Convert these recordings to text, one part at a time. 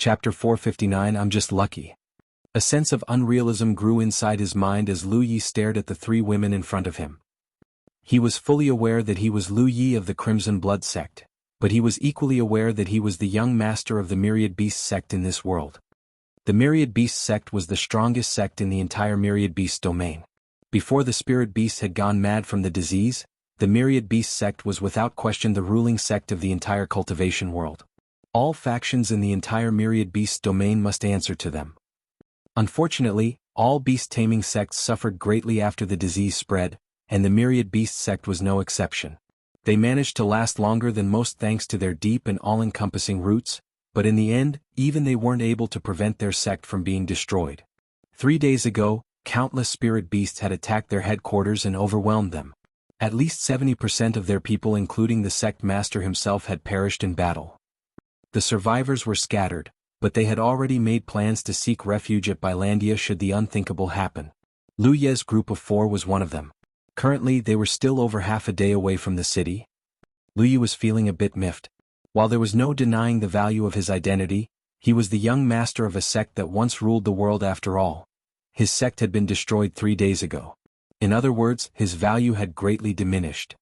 Chapter 459 I'm just lucky. A sense of unrealism grew inside his mind as Lu Yi stared at the three women in front of him. He was fully aware that he was Lu Yi of the Crimson Blood Sect, but he was equally aware that he was the young master of the Myriad Beast Sect in this world. The Myriad Beast Sect was the strongest sect in the entire Myriad Beast domain. Before the Spirit Beasts had gone mad from the disease, the Myriad Beast Sect was without question the ruling sect of the entire cultivation world. All factions in the entire Myriad Beast domain must answer to them. Unfortunately, all beast-taming sects suffered greatly after the disease spread, and the Myriad Beast Sect was no exception. They managed to last longer than most thanks to their deep and all-encompassing roots, but in the end, even they weren't able to prevent their sect from being destroyed. 3 days ago, countless spirit beasts had attacked their headquarters and overwhelmed them. At least 70% of their people including the sect master himself had perished in battle. The survivors were scattered, but they had already made plans to seek refuge at Bilandia should the unthinkable happen. Lu Ye's group of 4 was one of them. Currently they were still over half a day away from the city. Lu Yi was feeling a bit miffed. While there was no denying the value of his identity, he was the young master of a sect that once ruled the world after all. His sect had been destroyed 3 days ago. In other words, his value had greatly diminished.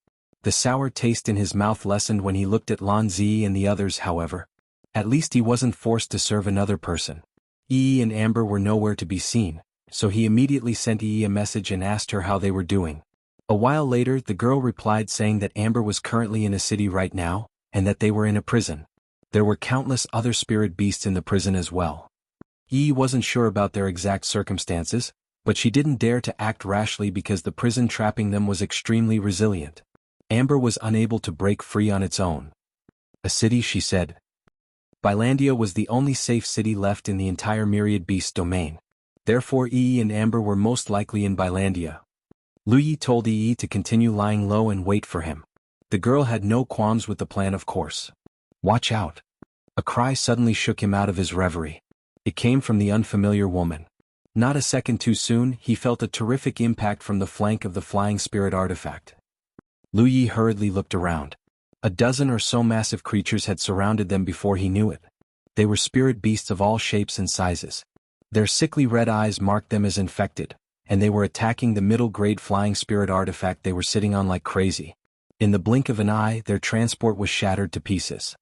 The sour taste in his mouth lessened when he looked at Lan Zi and the others, however. At least he wasn't forced to serve another person. Yi and Amber were nowhere to be seen, so he immediately sent Yi a message and asked her how they were doing. A while later the girl replied saying that Amber was currently in a city right now, and that they were in a prison. There were countless other spirit beasts in the prison as well. Yi wasn't sure about their exact circumstances, but she didn't dare to act rashly because the prison trapping them was extremely resilient. Amber was unable to break free on its own. A city, she said. Bilandia was the only safe city left in the entire Myriad Beast domain. Therefore Yi and Amber were most likely in Bilandia. Lu Yi told Yi to continue lying low and wait for him. The girl had no qualms with the plan, of course. Watch out. A cry suddenly shook him out of his reverie. It came from the unfamiliar woman. Not a second too soon, he felt a terrific impact from the flank of the flying spirit artifact. Lu Yi hurriedly looked around. A dozen or so massive creatures had surrounded them before he knew it. They were spirit beasts of all shapes and sizes. Their sickly red eyes marked them as infected, and they were attacking the middle-grade flying spirit artifact they were sitting on like crazy. In the blink of an eye, their transport was shattered to pieces.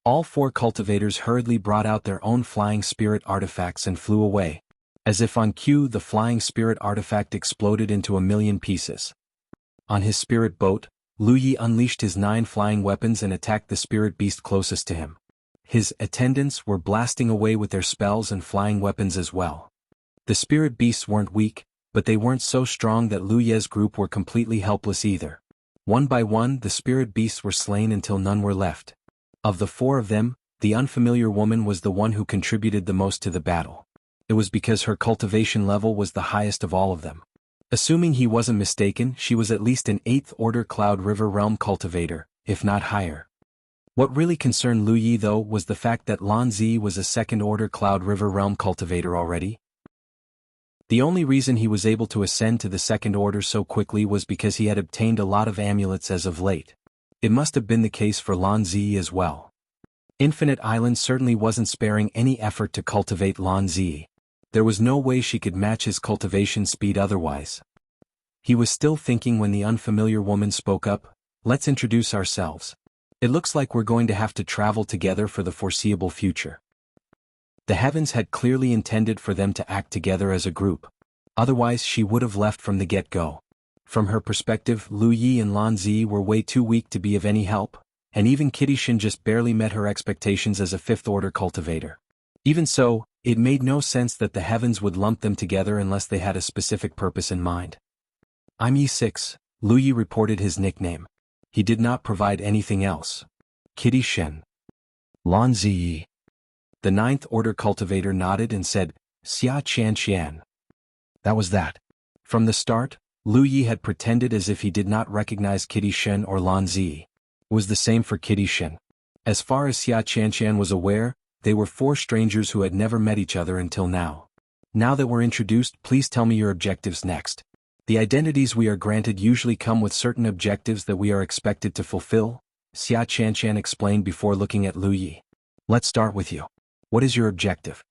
All 4 cultivators hurriedly brought out their own flying spirit artifacts and flew away. As if on cue, the flying spirit artifact exploded into a million pieces. On his spirit boat, Lu Yi unleashed his 9 flying weapons and attacked the spirit beast closest to him. His attendants were blasting away with their spells and flying weapons as well. The spirit beasts weren't weak, but they weren't so strong that Lu Ye's group were completely helpless either. One by one, the spirit beasts were slain until none were left. Of the 4 of them, the unfamiliar woman was the one who contributed the most to the battle. It was because her cultivation level was the highest of all of them. Assuming he wasn't mistaken, she was at least an 8th order Cloud River Realm cultivator, if not higher. What really concerned Lu Yi though was the fact that Lan Zi was a 2nd order Cloud River Realm cultivator already. The only reason he was able to ascend to the 2nd order so quickly was because he had obtained a lot of amulets as of late. It must have been the case for Lan Zi as well. Infinite Island certainly wasn't sparing any effort to cultivate Lan Zi. There was no way she could match his cultivation speed otherwise. He was still thinking when the unfamiliar woman spoke up. Let's introduce ourselves. It looks like we're going to have to travel together for the foreseeable future. The heavens had clearly intended for them to act together as a group. Otherwise she would have left from the get-go. From her perspective, Lu Yi and Lan Zi were way too weak to be of any help, and even Kitty Shin just barely met her expectations as a 5th order cultivator. Even so, it made no sense that the heavens would lump them together unless they had a specific purpose in mind. I'm E6, Lu Yi reported his nickname. He did not provide anything else. Kitty Shen. Lan Zi. The 9th order cultivator nodded and said, Xia Qian Qian. That was that. From the start, Lu Yi had pretended as if he did not recognize Kitty Shen or Lan Zi. It was the same for Kitty Shen. As far as Xia Qian Qian was aware, they were 4 strangers who had never met each other until now. Now that we're introduced, please tell me your objectives next. The identities we are granted usually come with certain objectives that we are expected to fulfill, Xia Qian Qian explained before looking at Lu Yi. Let's start with you. What is your objective?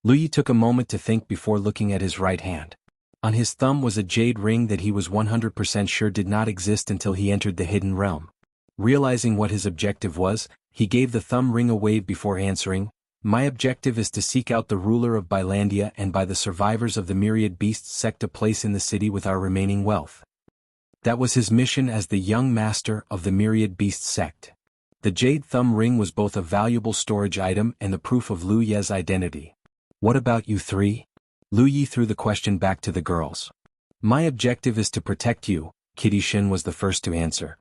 Lu Yi took a moment to think before looking at his right hand. On his thumb was a jade ring that he was 100% sure did not exist until he entered the hidden realm. Realizing what his objective was, he gave the thumb ring a wave before answering, "My objective is to seek out the ruler of Bilandia and buy the survivors of the Myriad Beasts Sect a place in the city with our remaining wealth." That was his mission as the young master of the Myriad Beasts Sect. The jade thumb ring was both a valuable storage item and the proof of Lu Ye's identity. "What about you three?" Lu Yi threw the question back to the girls. "My objective is to protect you," Kitty Shin was the first to answer.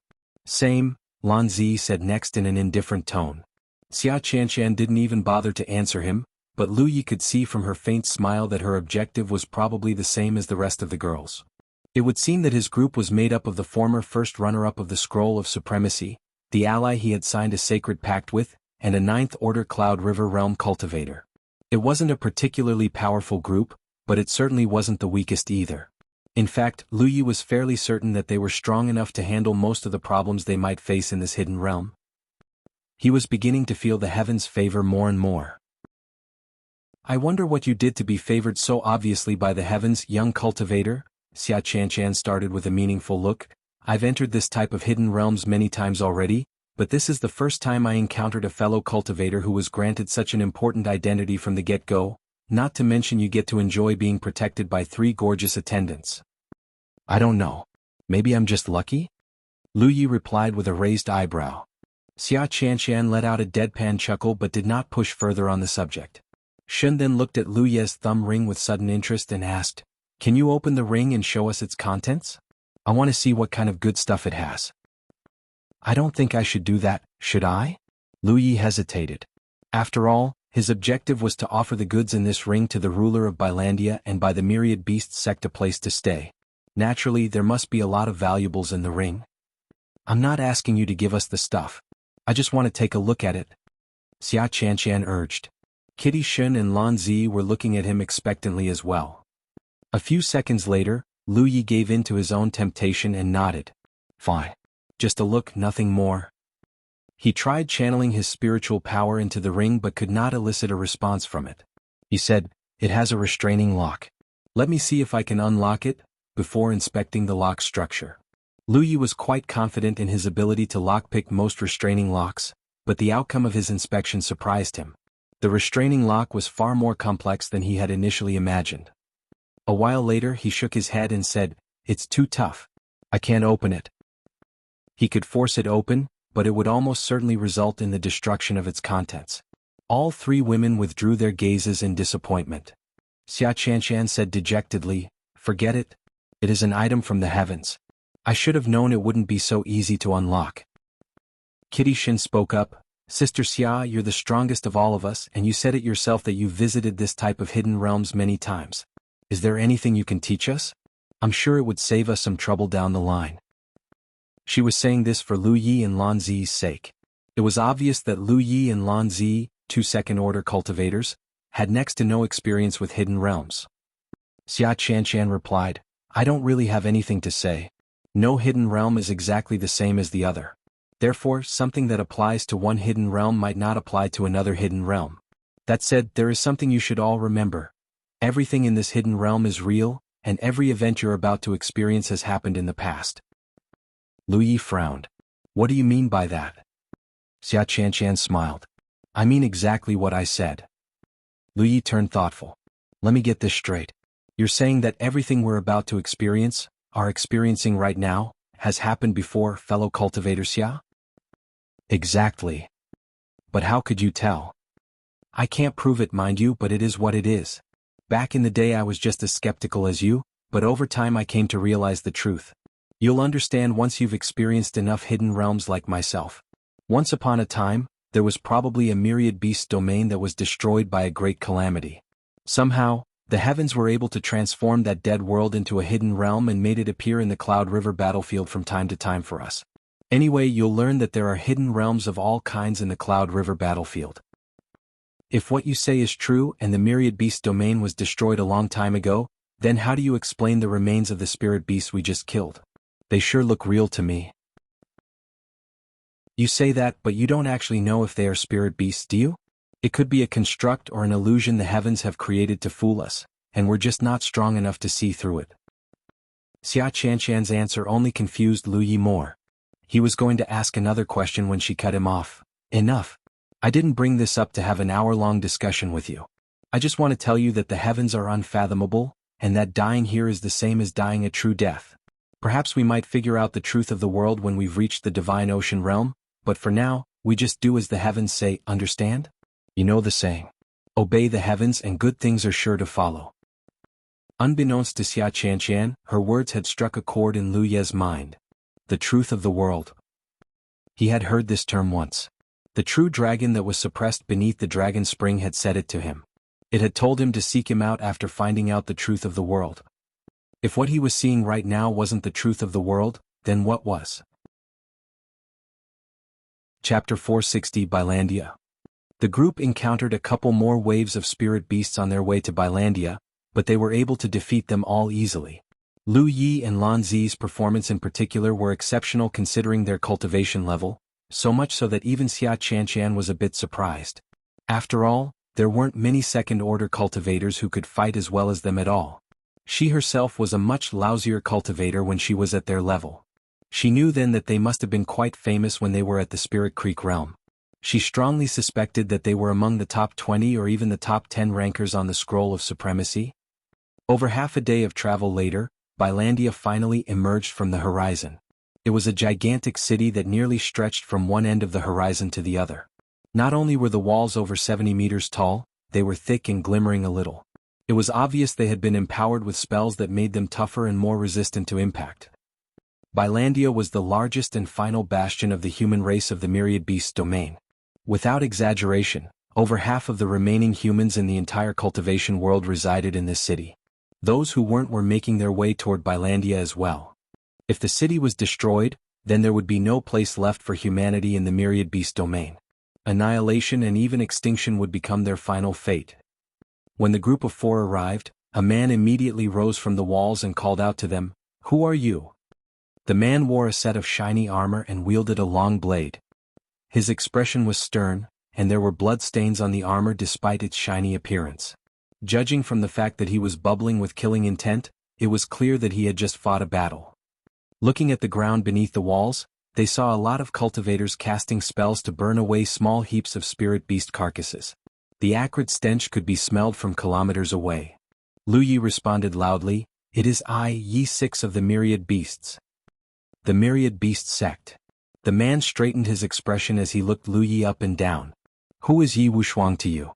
"Same," Lan Zi said next in an indifferent tone. Xia Qianshan didn't even bother to answer him, but Lu Yi could see from her faint smile that her objective was probably the same as the rest of the girls. It would seem that his group was made up of the former first runner-up of the Scroll of Supremacy, the ally he had signed a sacred pact with, and a Ninth Order Cloud River Realm Cultivator. It wasn't a particularly powerful group, but it certainly wasn't the weakest either. In fact, Lu Yi was fairly certain that they were strong enough to handle most of the problems they might face in this hidden realm. He was beginning to feel the heavens' favor more and more. "I wonder what you did to be favored so obviously by the heavens, young cultivator?" Xia Qianshan started with a meaningful look. "I've entered this type of hidden realms many times already, but this is the first time I encountered a fellow cultivator who was granted such an important identity from the get-go, not to mention you get to enjoy being protected by 3 gorgeous attendants." "I don't know. Maybe I'm just lucky?" Lu Yi replied with a raised eyebrow. Xia Qianshan let out a deadpan chuckle but did not push further on the subject. Shun then looked at Lu Ye's thumb ring with sudden interest and asked, "Can you open the ring and show us its contents? I want to see what kind of good stuff it has." "I don't think I should do that, should I?" Lu Yi hesitated. After all, his objective was to offer the goods in this ring to the ruler of Bilandia and buy the Myriad Beasts Sect a place to stay. Naturally, there must be a lot of valuables in the ring. "I'm not asking you to give us the stuff. I just want to take a look at it," Xia Qianshan urged. Kitty Shun and Lan Zi were looking at him expectantly as well. A few seconds later, Lu Yi gave in to his own temptation and nodded. "Fine. Just a look, nothing more." He tried channeling his spiritual power into the ring but could not elicit a response from it. He said, "It has a restraining lock. Let me see if I can unlock it," before inspecting the lock structure. Lu Yi was quite confident in his ability to lockpick most restraining locks, but the outcome of his inspection surprised him. The restraining lock was far more complex than he had initially imagined. A while later he shook his head and said, "It's too tough. I can't open it." He could force it open, but it would almost certainly result in the destruction of its contents. All 3 women withdrew their gazes in disappointment. Xia Qianshan said dejectedly, "Forget it. It is an item from the heavens. I should have known it wouldn't be so easy to unlock." Kitty Shin spoke up, "Sister Xia, you're the strongest of all of us and you said it yourself that you've visited this type of hidden realms many times. Is there anything you can teach us? I'm sure it would save us some trouble down the line." She was saying this for Lu Yi and Lan Zi's sake. It was obvious that Lu Yi and Lan Zi, 2 second-order cultivators, had next to no experience with hidden realms. Xia Qianshan replied, "I don't really have anything to say. No hidden realm is exactly the same as the other. Therefore, something that applies to one hidden realm might not apply to another hidden realm. That said, there is something you should all remember. Everything in this hidden realm is real, and every event you're about to experience has happened in the past." Lu Yi frowned. "What do you mean by that?" Xia Qianshan smiled. "I mean exactly what I said." Lu Yi turned thoughtful. "Let me get this straight. You're saying that everything we're about to experience, are experiencing right now, has happened before, fellow cultivator Xia?" "Exactly. But how could you tell?" "I can't prove it, mind you, but it is what it is. Back in the day I was just as skeptical as you, but over time I came to realize the truth. You'll understand once you've experienced enough hidden realms like myself. Once upon a time, there was probably a myriad beast domain that was destroyed by a great calamity. Somehow, the heavens were able to transform that dead world into a hidden realm and made it appear in the Cloud River battlefield from time to time for us. Anyway, you'll learn that there are hidden realms of all kinds in the Cloud River battlefield. If what you say is true and the myriad beast domain was destroyed a long time ago, then how do you explain the remains of the spirit beasts we just killed? They sure look real to me." "You say that, but you don't actually know if they are spirit beasts, do you?" It could be a construct or an illusion the heavens have created to fool us, and we're just not strong enough to see through it. Xia Qianshan's answer only confused Lu Yi more. He was going to ask another question when she cut him off. Enough. I didn't bring this up to have an hour-long discussion with you. I just want to tell you that the heavens are unfathomable, and that dying here is the same as dying a true death. Perhaps we might figure out the truth of the world when we've reached the divine ocean realm, but for now, we just do as the heavens say, understand? You know the saying. Obey the heavens and good things are sure to follow. Unbeknownst to Xia Qianshan, her words had struck a chord in Lu Ye's mind. The truth of the world. He had heard this term once. The true dragon that was suppressed beneath the dragon spring had said it to him. It had told him to seek him out after finding out the truth of the world. If what he was seeing right now wasn't the truth of the world, then what was? Chapter 460 Bilandia. The group encountered a couple more waves of spirit beasts on their way to Bilandia, but they were able to defeat them all easily. Lu Yi and Lan Zi's performance in particular were exceptional considering their cultivation level, so much so that even Xia Qianshan was a bit surprised. After all, there weren't many second-order cultivators who could fight as well as them at all. She herself was a much lousier cultivator when she was at their level. She knew then that they must have been quite famous when they were at the Spirit Creek realm. She strongly suspected that they were among the top 20 or even the top 10 rankers on the Scroll of Supremacy. Over half a day of travel later, Bilandia finally emerged from the horizon. It was a gigantic city that nearly stretched from one end of the horizon to the other. Not only were the walls over 70 meters tall, they were thick and glimmering a little. It was obvious they had been empowered with spells that made them tougher and more resistant to impact. Bilandia was the largest and final bastion of the human race of the myriad beasts domain. Without exaggeration, over half of the remaining humans in the entire cultivation world resided in this city. Those who weren't were making their way toward Bilandia as well. If the city was destroyed, then there would be no place left for humanity in the myriad beast domain. Annihilation and even extinction would become their final fate. When the group of 4 arrived, a man immediately rose from the walls and called out to them, "Who are you?" The man wore a set of shiny armor and wielded a long blade. His expression was stern, and there were blood stains on the armor despite its shiny appearance. Judging from the fact that he was bubbling with killing intent, it was clear that he had just fought a battle. Looking at the ground beneath the walls, they saw a lot of cultivators casting spells to burn away small heaps of spirit beast carcasses. The acrid stench could be smelled from kilometers away. Lu Yi responded loudly, "It is I, Yi 6 of the myriad beasts." The myriad beast sect. The man straightened his expression as he looked Lu Yi up and down. "Who is Yi Wushuang to you?"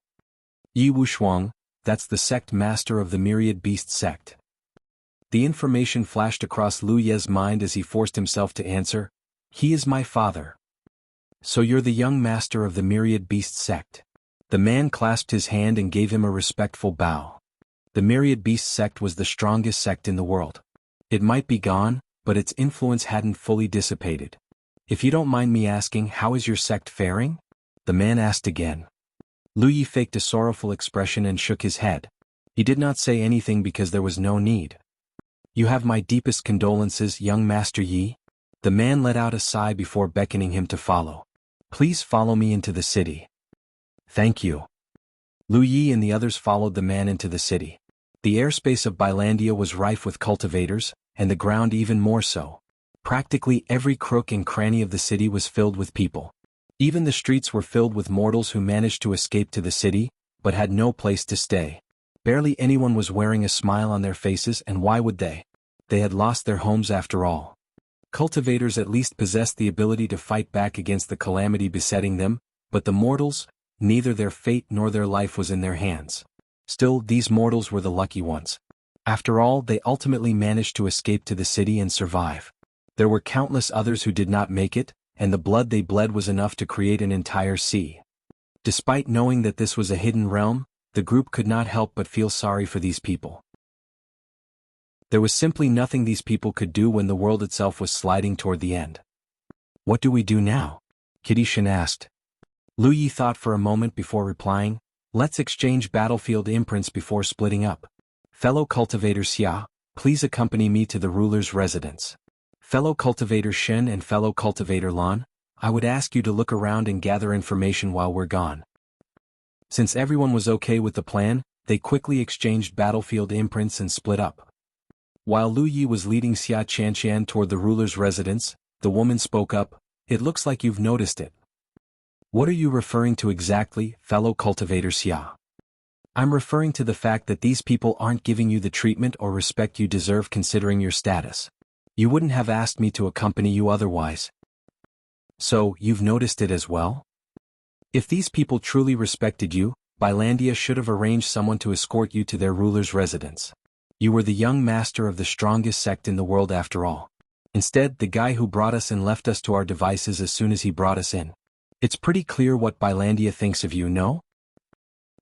"Yi Wushuang, that's the sect master of the myriad beast sect." The information flashed across Lu Ye's mind as he forced himself to answer, "He is my father." "So you're the young master of the myriad beast sect." The man clasped his hand and gave him a respectful bow. The myriad beast sect was the strongest sect in the world. It might be gone, but its influence hadn't fully dissipated. "If you don't mind me asking, how is your sect faring?" the man asked again. Lu Yi faked a sorrowful expression and shook his head. He did not say anything because there was no need. "You have my deepest condolences, young Master Yi." The man let out a sigh before beckoning him to follow. "Please follow me into the city." "Thank you." Lu Yi and the others followed the man into the city. The airspace of Bilandia was rife with cultivators, and the ground even more so. Practically every crook and cranny of the city was filled with people. Even the streets were filled with mortals who managed to escape to the city, but had no place to stay. Barely anyone was wearing a smile on their faces, and why would they? They had lost their homes after all. Cultivators at least possessed the ability to fight back against the calamity besetting them, but the mortals, neither their fate nor their life was in their hands. Still, these mortals were the lucky ones. After all, they ultimately managed to escape to the city and survive. There were countless others who did not make it, and the blood they bled was enough to create an entire sea. Despite knowing that this was a hidden realm, the group could not help but feel sorry for these people. There was simply nothing these people could do when the world itself was sliding toward the end. "What do we do now?" Kitty Shen asked. Lu Yi thought for a moment before replying, "Let's exchange battlefield imprints before splitting up. Fellow Cultivator Xia, please accompany me to the ruler's residence. Fellow Cultivator Shen and fellow Cultivator Lan, I would ask you to look around and gather information while we're gone." Since everyone was okay with the plan, they quickly exchanged battlefield imprints and split up. While Lu Yi was leading Xia Qianqian toward the ruler's residence, the woman spoke up, "It looks like you've noticed it." "What are you referring to exactly, fellow cultivator Xia?" "I'm referring to the fact that these people aren't giving you the treatment or respect you deserve considering your status. You wouldn't have asked me to accompany you otherwise." "So, you've noticed it as well?" "If these people truly respected you, Bilandia should have arranged someone to escort you to their ruler's residence. You were the young master of the strongest sect in the world after all. Instead, the guy who brought us in left us to our devices as soon as he brought us in. It's pretty clear what Bilandia thinks of you, no?"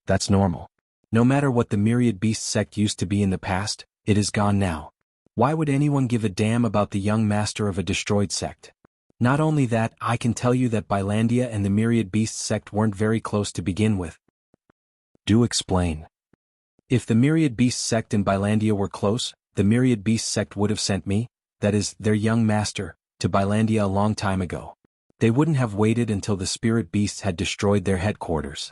"That's normal. No matter what the Myriad Beast sect used to be in the past, it is gone now. Why would anyone give a damn about the young master of a destroyed sect? Not only that, I can tell you that Bilandia and the Myriad Beast sect weren't very close to begin with." "Do explain." "If the Myriad Beast sect and Bilandia were close, the Myriad Beast sect would have sent me, that is, their young master, to Bilandia a long time ago. They wouldn't have waited until the spirit beasts had destroyed their headquarters.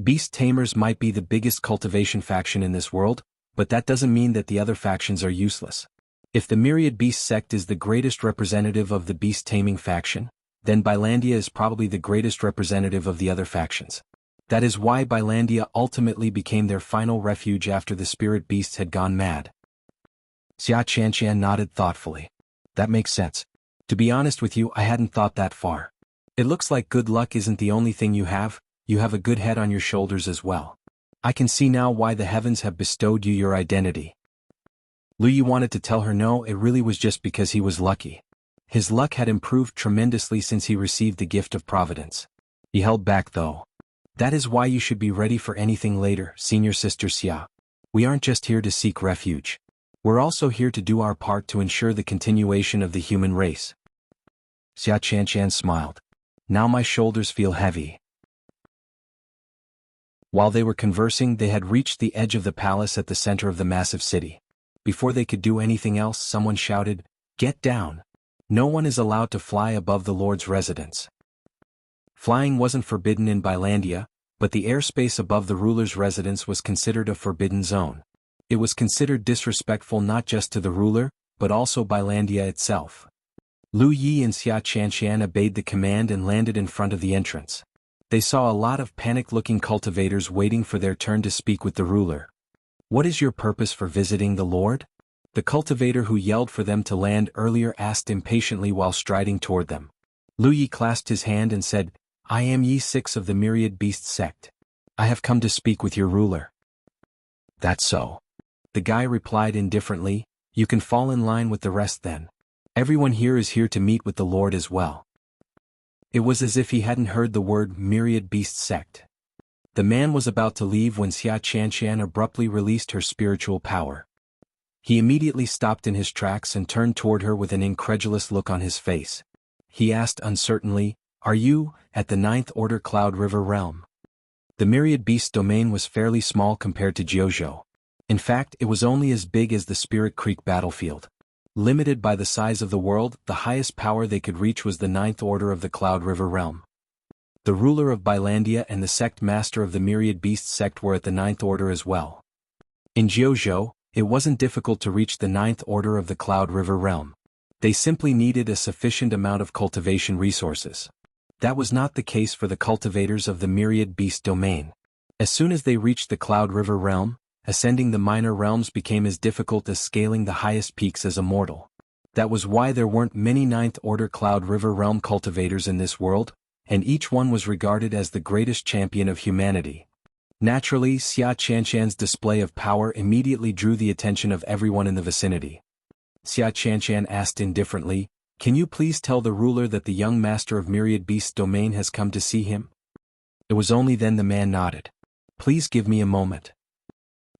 Beast Tamers might be the biggest cultivation faction in this world, but that doesn't mean that the other factions are useless. If the Myriad Beast sect is the greatest representative of the beast taming faction, then Bilandia is probably the greatest representative of the other factions. That is why Bilandia ultimately became their final refuge after the spirit beasts had gone mad." Xia Qianqian nodded thoughtfully. "That makes sense. To be honest with you, I hadn't thought that far. It looks like good luck isn't the only thing you have a good head on your shoulders as well. I can see now why the heavens have bestowed you your identity." Lu Yi wanted to tell her no, it really was just because he was lucky. His luck had improved tremendously since he received the gift of providence. He held back though. "That is why you should be ready for anything later, senior sister Xia. We aren't just here to seek refuge. We're also here to do our part to ensure the continuation of the human race." Xia Qianqian smiled. "Now my shoulders feel heavy." While they were conversing, they had reached the edge of the palace at the center of the massive city. Before they could do anything else, someone shouted, "Get down! No one is allowed to fly above the Lord's residence." Flying wasn't forbidden in Bilandia, but the airspace above the ruler's residence was considered a forbidden zone. It was considered disrespectful not just to the ruler, but also Bilandia itself. Lu Yi and Xia Qianqian obeyed the command and landed in front of the entrance. They saw a lot of panicked-looking cultivators waiting for their turn to speak with the ruler. "What is your purpose for visiting the Lord?" The cultivator who yelled for them to land earlier asked impatiently while striding toward them. Lu Yi clasped his hand and said, "I am Yi 6 of the Myriad Beast sect. I have come to speak with your ruler." "That's so." The guy replied indifferently, "You can fall in line with the rest then. Everyone here is here to meet with the Lord as well." It was as if he hadn't heard the word Myriad Beast sect. The man was about to leave when Xia Qianqian abruptly released her spiritual power. He immediately stopped in his tracks and turned toward her with an incredulous look on his face. He asked uncertainly, "Are you, at the Ninth Order Cloud River realm?" The Myriad Beast domain was fairly small compared to Jianghu. In fact, it was only as big as the Spirit Creek battlefield. Limited by the size of the world, the highest power they could reach was the Ninth Order of the Cloud River realm. The ruler of Bilandia and the sect master of the Myriad Beast sect were at the Ninth Order as well. In Jianghu, it wasn't difficult to reach the Ninth Order of the Cloud River realm. They simply needed a sufficient amount of cultivation resources. That was not the case for the cultivators of the Myriad Beast domain. As soon as they reached the Cloud River realm, ascending the minor realms became as difficult as scaling the highest peaks as a mortal. That was why there weren't many Ninth Order Cloud River realm cultivators in this world, and each one was regarded as the greatest champion of humanity. Naturally, Xia Qianqian's display of power immediately drew the attention of everyone in the vicinity. Xia Qianqian asked indifferently, "Can you please tell the ruler that the young master of Myriad Beast's domain has come to see him?" It was only then the man nodded. "Please give me a moment."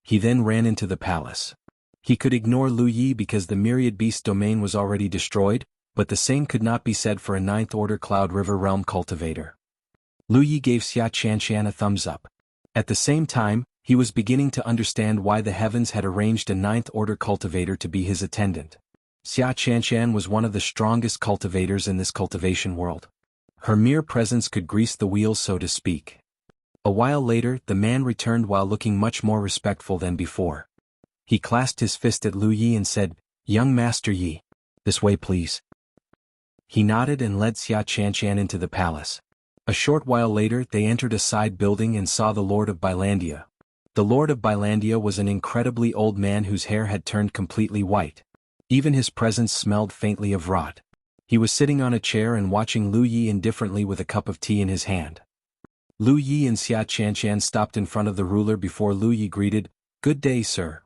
He then ran into the palace. He could ignore Lu Yi because the Myriad Beast domain was already destroyed, but the same could not be said for a Ninth Order Cloud River realm cultivator. Lu Yi gave Xia Qianqian a thumbs up. At the same time, he was beginning to understand why the heavens had arranged a Ninth Order cultivator to be his attendant. Xia Qianqian was one of the strongest cultivators in this cultivation world. Her mere presence could grease the wheels, so to speak. A while later, the man returned while looking much more respectful than before. He clasped his fist at Lu Yi and said, "Young Master Yi. This way please." He nodded and led Xia Chanshan into the palace. A short while later they entered a side building and saw the Lord of Bilandia. The Lord of Bilandia was an incredibly old man whose hair had turned completely white. Even his presence smelled faintly of rot. He was sitting on a chair and watching Lu Yi indifferently with a cup of tea in his hand. Lu Yi and Xia Chanshan stopped in front of the ruler before Lu Yi greeted, "Good day, sir."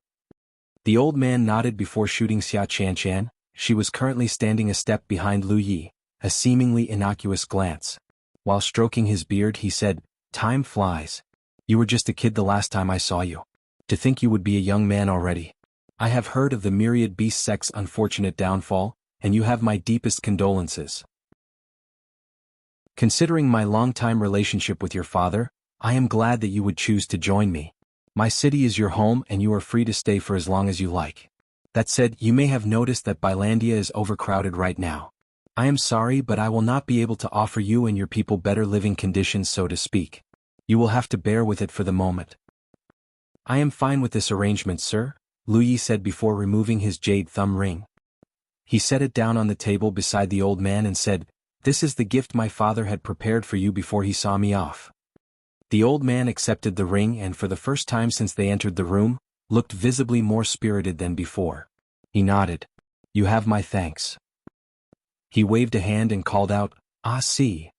The old man nodded before shooting Xia Chanshan. She was currently standing a step behind Lu Yi, a seemingly innocuous glance. While stroking his beard he said, "Time flies. You were just a kid the last time I saw you. To think you would be a young man already. I have heard of the myriad beast sect's unfortunate downfall, and you have my deepest condolences. Considering my long-time relationship with your father, I am glad that you would choose to join me. My city is your home and you are free to stay for as long as you like. That said, you may have noticed that Bilandia is overcrowded right now. I am sorry, but I will not be able to offer you and your people better living conditions, so to speak. You will have to bear with it for the moment." "I am fine with this arrangement, sir," Lu Yi said before removing his jade thumb ring. He set it down on the table beside the old man and said, "This is the gift my father had prepared for you before he saw me off." The old man accepted the ring and for the first time since they entered the room, looked visibly more spirited than before. He nodded. "You have my thanks." He waved a hand and called out, "Ah, see."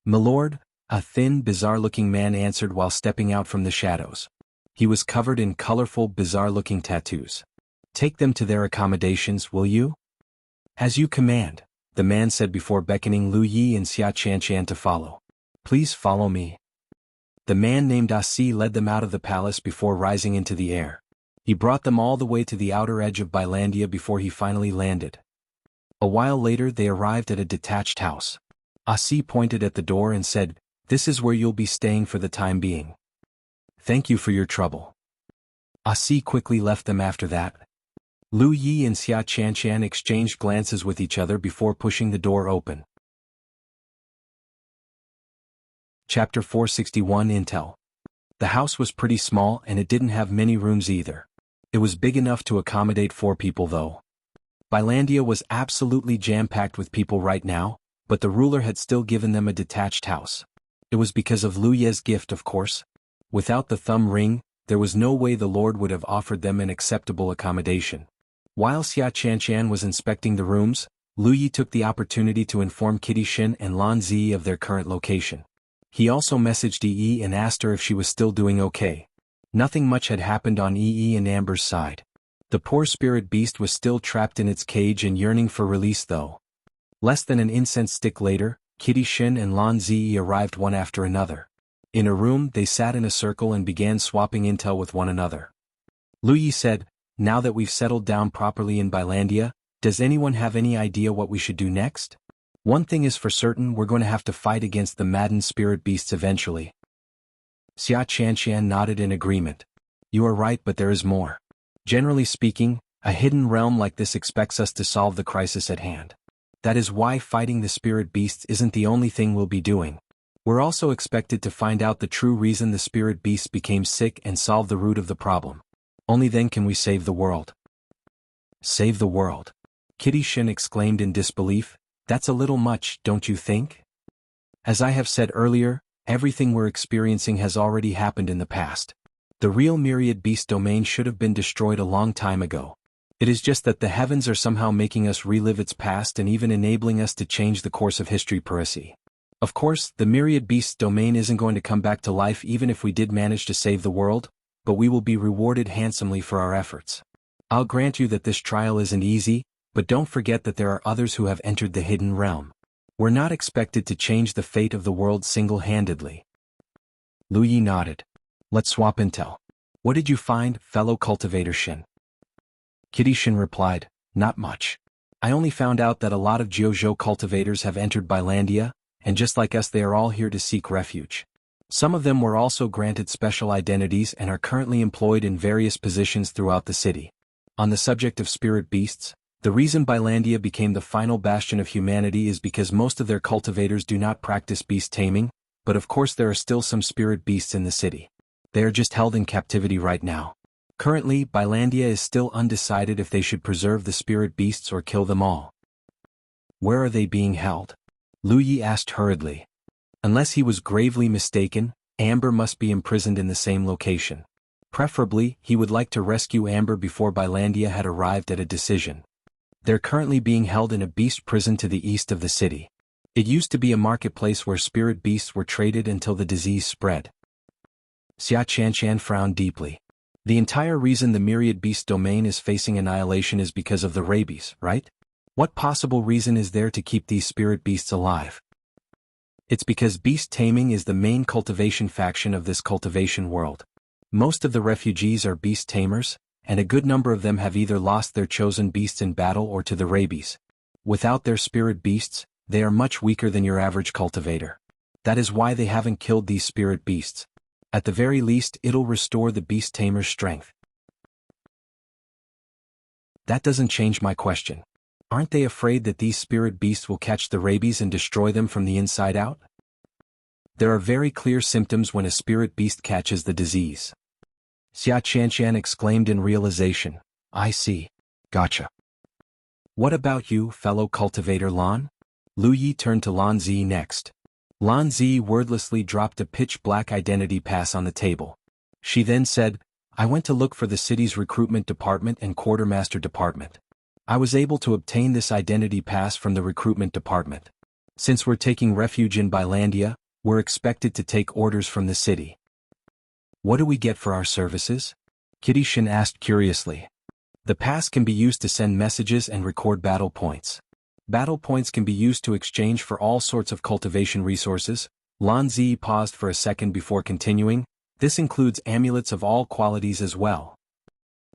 "Milord," a thin, bizarre-looking man answered while stepping out from the shadows. He was covered in colorful, bizarre-looking tattoos. "Take them to their accommodations, will you?" "As you command," the man said before beckoning Lu Yi and Xia Chanshan to follow. "Please follow me." The man named Asi led them out of the palace before rising into the air. He brought them all the way to the outer edge of Bilandia before he finally landed. A while later they arrived at a detached house. Asi pointed at the door and said, "This is where you'll be staying for the time being. Thank you for your trouble." Asi quickly left them after that. Lu Yi and Xia Chanshan exchanged glances with each other before pushing the door open. Chapter 461 Intel. The house was pretty small and it didn't have many rooms either. It was big enough to accommodate 4 people though. Bilandia was absolutely jam-packed with people right now, but the ruler had still given them a detached house. It was because of Lu Ye's gift, of course. Without the thumb ring, there was no way the Lord would have offered them an acceptable accommodation. While Xia Chanshan was inspecting the rooms, Lu Yi took the opportunity to inform Kitty Shin and Lan Zi of their current location. He also messaged Yi and asked her if she was still doing okay. Nothing much had happened on Yi and Amber's side. The poor spirit beast was still trapped in its cage and yearning for release though. Less than an incense stick later, Kitty Shin and Lan Zi arrived one after another. In a room they sat in a circle and began swapping intel with one another. Lu Yi said, "Now that we've settled down properly in Bilandia, does anyone have any idea what we should do next? One thing is for certain, we're going to have to fight against the maddened spirit beasts eventually." Xia Chanshan nodded in agreement. "You are right, but there is more. Generally speaking, a hidden realm like this expects us to solve the crisis at hand. That is why fighting the spirit beasts isn't the only thing we'll be doing. We're also expected to find out the true reason the spirit beasts became sick and solve the root of the problem. Only then can we save the world." "Save the world?" Kitty Shin exclaimed in disbelief. "That's a little much, don't you think? As I have said earlier, everything we're experiencing has already happened in the past. The real myriad beast domain should have been destroyed a long time ago. It is just that the heavens are somehow making us relive its past and even enabling us to change the course of history per se. Of course, the myriad beast domain isn't going to come back to life even if we did manage to save the world, but we will be rewarded handsomely for our efforts. I'll grant you that this trial isn't easy, but don't forget that there are others who have entered the hidden realm. We're not expected to change the fate of the world single-handedly." Lu Yi nodded. "Let's swap intel. What did you find, fellow Cultivator Shin?" Kitty Shin replied, "Not much. I only found out that a lot of Jianghu cultivators have entered Bilandia, and just like us they are all here to seek refuge. Some of them were also granted special identities and are currently employed in various positions throughout the city. On the subject of spirit beasts, the reason Bilandia became the final bastion of humanity is because most of their cultivators do not practice beast taming, but of course there are still some spirit beasts in the city. They are just held in captivity right now. Currently, Bilandia is still undecided if they should preserve the spirit beasts or kill them all. Where are they being held? Lu Yi asked hurriedly. Unless he was gravely mistaken, Amber must be imprisoned in the same location. Preferably, he would like to rescue Amber before Bilandia had arrived at a decision. They're currently being held in a beast prison to the east of the city. It used to be a marketplace where spirit beasts were traded until the disease spread. Xia Qianshan frowned deeply. The entire reason the myriad beast domain is facing annihilation is because of the rabies, right? What possible reason is there to keep these spirit beasts alive? It's because beast taming is the main cultivation faction of this cultivation world. Most of the refugees are beast tamers, and a good number of them have either lost their chosen beasts in battle or to the rabies. Without their spirit beasts, they are much weaker than your average cultivator. That is why they haven't killed these spirit beasts. At the very least, it'll restore the beast tamer's strength. That doesn't change my question. Aren't they afraid that these spirit beasts will catch the rabies and destroy them from the inside out? There are very clear symptoms when a spirit beast catches the disease. Xia Qianshan exclaimed in realization. I see. Gotcha. What about you, fellow cultivator Lan? Lu Yi turned to Lan Zi next. Lan Zi wordlessly dropped a pitch-black identity pass on the table. She then said, I went to look for the city's recruitment department and quartermaster department. I was able to obtain this identity pass from the recruitment department. Since we're taking refuge in Bilandia, we're expected to take orders from the city. What do we get for our services? Kitty Shin asked curiously. The pass can be used to send messages and record battle points. Battle points can be used to exchange for all sorts of cultivation resources. Lan Zi paused for a second before continuing. This includes amulets of all qualities as well.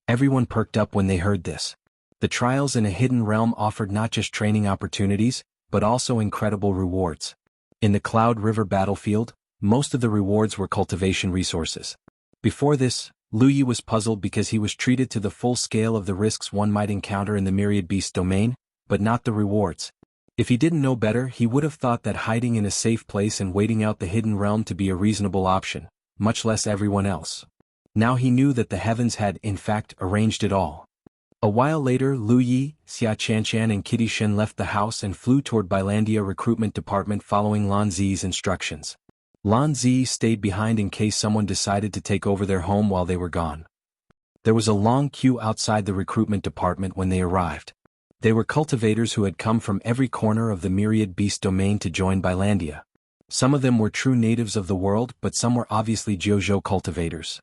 Everyone perked up when they heard this. The trials in a hidden realm offered not just training opportunities, but also incredible rewards. In the Cloud River battlefield, most of the rewards were cultivation resources. Before this, Lu Yi was puzzled because he was treated to the full scale of the risks one might encounter in the myriad beast domain, but not the rewards. If he didn't know better, he would have thought that hiding in a safe place and waiting out the hidden realm to be a reasonable option, much less everyone else. Now he knew that the heavens had, in fact, arranged it all. A while later, Lu Yi, Xia Qianshan and Kitty Shin left the house and flew toward Bilandia recruitment department following Lan Zi's instructions. Lan Zi stayed behind in case someone decided to take over their home while they were gone. There was a long queue outside the recruitment department when they arrived. They were cultivators who had come from every corner of the myriad beast domain to join Bilandia. Some of them were true natives of the world, but some were obviously Jianghu cultivators.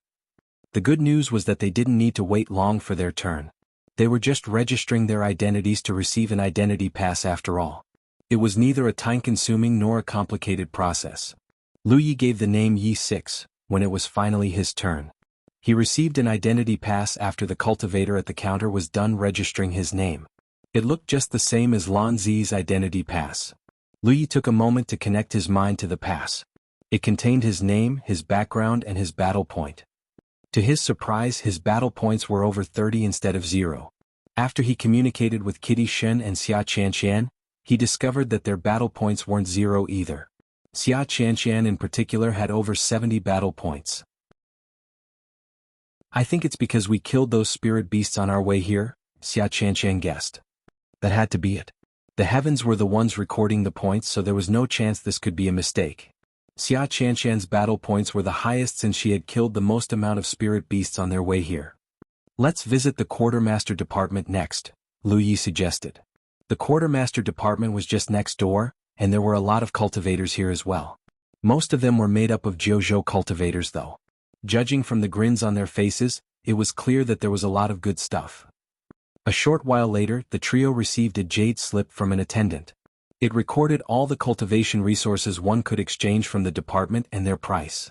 The good news was that they didn't need to wait long for their turn. They were just registering their identities to receive an identity pass after all. It was neither a time-consuming nor a complicated process. Lu Yi gave the name Yi 6, when it was finally his turn. He received an identity pass after the cultivator at the counter was done registering his name. It looked just the same as Lan Zi's identity pass. Lu Yi took a moment to connect his mind to the pass. It contained his name, his background and his battle point. To his surprise, his battle points were over 30 instead of 0. After he communicated with Kitty Shen and Xia Qianshan, he discovered that their battle points weren't 0 either. Xia Qianshan in particular had over 70 battle points. I think it's because we killed those spirit beasts on our way here, Xia Qianshan guessed. That had to be it. The heavens were the ones recording the points, so there was no chance this could be a mistake. Xia Qianshan's battle points were the highest since she had killed the most amount of spirit beasts on their way here. Let's visit the quartermaster department next, Lu Yi suggested. The quartermaster department was just next door, and there were a lot of cultivators here as well. Most of them were made up of Jianghu cultivators though. Judging from the grins on their faces, it was clear that there was a lot of good stuff. A short while later, the trio received a jade slip from an attendant. It recorded all the cultivation resources one could exchange from the department and their price.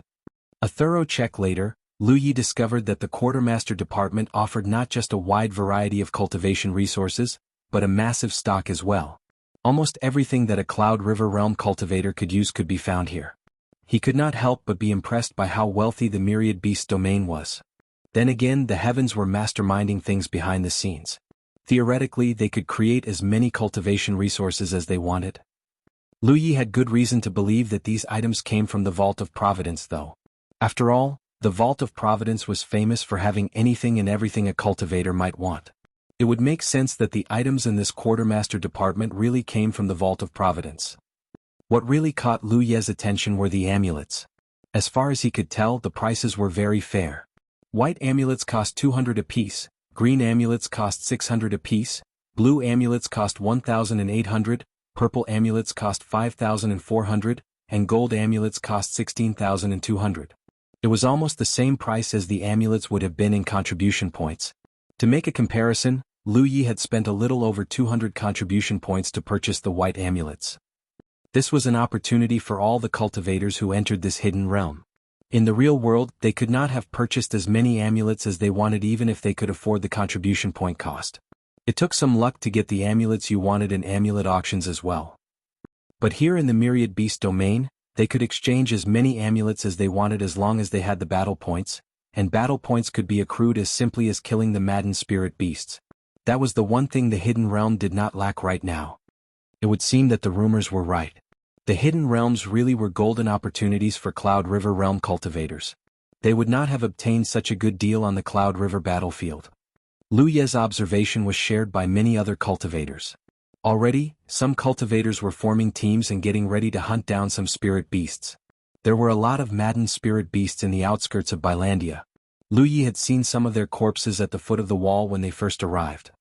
A thorough check later, Lu Yi discovered that the quartermaster department offered not just a wide variety of cultivation resources, but a massive stock as well. Almost everything that a Cloud River Realm cultivator could use could be found here. He could not help but be impressed by how wealthy the myriad beast domain was. Then again, the heavens were masterminding things behind the scenes. Theoretically, they could create as many cultivation resources as they wanted. Lu Yi had good reason to believe that these items came from the Vault of Providence though. After all, the Vault of Providence was famous for having anything and everything a cultivator might want. It would make sense that the items in this quartermaster department really came from the Vault of Providence. What really caught Lu Ye's attention were the amulets. As far as he could tell, the prices were very fair. White amulets cost 200 apiece, green amulets cost 600 apiece, blue amulets cost 1,800, purple amulets cost 5,400, and gold amulets cost 16,200. It was almost the same price as the amulets would have been in contribution points. To make a comparison, Lu Yi had spent a little over 200 contribution points to purchase the white amulets. This was an opportunity for all the cultivators who entered this hidden realm. In the real world, they could not have purchased as many amulets as they wanted even if they could afford the contribution point cost. It took some luck to get the amulets you wanted in amulet auctions as well. But here in the Myriad Beast domain, they could exchange as many amulets as they wanted as long as they had the battle points, and battle points could be accrued as simply as killing the maddened spirit beasts. That was the one thing the Hidden Realm did not lack right now. It would seem that the rumors were right. The Hidden Realms really were golden opportunities for Cloud River Realm cultivators. They would not have obtained such a good deal on the Cloud River battlefield. Lu Ye's observation was shared by many other cultivators. Already, some cultivators were forming teams and getting ready to hunt down some spirit beasts. There were a lot of maddened spirit beasts in the outskirts of Bilandia. Lu Yi had seen some of their corpses at the foot of the wall when they first arrived.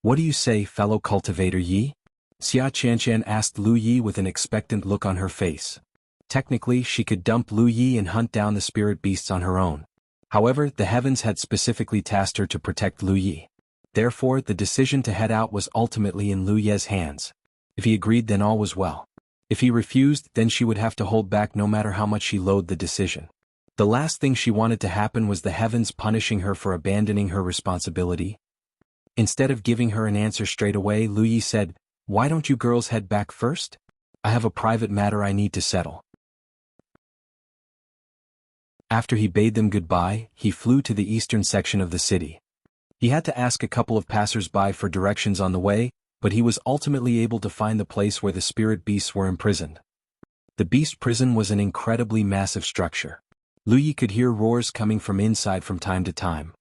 "What do you say, fellow cultivator Yi?" Xia Qianqian asked Lu Yi with an expectant look on her face. Technically, she could dump Lu Yi and hunt down the spirit beasts on her own. However, the heavens had specifically tasked her to protect Lu Yi. Therefore, the decision to head out was ultimately in Lu Ye's hands. If he agreed, then all was well. If he refused, then she would have to hold back no matter how much she loathed the decision. The last thing she wanted to happen was the heavens punishing her for abandoning her responsibility. Instead of giving her an answer straight away, Lu Yi said, "Why don't you girls head back first? I have a private matter I need to settle." After he bade them goodbye, he flew to the eastern section of the city. He had to ask a couple of passers-by for directions on the way, but he was ultimately able to find the place where the spirit beasts were imprisoned. The beast prison was an incredibly massive structure. Lu Yi could hear roars coming from inside from time to time.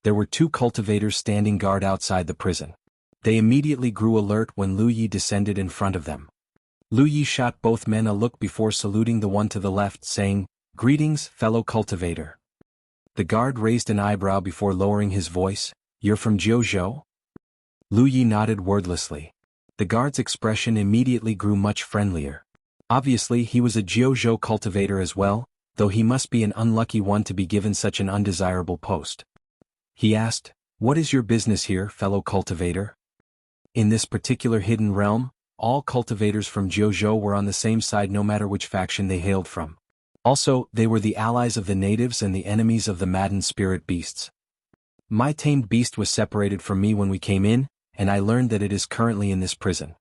There were 2 cultivators standing guard outside the prison. They immediately grew alert when Lu Yi descended in front of them. Lu Yi shot both men a look before saluting the one to the left, saying, "Greetings, fellow cultivator." The guard raised an eyebrow before lowering his voice, "You're from Jianghu?" Lu Yi nodded wordlessly. The guard's expression immediately grew much friendlier. Obviously, he was a Jianghu cultivator as well, though he must be an unlucky one to be given such an undesirable post. He asked, "What is your business here, fellow cultivator?" In this particular hidden realm, all cultivators from Jianghu were on the same side no matter which faction they hailed from. Also, they were the allies of the natives and the enemies of the maddened spirit beasts. "My tamed beast was separated from me when we came in, and I learned that it is currently in this prison.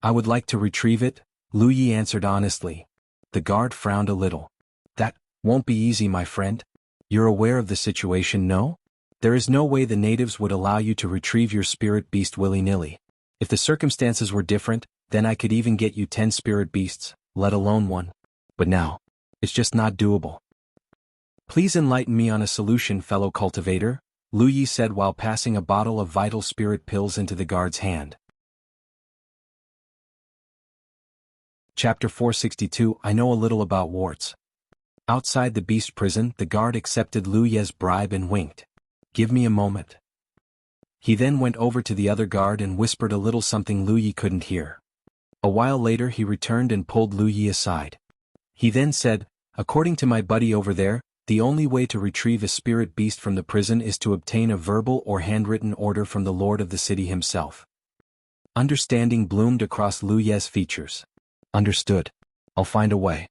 I would like to retrieve it," Lu Yi answered honestly. The guard frowned a little. "That won't be easy, my friend. You're aware of the situation, no? There is no way the natives would allow you to retrieve your spirit beast willy-nilly. If the circumstances were different, then I could even get you 10 spirit beasts, let alone one. But now, it's just not doable." "Please enlighten me on a solution, fellow cultivator," Lu Yi said while passing a bottle of vital spirit pills into the guard's hand. Chapter 462 I Know a Little About Warts. Outside the beast prison, the guard accepted Lu Ye's bribe and winked. "Give me a moment." He then went over to the other guard and whispered a little something Lu Yi couldn't hear. A while later he returned and pulled Lu Yi aside. He then said, "According to my buddy over there, the only way to retrieve a spirit beast from the prison is to obtain a verbal or handwritten order from the lord of the city himself." Understanding bloomed across Lu Ye's features. "Understood. I'll find a way."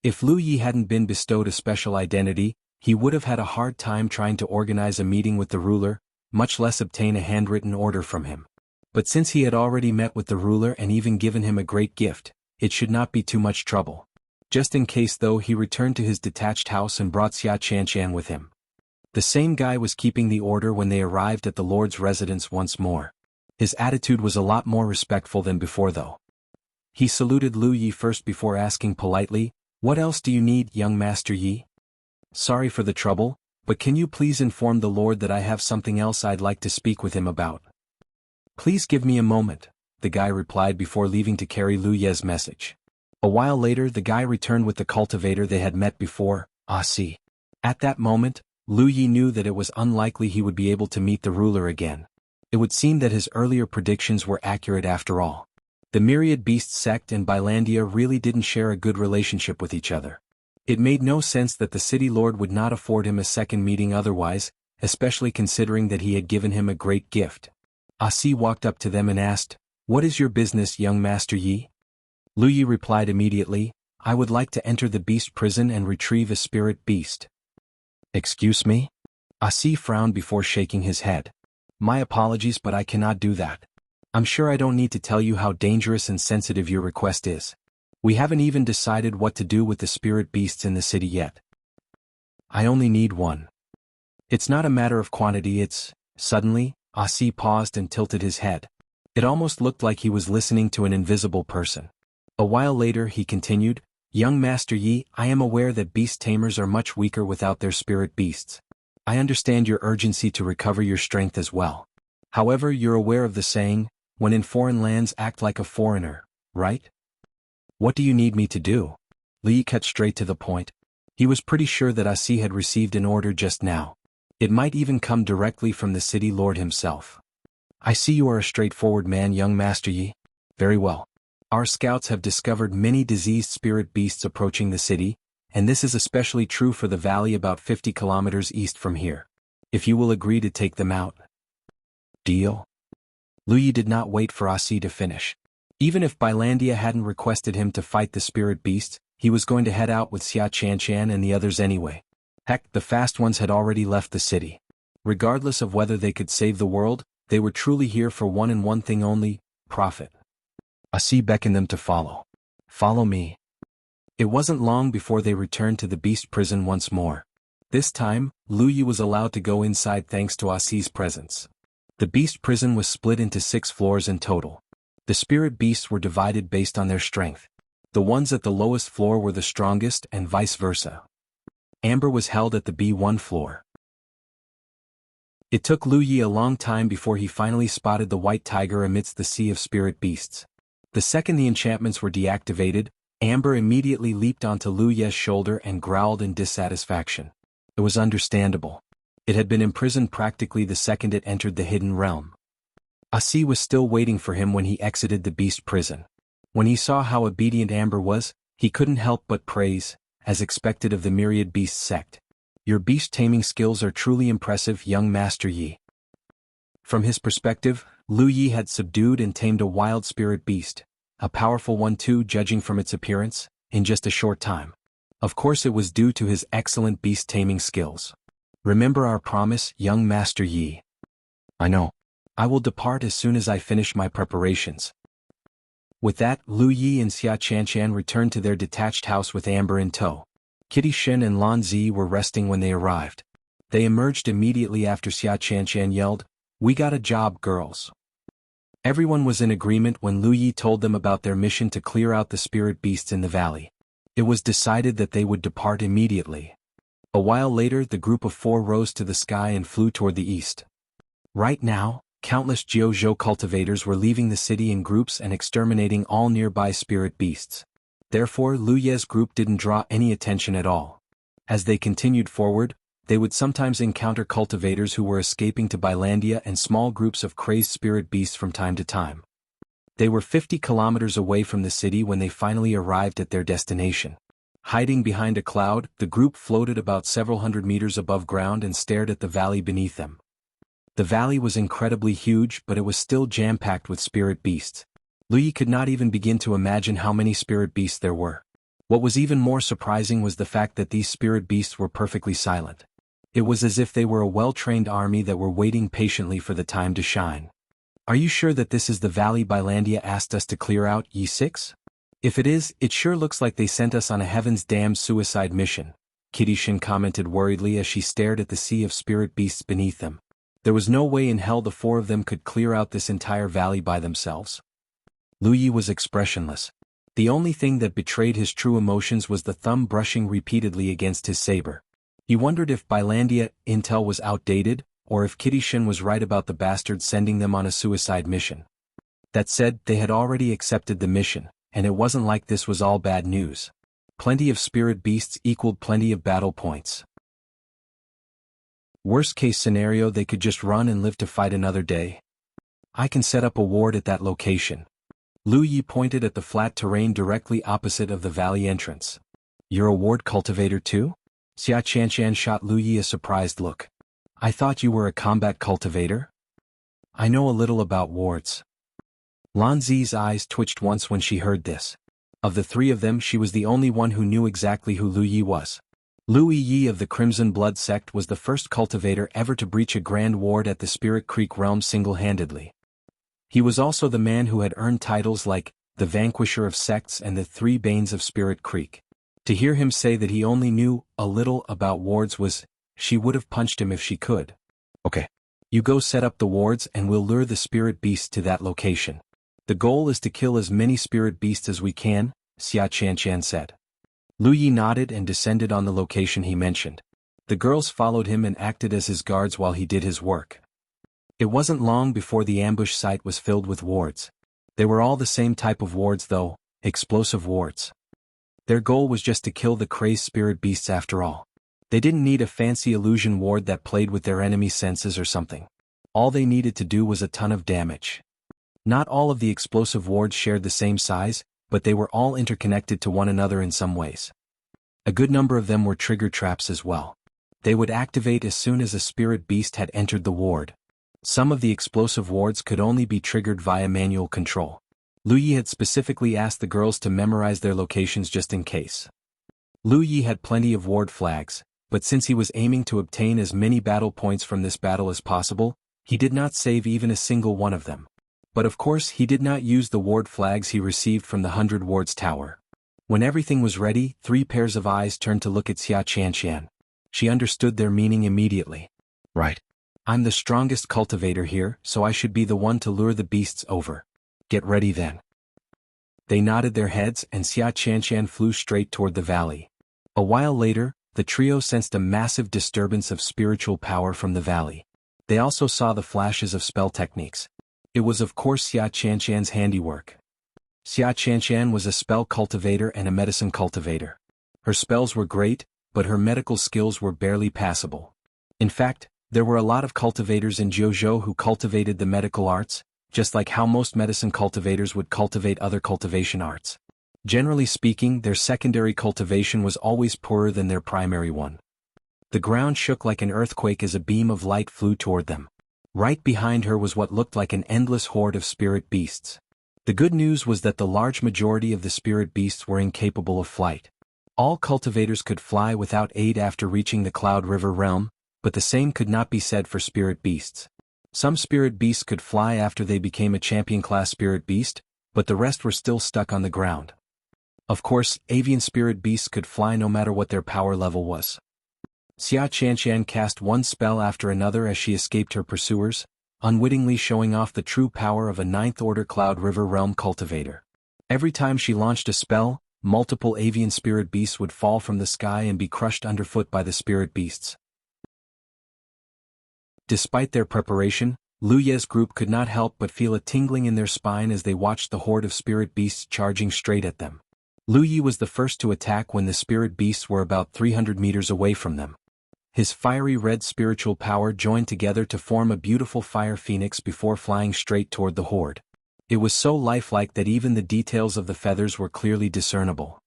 If Lu Yi hadn't been bestowed a special identity, he would have had a hard time trying to organize a meeting with the ruler, much less obtain a handwritten order from him. But since he had already met with the ruler and even given him a great gift, it should not be too much trouble. Just in case though, he returned to his detached house and brought Xia Qianqian with him. The same guy was keeping the order when they arrived at the lord's residence once more. His attitude was a lot more respectful than before though. He saluted Lu Yi first before asking politely, "What else do you need, young Master Yi? Sorry for the trouble, but can you please inform the Lord that I have something else I'd like to speak with him about?" "Please give me a moment," the guy replied before leaving to carry Lu Ye's message. A while later the guy returned with the cultivator they had met before, Si. At that moment, Lu Yi knew that it was unlikely he would be able to meet the ruler again. It would seem that his earlier predictions were accurate after all. The myriad beast sect and Bilandia really didn't share a good relationship with each other. It made no sense that the city lord would not afford him a second meeting otherwise, especially considering that he had given him a great gift. Si walked up to them and asked, "What is your business, young Master Yi?" Lu Yi replied immediately, "I would like to enter the beast prison and retrieve a spirit beast." "Excuse me?" Si frowned before shaking his head. "My apologies, but I cannot do that. I'm sure I don't need to tell you how dangerous and sensitive your request is. We haven't even decided what to do with the spirit beasts in the city yet. I only need one. It's not a matter of quantity, it's..." Suddenly, Si paused and tilted his head. It almost looked like he was listening to an invisible person. A while later he continued, "Young Master Yi, I am aware that beast tamers are much weaker without their spirit beasts. I understand your urgency to recover your strength as well. However, you're aware of the saying, when in foreign lands act like a foreigner, right? What do you need me to do?" Li cut straight to the point. He was pretty sure that Si had received an order just now. It might even come directly from the city lord himself. "I see you are a straightforward man, young Master Yi. Very well. Our scouts have discovered many diseased spirit beasts approaching the city, and this is especially true for the valley about 50 kilometers east from here. If you will agree to take them out." "Deal?" Lu Yi did not wait for Si to finish. Even if Bilandia hadn't requested him to fight the spirit beast, he was going to head out with Xia Chanchan and the others anyway. Heck, the fast ones had already left the city. Regardless of whether they could save the world, they were truly here for one and one thing only: profit. Si beckoned them to follow. "Follow me." It wasn't long before they returned to the beast prison once more. This time, Lu Yi was allowed to go inside thanks to Si's presence. The beast prison was split into 6 floors in total. The spirit beasts were divided based on their strength. The ones at the lowest floor were the strongest and vice versa. Amber was held at the B1 floor. It took Lu Yi a long time before he finally spotted the white tiger amidst the sea of spirit beasts. The second the enchantments were deactivated, Amber immediately leaped onto Lu Yi's shoulder and growled in dissatisfaction. It was understandable. It had been imprisoned practically the second it entered the hidden realm. Si was still waiting for him when he exited the beast prison. When he saw how obedient Amber was, he couldn't help but praise, as expected of the myriad beast sect. "Your beast taming skills are truly impressive, young Master Yi." From his perspective, Lu Yi had subdued and tamed a wild spirit beast, a powerful one too judging from its appearance, in just a short time. Of course it was due to his excellent beast taming skills. "Remember our promise, young Master Yi." "I know. I will depart as soon as I finish my preparations." With that, Lu Yi and Xia Chanchan returned to their detached house with Amber in tow. Kitty Shin and Lan Zi were resting when they arrived. They emerged immediately after Xia Chanchan yelled, "We got a job, girls." Everyone was in agreement when Lu Yi told them about their mission to clear out the spirit beasts in the valley. It was decided that they would depart immediately. A while later the group of 4 rose to the sky and flew toward the east. Right now, countless Jianghu cultivators were leaving the city in groups and exterminating all nearby spirit beasts. Therefore Lu Ye's group didn't draw any attention at all. As they continued forward, they would sometimes encounter cultivators who were escaping to Bilandia and small groups of crazed spirit beasts from time to time. They were 50 kilometers away from the city when they finally arrived at their destination. Hiding behind a cloud, the group floated about several hundred meters above ground and stared at the valley beneath them. The valley was incredibly huge, but it was still jam-packed with spirit beasts. Lu Yi could not even begin to imagine how many spirit beasts there were. What was even more surprising was the fact that these spirit beasts were perfectly silent. It was as if they were a well-trained army that were waiting patiently for the time to shine. "Are you sure that this is the valley Bilandia asked us to clear out, Yi 6? If it is, it sure looks like they sent us on a heaven's damned suicide mission," Kitty Shin commented worriedly as she stared at the sea of spirit beasts beneath them. There was no way in hell the 4 of them could clear out this entire valley by themselves. Lu Yi was expressionless. The only thing that betrayed his true emotions was the thumb brushing repeatedly against his saber. He wondered if Bilandia intel was outdated, or if Shin was right about the bastards sending them on a suicide mission. That said, they had already accepted the mission, and it wasn't like this was all bad news. Plenty of spirit beasts equaled plenty of battle points. Worst case scenario, they could just run and live to fight another day. I can set up a ward at that location. Lu Yi pointed at the flat terrain directly opposite of the valley entrance. You're a ward cultivator too? Xia Qianshan shot Lu Yi a surprised look. I thought you were a combat cultivator? I know a little about wards. Lan Zi's eyes twitched once when she heard this. Of the three of them, she was the only one who knew exactly who Lu Yi was. Lu Yi of the Crimson Blood Sect was the first cultivator ever to breach a grand ward at the Spirit Creek realm single-handedly. He was also the man who had earned titles like the Vanquisher of Sects and the Three Banes of Spirit Creek. To hear him say that he only knew a little about wards she would have punched him if she could. Okay. You go set up the wards and we'll lure the spirit beasts to that location. The goal is to kill as many spirit beasts as we can, Xia Qianshan said. Lu Yi nodded and descended on the location he mentioned. The girls followed him and acted as his guards while he did his work. It wasn't long before the ambush site was filled with wards. They were all the same type of wards though, explosive wards. Their goal was just to kill the crazed spirit beasts after all. They didn't need a fancy illusion ward that played with their enemy's senses or something. All they needed to do was a ton of damage. Not all of the explosive wards shared the same size, but they were all interconnected to one another in some ways. A good number of them were trigger traps as well. They would activate as soon as a spirit beast had entered the ward. Some of the explosive wards could only be triggered via manual control. Lu Yi had specifically asked the girls to memorize their locations just in case. Lu Yi had plenty of ward flags, but since he was aiming to obtain as many battle points from this battle as possible, he did not save even a single one of them. But of course he did not use the ward flags he received from the 100 Wards Tower. When everything was ready, 3 pairs of eyes turned to look at Xia Qianshan. She understood their meaning immediately. Right. I'm the strongest cultivator here, so I should be the one to lure the beasts over. Get ready then. They nodded their heads and Xia Qianshan flew straight toward the valley. A while later, the trio sensed a massive disturbance of spiritual power from the valley. They also saw the flashes of spell techniques. It was of course Xia Qianshan's handiwork. Xia Qianshan was a spell cultivator and a medicine cultivator. Her spells were great, but her medical skills were barely passable. In fact, there were a lot of cultivators in Jianghu who cultivated the medical arts, just like how most medicine cultivators would cultivate other cultivation arts. Generally speaking, their secondary cultivation was always poorer than their primary one. The ground shook like an earthquake as a beam of light flew toward them. Right behind her was what looked like an endless horde of spirit beasts. The good news was that the large majority of the spirit beasts were incapable of flight. All cultivators could fly without aid after reaching the Cloud River realm, but the same could not be said for spirit beasts. Some spirit beasts could fly after they became a champion-class spirit beast, but the rest were still stuck on the ground. Of course, avian spirit beasts could fly no matter what their power level was. Xia Qianshan cast one spell after another as she escaped her pursuers, unwittingly showing off the true power of a 9th-order Cloud River realm cultivator. Every time she launched a spell, multiple avian spirit beasts would fall from the sky and be crushed underfoot by the spirit beasts. Despite their preparation, Lu Ye's group could not help but feel a tingling in their spine as they watched the horde of spirit beasts charging straight at them. Lu Yi was the first to attack when the spirit beasts were about 300 meters away from them. His fiery red spiritual power joined together to form a beautiful fire phoenix before flying straight toward the horde. It was so lifelike that even the details of the feathers were clearly discernible.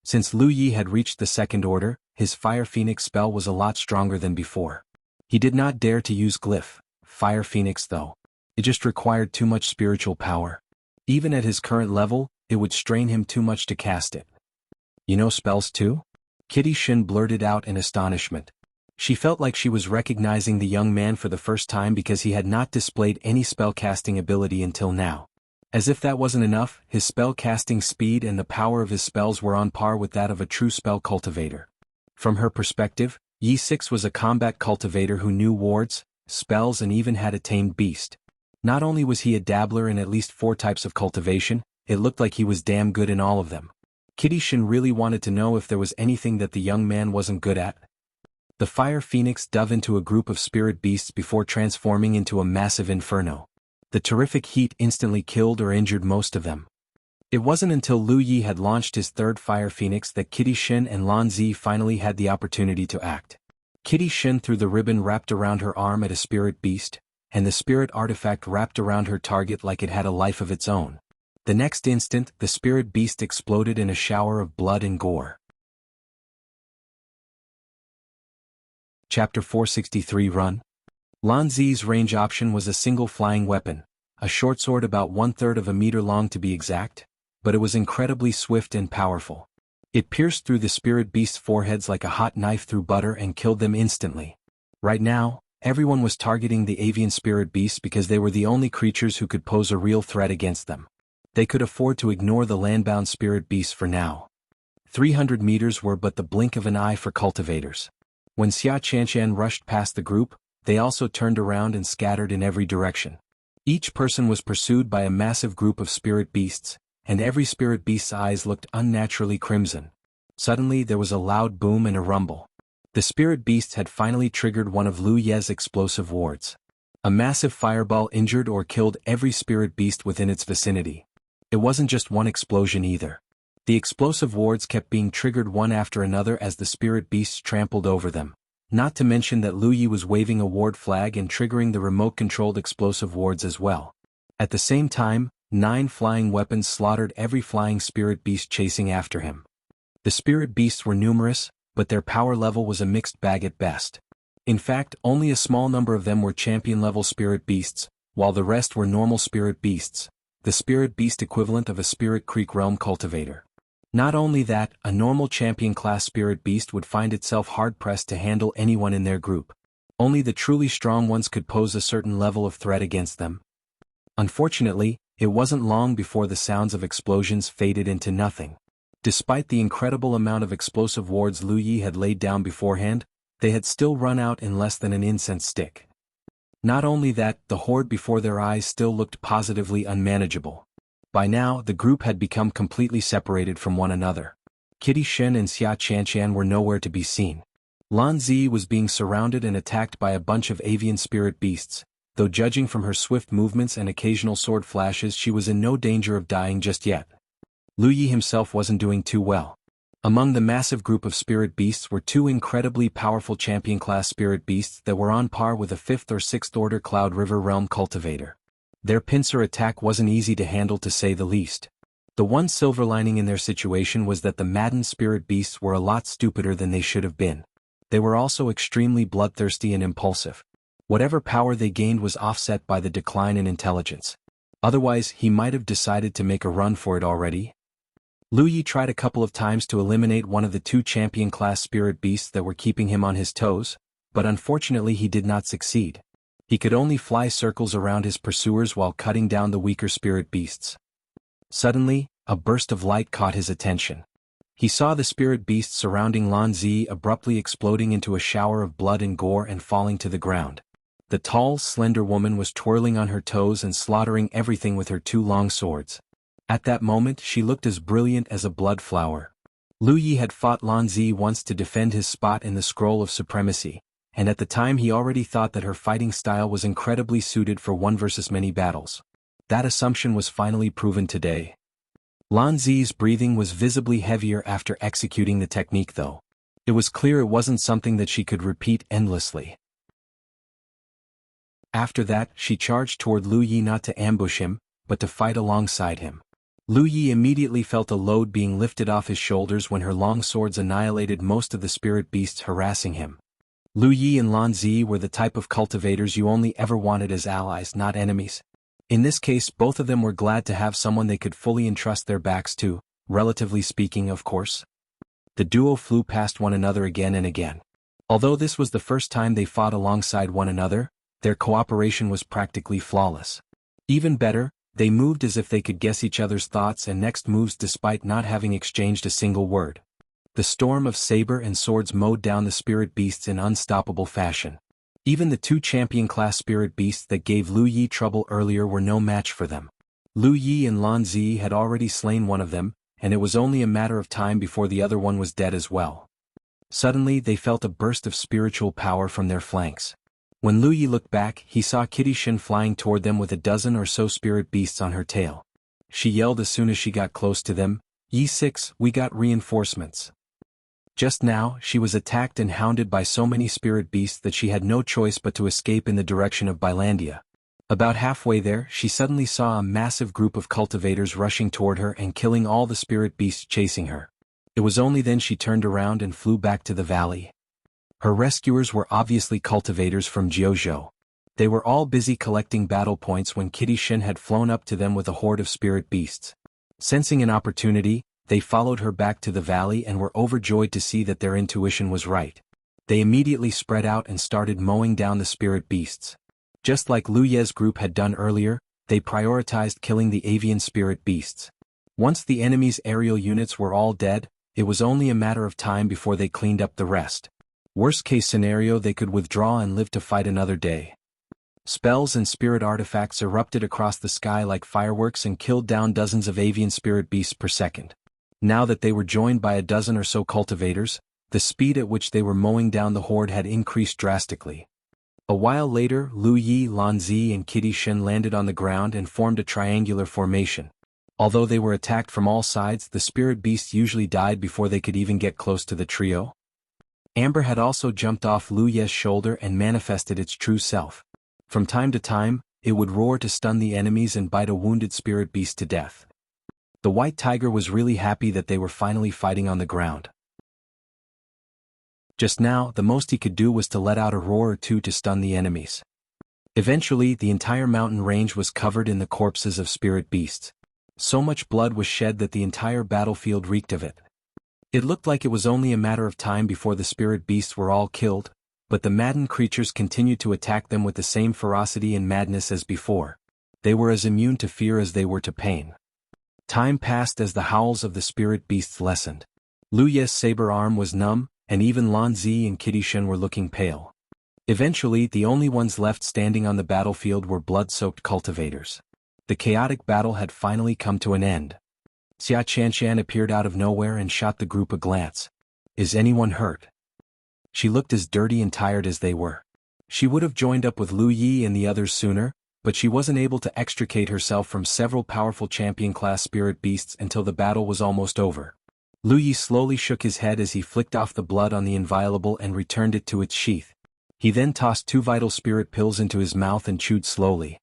Since Lu Yi had reached the 2nd order, his fire phoenix spell was a lot stronger than before. He did not dare to use glyph, fire phoenix though. It just required too much spiritual power. Even at his current level, it would strain him too much to cast it. You know spells too? Shin blurted out in astonishment. She felt like she was recognizing the young man for the first time because he had not displayed any spell-casting ability until now. As if that wasn't enough, his spell-casting speed and the power of his spells were on par with that of a true spell cultivator. From her perspective, Yi 6 was a combat cultivator who knew wards, spells and even had a tamed beast. Not only was he a dabbler in at least 4 types of cultivation, it looked like he was damn good in all of them. Kitty Shin really wanted to know if there was anything that the young man wasn't good at. The fire phoenix dove into a group of spirit beasts before transforming into a massive inferno. The terrific heat instantly killed or injured most of them. It wasn't until Lu Yi had launched his third fire phoenix that Kitty Shin and Lan Zi finally had the opportunity to act. Kitty Shin threw the ribbon wrapped around her arm at a spirit beast, and the spirit artifact wrapped around her target like it had a life of its own. The next instant, the spirit beast exploded in a shower of blood and gore. Chapter 463 Run. Lan Zi's range option was a single flying weapon, a short sword about 1/3 of a meter long to be exact, but it was incredibly swift and powerful. It pierced through the spirit beast's foreheads like a hot knife through butter and killed them instantly. Right now, everyone was targeting the avian spirit beasts because they were the only creatures who could pose a real threat against them. They could afford to ignore the landbound spirit beasts for now. 300 meters were but the blink of an eye for cultivators. When Xia Qianshan rushed past the group, they also turned around and scattered in every direction. Each person was pursued by a massive group of spirit beasts, and every spirit beast's eyes looked unnaturally crimson. Suddenly there was a loud boom and a rumble. The spirit beasts had finally triggered one of Lu Ye's explosive wards. A massive fireball injured or killed every spirit beast within its vicinity. It wasn't just one explosion either. The explosive wards kept being triggered one after another as the spirit beasts trampled over them. Not to mention that Lu Yi was waving a ward flag and triggering the remote-controlled explosive wards as well. At the same time, 9 flying weapons slaughtered every flying spirit beast chasing after him. The spirit beasts were numerous, but their power level was a mixed bag at best. In fact, only a small number of them were champion-level spirit beasts, while the rest were normal spirit beasts, the spirit beast equivalent of a Spirit Creek Realm cultivator. Not only that, a normal champion-class spirit beast would find itself hard-pressed to handle anyone in their group. Only the truly strong ones could pose a certain level of threat against them. Unfortunately, it wasn't long before the sounds of explosions faded into nothing. Despite the incredible amount of explosive wards Lu Yi had laid down beforehand, they had still run out in less than an incense stick. Not only that, the horde before their eyes still looked positively unmanageable. By now, the group had become completely separated from one another. Kitty Shin and Xia Qianshan were nowhere to be seen. Lan Zi was being surrounded and attacked by a bunch of avian spirit beasts, though judging from her swift movements and occasional sword flashes she was in no danger of dying just yet. Lu Yi himself wasn't doing too well. Among the massive group of spirit beasts were 2 incredibly powerful champion-class spirit beasts that were on par with a 5th or 6th order Cloud River Realm cultivator. Their pincer attack wasn't easy to handle to say the least. The one silver lining in their situation was that the maddened spirit beasts were a lot stupider than they should have been. They were also extremely bloodthirsty and impulsive. Whatever power they gained was offset by the decline in intelligence. Otherwise, he might have decided to make a run for it already. Lu Yi tried a couple of times to eliminate one of the 2 champion-class spirit beasts that were keeping him on his toes, but unfortunately he did not succeed. He could only fly circles around his pursuers while cutting down the weaker spirit beasts. Suddenly, a burst of light caught his attention. He saw the spirit beasts surrounding Lan Zi abruptly exploding into a shower of blood and gore and falling to the ground. The tall, slender woman was twirling on her toes and slaughtering everything with her 2 long swords. At that moment she looked as brilliant as a blood flower. Lu Yi had fought Lan Zi once to defend his spot in the Scroll of Supremacy, and at the time he already thought that her fighting style was incredibly suited for 1 versus many battles. That assumption was finally proven today. Lan Zi's breathing was visibly heavier after executing the technique though. It was clear it wasn't something that she could repeat endlessly. After that, she charged toward Lu Yi not to ambush him, but to fight alongside him. Lu Yi immediately felt a load being lifted off his shoulders when her long swords annihilated most of the spirit beasts harassing him. Lu Yi and Lan Zi were the type of cultivators you only ever wanted as allies, not enemies. In this case, both of them were glad to have someone they could fully entrust their backs to, relatively speaking, of course. The duo flew past one another again and again. Although this was the first time they fought alongside one another, their cooperation was practically flawless. Even better, they moved as if they could guess each other's thoughts and next moves despite not having exchanged a single word. The storm of saber and swords mowed down the spirit beasts in unstoppable fashion. Even the 2 champion-class spirit beasts that gave Lu Yi trouble earlier were no match for them. Lu Yi and Lan Zi had already slain one of them, and it was only a matter of time before the other one was dead as well. Suddenly they felt a burst of spiritual power from their flanks. When Lu Yi looked back, he saw Kitty Shin flying toward them with a dozen or so spirit beasts on her tail. She yelled as soon as she got close to them, "Ye six, we got reinforcements." Just now, she was attacked and hounded by so many spirit beasts that she had no choice but to escape in the direction of Bilandia. About halfway there, she suddenly saw a massive group of cultivators rushing toward her and killing all the spirit beasts chasing her. It was only then she turned around and flew back to the valley. Her rescuers were obviously cultivators from Jianghu. They were all busy collecting battle points when Kitty Shin had flown up to them with a horde of spirit beasts. Sensing an opportunity, they followed her back to the valley and were overjoyed to see that their intuition was right. They immediately spread out and started mowing down the spirit beasts. Just like Lu Ye's group had done earlier, they prioritized killing the avian spirit beasts. Once the enemy's aerial units were all dead, it was only a matter of time before they cleaned up the rest. Worst-case scenario, they could withdraw and live to fight another day. Spells and spirit artifacts erupted across the sky like fireworks and killed down dozens of avian spirit beasts per second. Now that they were joined by a dozen or so cultivators, the speed at which they were mowing down the horde had increased drastically. A while later, Lu Yi, Lan Zi and Kitty Shin landed on the ground and formed a triangular formation. Although they were attacked from all sides, the spirit beasts usually died before they could even get close to the trio. Amber had also jumped off Lu Ye's shoulder and manifested its true self. From time to time, it would roar to stun the enemies and bite a wounded spirit beast to death. The white tiger was really happy that they were finally fighting on the ground. Just now, the most he could do was to let out a roar or two to stun the enemies. Eventually, the entire mountain range was covered in the corpses of spirit beasts. So much blood was shed that the entire battlefield reeked of it. It looked like it was only a matter of time before the spirit beasts were all killed, but the maddened creatures continued to attack them with the same ferocity and madness as before. They were as immune to fear as they were to pain. Time passed as the howls of the spirit beasts lessened. Lu Ye's saber arm was numb, and even Lan Zi and Kitty Shin were looking pale. Eventually, the only ones left standing on the battlefield were blood-soaked cultivators. The chaotic battle had finally come to an end. Xia Qianshan appeared out of nowhere and shot the group a glance. "Is anyone hurt?" She looked as dirty and tired as they were. She would have joined up with Lu Yi and the others sooner, but she wasn't able to extricate herself from several powerful champion-class spirit beasts until the battle was almost over. Lu Yi slowly shook his head as he flicked off the blood on the inviolable and returned it to its sheath. He then tossed 2 vital spirit pills into his mouth and chewed slowly.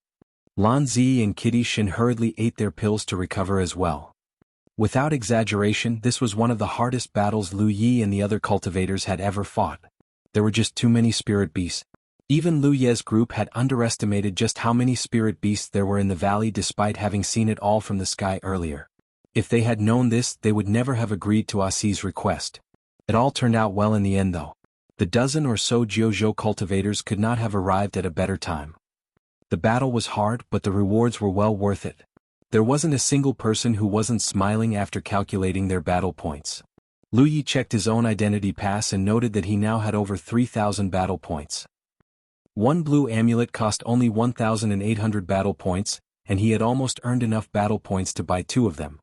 Lan Zi and Kitty Shin hurriedly ate their pills to recover as well. Without exaggeration, this was one of the hardest battles Lu Yi and the other cultivators had ever fought. There were just too many spirit beasts. Even Lu Ye's group had underestimated just how many spirit beasts there were in the valley despite having seen it all from the sky earlier. If they had known this, they would never have agreed to Asi's request. It all turned out well in the end though. The dozen or so Jianghu cultivators could not have arrived at a better time. The battle was hard, but the rewards were well worth it. There wasn't a single person who wasn't smiling after calculating their battle points. Lu Yi checked his own identity pass and noted that he now had over 3,000 battle points. One blue amulet cost only 1,800 battle points, and he had almost earned enough battle points to buy 2 of them.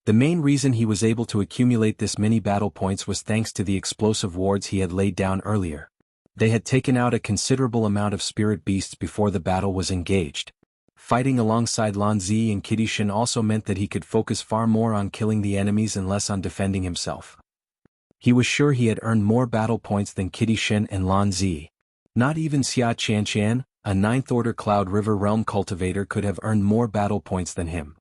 The main reason he was able to accumulate this many battle points was thanks to the explosive wards he had laid down earlier. They had taken out a considerable amount of spirit beasts before the battle was engaged. Fighting alongside Lan Zi and Kitty Shin also meant that he could focus far more on killing the enemies and less on defending himself. He was sure he had earned more battle points than Kitty Shin and Lan Zi. Not even Xia Qianshan, a 9th-order Cloud River Realm cultivator, could have earned more battle points than him.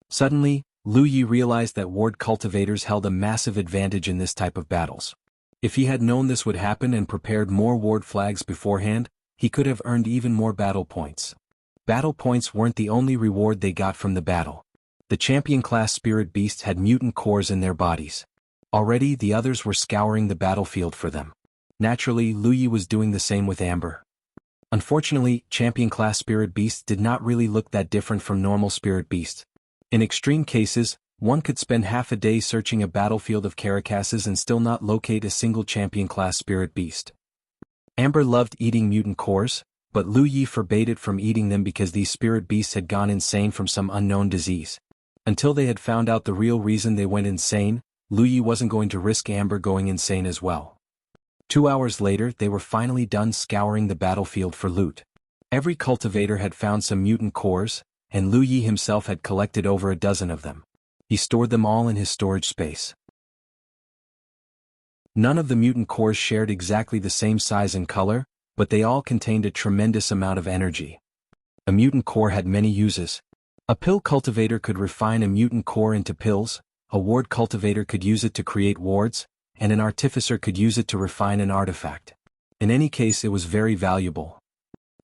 Suddenly, Lu Yi realized that ward cultivators held a massive advantage in this type of battles. If he had known this would happen and prepared more ward flags beforehand, he could have earned even more battle points. Battle points weren't the only reward they got from the battle. The champion-class spirit beasts had mutant cores in their bodies. Already the others were scouring the battlefield for them. Naturally, Lu Yi was doing the same with Amber. Unfortunately, champion-class spirit beasts did not really look that different from normal spirit beasts. In extreme cases, one could spend half a day searching a battlefield of carcasses and still not locate a single champion-class spirit beast. Amber loved eating mutant cores, but Lu Yi forbade it from eating them because these spirit beasts had gone insane from some unknown disease. Until they had found out the real reason they went insane, Lu Yi wasn't going to risk Amber going insane as well. 2 hours later, they were finally done scouring the battlefield for loot. Every cultivator had found some mutant cores, and Lu Yi himself had collected over a dozen of them. He stored them all in his storage space. None of the mutant cores shared exactly the same size and color, but they all contained a tremendous amount of energy. A mutant core had many uses. A pill cultivator could refine a mutant core into pills, a ward cultivator could use it to create wards, and an artificer could use it to refine an artifact. In any case, it was very valuable.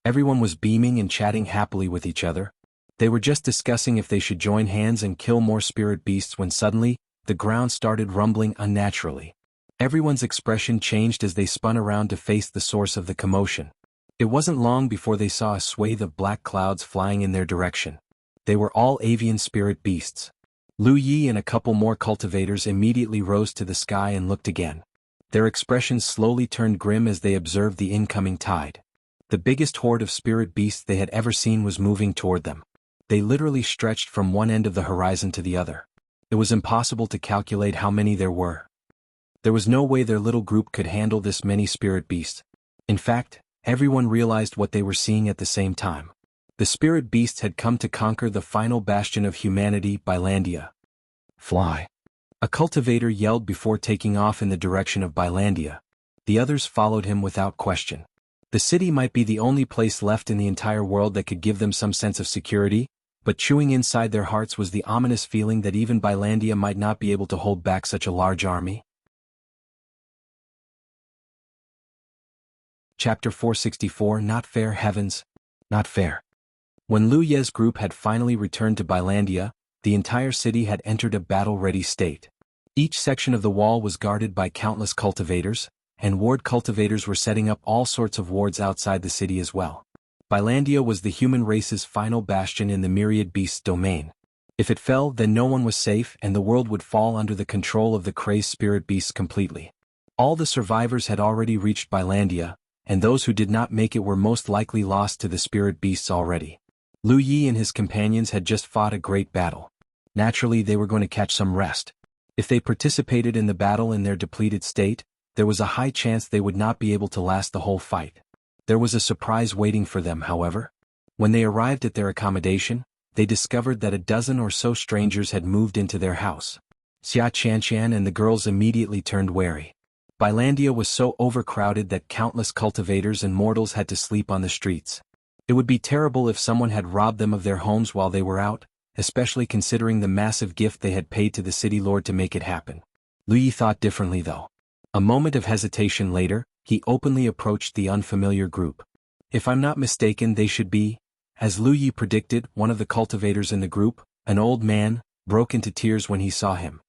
Everyone was beaming and chatting happily with each other. They were just discussing if they should join hands and kill more spirit beasts when suddenly, the ground started rumbling unnaturally. Everyone's expression changed as they spun around to face the source of the commotion. It wasn't long before they saw a swathe of black clouds flying in their direction. They were all avian spirit beasts. Lu Yi and a couple more cultivators immediately rose to the sky and looked again. Their expressions slowly turned grim as they observed the incoming tide. The biggest horde of spirit beasts they had ever seen was moving toward them. They literally stretched from one end of the horizon to the other. It was impossible to calculate how many there were. There was no way their little group could handle this many spirit beasts. In fact, everyone realized what they were seeing at the same time. The spirit beasts had come to conquer the final bastion of humanity, Bilandia. Fly. A cultivator yelled before taking off in the direction of Bilandia. The others followed him without question. The city might be the only place left in the entire world that could give them some sense of security, but chewing inside their hearts was the ominous feeling that even Bilandia might not be able to hold back such a large army. Chapter 464 Not Fair Heavens. Not fair. When Lu Ye's group had finally returned to Bilandia, the entire city had entered a battle-ready state. Each section of the wall was guarded by countless cultivators, and ward cultivators were setting up all sorts of wards outside the city as well. Bilandia was the human race's final bastion in the myriad beasts domain. If it fell, then no one was safe and the world would fall under the control of the crazed spirit beasts completely. All the survivors had already reached Bilandia, and those who did not make it were most likely lost to the spirit beasts already. Lu Yi and his companions had just fought a great battle. Naturally, they were going to catch some rest. If they participated in the battle in their depleted state, there was a high chance they would not be able to last the whole fight. There was a surprise waiting for them, however. When they arrived at their accommodation, they discovered that a dozen or so strangers had moved into their house. Xia Qianqian and the girls immediately turned wary. Bilandia was so overcrowded that countless cultivators and mortals had to sleep on the streets. It would be terrible if someone had robbed them of their homes while they were out, especially considering the massive gift they had paid to the city lord to make it happen. Lu Yi thought differently though. A moment of hesitation later, he openly approached the unfamiliar group. If I'm not mistaken, they should be, as Lu Yi predicted, one of the cultivators in the group, an old man, broke into tears when he saw him.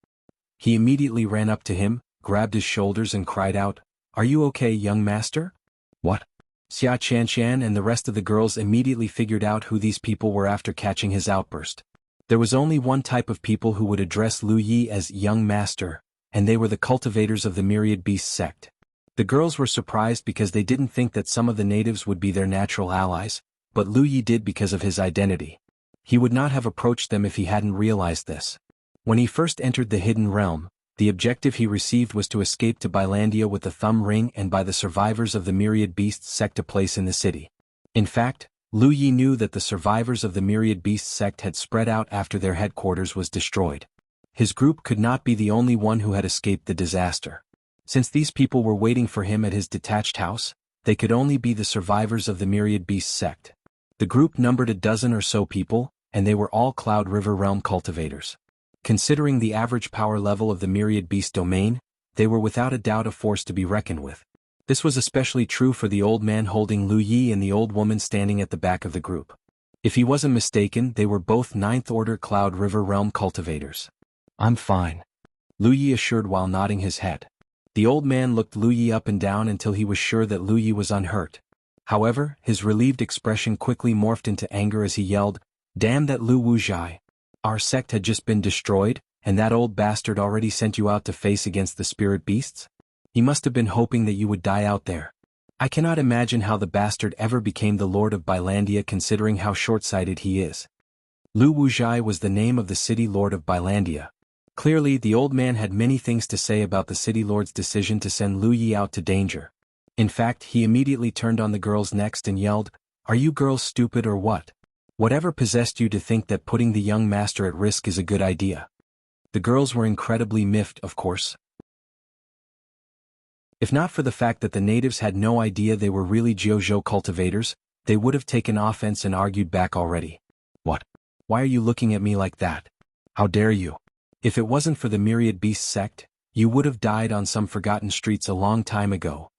He immediately ran up to him, grabbed his shoulders and cried out, "Are you okay, young master?" What? Xia Qianqian and the rest of the girls immediately figured out who these people were after catching his outburst. There was only one type of people who would address Lu Yi as young master, and they were the cultivators of the Myriad Beast Sect. The girls were surprised because they didn't think that some of the natives would be their natural allies, but Lu Yi did because of his identity. He would not have approached them if he hadn't realized this. When he first entered the Hidden Realm, the objective he received was to escape to Bilandia with the thumb ring and by the survivors of the Myriad Beasts Sect a place in the city. In fact, Lu Yi knew that the survivors of the Myriad Beasts Sect had spread out after their headquarters was destroyed. His group could not be the only one who had escaped the disaster. Since these people were waiting for him at his detached house, they could only be the survivors of the Myriad Beasts Sect. The group numbered a dozen or so people, and they were all Cloud River Realm cultivators. Considering the average power level of the Myriad Beast domain, they were without a doubt a force to be reckoned with. This was especially true for the old man holding Lu Yi and the old woman standing at the back of the group. If he wasn't mistaken, they were both 9th Order Cloud River Realm cultivators. "I'm fine," Lu Yi assured while nodding his head. The old man looked Lu Yi up and down until he was sure that Lu Yi was unhurt. However, his relieved expression quickly morphed into anger as he yelled, "Damn that Lu Wuzhai! Our sect had just been destroyed, and that old bastard already sent you out to face against the spirit beasts? He must have been hoping that you would die out there. I cannot imagine how the bastard ever became the Lord of Bilandia considering how short-sighted he is. Lu Wuzhai was the name of the city lord of Bilandia. Clearly the old man had many things to say about the city lord's decision to send Lu Yi out to danger. In fact, he immediately turned on the girls next and yelled, "Are you girls stupid or what? Whatever possessed you to think that putting the young master at risk is a good idea?" The girls were incredibly miffed, of course. If not for the fact that the natives had no idea they were really Jianghu cultivators, they would have taken offense and argued back already. "What? Why are you looking at me like that? How dare you? If it wasn't for the Myriad Beast sect, you would have died on some forgotten streets a long time ago."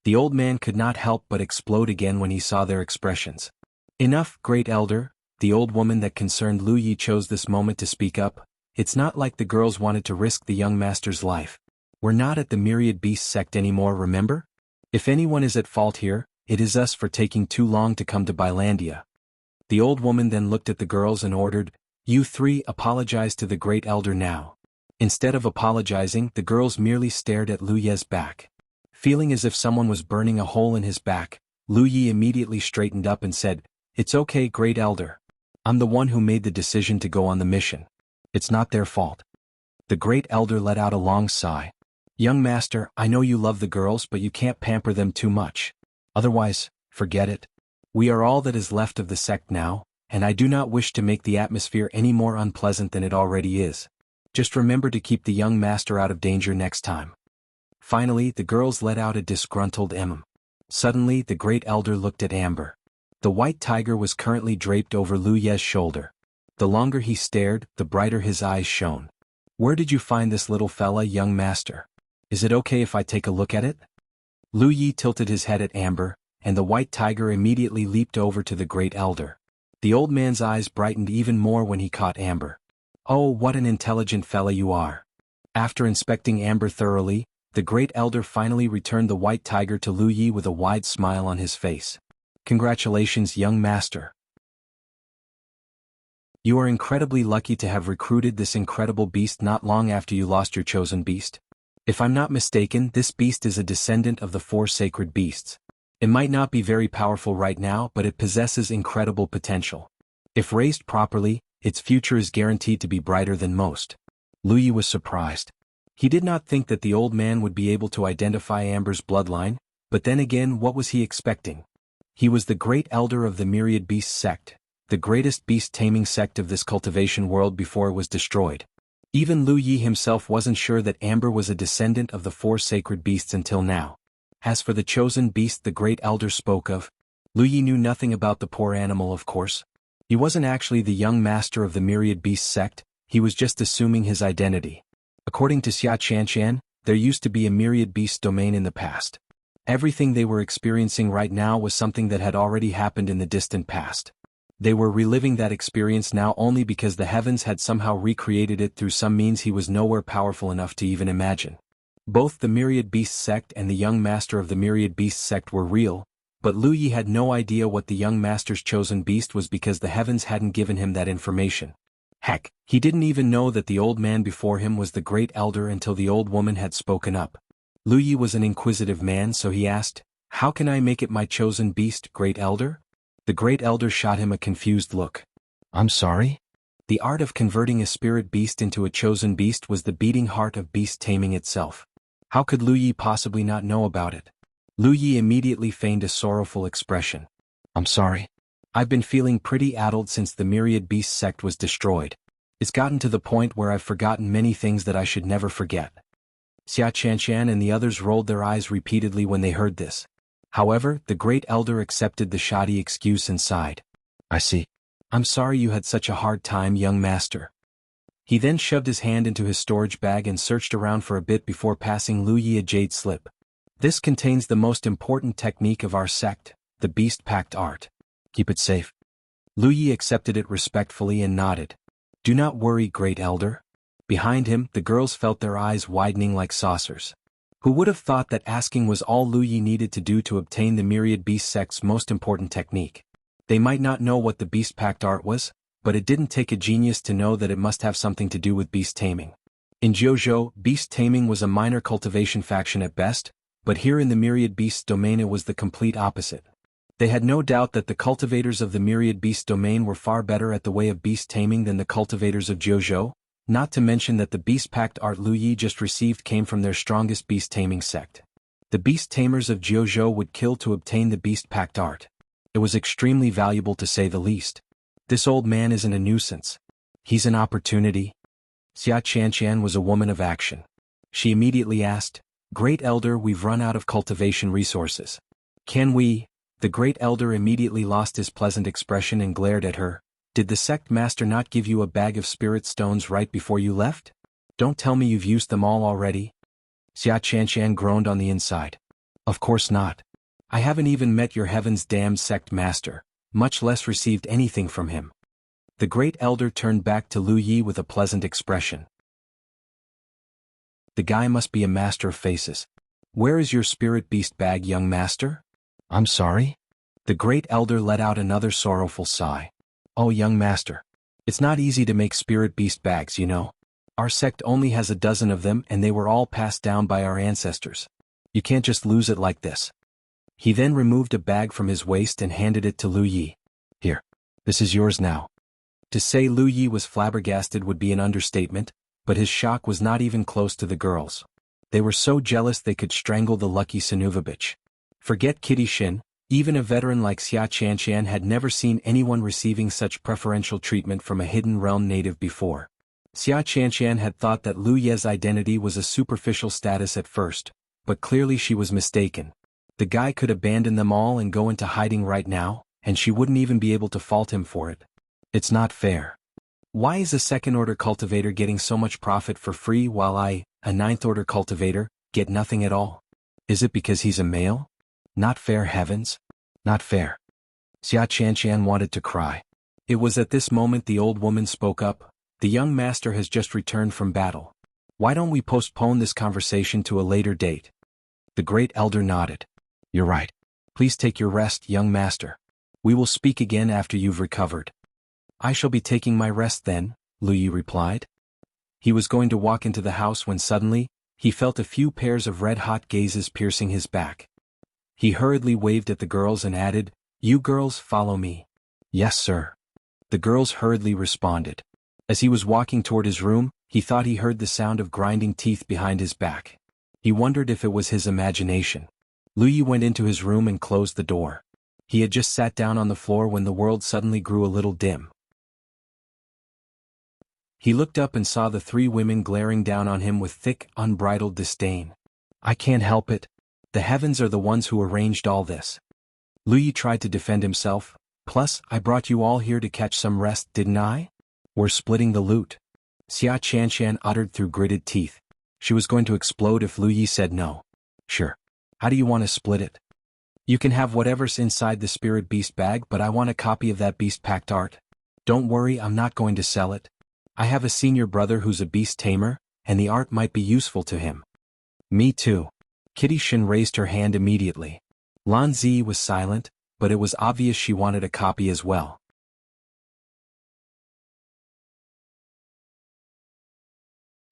The old man could not help but explode again when he saw their expressions. "Enough, great elder," the old woman that concerned Lu Yi chose this moment to speak up. "It's not like the girls wanted to risk the young master's life. We're not at the Myriad Beast sect anymore, remember? If anyone is at fault here, it is us for taking too long to come to Bilandia." The old woman then looked at the girls and ordered, "You three apologize to the great elder now." Instead of apologizing, the girls merely stared at Lu Ye's back. Feeling as if someone was burning a hole in his back, Lu Yi immediately straightened up and said, "It's okay, great elder. I'm the one who made the decision to go on the mission. It's not their fault." The great elder let out a long sigh. "Young master, I know you love the girls, but you can't pamper them too much. Otherwise, forget it. We are all that is left of the sect now, and I do not wish to make the atmosphere any more unpleasant than it already is. Just remember to keep the young master out of danger next time." Finally, the girls let out a disgruntled Suddenly, the great elder looked at Amber. The white tiger was currently draped over Lu Ye's shoulder. The longer he stared, the brighter his eyes shone. "Where did you find this little fella, young master? Is it okay if I take a look at it?" Lu Yi tilted his head at Amber, and the white tiger immediately leaped over to the great elder. The old man's eyes brightened even more when he caught Amber. "Oh, what an intelligent fella you are." After inspecting Amber thoroughly, the great elder finally returned the white tiger to Lu Yi with a wide smile on his face. "Congratulations, young master. You are incredibly lucky to have recruited this incredible beast not long after you lost your chosen beast. If I'm not mistaken, this beast is a descendant of the 4 sacred beasts. It might not be very powerful right now, but it possesses incredible potential. If raised properly, its future is guaranteed to be brighter than most." Lu Yi was surprised. He did not think that the old man would be able to identify Amber's bloodline, but then again, what was he expecting? He was the great elder of the Myriad Beast sect, the greatest beast-taming sect of this cultivation world before it was destroyed. Even Lu Yi himself wasn't sure that Amber was a descendant of the 4 sacred beasts until now. As for the chosen beast the great elder spoke of, Lu Yi knew nothing about the poor animal, of course. He wasn't actually the young master of the Myriad Beast sect, he was just assuming his identity. According to Xia Chanshan, there used to be a Myriad Beast domain in the past. Everything they were experiencing right now was something that had already happened in the distant past. They were reliving that experience now only because the heavens had somehow recreated it through some means he was nowhere powerful enough to even imagine. Both the Myriad Beast sect and the young master of the Myriad Beast sect were real, but Lu Yi had no idea what the young master's chosen beast was because the heavens hadn't given him that information. Heck, he didn't even know that the old man before him was the great elder until the old woman had spoken up. Lu Yi was an inquisitive man, so he asked, "How can I make it my chosen beast, great elder?" The great elder shot him a confused look. "I'm sorry?" The art of converting a spirit beast into a chosen beast was the beating heart of beast taming itself. How could Lu Yi possibly not know about it? Lu Yi immediately feigned a sorrowful expression. "I'm sorry. I've been feeling pretty addled since the Myriad Beast sect was destroyed. It's gotten to the point where I've forgotten many things that I should never forget." Xia Chanshan and the others rolled their eyes repeatedly when they heard this. However, the great elder accepted the shoddy excuse and sighed. "I see. I'm sorry you had such a hard time, young master." He then shoved his hand into his storage bag and searched around for a bit before passing Lu Yi a jade slip. "This contains the most important technique of our sect, the Beast Pact art. Keep it safe." Lu Yi accepted it respectfully and nodded. "Do not worry, great elder." Behind him, the girls felt their eyes widening like saucers. Who would have thought that asking was all Lu Yi needed to do to obtain the Myriad Beast sect's most important technique? They might not know what the Beast Pact art was, but it didn't take a genius to know that it must have something to do with beast taming. In Jianghu, beast taming was a minor cultivation faction at best, But here in the Myriad Beasts domain it was the complete opposite. They had no doubt that the cultivators of the Myriad Beast domain were far better at the way of beast taming than the cultivators of Jianghu, not to mention that the beast pact art Lu Yi just received came from their strongest beast taming sect. The beast tamers of Jianghu would kill to obtain the beast pact art. It was extremely valuable to say the least. This old man isn't a nuisance. He's an opportunity. Xia Qianqian was a woman of action. She immediately asked, "Great Elder, we've run out of cultivation resources. Can we?" The Great Elder immediately lost his pleasant expression and glared at her. "Did the sect master not give you a bag of spirit stones right before you left? Don't tell me you've used them all already." Xia Qianqian groaned on the inside. "Of course not. I haven't even met your heaven's damned sect master, much less received anything from him." The Great Elder turned back to Lu Yi with a pleasant expression. "The guy must be a master of faces. Where is your spirit beast bag, young master?" "I'm sorry?" The Great Elder let out another sorrowful sigh. "Oh, young master. It's not easy to make spirit beast bags, you know. Our sect only has a dozen of them and they were all passed down by our ancestors. You can't just lose it like this." He then removed a bag from his waist and handed it to Lu Yi. "Here. This is yours now." To say Lu Yi was flabbergasted would be an understatement, but his shock was not even close to the girls. They were so jealous they could strangle the lucky Sinuvabich. Forget Kitty Shin, even a veteran like Xia Qianqian had never seen anyone receiving such preferential treatment from a hidden realm native before. Xia Qianqian had thought that Lu Ye's identity was a superficial status at first, but clearly she was mistaken. The guy could abandon them all and go into hiding right now, and she wouldn't even be able to fault him for it. It's not fair. Why is a second-order cultivator getting so much profit for free while I, a ninth-order cultivator, get nothing at all? Is it because he's a male? Not fair, heavens. Not fair. Xia Qianqian wanted to cry. It was at this moment the old woman spoke up. "The young master has just returned from battle. Why don't we postpone this conversation to a later date?" The Great Elder nodded. "You're right. Please take your rest, young master. We will speak again after you've recovered." "I shall be taking my rest then," Lu Yi replied. He was going to walk into the house when suddenly, he felt a few pairs of red-hot gazes piercing his back. He hurriedly waved at the girls and added, "You girls follow me." "Yes, sir." The girls hurriedly responded. As he was walking toward his room, he thought he heard the sound of grinding teeth behind his back. He wondered if it was his imagination. Lu Yi went into his room and closed the door. He had just sat down on the floor when the world suddenly grew a little dim. He looked up and saw the three women glaring down on him with thick, unbridled disdain. "I can't help it. The heavens are the ones who arranged all this." Lu Yi tried to defend himself. "Plus, I brought you all here to catch some rest, didn't I? We're splitting the loot." Xia Qianqian uttered through gritted teeth. She was going to explode if Lu Yi said no. "Sure. How do you want to split it?" "You can have whatever's inside the spirit beast bag, but I want a copy of that beast pact art. Don't worry, I'm not going to sell it. I have a senior brother who's a beast tamer, and the art might be useful to him." "Me too." Kitty Shin raised her hand immediately. Lan Zi was silent, but it was obvious she wanted a copy as well.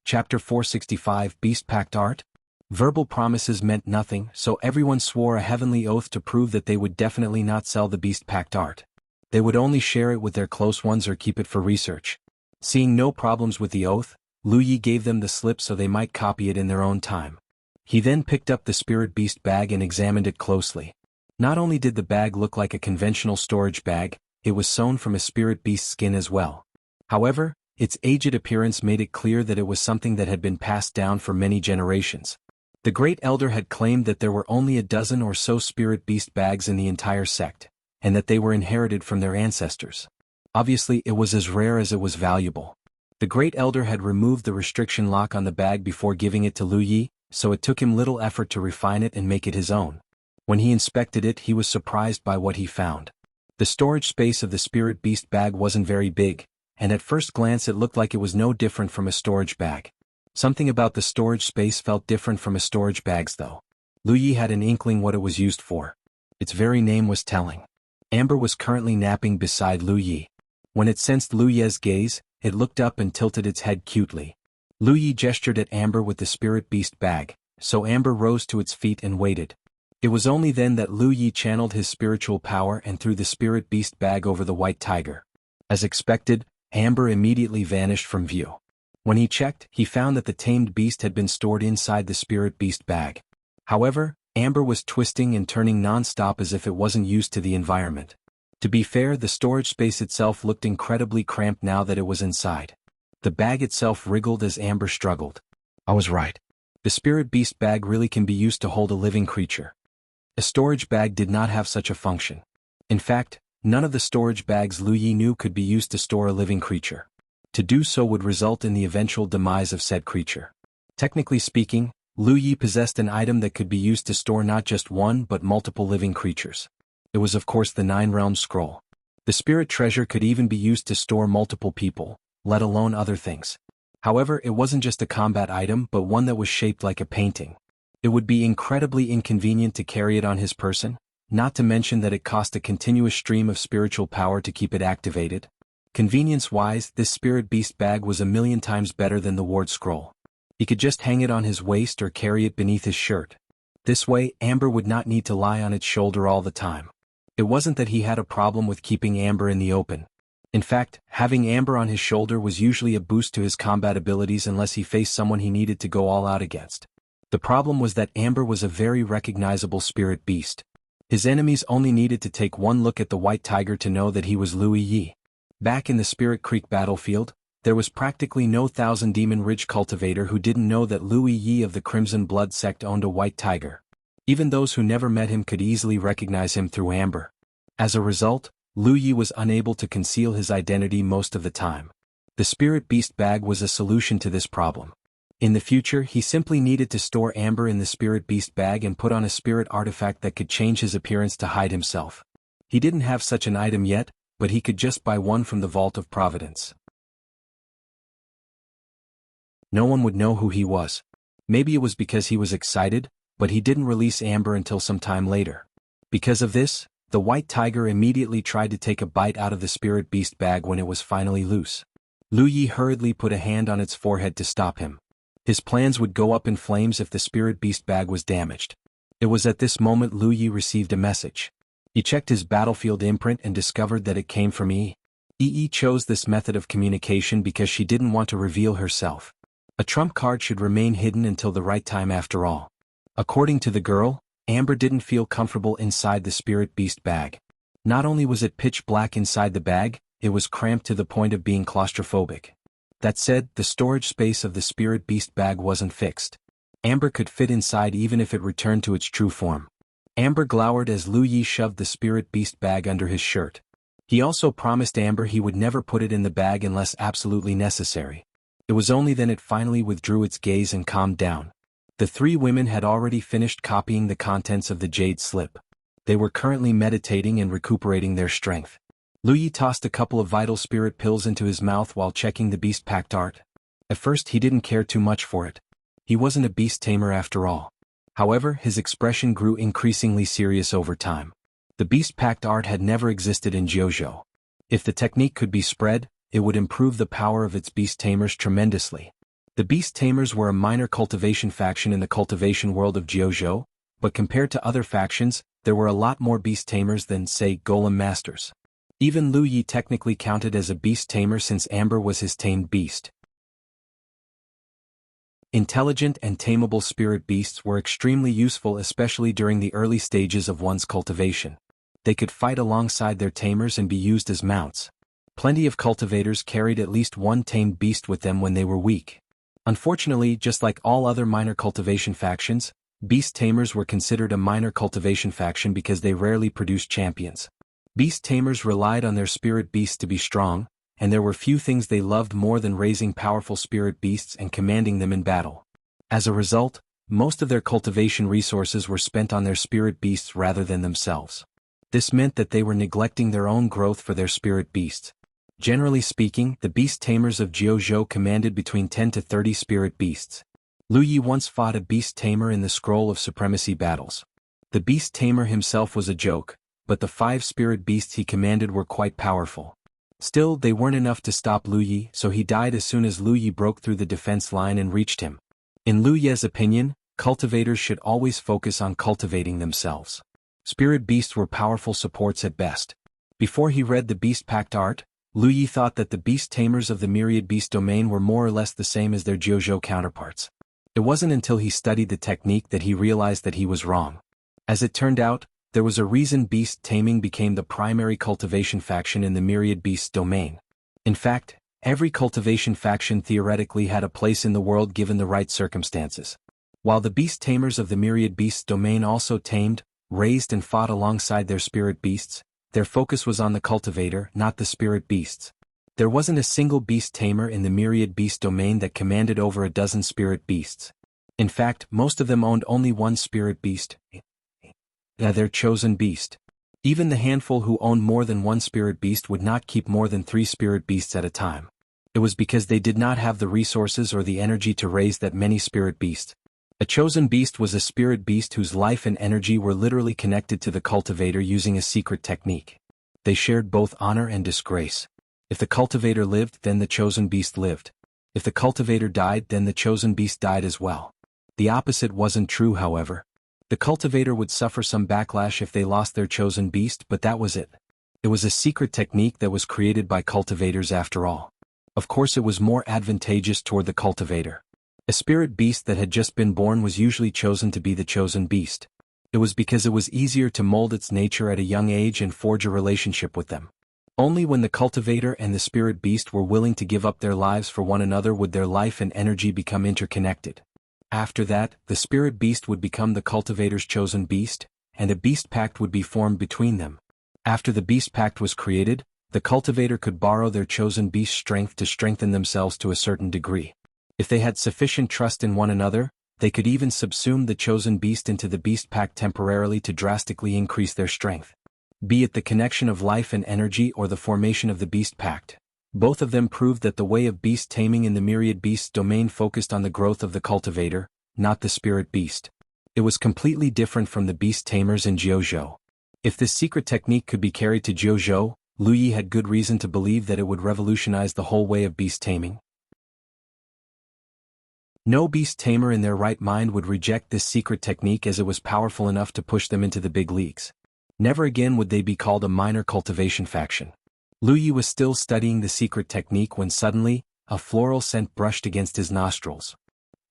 Chapter 465 Beast Pact Art? Verbal promises meant nothing, so everyone swore a heavenly oath to prove that they would definitely not sell the Beast Pact art. They would only share it with their close ones or keep it for research. Seeing no problems with the oath, Lu Yi gave them the slip so they might copy it in their own time. He then picked up the spirit beast bag and examined it closely. Not only did the bag look like a conventional storage bag, it was sewn from a spirit beast skin as well. However, its aged appearance made it clear that it was something that had been passed down for many generations. The Great Elder had claimed that there were only a dozen or so spirit beast bags in the entire sect, and that they were inherited from their ancestors. Obviously, it was as rare as it was valuable. The Great Elder had removed the restriction lock on the bag before giving it to Lu Yi, so it took him little effort to refine it and make it his own. When he inspected it, he was surprised by what he found. The storage space of the spirit beast bag wasn't very big, and at first glance it looked like it was no different from a storage bag. Something about the storage space felt different from a storage bag's though. Lu Yi had an inkling what it was used for. Its very name was telling. Amber was currently napping beside Lu Yi. When it sensed Lu Ye's gaze, it looked up and tilted its head cutely. Lu Yi gestured at Amber with the spirit beast bag, so Amber rose to its feet and waited. It was only then that Lu Yi channeled his spiritual power and threw the spirit beast bag over the white tiger. As expected, Amber immediately vanished from view. When he checked, he found that the tamed beast had been stored inside the spirit beast bag. However, Amber was twisting and turning non-stop as if it wasn't used to the environment. To be fair, the storage space itself looked incredibly cramped now that it was inside. The bag itself wriggled as Amber struggled. I was right. The spirit beast bag really can be used to hold a living creature. A storage bag did not have such a function. In fact, none of the storage bags Lu Yi knew could be used to store a living creature. To do so would result in the eventual demise of said creature. Technically speaking, Lu Yi possessed an item that could be used to store not just one but multiple living creatures. It was of course the Nine Realms Scroll. The spirit treasure could even be used to store multiple people, let alone other things. However, it wasn't just a combat item but one that was shaped like a painting. It would be incredibly inconvenient to carry it on his person, not to mention that it cost a continuous stream of spiritual power to keep it activated. Convenience-wise, this spirit beast bag was 1,000,000 times better than the ward scroll. He could just hang it on his waist or carry it beneath his shirt. This way, Amber would not need to lie on its shoulder all the time. It wasn't that he had a problem with keeping Amber in the open. In fact, having Amber on his shoulder was usually a boost to his combat abilities unless he faced someone he needed to go all out against. The problem was that Amber was a very recognizable spirit beast. His enemies only needed to take one look at the white tiger to know that he was Lu Yi. Back in the Spirit Creek battlefield, there was practically no Thousand Demon Ridge cultivator who didn't know that Lu Yi of the Crimson Blood Sect owned a white tiger. Even those who never met him could easily recognize him through Amber. As a result, Lu Yi was unable to conceal his identity most of the time. The spirit beast bag was a solution to this problem. In the future, he simply needed to store Amber in the spirit beast bag and put on a spirit artifact that could change his appearance to hide himself. He didn't have such an item yet, but he could just buy one from the Vault of Providence. No one would know who he was. Maybe it was because he was excited, but he didn't release Amber until some time later. Because of this, the white tiger immediately tried to take a bite out of the spirit beast bag when it was finally loose. Lu Yi hurriedly put a hand on its forehead to stop him. His plans would go up in flames if the spirit beast bag was damaged. It was at this moment Lu Yi received a message. He checked his battlefield imprint and discovered that it came from Yi. Yi chose this method of communication because she didn't want to reveal herself. A trump card should remain hidden until the right time after all. According to the girl, Amber didn't feel comfortable inside the spirit beast bag. Not only was it pitch black inside the bag, it was cramped to the point of being claustrophobic. That said, the storage space of the spirit beast bag wasn't fixed. Amber could fit inside even if it returned to its true form. Amber glowered as Lu Yi shoved the spirit beast bag under his shirt. He also promised Amber he would never put it in the bag unless absolutely necessary. It was only then it finally withdrew its gaze and calmed down. The three women had already finished copying the contents of the jade slip. They were currently meditating and recuperating their strength. Lu Yi tossed a couple of vital spirit pills into his mouth while checking the beast pact art. At first he didn't care too much for it. He wasn't a beast tamer after all. However, his expression grew increasingly serious over time. The beast pact art had never existed in Jianghu. If the technique could be spread, it would improve the power of its beast tamers tremendously. The beast tamers were a minor cultivation faction in the cultivation world of Jianghu, but compared to other factions, there were a lot more beast tamers than, say, golem masters. Even Lu Yi technically counted as a beast tamer since Amber was his tamed beast. Intelligent and tameable spirit beasts were extremely useful, especially during the early stages of one's cultivation. They could fight alongside their tamers and be used as mounts. Plenty of cultivators carried at least one tamed beast with them when they were weak. Unfortunately, just like all other minor cultivation factions, beast tamers were considered a minor cultivation faction because they rarely produced champions. Beast tamers relied on their spirit beasts to be strong, and there were few things they loved more than raising powerful spirit beasts and commanding them in battle. As a result, most of their cultivation resources were spent on their spirit beasts rather than themselves. This meant that they were neglecting their own growth for their spirit beasts. Generally speaking, the beast tamers of Jianghu commanded between 10 to 30 spirit beasts. Lu Yi once fought a beast tamer in the Scroll of Supremacy battles. The beast tamer himself was a joke, but the 5 spirit beasts he commanded were quite powerful. Still, they weren't enough to stop Lu Yi, so he died as soon as Lu Yi broke through the defense line and reached him. In Lu Ye's opinion, cultivators should always focus on cultivating themselves. Spirit beasts were powerful supports at best. Before he read the Beast Pact art, Lu Yi thought that the beast tamers of the myriad beast domain were more or less the same as their Jianghu counterparts. It wasn't until he studied the technique that he realized that he was wrong. As it turned out, there was a reason beast taming became the primary cultivation faction in the myriad beasts domain. In fact, every cultivation faction theoretically had a place in the world given the right circumstances. While the beast tamers of the myriad beasts domain also tamed, raised and fought alongside their spirit beasts, their focus was on the cultivator, not the spirit beasts. There wasn't a single beast tamer in the myriad beast domain that commanded over a dozen spirit beasts. In fact, most of them owned only one spirit beast, their chosen beast. Even the handful who owned more than one spirit beast would not keep more than 3 spirit beasts at a time. It was because they did not have the resources or the energy to raise that many spirit beasts. A chosen beast was a spirit beast whose life and energy were literally connected to the cultivator using a secret technique. They shared both honor and disgrace. If the cultivator lived, then the chosen beast lived. If the cultivator died, then the chosen beast died as well. The opposite wasn't true, however. The cultivator would suffer some backlash if they lost their chosen beast, but that was it. It was a secret technique that was created by cultivators after all. Of course, it was more advantageous toward the cultivator. A spirit beast that had just been born was usually chosen to be the chosen beast. It was because it was easier to mold its nature at a young age and forge a relationship with them. Only when the cultivator and the spirit beast were willing to give up their lives for one another would their life and energy become interconnected. After that, the spirit beast would become the cultivator's chosen beast, and a beast pact would be formed between them. After the beast pact was created, the cultivator could borrow their chosen beast's strength to strengthen themselves to a certain degree. If they had sufficient trust in one another, they could even subsume the chosen beast into the beast pact temporarily to drastically increase their strength. Be it the connection of life and energy or the formation of the beast pact, both of them proved that the way of beast taming in the myriad beasts domain focused on the growth of the cultivator, not the spirit beast. It was completely different from the beast tamers in Jianghu. If this secret technique could be carried to Jianghu, Lu Yi had good reason to believe that it would revolutionize the whole way of beast taming. No beast tamer in their right mind would reject this secret technique as it was powerful enough to push them into the big leagues. Never again would they be called a minor cultivation faction. Lu Yi was still studying the secret technique when suddenly, a floral scent brushed against his nostrils.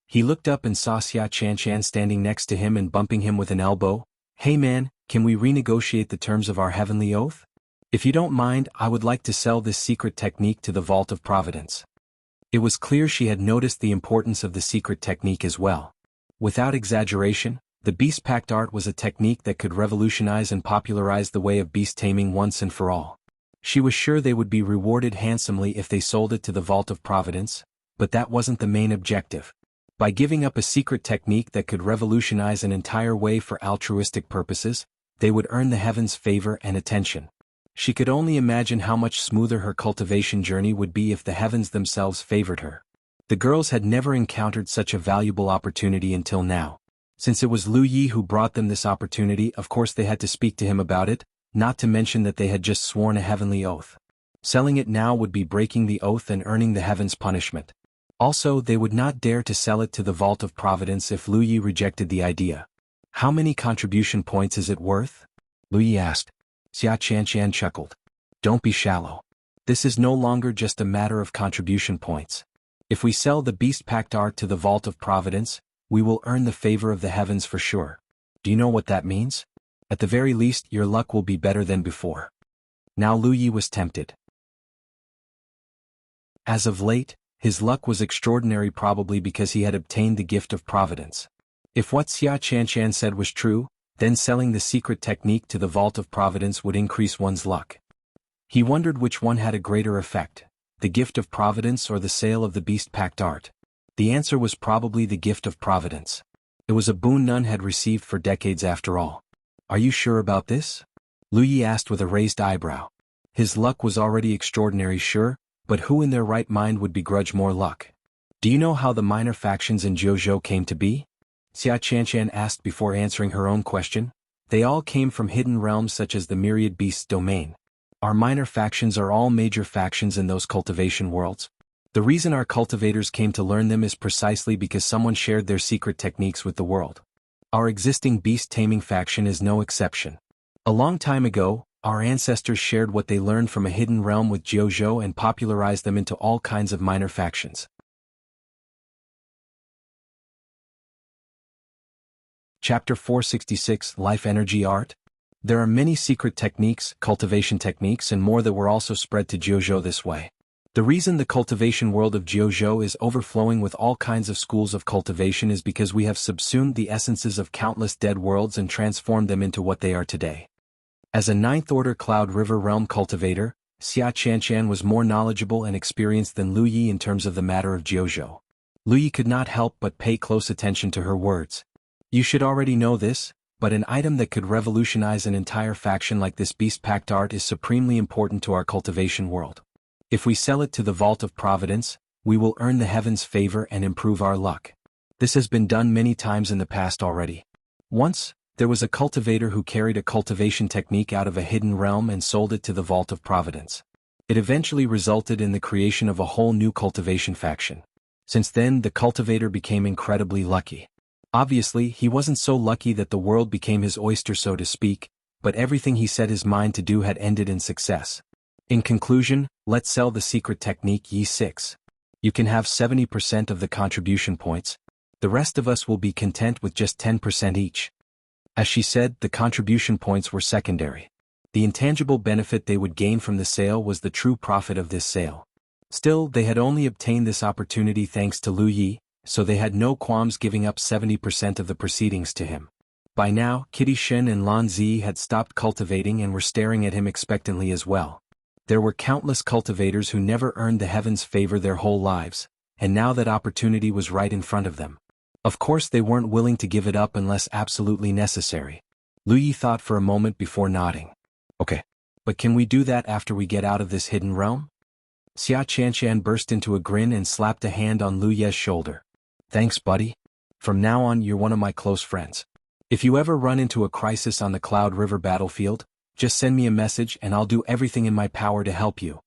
He looked up and saw Xia Chanchan standing next to him and bumping him with an elbow. "Hey man, can we renegotiate the terms of our heavenly oath? If you don't mind, I would like to sell this secret technique to the Vault of Providence." It was clear she had noticed the importance of the secret technique as well. Without exaggeration, the Beast Pact art was a technique that could revolutionize and popularize the way of beast taming once and for all. She was sure they would be rewarded handsomely if they sold it to the Vault of Providence, but that wasn't the main objective. By giving up a secret technique that could revolutionize an entire way for altruistic purposes, they would earn the heavens' favor and attention. She could only imagine how much smoother her cultivation journey would be if the heavens themselves favored her. The girls had never encountered such a valuable opportunity until now. Since it was Lu Yi who brought them this opportunity, of course they had to speak to him about it, not to mention that they had just sworn a heavenly oath. Selling it now would be breaking the oath and earning the heavens' punishment. Also, they would not dare to sell it to the Vault of Providence if Lu Yi rejected the idea. "How many contribution points is it worth?" Lu Yi asked. Xia Chanchan chuckled. "Don't be shallow. This is no longer just a matter of contribution points. If we sell the Beast Pact art to the Vault of Providence, we will earn the favor of the heavens for sure. Do you know what that means? At the very least, your luck will be better than before." Now Lu Yi was tempted. As of late, his luck was extraordinary, probably because he had obtained the gift of Providence. If what Xia Chanchan said was true, then selling the secret technique to the Vault of Providence would increase one's luck. He wondered which one had a greater effect, the gift of Providence or the sale of the Beast Pact art. The answer was probably the gift of Providence. It was a boon none had received for decades after all. "Are you sure about this?" Lu Yi asked with a raised eyebrow. His luck was already extraordinary, sure, but who in their right mind would begrudge more luck? "Do you know how the minor factions in Jianghu came to be?" Xia Chanchan asked before answering her own question. "They all came from hidden realms such as the myriad beasts domain. Our minor factions are all major factions in those cultivation worlds. The reason our cultivators came to learn them is precisely because someone shared their secret techniques with the world. Our existing beast-taming faction is no exception. A long time ago, our ancestors shared what they learned from a hidden realm with Jianghu and popularized them into all kinds of minor factions. Chapter 466 Life Energy Art. There are many secret techniques, cultivation techniques and more that were also spread to Jianghu this way. The reason the cultivation world of Jianghu is overflowing with all kinds of schools of cultivation is because we have subsumed the essences of countless dead worlds and transformed them into what they are today. As a ninth-order Cloud River Realm cultivator, Xia Qianshan was more knowledgeable and experienced than Lu Yi in terms of the matter of Jianghu. Lu Yi could not help but pay close attention to her words. You should already know this, but an item that could revolutionize an entire faction like this beast pact art is supremely important to our cultivation world. If we sell it to the Vault of Providence, we will earn the heavens' favor and improve our luck. This has been done many times in the past already. Once, there was a cultivator who carried a cultivation technique out of a hidden realm and sold it to the Vault of Providence. It eventually resulted in the creation of a whole new cultivation faction. Since then, the cultivator became incredibly lucky. Obviously, he wasn't so lucky that the world became his oyster, so to speak, but everything he set his mind to do had ended in success. In conclusion, let's sell the secret technique Yi6. You can have 70% of the contribution points. The rest of us will be content with just 10% each. As she said, the contribution points were secondary. The intangible benefit they would gain from the sale was the true profit of this sale. Still, they had only obtained this opportunity thanks to Lu Yi, so they had no qualms giving up 70% of the proceedings to him. By now, Kitty Shen and Lan Zi had stopped cultivating and were staring at him expectantly as well. There were countless cultivators who never earned the heavens' favor their whole lives, and now that opportunity was right in front of them. Of course they weren't willing to give it up unless absolutely necessary. Lu Yi thought for a moment before nodding. Okay. But can we do that after we get out of this hidden realm? Xia Qianshan burst into a grin and slapped a hand on Lu Ye's shoulder. Thanks, buddy. From now on you're one of my close friends. If you ever run into a crisis on the Cloud River battlefield, just send me a message and I'll do everything in my power to help you.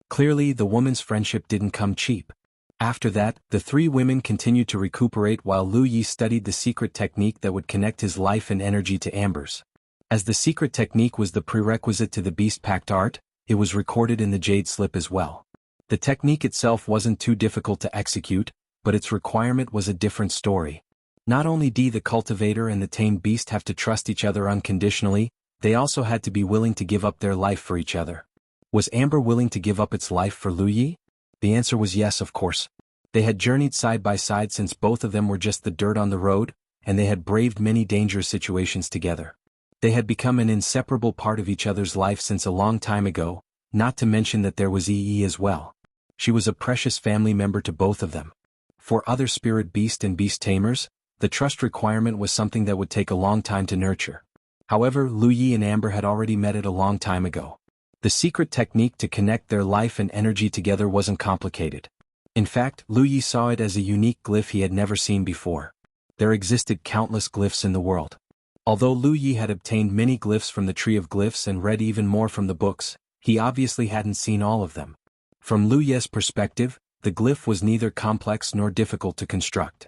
Clearly, the woman's friendship didn't come cheap. After that, the three women continued to recuperate while Lu Yi studied the secret technique that would connect his life and energy to Amber's. As the secret technique was the prerequisite to the Beast Pact art, it was recorded in the Jade Slip as well. The technique itself wasn't too difficult to execute, but its requirement was a different story. Not only did the cultivator and the tamed beast have to trust each other unconditionally, they also had to be willing to give up their life for each other. Was Amber willing to give up its life for Lu Yi? The answer was yes, of course. They had journeyed side by side since both of them were just the dirt on the road, and they had braved many dangerous situations together. They had become an inseparable part of each other's life since a long time ago, not to mention that there was Yi as well. She was a precious family member to both of them. For other spirit beast and beast tamers, the trust requirement was something that would take a long time to nurture. However, Lu Yi and Amber had already met it a long time ago. The secret technique to connect their life and energy together wasn't complicated. In fact, Lu Yi saw it as a unique glyph he had never seen before. There existed countless glyphs in the world. Although Lu Yi had obtained many glyphs from the Tree of Glyphs and read even more from the books, he obviously hadn't seen all of them. From Lu Yi's perspective, the glyph was neither complex nor difficult to construct.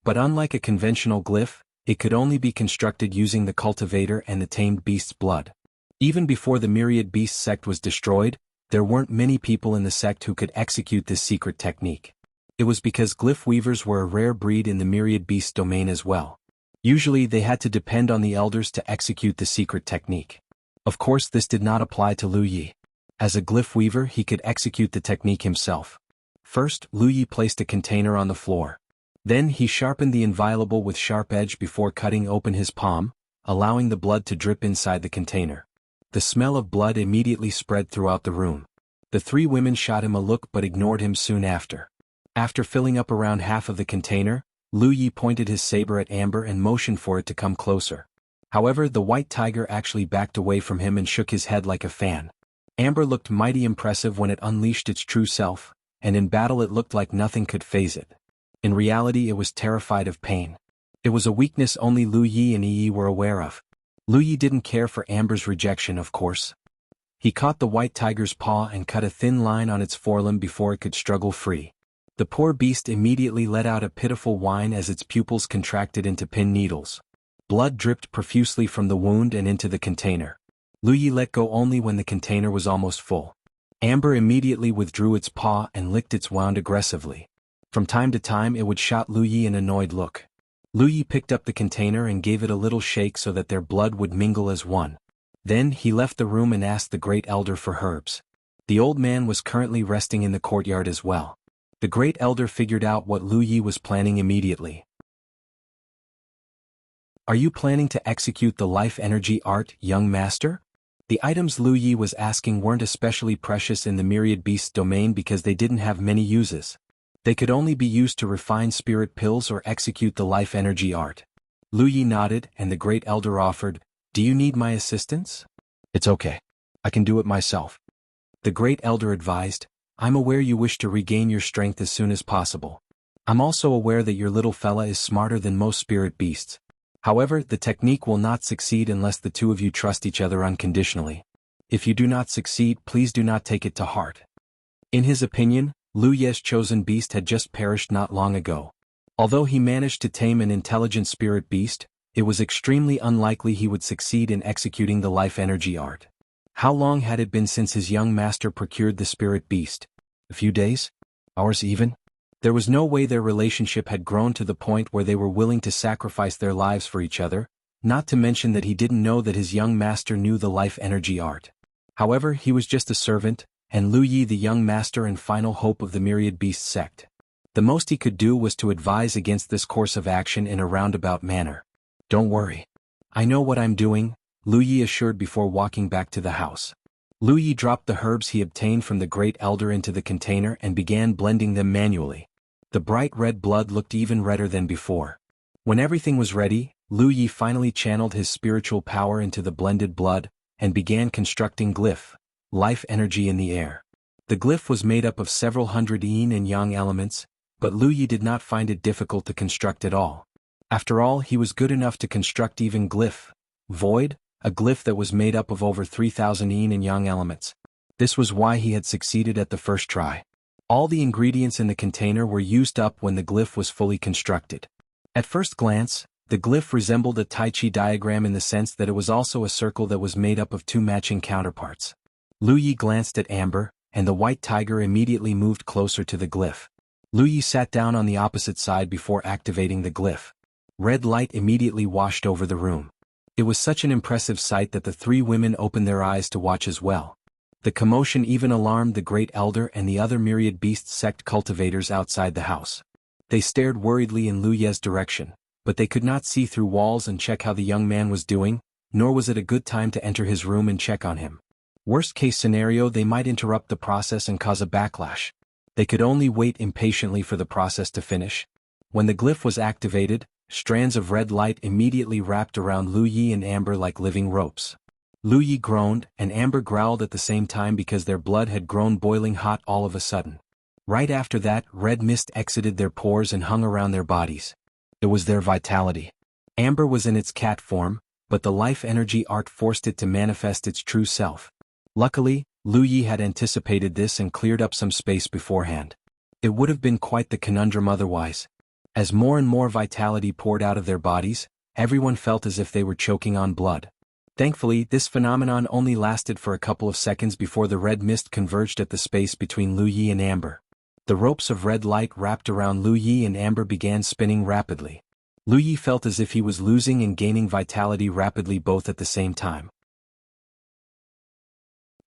But unlike a conventional glyph, it could only be constructed using the cultivator and the tamed beast's blood. Even before the Myriad Beast sect was destroyed, there weren't many people in the sect who could execute this secret technique. It was because glyph weavers were a rare breed in the Myriad Beast domain as well. Usually they had to depend on the elders to execute the secret technique. Of course, this did not apply to Lu Yi. As a glyph weaver, he could execute the technique himself. First, Lu Yi placed a container on the floor. Then he sharpened the inviolable with sharp edge before cutting open his palm, allowing the blood to drip inside the container. The smell of blood immediately spread throughout the room. The three women shot him a look but ignored him soon after. After filling up around half of the container, Lu Yi pointed his saber at Amber and motioned for it to come closer. However, the white tiger actually backed away from him and shook his head like a fan. Amber looked mighty impressive when it unleashed its true self, and in battle it looked like nothing could faze it. In reality, it was terrified of pain. It was a weakness only Lu Yi and Yi were aware of. Lu Yi didn't care for Amber's rejection, of course. He caught the white tiger's paw and cut a thin line on its forelimb before it could struggle free. The poor beast immediately let out a pitiful whine as its pupils contracted into pin needles. Blood dripped profusely from the wound and into the container. Lu Yi let go only when the container was almost full. Amber immediately withdrew its paw and licked its wound aggressively. From time to time it would shot Lu Yi an annoyed look. Lu Yi picked up the container and gave it a little shake so that their blood would mingle as one. Then he left the room and asked the Great Elder for herbs. The old man was currently resting in the courtyard as well. The Great Elder figured out what Lu Yi was planning immediately. Are you planning to execute the life energy art, young master? The items Lu Yi was asking weren't especially precious in the myriad beast domain because they didn't have many uses. They could only be used to refine spirit pills or execute the life energy art. Lu Yi nodded and the Great Elder offered, "Do you need my assistance?" "It's okay. I can do it myself." The Great Elder advised, "I'm aware you wish to regain your strength as soon as possible. I'm also aware that your little fella is smarter than most spirit beasts. However, the technique will not succeed unless the two of you trust each other unconditionally. If you do not succeed, please do not take it to heart." In his opinion, Lu Ye's chosen beast had just perished not long ago. Although he managed to tame an intelligent spirit beast, it was extremely unlikely he would succeed in executing the life energy art. How long had it been since his young master procured the spirit beast? A few days? Hours even? There was no way their relationship had grown to the point where they were willing to sacrifice their lives for each other, not to mention that he didn't know that his young master knew the life energy art. However, he was just a servant, and Lu Yi the young master and final hope of the myriad beast sect. The most he could do was to advise against this course of action in a roundabout manner. "Don't worry. I know what I'm doing," Lu Yi assured before walking back to the house. Lu Yi dropped the herbs he obtained from the Great Elder into the container and began blending them manually. The bright red blood looked even redder than before. When everything was ready, Lu Yi finally channeled his spiritual power into the blended blood, and began constructing glyph, life energy in the air. The glyph was made up of several hundred yin and yang elements, but Lu Yi did not find it difficult to construct at all. After all, he was good enough to construct even glyph, void, a glyph that was made up of over 3,000 yin and yang elements. This was why he had succeeded at the first try. All the ingredients in the container were used up when the glyph was fully constructed. At first glance, the glyph resembled a Tai Chi diagram in the sense that it was also a circle that was made up of two matching counterparts. Lu Yi glanced at Amber, and the white tiger immediately moved closer to the glyph. Lu Yi sat down on the opposite side before activating the glyph. Red light immediately washed over the room. It was such an impressive sight that the three women opened their eyes to watch as well. The commotion even alarmed the Great Elder and the other myriad beast sect cultivators outside the house. They stared worriedly in Lu Ye's direction, but they could not see through walls and check how the young man was doing, nor was it a good time to enter his room and check on him. Worst case scenario, they might interrupt the process and cause a backlash. They could only wait impatiently for the process to finish. When the glyph was activated, strands of red light immediately wrapped around Lu Yi and Amber like living ropes. Lu Yi groaned, and Amber growled at the same time because their blood had grown boiling hot all of a sudden. Right after that, red mist exited their pores and hung around their bodies. It was their vitality. Amber was in its cat form, but the life energy art forced it to manifest its true self. Luckily, Lu Yi had anticipated this and cleared up some space beforehand. It would have been quite the conundrum otherwise. As more and more vitality poured out of their bodies, everyone felt as if they were choking on blood. Thankfully, this phenomenon only lasted for a couple of seconds before the red mist converged at the space between Lu Yi and Amber. The ropes of red light wrapped around Lu Yi and Amber began spinning rapidly. Lu Yi felt as if he was losing and gaining vitality rapidly both at the same time.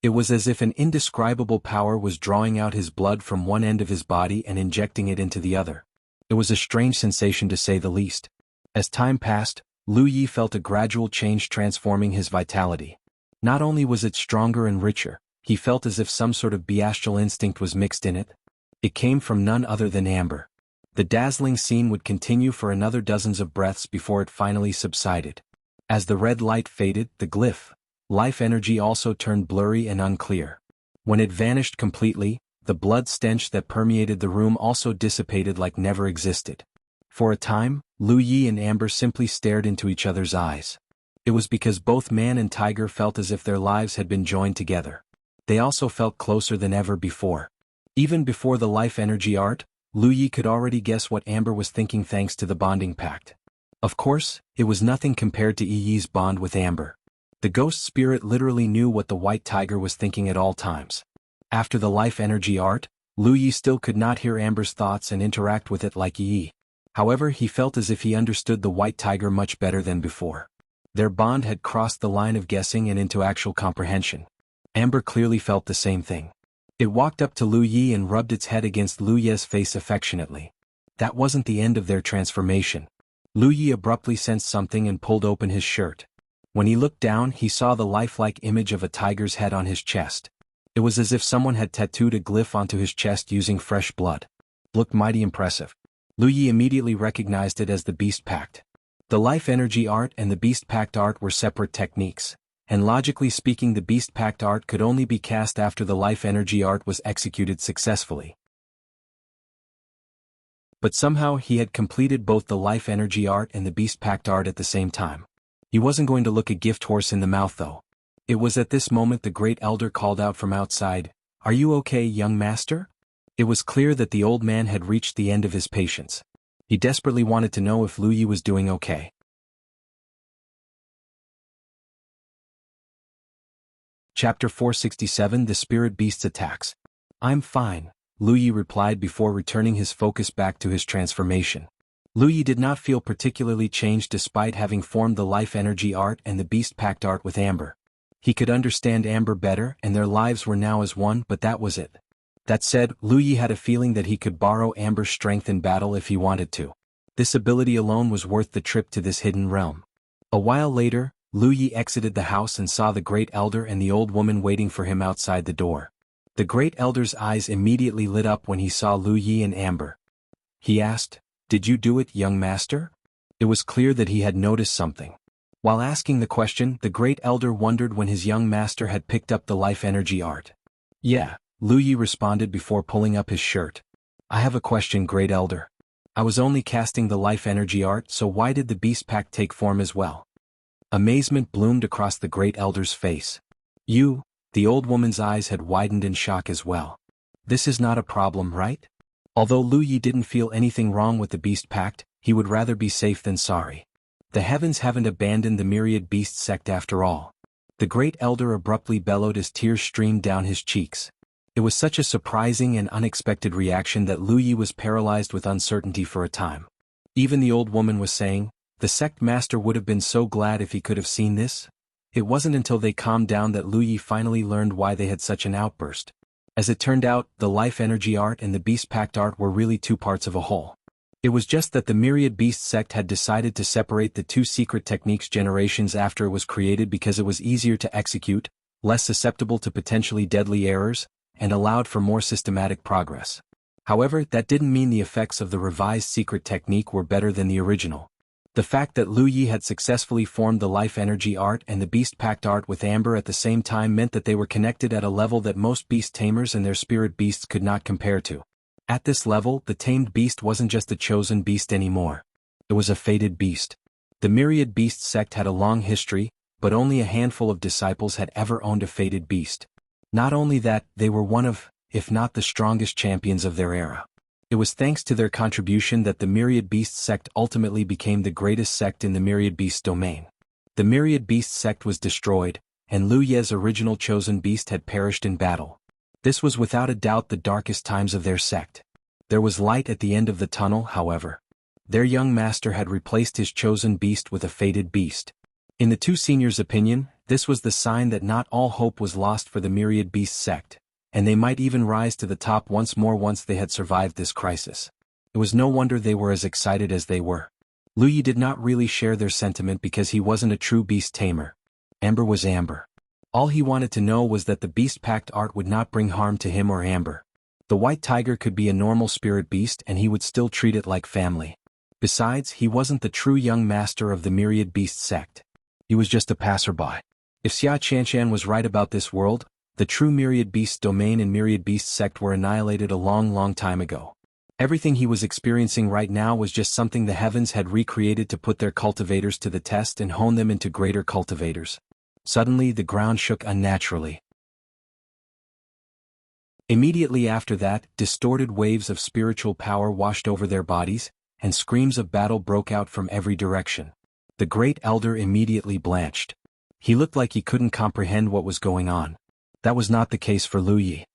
It was as if an indescribable power was drawing out his blood from one end of his body and injecting it into the other. It was a strange sensation to say the least. As time passed, Lu Yi felt a gradual change transforming his vitality. Not only was it stronger and richer, he felt as if some sort of bestial instinct was mixed in it. It came from none other than Amber. The dazzling scene would continue for another dozens of breaths before it finally subsided. As the red light faded, the glyph, life energy also turned blurry and unclear. When it vanished completely, the blood stench that permeated the room also dissipated like never existed. For a time, Lu Yi and Amber simply stared into each other's eyes. It was because both man and tiger felt as if their lives had been joined together. They also felt closer than ever before. Even before the life energy art, Lu Yi could already guess what Amber was thinking thanks to the bonding pact. Of course, it was nothing compared to Yi's bond with Amber. The ghost spirit literally knew what the white tiger was thinking at all times. After the life energy art, Lu Yi still could not hear Amber's thoughts and interact with it like Yi. However, he felt as if he understood the white tiger much better than before. Their bond had crossed the line of guessing and into actual comprehension. Amber clearly felt the same thing. It walked up to Lu Yi and rubbed its head against Lu Ye's face affectionately. That wasn't the end of their transformation. Lu Yi abruptly sensed something and pulled open his shirt. When he looked down, he saw the lifelike image of a tiger's head on his chest. It was as if someone had tattooed a glyph onto his chest using fresh blood. Looked mighty impressive. Lu Yi immediately recognized it as the Beast Pact. The life energy art and the Beast Pact art were separate techniques, and logically speaking the Beast Pact art could only be cast after the life energy art was executed successfully. But somehow he had completed both the life energy art and the Beast Pact art at the same time. He wasn't going to look a gift horse in the mouth though. It was at this moment the great elder called out from outside, "Are you okay, young master?" It was clear that the old man had reached the end of his patience. He desperately wanted to know if Lu Yi was doing okay. Chapter 467 The Spirit Beast's Attacks. "I'm fine," Lu Yi replied before returning his focus back to his transformation. Lu Yi did not feel particularly changed despite having formed the life energy art and the Beast Pact art with Amber. He could understand Amber better and their lives were now as one, but that was it. That said, Lu Yi had a feeling that he could borrow Amber's strength in battle if he wanted to. This ability alone was worth the trip to this hidden realm. A while later, Lu Yi exited the house and saw the great elder and the old woman waiting for him outside the door. The great elder's eyes immediately lit up when he saw Lu Yi and Amber. He asked, "Did you do it, young master?" It was clear that he had noticed something. While asking the question, the great elder wondered when his young master had picked up the life energy art. "Yeah," Lu Yi responded before pulling up his shirt. "I have a question, great elder. I was only casting the life energy art, so why did the Beast Pact take form as well?" Amazement bloomed across the great elder's face. "You?" The old woman's eyes had widened in shock as well. "This is not a problem, right?" Although Lu Yi didn't feel anything wrong with the Beast Pact, he would rather be safe than sorry. The heavens haven't abandoned the myriad beast sect after all. The great elder abruptly bellowed as tears streamed down his cheeks. It was such a surprising and unexpected reaction that Lu Yi was paralyzed with uncertainty for a time. Even the old woman was saying, the sect master would have been so glad if he could have seen this. It wasn't until they calmed down that Lu Yi finally learned why they had such an outburst. As it turned out, the life energy art and the Beast Pact art were really two parts of a whole. It was just that the Myriad Beast sect had decided to separate the two secret techniques generations after it was created because it was easier to execute, less susceptible to potentially deadly errors, and allowed for more systematic progress. However, that didn't mean the effects of the revised secret technique were better than the original. The fact that Lu Yi had successfully formed the life energy art and the Beast Pact art with Amber at the same time meant that they were connected at a level that most beast tamers and their spirit beasts could not compare to. At this level, the tamed beast wasn't just a chosen beast anymore. It was a fated beast. The Myriad Beast sect had a long history, but only a handful of disciples had ever owned a fated beast. Not only that, they were one of, if not the strongest champions of their era. It was thanks to their contribution that the Myriad Beast sect ultimately became the greatest sect in the Myriad Beast domain. The Myriad Beast sect was destroyed, and Lu Ye's original chosen beast had perished in battle. This was without a doubt the darkest times of their sect. There was light at the end of the tunnel, however. Their young master had replaced his chosen beast with a fated beast. In the two seniors' opinion, this was the sign that not all hope was lost for the Myriad Beast sect, and they might even rise to the top once more once they had survived this crisis. It was no wonder they were as excited as they were. Lu Yi did not really share their sentiment because he wasn't a true beast tamer. Amber was Amber. All he wanted to know was that the Beast Pact art would not bring harm to him or Amber. The white tiger could be a normal spirit beast and he would still treat it like family. Besides, he wasn't the true young master of the Myriad Beast sect. He was just a passerby. If Xia Chanshan was right about this world, the true Myriad Beast domain and Myriad Beast sect were annihilated a long time ago. Everything he was experiencing right now was just something the heavens had recreated to put their cultivators to the test and hone them into greater cultivators. Suddenly the ground shook unnaturally. Immediately after that, distorted waves of spiritual power washed over their bodies, and screams of battle broke out from every direction. The great elder immediately blanched. He looked like he couldn't comprehend what was going on. That was not the case for Lu Yi.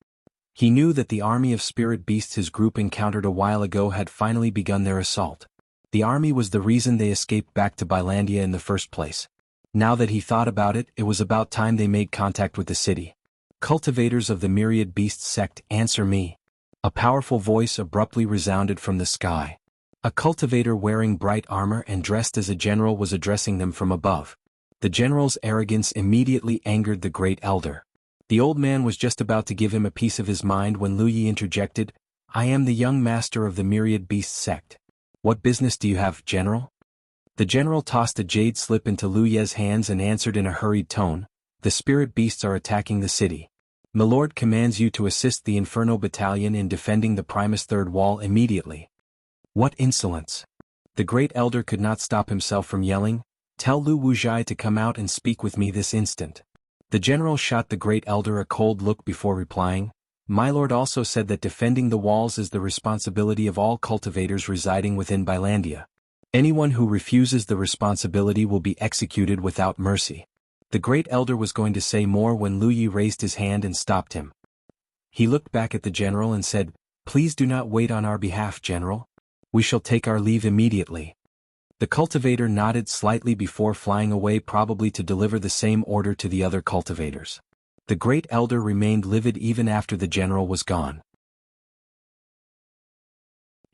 He knew that the army of spirit beasts his group encountered a while ago had finally begun their assault. The army was the reason they escaped back to Bilandia in the first place. Now that he thought about it, it was about time they made contact with the city. Cultivators of the myriad beasts sect, answer me. A powerful voice abruptly resounded from the sky. A cultivator wearing bright armor and dressed as a general was addressing them from above. The general's arrogance immediately angered the great elder. The old man was just about to give him a piece of his mind when Lu Yi interjected, I am the young master of the myriad beasts sect. What business do you have, general? The general tossed a jade slip into Lu Yi's hands and answered in a hurried tone, the spirit beasts are attacking the city. My lord commands you to assist the Inferno Battalion in defending the Primus Third Wall immediately. What insolence! The great elder could not stop himself from yelling, tell Lu Wuzhai to come out and speak with me this instant. The general shot the great elder a cold look before replying, my lord also said that defending the walls is the responsibility of all cultivators residing within Bilandia. Anyone who refuses the responsibility will be executed without mercy. The great elder was going to say more when Lu Yi raised his hand and stopped him. He looked back at the general and said, please do not wait on our behalf, general. We shall take our leave immediately. The cultivator nodded slightly before flying away, probably to deliver the same order to the other cultivators. The great elder remained livid even after the general was gone.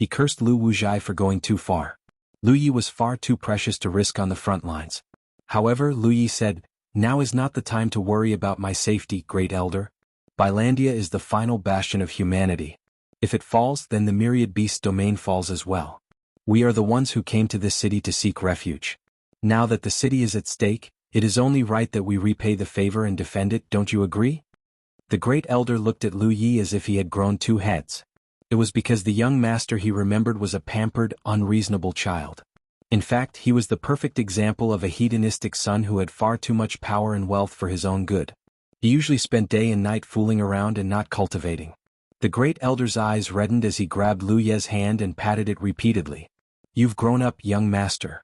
He cursed Lu Wuzhai for going too far. Lu Yi was far too precious to risk on the front lines. However, Lu Yi said, now is not the time to worry about my safety, great elder. Bilandia is the final bastion of humanity. If it falls, then the myriad beast domain falls as well. We are the ones who came to this city to seek refuge. Now that the city is at stake, it is only right that we repay the favor and defend it, don't you agree? The great elder looked at Lu Yi as if he had grown two heads. It was because the young master he remembered was a pampered, unreasonable child. In fact, he was the perfect example of a hedonistic son who had far too much power and wealth for his own good. He usually spent day and night fooling around and not cultivating. The great elder's eyes reddened as he grabbed Lu Yi's hand and patted it repeatedly. You've grown up, young master.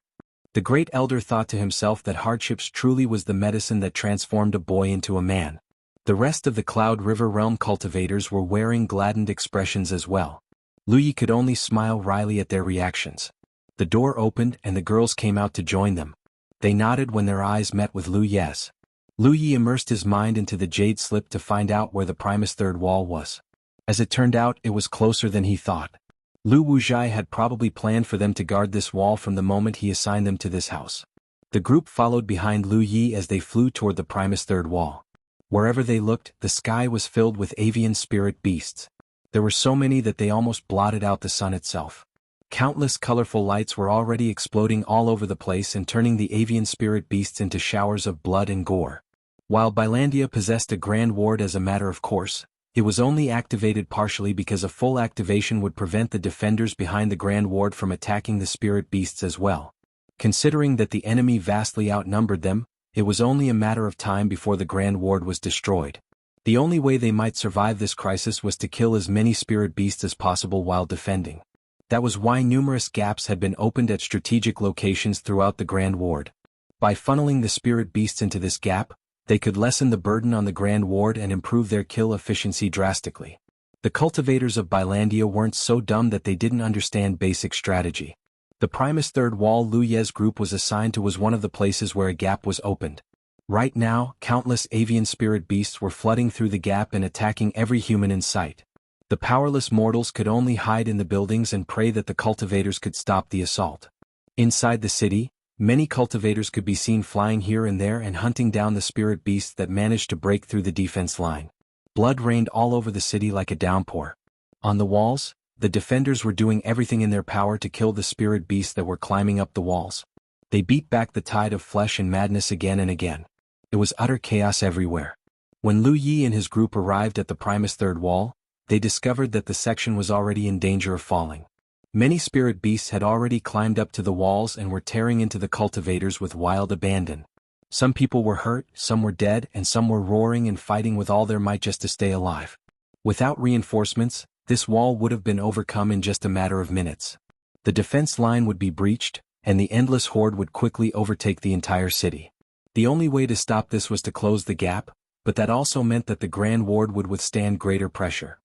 The great elder thought to himself that hardships truly was the medicine that transformed a boy into a man. The rest of the Cloud River Realm cultivators were wearing gladdened expressions as well. Lu Yi could only smile wryly at their reactions. The door opened and the girls came out to join them. They nodded when their eyes met with Lu Yi's. Lu Yi immersed his mind into the jade slip to find out where the Primus Third Wall was. As it turned out, it was closer than he thought. Lu Wuzhai had probably planned for them to guard this wall from the moment he assigned them to this house. The group followed behind Lu Yi as they flew toward the Primus Third Wall. Wherever they looked, the sky was filled with avian spirit beasts. There were so many that they almost blotted out the sun itself. Countless colorful lights were already exploding all over the place and turning the avian spirit beasts into showers of blood and gore. While Bilandia possessed a grand ward as a matter of course, it was only activated partially because a full activation would prevent the defenders behind the grand ward from attacking the spirit beasts as well. Considering that the enemy vastly outnumbered them, it was only a matter of time before the grand ward was destroyed. The only way they might survive this crisis was to kill as many spirit beasts as possible while defending. That was why numerous gaps had been opened at strategic locations throughout the Grand Ward. By funneling the spirit beasts into this gap, they could lessen the burden on the Grand Ward and improve their kill efficiency drastically. The cultivators of Bilandia weren't so dumb that they didn't understand basic strategy. The Primus Third Wall Lu Yi's group was assigned to was one of the places where a gap was opened. Right now, countless avian spirit beasts were flooding through the gap and attacking every human in sight. The powerless mortals could only hide in the buildings and pray that the cultivators could stop the assault. Inside the city, many cultivators could be seen flying here and there and hunting down the spirit beasts that managed to break through the defense line. Blood rained all over the city like a downpour. On the walls, the defenders were doing everything in their power to kill the spirit beasts that were climbing up the walls. They beat back the tide of flesh and madness again and again. It was utter chaos everywhere. When Lu Yi and his group arrived at the Primus Third Wall, they discovered that the section was already in danger of falling. Many spirit beasts had already climbed up to the walls and were tearing into the cultivators with wild abandon. Some people were hurt, some were dead, and some were roaring and fighting with all their might just to stay alive. Without reinforcements, this wall would have been overcome in just a matter of minutes. The defense line would be breached, and the endless horde would quickly overtake the entire city. The only way to stop this was to close the gap, but that also meant that the Grand Ward would withstand greater pressure.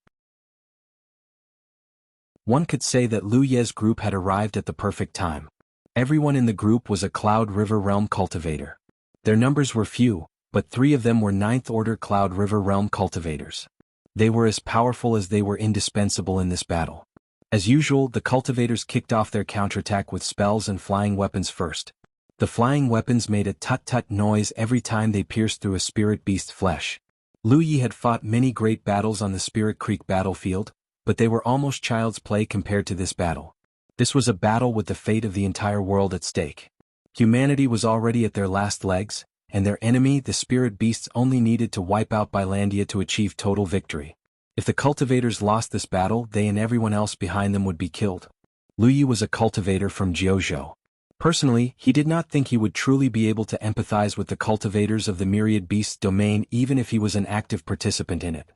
One could say that Lu Ye's group had arrived at the perfect time. Everyone in the group was a Cloud River Realm cultivator. Their numbers were few, but 3 of them were 9th Order Cloud River Realm cultivators. They were as powerful as they were indispensable in this battle. As usual, the cultivators kicked off their counterattack with spells and flying weapons first. The flying weapons made a tut-tut noise every time they pierced through a spirit beast's flesh. Lu Yi had fought many great battles on the Spirit Creek battlefield, but they were almost child's play compared to this battle. This was a battle with the fate of the entire world at stake. Humanity was already at their last legs, and their enemy, the spirit beasts, only needed to wipe out Bilandia to achieve total victory. If the cultivators lost this battle, they and everyone else behind them would be killed. Lu Yi was a cultivator from Jianghu. Personally, he did not think he would truly be able to empathize with the cultivators of the myriad beasts domain even if he was an active participant in it.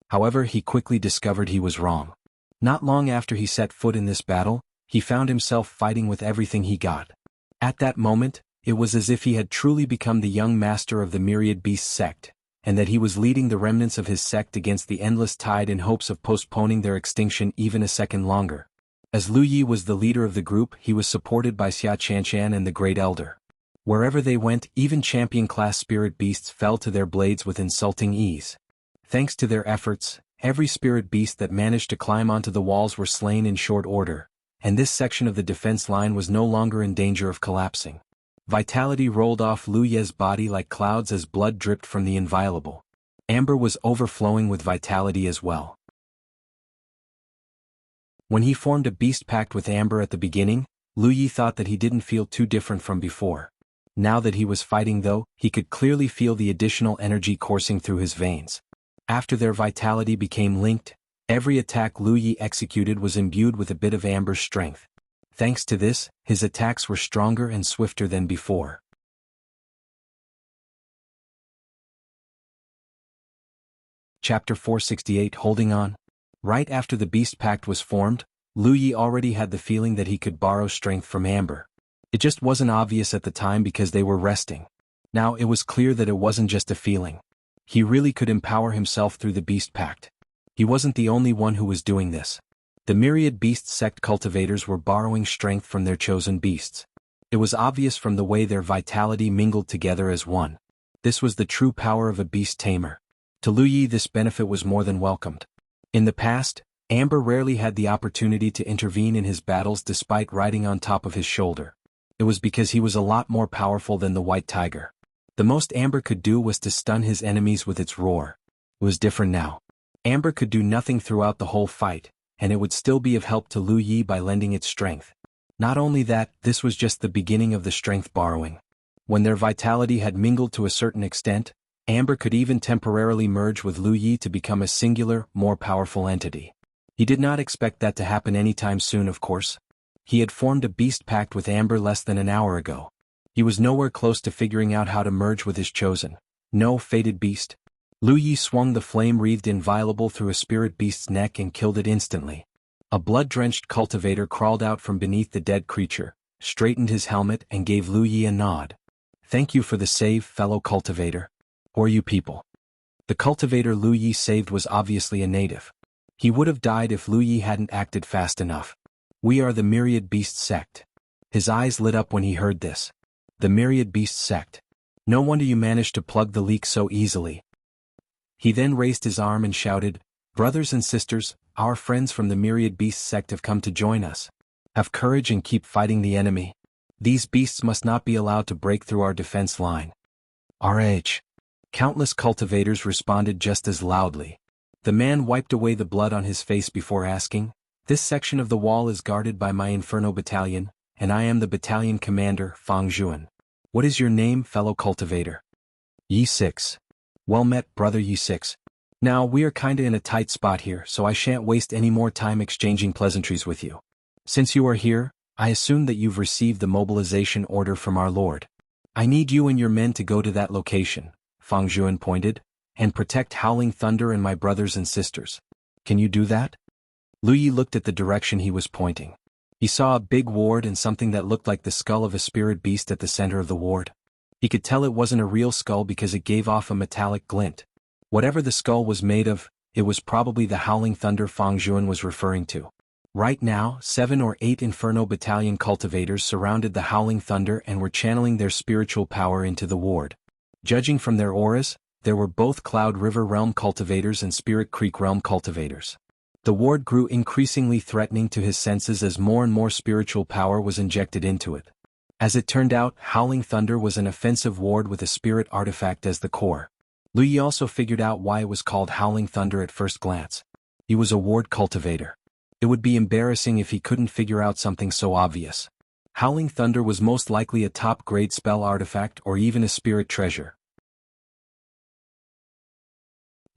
However, he quickly discovered he was wrong. Not long after he set foot in this battle, he found himself fighting with everything he got. At that moment, it was as if he had truly become the young master of the myriad beast sect, and that he was leading the remnants of his sect against the endless tide in hopes of postponing their extinction even a second longer. As Lu Yi was the leader of the group, he was supported by Xia Chanshan and the Great Elder. Wherever they went, even champion-class spirit beasts fell to their blades with insulting ease. Thanks to their efforts, every spirit beast that managed to climb onto the walls were slain in short order, and this section of the defense line was no longer in danger of collapsing. Vitality rolled off Lu Ye's body like clouds as blood dripped from the inviolable. Amber was overflowing with vitality as well. When he formed a beast pact with Amber at the beginning, Lu Yi thought that he didn't feel too different from before. Now that he was fighting though, he could clearly feel the additional energy coursing through his veins. After their vitality became linked, every attack Lu Yi executed was imbued with a bit of Amber's strength. Thanks to this, his attacks were stronger and swifter than before. Chapter 468 Holding On. Right after the Beast Pact was formed, Lu Yi already had the feeling that he could borrow strength from Amber. It just wasn't obvious at the time because they were resting. Now it was clear that it wasn't just a feeling. He really could empower himself through the Beast Pact. He wasn't the only one who was doing this. The myriad beast sect cultivators were borrowing strength from their chosen beasts. It was obvious from the way their vitality mingled together as one. This was the true power of a beast tamer. To Lu Yi, this benefit was more than welcomed. In the past, Amber rarely had the opportunity to intervene in his battles despite riding on top of his shoulder. It was because he was a lot more powerful than the White Tiger. The most Amber could do was to stun his enemies with its roar. It was different now. Amber could do nothing throughout the whole fight, and it would still be of help to Lu Yi by lending its strength. Not only that, this was just the beginning of the strength borrowing. When their vitality had mingled to a certain extent, Amber could even temporarily merge with Lu Yi to become a singular, more powerful entity. He did not expect that to happen anytime soon, of course. He had formed a beast pact with Amber less than an hour ago. He was nowhere close to figuring out how to merge with his chosen, fated beast. Lu Yi swung the flame-wreathed inviolable through a spirit beast's neck and killed it instantly. A blood-drenched cultivator crawled out from beneath the dead creature, straightened his helmet and gave Lu Yi a nod. "Thank you for the save, fellow cultivator. Who are you people?" The cultivator Lu Yi saved was obviously a native. He would have died if Lu Yi hadn't acted fast enough. "We are the Myriad Beast Sect." His eyes lit up when he heard this. The Myriad Beast Sect. No wonder you managed to plug the leak so easily. He then raised his arm and shouted, "Brothers and sisters, our friends from the Myriad Beast Sect have come to join us. Have courage and keep fighting the enemy. These beasts must not be allowed to break through our defense line." RH. Countless cultivators responded just as loudly. The man wiped away the blood on his face before asking, "This section of the wall is guarded by my Inferno Battalion, and I am the battalion commander, Fang Zhuan. What is your name, fellow cultivator?" "Yi 6. Well met, brother Yi 6. Now we are kinda in a tight spot here, so I shan't waste any more time exchanging pleasantries with you. Since you are here, I assume that you've received the mobilization order from our lord. I need you and your men to go to that location, Fang Zhuan pointed, and protect Howling Thunder and my brothers and sisters. Can you do that? Lu Yi looked at the direction he was pointing. He saw a big ward and something that looked like the skull of a spirit beast at the center of the ward. He could tell it wasn't a real skull because it gave off a metallic glint. Whatever the skull was made of, it was probably the Howling Thunder Fang Zhuan was referring to. Right now, 7 or 8 Inferno Battalion cultivators surrounded the Howling Thunder and were channeling their spiritual power into the ward. Judging from their auras, there were both Cloud River Realm cultivators and Spirit Creek Realm cultivators. The ward grew increasingly threatening to his senses as more and more spiritual power was injected into it. As it turned out, Howling Thunder was an offensive ward with a spirit artifact as the core. Lu Yi also figured out why it was called Howling Thunder at first glance. He was a ward cultivator. It would be embarrassing if he couldn't figure out something so obvious. Howling Thunder was most likely a top-grade spell artifact or even a spirit treasure.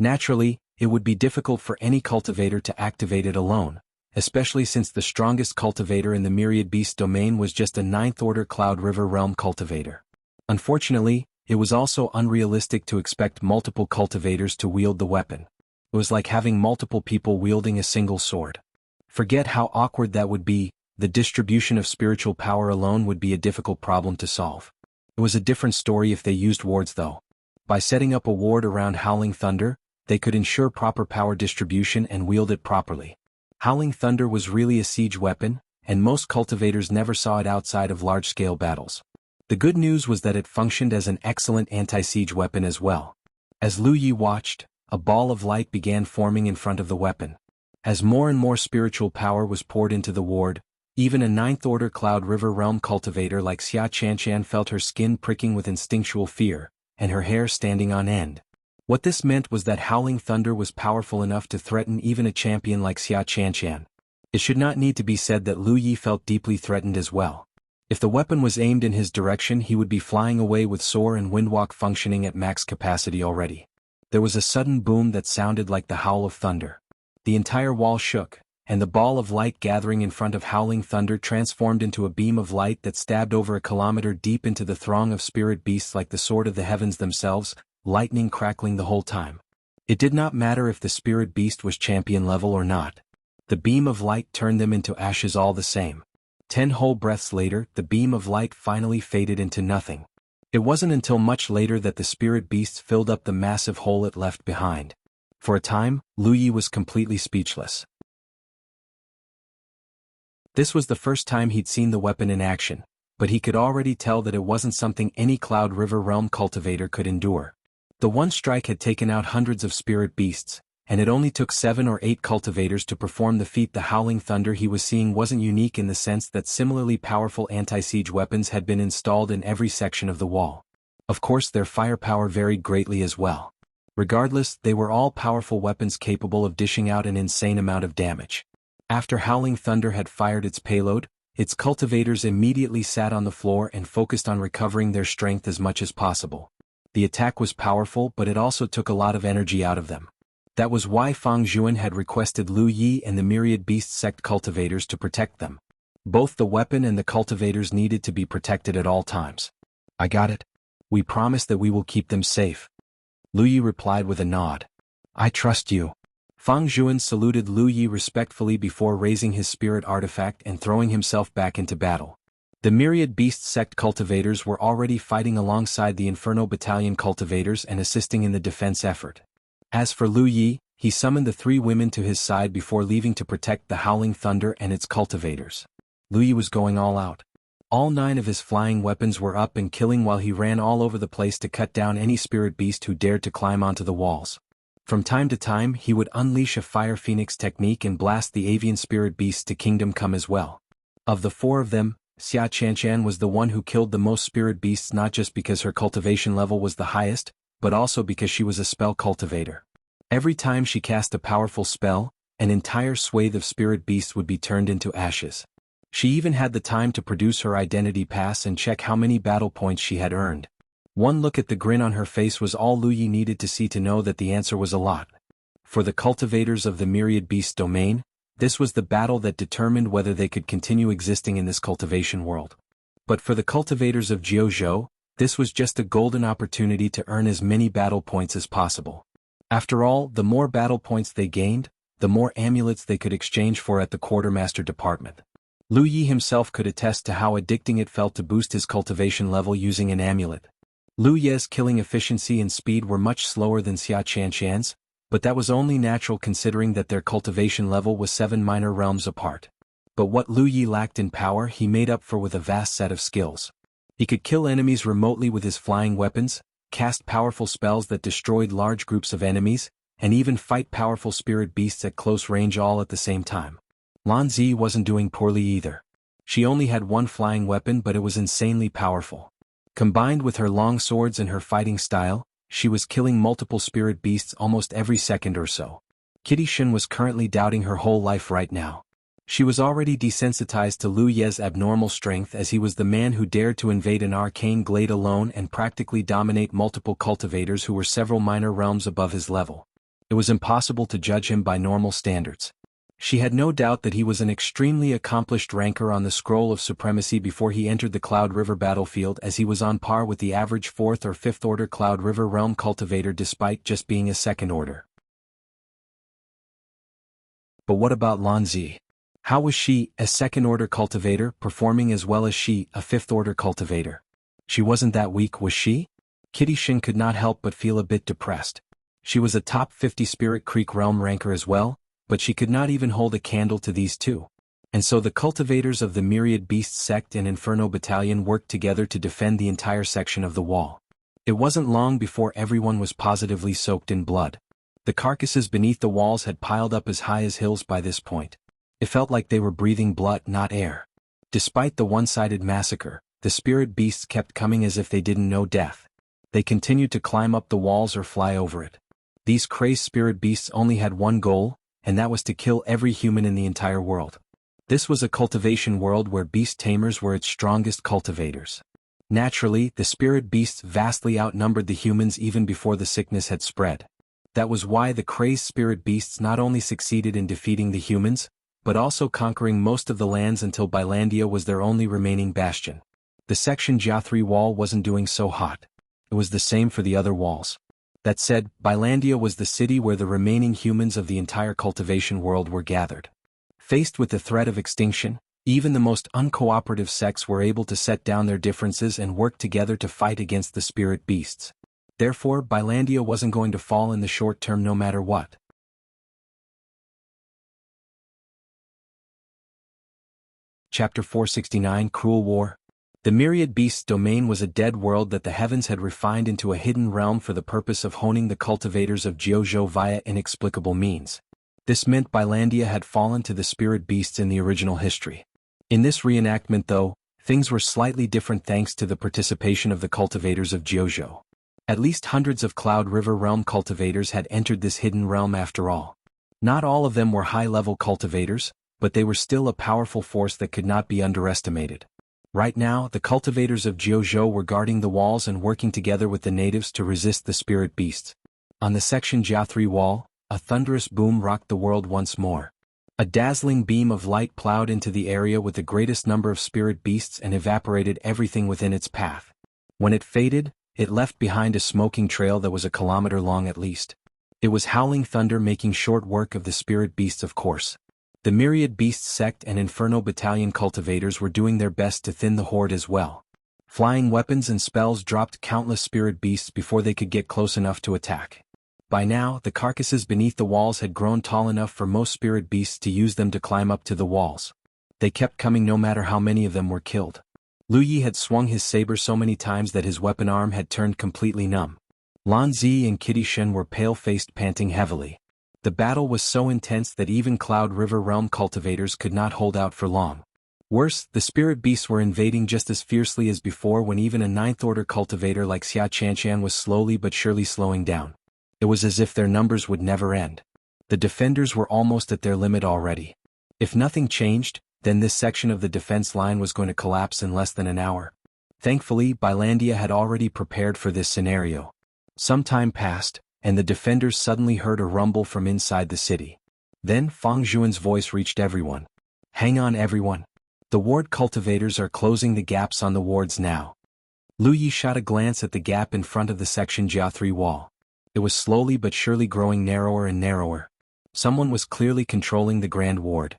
Naturally, it would be difficult for any cultivator to activate it alone, especially since the strongest cultivator in the Myriad Beast domain was just a 9th-order Cloud River Realm cultivator. Unfortunately, it was also unrealistic to expect multiple cultivators to wield the weapon. It was like having multiple people wielding a single sword. Forget how awkward that would be, the distribution of spiritual power alone would be a difficult problem to solve. It was a different story if they used wards though. By setting up a ward around Howling Thunder, they could ensure proper power distribution and wield it properly. Howling Thunder was really a siege weapon, and most cultivators never saw it outside of large-scale battles. The good news was that it functioned as an excellent anti-siege weapon as well. As Lu Yi watched, a ball of light began forming in front of the weapon. As more and more spiritual power was poured into the ward, even a 9th-order Cloud River Realm cultivator like Xia Chanshan felt her skin pricking with instinctual fear, and her hair standing on end. What this meant was that Howling Thunder was powerful enough to threaten even a champion like Xia Chanshan. It should not need to be said that Lu Yi felt deeply threatened as well. If the weapon was aimed in his direction, he would be flying away with Soar and Windwalk functioning at max capacity already. There was a sudden boom that sounded like the howl of thunder. The entire wall shook, and the ball of light gathering in front of Howling Thunder transformed into a beam of light that stabbed over a kilometer deep into the throng of spirit beasts like the sword of the heavens themselves, lightning crackling the whole time. It did not matter if the spirit beast was champion level or not. The beam of light turned them into ashes all the same. 10 whole breaths later, the beam of light finally faded into nothing. It wasn't until much later that the spirit beasts filled up the massive hole it left behind. For a time, Lu Yi was completely speechless. This was the first time he'd seen the weapon in action, but he could already tell that it wasn't something any Cloud River Realm cultivator could endure. The one strike had taken out hundreds of spirit beasts, and it only took 7 or 8 cultivators to perform the feat. The Howling Thunder he was seeing wasn't unique in the sense that similarly powerful anti-siege weapons had been installed in every section of the wall. Of course, their firepower varied greatly as well. Regardless, they were all powerful weapons capable of dishing out an insane amount of damage. After Howling Thunder had fired its payload, its cultivators immediately sat on the floor and focused on recovering their strength as much as possible. The attack was powerful, but it also took a lot of energy out of them. That was why Fang Zhuan had requested Lu Yi and the Myriad Beast Sect cultivators to protect them. Both the weapon and the cultivators needed to be protected at all times. I got it. We promise that we will keep them safe. Lu Yi replied with a nod. I trust you. Fang Zhuan saluted Lu Yi respectfully before raising his spirit artifact and throwing himself back into battle. The Myriad Beast Sect cultivators were already fighting alongside the Inferno Battalion cultivators and assisting in the defense effort. As for Lu Yi, he summoned the 3 women to his side before leaving to protect the Howling Thunder and its cultivators. Lu Yi was going all out. All 9 of his flying weapons were up and killing while he ran all over the place to cut down any spirit beast who dared to climb onto the walls. From time to time he would unleash a Fire Phoenix technique and blast the avian spirit beasts to Kingdom Come as well. Of the 4 of them, Xia Chanshan was the one who killed the most spirit beasts, not just because her cultivation level was the highest, but also because she was a spell cultivator. Every time she cast a powerful spell, an entire swathe of spirit beasts would be turned into ashes. She even had the time to produce her identity pass and check how many battle points she had earned. One look at the grin on her face was all Lu Yi needed to see to know that the answer was a lot. For the cultivators of the myriad beast domain, this was the battle that determined whether they could continue existing in this cultivation world. But for the cultivators of Jianghu, this was just a golden opportunity to earn as many battle points as possible. After all, the more battle points they gained, the more amulets they could exchange for at the quartermaster department. Lu Yi himself could attest to how addicting it felt to boost his cultivation level using an amulet. Lu Ye's killing efficiency and speed were much slower than Xia Qianqian's, but that was only natural considering that their cultivation level was 7 minor realms apart. But what Lu Yi lacked in power he made up for with a vast set of skills. He could kill enemies remotely with his flying weapons, cast powerful spells that destroyed large groups of enemies, and even fight powerful spirit beasts at close range all at the same time. Lan Zi wasn't doing poorly either. She only had one flying weapon, but it was insanely powerful. Combined with her long swords and her fighting style, she was killing multiple spirit beasts almost every second or so. Kitty Shen was currently doubting her whole life right now. She was already desensitized to Lu Ye's abnormal strength, as he was the man who dared to invade an arcane glade alone and practically dominate multiple cultivators who were several minor realms above his level. It was impossible to judge him by normal standards. She had no doubt that he was an extremely accomplished ranker on the Scroll of Supremacy before he entered the Cloud River battlefield, as he was on par with the average 4th or 5th order Cloud River realm cultivator despite just being a 2nd order. But what about Lan Zi? How was she, a 2nd order cultivator, performing as well as she, a 5th order cultivator? She wasn't that weak, was she? Kitty Shen could not help but feel a bit depressed. She was a top 50 Spirit Creek realm ranker as well, but she could not even hold a candle to these two. And so the cultivators of the Myriad Beasts Sect and Inferno Battalion worked together to defend the entire section of the wall. It wasn't long before everyone was positively soaked in blood. The carcasses beneath the walls had piled up as high as hills by this point. It felt like they were breathing blood, not air. Despite the one-sided massacre, the spirit beasts kept coming as if they didn't know death. They continued to climb up the walls or fly over it. These crazed spirit beasts only had one goal, and that was to kill every human in the entire world. This was a cultivation world where beast tamers were its strongest cultivators. Naturally, the spirit beasts vastly outnumbered the humans even before the sickness had spread. That was why the crazed spirit beasts not only succeeded in defeating the humans, but also conquering most of the lands until Bilandia was their only remaining bastion. The section Jia3 wall wasn't doing so hot. It was the same for the other walls. That said, Bilandia was the city where the remaining humans of the entire cultivation world were gathered. Faced with the threat of extinction, even the most uncooperative sects were able to set down their differences and work together to fight against the spirit beasts. Therefore, Bilandia wasn't going to fall in the short term no matter what. Chapter 469 Cruel War. The Myriad Beasts domain was a dead world that the heavens had refined into a hidden realm for the purpose of honing the cultivators of Jianghu via inexplicable means. This meant Bilandia had fallen to the spirit beasts in the original history. In this reenactment though, things were slightly different thanks to the participation of the cultivators of Jianghu. At least hundreds of Cloud River realm cultivators had entered this hidden realm after all. Not all of them were high-level cultivators, but they were still a powerful force that could not be underestimated. Right now, the cultivators of Jianghu were guarding the walls and working together with the natives to resist the spirit beasts. On the section Jia3 wall, a thunderous boom rocked the world once more. A dazzling beam of light plowed into the area with the greatest number of spirit beasts and evaporated everything within its path. When it faded, it left behind a smoking trail that was a kilometer long at least. It was howling thunder making short work of the spirit beasts, of course. The Myriad Beasts Sect and Inferno Battalion cultivators were doing their best to thin the horde as well. Flying weapons and spells dropped countless spirit beasts before they could get close enough to attack. By now, the carcasses beneath the walls had grown tall enough for most spirit beasts to use them to climb up to the walls. They kept coming no matter how many of them were killed. Lu Yi had swung his saber so many times that his weapon arm had turned completely numb. Lan Zi and Kitty Shen were pale-faced, panting heavily. The battle was so intense that even Cloud River realm cultivators could not hold out for long. Worse, the spirit beasts were invading just as fiercely as before when even a 9th order cultivator like Xia Qianqian was slowly but surely slowing down. It was as if their numbers would never end. The defenders were almost at their limit already. If nothing changed, then this section of the defense line was going to collapse in less than an hour. Thankfully, Bilandia had already prepared for this scenario. Some time passed, and the defenders suddenly heard a rumble from inside the city. Then Fang Zhuan's voice reached everyone. Hang on everyone. The ward cultivators are closing the gaps on the wards now. Lu Yi shot a glance at the gap in front of the section Jia 3 wall. It was slowly but surely growing narrower and narrower. Someone was clearly controlling the Grand Ward.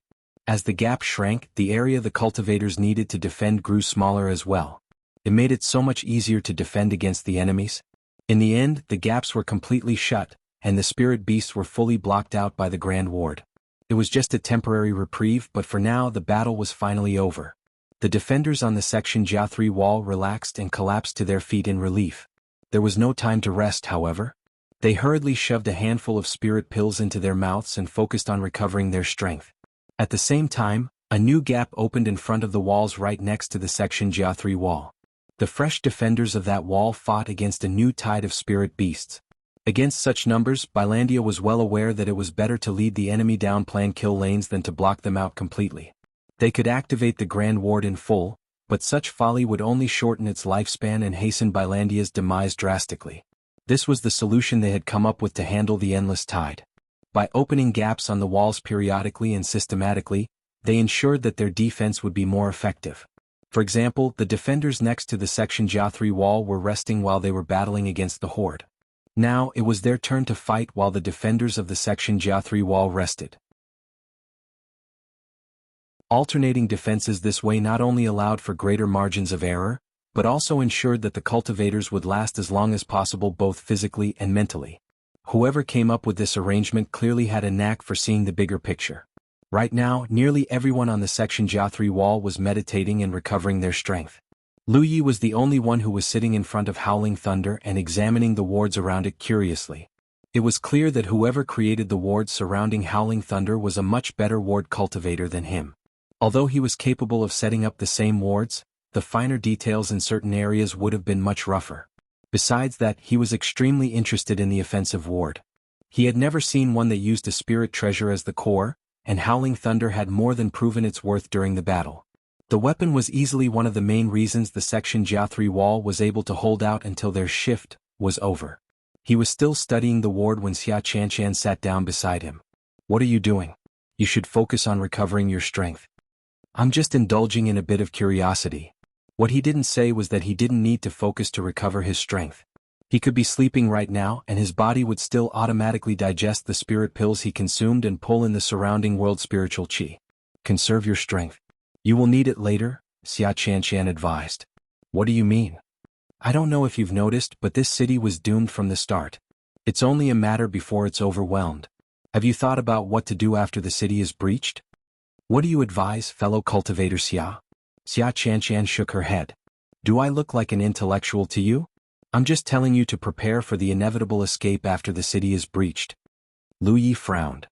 As the gap shrank, the area the cultivators needed to defend grew smaller as well. It made it so much easier to defend against the enemies. In the end, the gaps were completely shut, and the spirit beasts were fully blocked out by the Grand Ward. It was just a temporary reprieve, but for now the battle was finally over. The defenders on the section Jia 3 wall relaxed and collapsed to their feet in relief. There was no time to rest, however. They hurriedly shoved a handful of spirit pills into their mouths and focused on recovering their strength. At the same time, a new gap opened in front of the walls right next to the section Jia 3 wall. The fresh defenders of that wall fought against a new tide of spirit beasts. Against such numbers, Bilandia was well aware that it was better to lead the enemy down planned kill lanes than to block them out completely. They could activate the Grand Ward in full, but such folly would only shorten its lifespan and hasten Bilandia's demise drastically. This was the solution they had come up with to handle the endless tide. By opening gaps on the walls periodically and systematically, they ensured that their defense would be more effective. For example, the defenders next to the section Jia 3 wall were resting while they were battling against the horde. Now, it was their turn to fight while the defenders of the section Jia 3 wall rested. Alternating defenses this way not only allowed for greater margins of error, but also ensured that the cultivators would last as long as possible both physically and mentally. Whoever came up with this arrangement clearly had a knack for seeing the bigger picture. Right now, nearly everyone on the section Jia 3 wall was meditating and recovering their strength. Lu Yi was the only one who was sitting in front of Howling Thunder and examining the wards around it curiously. It was clear that whoever created the wards surrounding Howling Thunder was a much better ward cultivator than him. Although he was capable of setting up the same wards, the finer details in certain areas would have been much rougher. Besides that, he was extremely interested in the offensive ward. He had never seen one that used a spirit treasure as the core, and Howling Thunder had more than proven its worth during the battle. The weapon was easily one of the main reasons the section Jia 3 wall was able to hold out until their shift was over. He was still studying the ward when Xia Qianqian sat down beside him. What are you doing? You should focus on recovering your strength. I'm just indulging in a bit of curiosity. What he didn't say was that he didn't need to focus to recover his strength. He could be sleeping right now and his body would still automatically digest the spirit pills he consumed and pull in the surrounding world spiritual qi. Conserve your strength. You will need it later, Xia Qianqian advised. What do you mean? I don't know if you've noticed, but this city was doomed from the start. It's only a matter before it's overwhelmed. Have you thought about what to do after the city is breached? What do you advise, fellow cultivator Xia? Xia Qianqian shook her head. Do I look like an intellectual to you? I'm just telling you to prepare for the inevitable escape after the city is breached. Lu Yi frowned.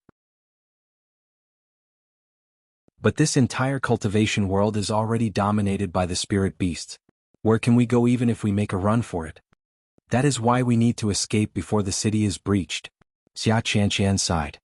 But this entire cultivation world is already dominated by the spirit beasts. Where can we go even if we make a run for it? That is why we need to escape before the city is breached. Xia Qianqian sighed.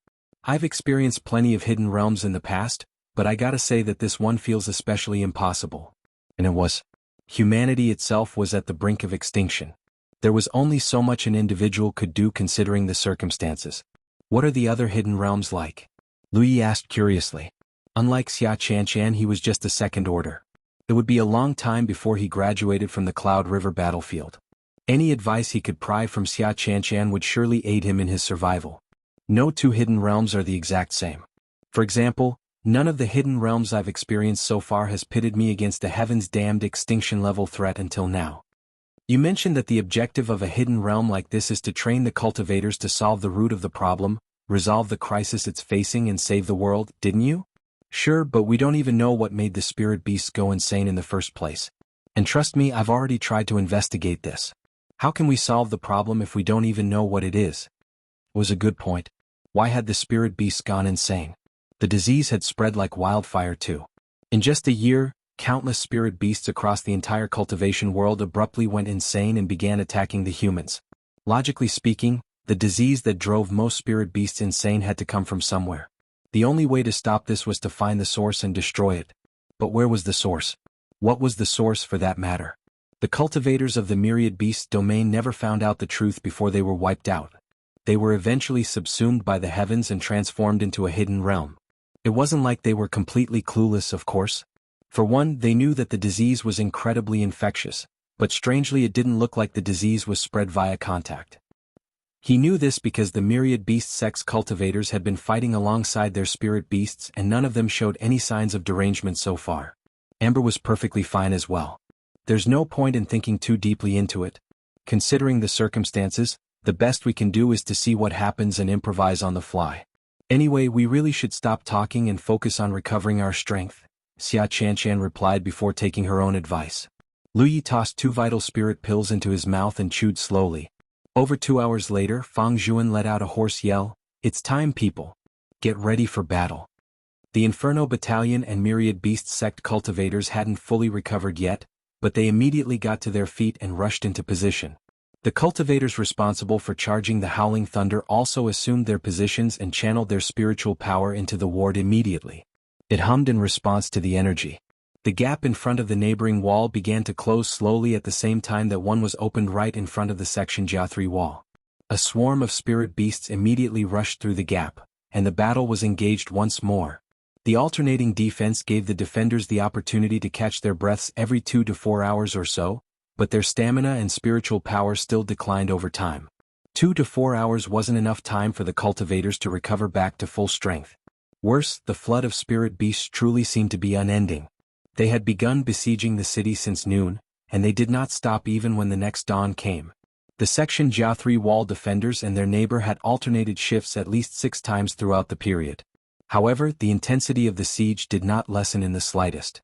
I've experienced plenty of hidden realms in the past, but I gotta say that this one feels especially impossible. And it was. Humanity itself was at the brink of extinction. There was only so much an individual could do considering the circumstances. What are the other hidden realms like? Lu Yi asked curiously. Unlike Xia Qianqian, he was just a second order. It would be a long time before he graduated from the Cloud River battlefield. Any advice he could pry from Xia Qianqian would surely aid him in his survival. No two hidden realms are the exact same. For example, none of the hidden realms I've experienced so far has pitted me against a heaven's damned extinction-level threat until now. You mentioned that the objective of a hidden realm like this is to train the cultivators to solve the root of the problem, resolve the crisis it's facing and save the world, didn't you? Sure, but we don't even know what made the spirit beasts go insane in the first place. And trust me, I've already tried to investigate this. How can we solve the problem if we don't even know what it is? Was a good point. Why had the spirit beasts gone insane? The disease had spread like wildfire too. In just a year, countless spirit beasts across the entire cultivation world abruptly went insane and began attacking the humans. Logically speaking, the disease that drove most spirit beasts insane had to come from somewhere. The only way to stop this was to find the source and destroy it. But where was the source? What was the source for that matter? The cultivators of the myriad beasts domain never found out the truth before they were wiped out. They were eventually subsumed by the heavens and transformed into a hidden realm. It wasn't like they were completely clueless, of course. For one, they knew that the disease was incredibly infectious, but strangely it didn't look like the disease was spread via contact. He knew this because the myriad beast sect's cultivators had been fighting alongside their spirit beasts and none of them showed any signs of derangement so far. Amber was perfectly fine as well. There's no point in thinking too deeply into it. Considering the circumstances, the best we can do is to see what happens and improvise on the fly. Anyway, we really should stop talking and focus on recovering our strength, Xia Chanshan replied before taking her own advice. Lu Yi tossed 2 vital spirit pills into his mouth and chewed slowly. Over 2 hours later, Fang Zhuan let out a hoarse yell, "It's time, people. Get ready for battle." The Inferno Battalion and Myriad Beast Sect cultivators hadn't fully recovered yet, but they immediately got to their feet and rushed into position. The cultivators responsible for charging the Howling Thunder also assumed their positions and channeled their spiritual power into the ward immediately. It hummed in response to the energy. The gap in front of the neighboring wall began to close slowly at the same time that one was opened right in front of the Section Jia3 wall. A swarm of spirit beasts immediately rushed through the gap, and the battle was engaged once more. The alternating defense gave the defenders the opportunity to catch their breaths every 2 to 4 hours or so, but their stamina and spiritual power still declined over time. 2 to 4 hours wasn't enough time for the cultivators to recover back to full strength. Worse, the flood of spirit beasts truly seemed to be unending. They had begun besieging the city since noon, and they did not stop even when the next dawn came. The Section Jia3 wall defenders and their neighbor had alternated shifts at least 6 times throughout the period. However, the intensity of the siege did not lessen in the slightest.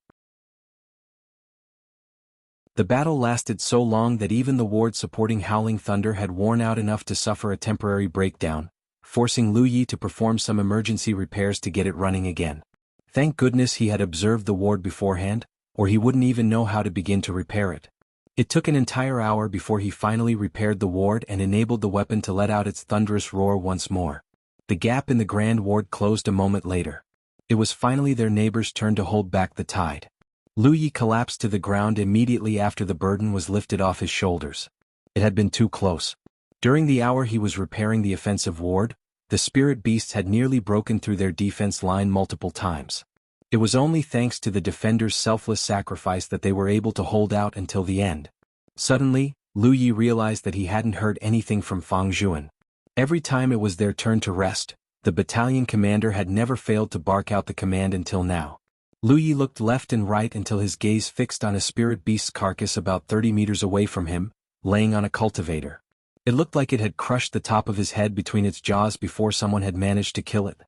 The battle lasted so long that even the ward supporting Howling Thunder had worn out enough to suffer a temporary breakdown, forcing Lu Yi to perform some emergency repairs to get it running again. Thank goodness he had observed the ward beforehand, or he wouldn't even know how to begin to repair it. It took an entire hour before he finally repaired the ward and enabled the weapon to let out its thunderous roar once more. The gap in the Grand Ward closed a moment later. It was finally their neighbor's turn to hold back the tide. Lu Yi collapsed to the ground immediately after the burden was lifted off his shoulders. It had been too close. During the hour he was repairing the offensive ward, the spirit beasts had nearly broken through their defense line multiple times. It was only thanks to the defenders' selfless sacrifice that they were able to hold out until the end. Suddenly, Lu Yi realized that he hadn't heard anything from Fang Zhuan. Every time it was their turn to rest, the battalion commander had never failed to bark out the command until now. Lu Yi looked left and right until his gaze fixed on a spirit beast's carcass about 30 meters away from him, laying on a cultivator. It looked like it had crushed the top of his head between its jaws before someone had managed to kill it.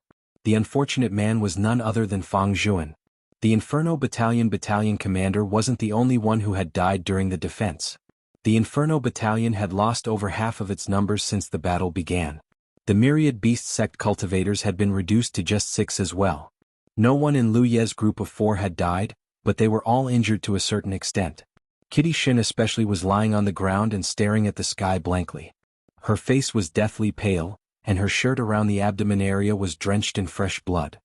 The unfortunate man was none other than Fang Zhuan. The Inferno battalion commander wasn't the only one who had died during the defense. The Inferno battalion had lost over half of its numbers since the battle began. The Myriad Beast Sect cultivators had been reduced to just 6 as well. No one in Lu Ye's group of 4 had died, but they were all injured to a certain extent. Kitty Shin especially was lying on the ground and staring at the sky blankly. Her face was deathly pale, and her shirt around the abdomen area was drenched in fresh blood.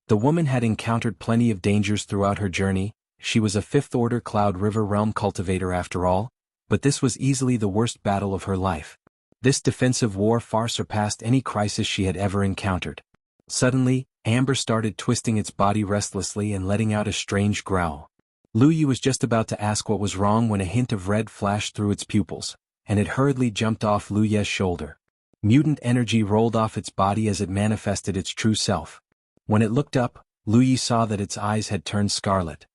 The woman had encountered plenty of dangers throughout her journey. She was a 5th-order Cloud River Realm cultivator after all, but this was easily the worst battle of her life. This defensive war far surpassed any crisis she had ever encountered. Suddenly, Amber started twisting its body restlessly and letting out a strange growl. Lu Yi was just about to ask what was wrong when a hint of red flashed through its pupils, and it hurriedly jumped off Lu Ye's shoulder. Mutant energy rolled off its body as it manifested its true self. When it looked up, Lu Yi saw that its eyes had turned scarlet.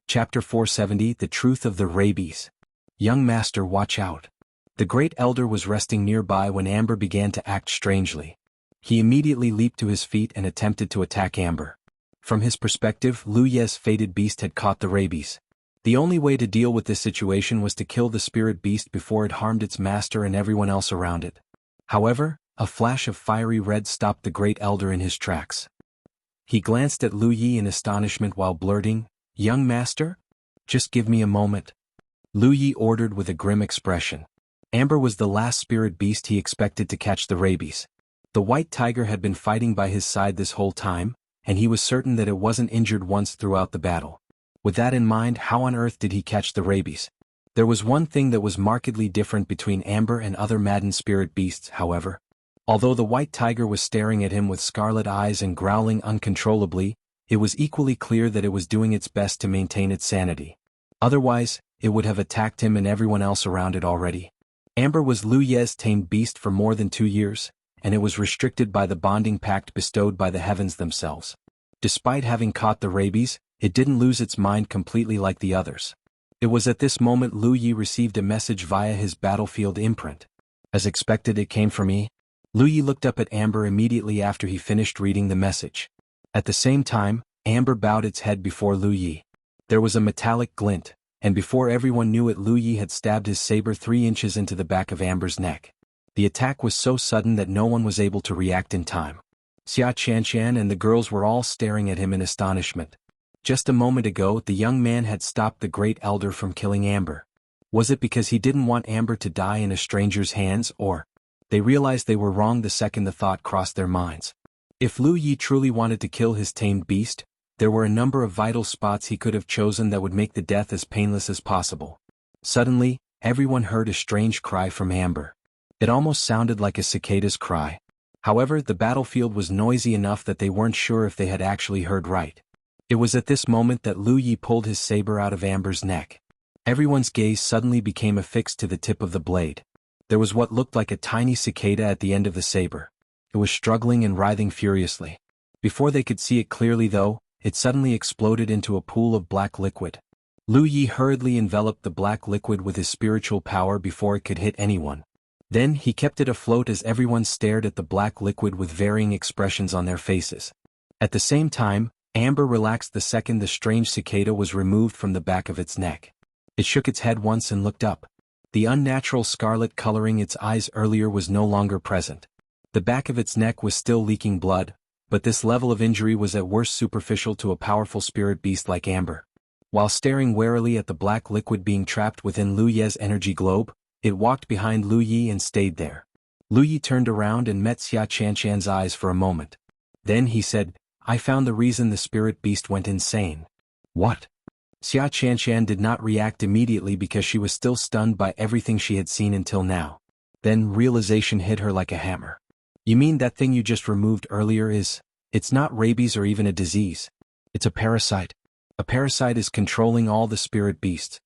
Chapter 470 The Truth of the Rabies. Young Master, watch out. The Great Elder was resting nearby when Amber began to act strangely. He immediately leaped to his feet and attempted to attack Amber. From his perspective, Lu Ye's fated beast had caught the rabies. The only way to deal with this situation was to kill the spirit beast before it harmed its master and everyone else around it. However, a flash of fiery red stopped the Great Elder in his tracks. He glanced at Lu Yi in astonishment while blurting, "Young Master? Just give me a moment." Lu Yi ordered with a grim expression. Amber was the last spirit beast he expected to catch the rabies. The white tiger had been fighting by his side this whole time, and he was certain that it wasn't injured once throughout the battle. With that in mind, how on earth did he catch the rabies? There was one thing that was markedly different between Amber and other maddened spirit beasts, however. Although the white tiger was staring at him with scarlet eyes and growling uncontrollably, it was equally clear that it was doing its best to maintain its sanity. Otherwise, it would have attacked him and everyone else around it already. Amber was Lu Ye's tamed beast for more than 2 years, and it was restricted by the bonding pact bestowed by the heavens themselves. Despite having caught the rabies, it didn't lose its mind completely like the others. It was at this moment Lu Yi received a message via his battlefield imprint. As expected, it came from me. Lu Yi looked up at Amber immediately after he finished reading the message. At the same time, Amber bowed its head before Lu Yi. There was a metallic glint, and before everyone knew it, Lu Yi had stabbed his saber 3 inches into the back of Amber's neck. The attack was so sudden that no one was able to react in time. Xia Qianqian and the girls were all staring at him in astonishment. Just a moment ago, the young man had stopped the Great Elder from killing Amber. Was it because he didn't want Amber to die in a stranger's hands, or? They realized they were wrong the second the thought crossed their minds. If Lu Yi truly wanted to kill his tamed beast, there were a number of vital spots he could have chosen that would make the death as painless as possible. Suddenly, everyone heard a strange cry from Amber. It almost sounded like a cicada's cry. However, the battlefield was noisy enough that they weren't sure if they had actually heard right. It was at this moment that Lu Yi pulled his saber out of Amber's neck. Everyone's gaze suddenly became affixed to the tip of the blade. There was what looked like a tiny cicada at the end of the saber. It was struggling and writhing furiously. Before they could see it clearly though, it suddenly exploded into a pool of black liquid. Lu Yi hurriedly enveloped the black liquid with his spiritual power before it could hit anyone. Then he kept it afloat as everyone stared at the black liquid with varying expressions on their faces. At the same time, Amber relaxed the second the strange cicada was removed from the back of its neck. It shook its head once and looked up. The unnatural scarlet coloring its eyes earlier was no longer present. The back of its neck was still leaking blood, but this level of injury was at worst superficial to a powerful spirit beast like Amber. While staring warily at the black liquid being trapped within Lu Ye's energy globe, it walked behind Lu Yi and stayed there. Lu Yi turned around and met Xia Qianqian's eyes for a moment. Then he said, "I found the reason the spirit beast went insane." "What?" Xia Qianqian did not react immediately because she was still stunned by everything she had seen until now. Then realization hit her like a hammer. "You mean that thing you just removed earlier it's not rabies or even a disease. It's a parasite. A parasite is controlling all the spirit beasts."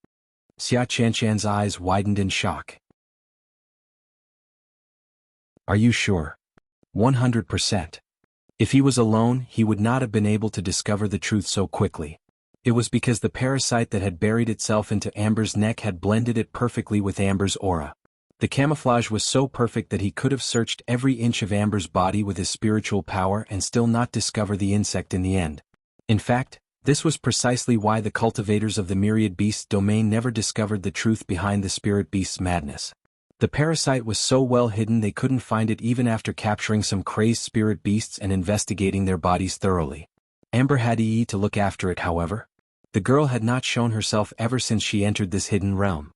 Xia Qianqian's eyes widened in shock. "Are you sure?" 100%. If he was alone, he would not have been able to discover the truth so quickly. It was because the parasite that had buried itself into Amber's neck had blended it perfectly with Amber's aura. The camouflage was so perfect that he could have searched every inch of Amber's body with his spiritual power and still not discover the insect in the end. In fact, this was precisely why the cultivators of the myriad beasts domain never discovered the truth behind the spirit beast's madness. The parasite was so well hidden they couldn't find it even after capturing some crazed spirit beasts and investigating their bodies thoroughly. Amber had to look after it, however. The girl had not shown herself ever since she entered this hidden realm.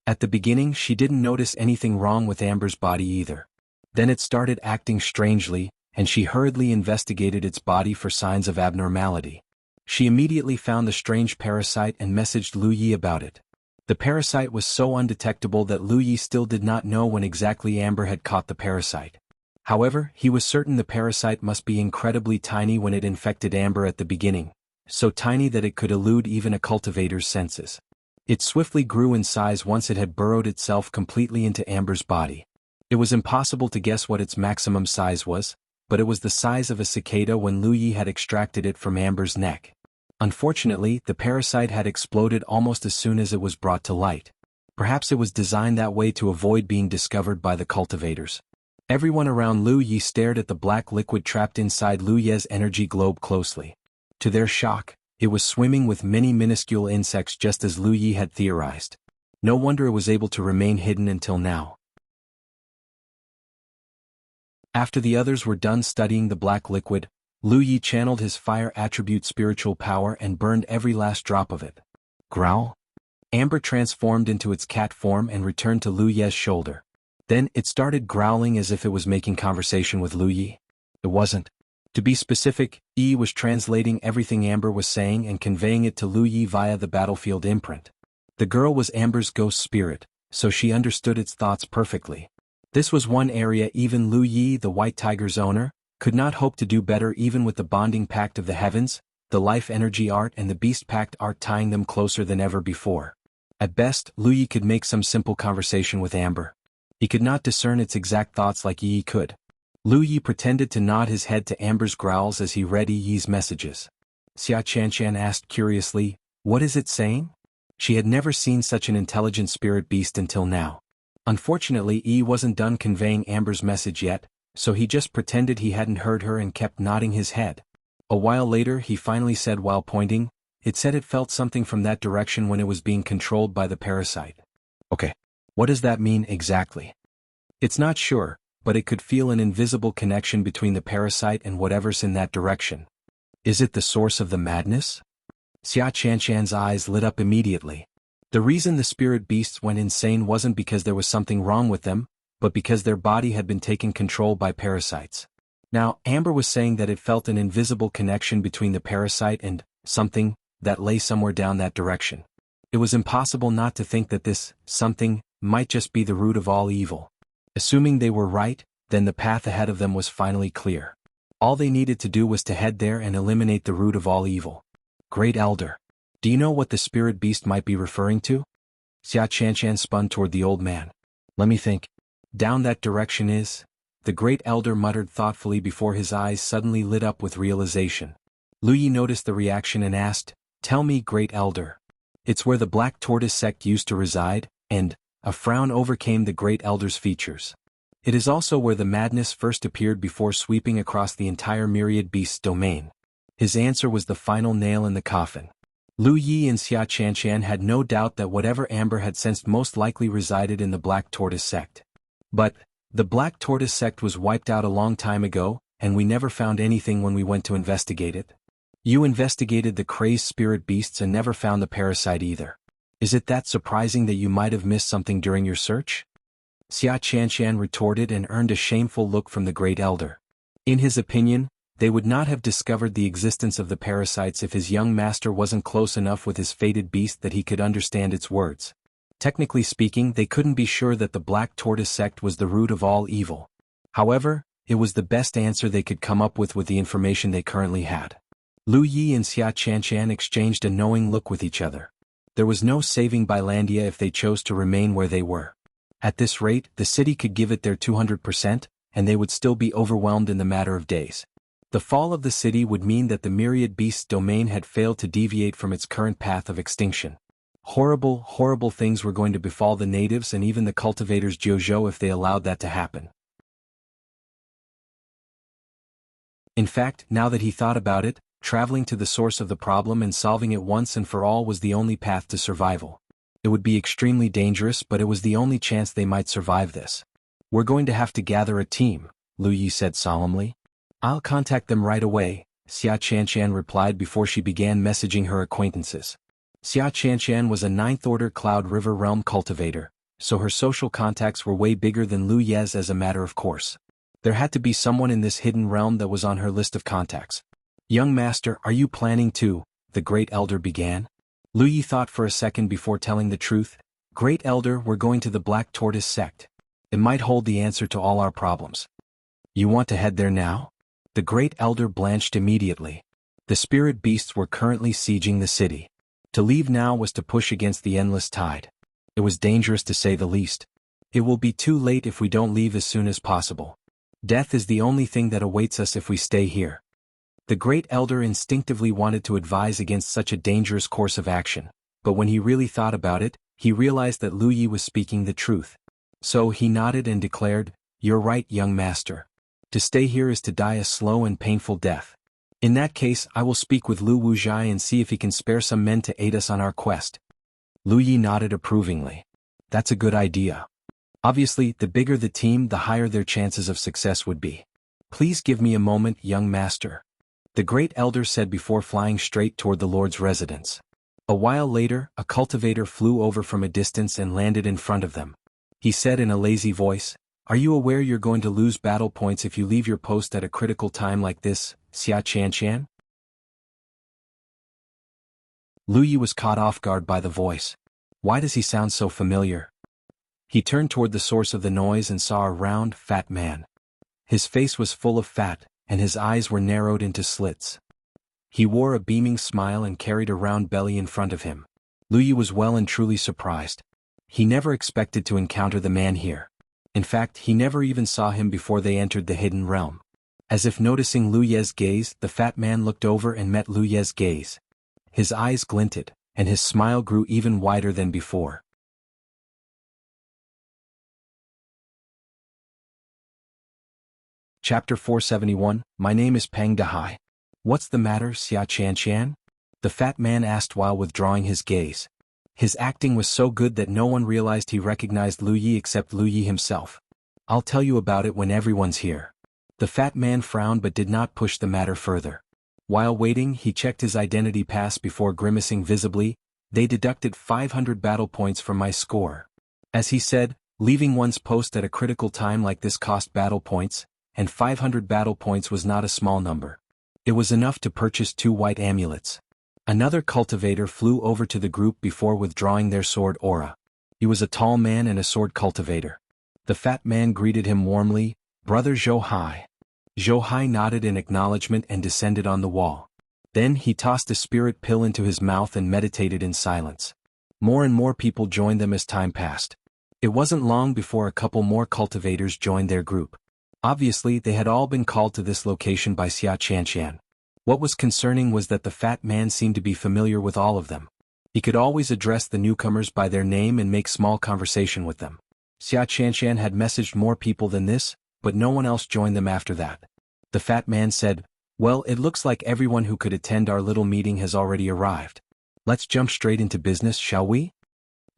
At the beginning, she didn't notice anything wrong with Amber's body either. Then it started acting strangely, and she hurriedly investigated its body for signs of abnormality. She immediately found the strange parasite and messaged Lu Yi about it. The parasite was so undetectable that Lu Yi still did not know when exactly Amber had caught the parasite. However, he was certain the parasite must be incredibly tiny when it infected Amber at the beginning, so tiny that it could elude even a cultivator's senses. It swiftly grew in size once it had burrowed itself completely into Amber's body. It was impossible to guess what its maximum size was, but it was the size of a cicada when Lu Yi had extracted it from Amber's neck. Unfortunately, the parasite had exploded almost as soon as it was brought to light. Perhaps it was designed that way to avoid being discovered by the cultivators. Everyone around Lu Yi stared at the black liquid trapped inside Lu Ye's energy globe closely. To their shock, it was swimming with many minuscule insects just as Lu Yi had theorized. No wonder it was able to remain hidden until now. After the others were done studying the black liquid, Lu Yi channeled his fire attribute spiritual power and burned every last drop of it. Growl? Amber transformed into its cat form and returned to Lu Ye's shoulder. Then it started growling as if it was making conversation with Lu Yi. It wasn't. To be specific, Yi was translating everything Amber was saying and conveying it to Lu Yi via the battlefield imprint. The girl was Amber's ghost spirit, so she understood its thoughts perfectly. This was one area even Lu Yi, the White Tiger's owner, could not hope to do better even with the bonding pact of the heavens, the life energy art and the beast pact art tying them closer than ever before. At best, Lu Yi could make some simple conversation with Amber. He could not discern its exact thoughts like Yi could. Lu Yi pretended to nod his head to Amber's growls as he read Yi's messages. Xia Qianshan asked curiously, "What is it saying?" She had never seen such an intelligent spirit beast until now. Unfortunately, Yi wasn't done conveying Amber's message yet, so he just pretended he hadn't heard her and kept nodding his head. A while later he finally said while pointing, "It said it felt something from that direction when it was being controlled by the parasite." Okay. What does that mean exactly? It's not sure, but it could feel an invisible connection between the parasite and whatever's in that direction. Is it the source of the madness? Xia Qianshan's eyes lit up immediately. The reason the spirit beasts went insane wasn't because there was something wrong with them, but because their body had been taken control by parasites. Now, Amber was saying that it felt an invisible connection between the parasite and something that lay somewhere down that direction. It was impossible not to think that this something might just be the root of all evil. Assuming they were right, then the path ahead of them was finally clear. All they needed to do was to head there and eliminate the root of all evil. Great Elder. Do you know what the spirit beast might be referring to? Xia Qianshan spun toward the old man. Let me think. Down that direction is... The Great Elder muttered thoughtfully before his eyes suddenly lit up with realization. Lu Yi noticed the reaction and asked, "Tell me, Great Elder." "It's where the Black Tortoise sect used to reside," and a frown overcame the Great Elder's features. "It is also where the madness first appeared before sweeping across the entire myriad beasts' domain." His answer was the final nail in the coffin. Lu Yi and Xia Qianshan had no doubt that whatever Amber had sensed most likely resided in the Black Tortoise sect. But the Black Tortoise sect was wiped out a long time ago, and we never found anything when we went to investigate it. You investigated the crazed spirit beasts and never found the parasite either. Is it that surprising that you might have missed something during your search? Xia Qianshan retorted and earned a shameful look from the Great Elder. In his opinion, they would not have discovered the existence of the parasites if his young master wasn't close enough with his fated beast that he could understand its words. Technically speaking, they couldn't be sure that the Black Tortoise sect was the root of all evil. However, it was the best answer they could come up with the information they currently had. Lu Yi and Xia Qianshan exchanged a knowing look with each other. There was no saving Bilandia if they chose to remain where they were. At this rate, the city could give it their 200%, and they would still be overwhelmed in the matter of days. The fall of the city would mean that the myriad beasts' domain had failed to deviate from its current path of extinction. Horrible, horrible things were going to befall the natives and even the cultivators Jianghu if they allowed that to happen. In fact, now that he thought about it, traveling to the source of the problem and solving it once and for all was the only path to survival. It would be extremely dangerous, but it was the only chance they might survive this. "We're going to have to gather a team," Lu Yi said solemnly. "I'll contact them right away," Xia Qianshan replied before she began messaging her acquaintances. Xia Qianshan was a 9th-order Cloud River Realm cultivator, so her social contacts were way bigger than Lu Ye's as a matter of course. There had to be someone in this hidden realm that was on her list of contacts. "Young master, are you planning to?" the Great Elder began. Lu Yi thought for a second before telling the truth. "Great Elder, we're going to the Black Tortoise sect. It might hold the answer to all our problems." "You want to head there now?" The Great Elder blanched immediately. The spirit beasts were currently sieging the city. To leave now was to push against the endless tide. It was dangerous to say the least. It will be too late if we don't leave as soon as possible. Death is the only thing that awaits us if we stay here. The Great Elder instinctively wanted to advise against such a dangerous course of action, but when he really thought about it, he realized that Lu Yi was speaking the truth. So he nodded and declared, "You're right, young master. To stay here is to die a slow and painful death. In that case, I will speak with Lu Wuzhai and see if he can spare some men to aid us on our quest." Lu Yi nodded approvingly. "That's a good idea. Obviously, the bigger the team, the higher their chances of success would be. Please give me a moment, young master," the Great Elder said before flying straight toward the Lord's residence. A while later, a cultivator flew over from a distance and landed in front of them. He said in a lazy voice, "Are you aware you're going to lose battle points if you leave your post at a critical time like this, Xia Qian? Lu Yi was caught off guard by the voice. Why does he sound so familiar? He turned toward the source of the noise and saw a round, fat man. His face was full of fat, and his eyes were narrowed into slits. He wore a beaming smile and carried a round belly in front of him. Lu Yi was well and truly surprised. He never expected to encounter the man here. In fact, he never even saw him before they entered the hidden realm. As if noticing Lu Ye's gaze, the fat man looked over and met Lu Ye's gaze. His eyes glinted, and his smile grew even wider than before. Chapter 471, My name is Peng Dahai. What's the matter, Xia Qian? The fat man asked while withdrawing his gaze. His acting was so good that no one realized he recognized Lu Yi except Lu Yi himself. I'll tell you about it when everyone's here. The fat man frowned but did not push the matter further. While waiting, he checked his identity pass before grimacing visibly. They deducted 500 battle points from my score. As he said, leaving one's post at a critical time like this cost battle points, and 500 battle points was not a small number. It was enough to purchase 2 white amulets. Another cultivator flew over to the group before withdrawing their sword aura. He was a tall man and a sword cultivator. The fat man greeted him warmly, Brother Dahai. Dahai nodded in acknowledgement and descended on the wall. Then he tossed a spirit pill into his mouth and meditated in silence. More and more people joined them as time passed. It wasn't long before a couple more cultivators joined their group. Obviously, they had all been called to this location by Xia Qian. What was concerning was that the fat man seemed to be familiar with all of them. He could always address the newcomers by their name and make small conversation with them. Xia Qian had messaged more people than this, but no one else joined them after that. The fat man said, Well, it looks like everyone who could attend our little meeting has already arrived. Let's jump straight into business, shall we?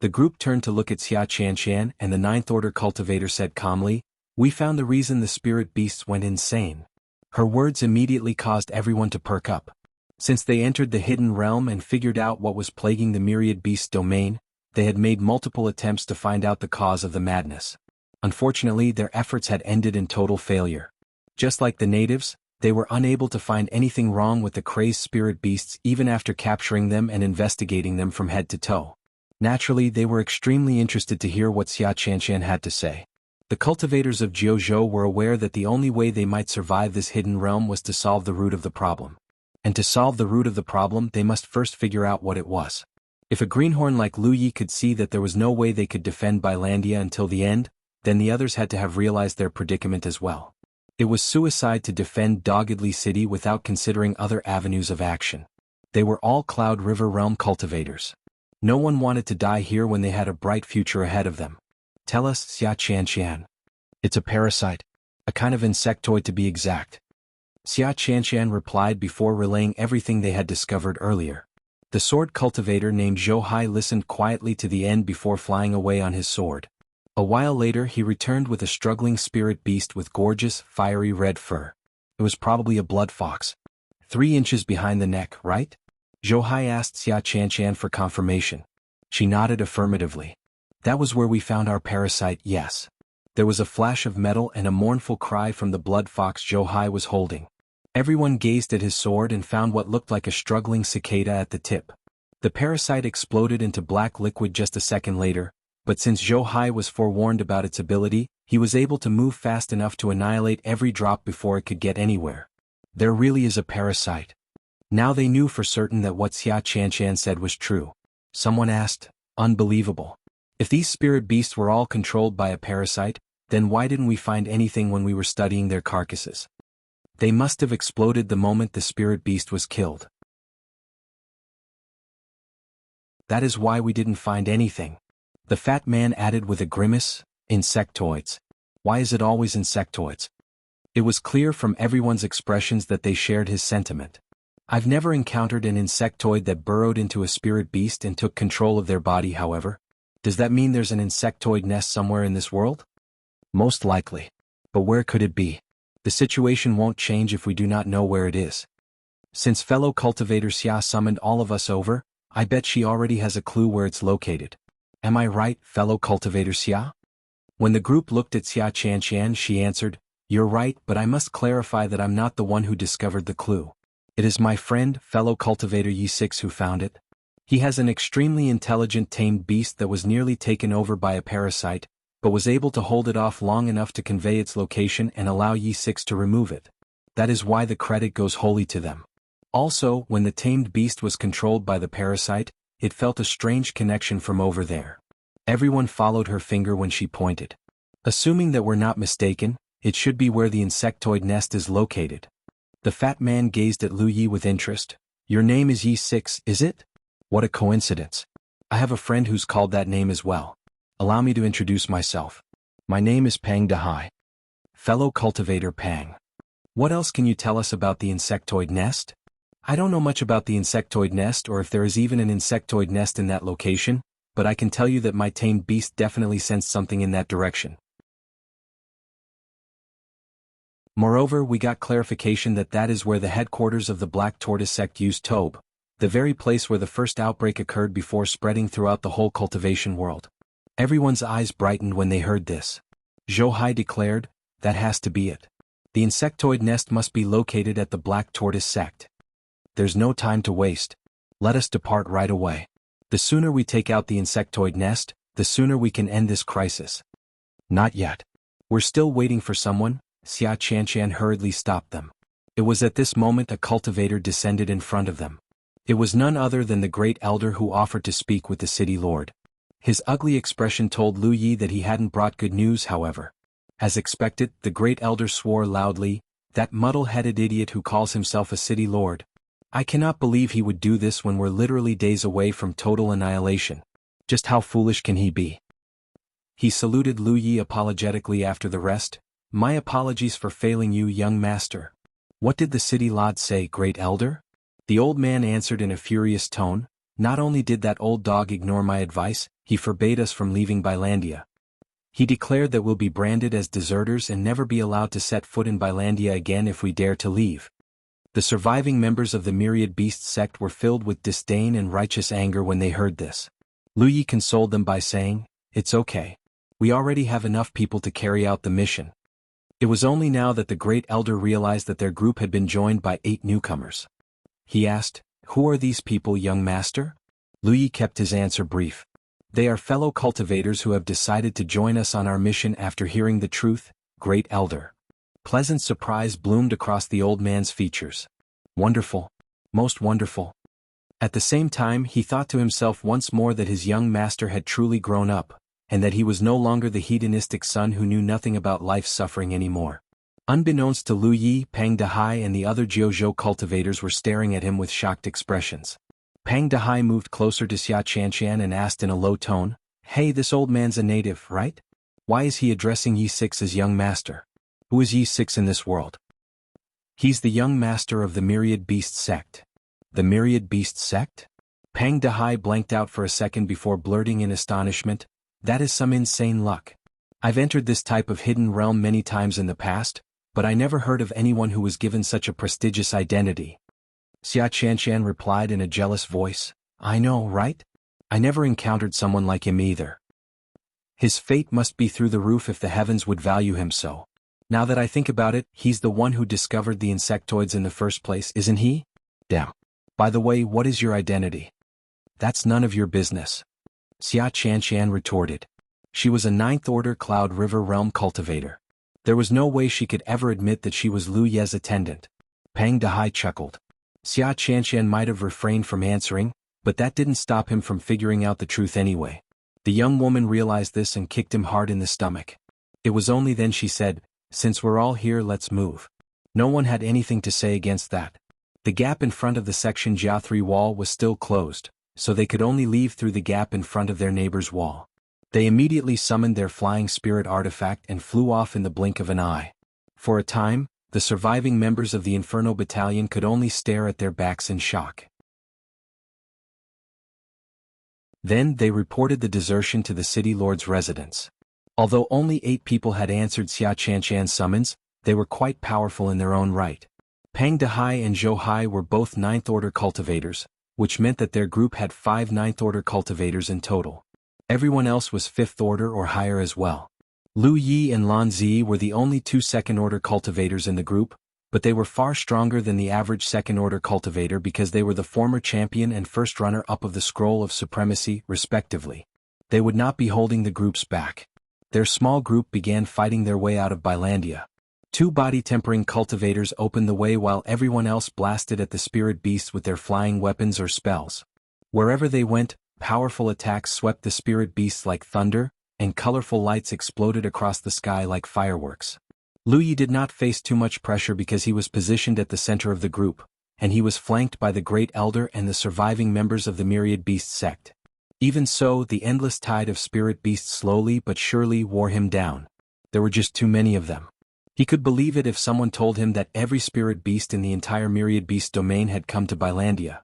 The group turned to look at Xia Qian and the Ninth Order cultivator said calmly, We found the reason the spirit beasts went insane. Her words immediately caused everyone to perk up. Since they entered the hidden realm and figured out what was plaguing the myriad beast domain, they had made multiple attempts to find out the cause of the madness. Unfortunately, their efforts had ended in total failure. Just like the natives, they were unable to find anything wrong with the crazed spirit beasts even after capturing them and investigating them from head to toe. Naturally, they were extremely interested to hear what Xia Qian had to say. The cultivators of Jianghu were aware that the only way they might survive this hidden realm was to solve the root of the problem. And to solve the root of the problem, they must first figure out what it was. If a greenhorn like Lu Yi could see that there was no way they could defend Bilandia until the end, then the others had to have realized their predicament as well. It was suicide to defend Doggedly City without considering other avenues of action. They were all Cloud River Realm cultivators. No one wanted to die here when they had a bright future ahead of them. Tell us, Xia Qian. It's a parasite. A kind of insectoid to be exact. Xia Qian replied before relaying everything they had discovered earlier. The sword cultivator named Dahai listened quietly to the end before flying away on his sword. A while later he returned with a struggling spirit beast with gorgeous, fiery red fur. It was probably a blood fox. 3 inches behind the neck, right? Dahai asked Xia Qian for confirmation. She nodded affirmatively. That was where we found our parasite, yes. There was a flash of metal and a mournful cry from the blood fox Dahai was holding. Everyone gazed at his sword and found what looked like a struggling cicada at the tip. The parasite exploded into black liquid just a second later, but since Dahai was forewarned about its ability, he was able to move fast enough to annihilate every drop before it could get anywhere. There really is a parasite. Now they knew for certain that what Xia Qian said was true. Someone asked, Unbelievable. If these spirit beasts were all controlled by a parasite, then why didn't we find anything when we were studying their carcasses? They must have exploded the moment the spirit beast was killed. That is why we didn't find anything. The fat man added with a grimace, Insectoids. Why is it always insectoids? It was clear from everyone's expressions that they shared his sentiment. I've never encountered an insectoid that burrowed into a spirit beast and took control of their body, however. Does that mean there's an insectoid nest somewhere in this world? Most likely. But where could it be? The situation won't change if we do not know where it is. Since fellow cultivator Xia summoned all of us over, I bet she already has a clue where it's located. Am I right, fellow cultivator Xia? When the group looked at Xia Qian, she answered, You're right, but I must clarify that I'm not the one who discovered the clue. It is my friend, fellow cultivator Yi6 who found it. He has an extremely intelligent tamed beast that was nearly taken over by a parasite, but was able to hold it off long enough to convey its location and allow Yi6 to remove it. That is why the credit goes wholly to them. Also, when the tamed beast was controlled by the parasite, it felt a strange connection from over there. Everyone followed her finger when she pointed. Assuming that we're not mistaken, it should be where the insectoid nest is located. The fat man gazed at Lu Yi with interest. Your name is Yi6, is it? What a coincidence. I have a friend who's called that name as well. Allow me to introduce myself. My name is Pang Dahai. Fellow cultivator Pang. What else can you tell us about the insectoid nest? I don't know much about the insectoid nest or if there is even an insectoid nest in that location, but I can tell you that my tamed beast definitely sensed something in that direction. Moreover, we got clarification that that is where the headquarters of the Black Tortoise sect used Tobe, the very place where the first outbreak occurred before spreading throughout the whole cultivation world. Everyone's eyes brightened when they heard this. Dahai declared, that has to be it. The insectoid nest must be located at the Black Tortoise sect. There's no time to waste. Let us depart right away. The sooner we take out the insectoid nest, the sooner we can end this crisis. Not yet. We're still waiting for someone. Xia Qianshan hurriedly stopped them. It was at this moment a cultivator descended in front of them. It was none other than the great elder who offered to speak with the city lord. His ugly expression told Lu Yi that he hadn't brought good news, however. As expected, the great elder swore loudly, that muddle-headed idiot who calls himself a city lord. I cannot believe he would do this when we're literally days away from total annihilation. Just how foolish can he be? He saluted Lu Yi apologetically after the rest. My apologies for failing you, young master. What did the city lord say, great elder? The old man answered in a furious tone. Not only did that old dog ignore my advice, he forbade us from leaving Bilandia. He declared that we'll be branded as deserters and never be allowed to set foot in Bilandia again if we dare to leave. The surviving members of the Myriad Beast sect were filled with disdain and righteous anger when they heard this. Lu Yi consoled them by saying, it's okay. We already have enough people to carry out the mission. It was only now that the great elder realized that their group had been joined by 8 newcomers. He asked, who are these people, young master? Lu Yi kept his answer brief. They are fellow cultivators who have decided to join us on our mission after hearing the truth, great elder. Pleasant surprise bloomed across the old man's features. Wonderful. Most wonderful. At the same time, he thought to himself once more that his young master had truly grown up, and that he was no longer the hedonistic son who knew nothing about life's suffering anymore. Unbeknownst to Lu Yi, Pang Dahai and the other Jiuzhou cultivators were staring at him with shocked expressions. Pang Dahai moved closer to Xia Qianshan and asked in a low tone, hey, this old man's a native, right? Why is he addressing Yi6 as young master? Who is Yi6 in this world? He's the young master of the Myriad Beast sect. The Myriad Beast sect? Pang Dahai blanked out for a second before blurting in astonishment, that is some insane luck. I've entered this type of hidden realm many times in the past, but I never heard of anyone who was given such a prestigious identity. Xia Qianshan replied in a jealous voice, I know, right? I never encountered someone like him either. His fate must be through the roof if the heavens would value him so. Now that I think about it, he's the one who discovered the insectoids in the first place, isn't he? Damn. By the way, what is your identity? That's none of your business. Xia Qianshan retorted. She was a 9th Order Cloud River Realm cultivator. There was no way she could ever admit that she was Lu Ye's attendant. Pang Dahai chuckled. Xia Qianshan might have refrained from answering, but that didn't stop him from figuring out the truth anyway. The young woman realized this and kicked him hard in the stomach. It was only then she said, since we're all here, let's move. No one had anything to say against that. The gap in front of the Section Jia 3 wall was still closed, so they could only leave through the gap in front of their neighbor's wall. They immediately summoned their flying spirit artifact and flew off in the blink of an eye. For a time, the surviving members of the Inferno Battalion could only stare at their backs in shock. Then they reported the desertion to the city lord's residence. Although only 8 people had answered Xia Qianshan's summons, they were quite powerful in their own right. Pang Dahai and Dahai were both 9th Order cultivators, which meant that their group had 5 9th Order cultivators in total. Everyone else was 5th Order or higher as well. Lu Yi and Lan Zi were the only two second-order cultivators in the group, but they were far stronger than the average second-order cultivator because they were the former champion and first runner-up of the Scroll of Supremacy, respectively. They would not be holding the groups back. Their small group began fighting their way out of Bilandia. Two body-tempering cultivators opened the way while everyone else blasted at the spirit beasts with their flying weapons or spells. Wherever they went, powerful attacks swept the spirit beasts like thunder, and colorful lights exploded across the sky like fireworks. Lu Yi did not face too much pressure because he was positioned at the center of the group, and he was flanked by the Great Elder and the surviving members of the Myriad Beast Sect. Even so, the endless tide of spirit beasts slowly but surely wore him down. There were just too many of them. He could believe it if someone told him that every spirit beast in the entire Myriad Beast domain had come to Bilandia.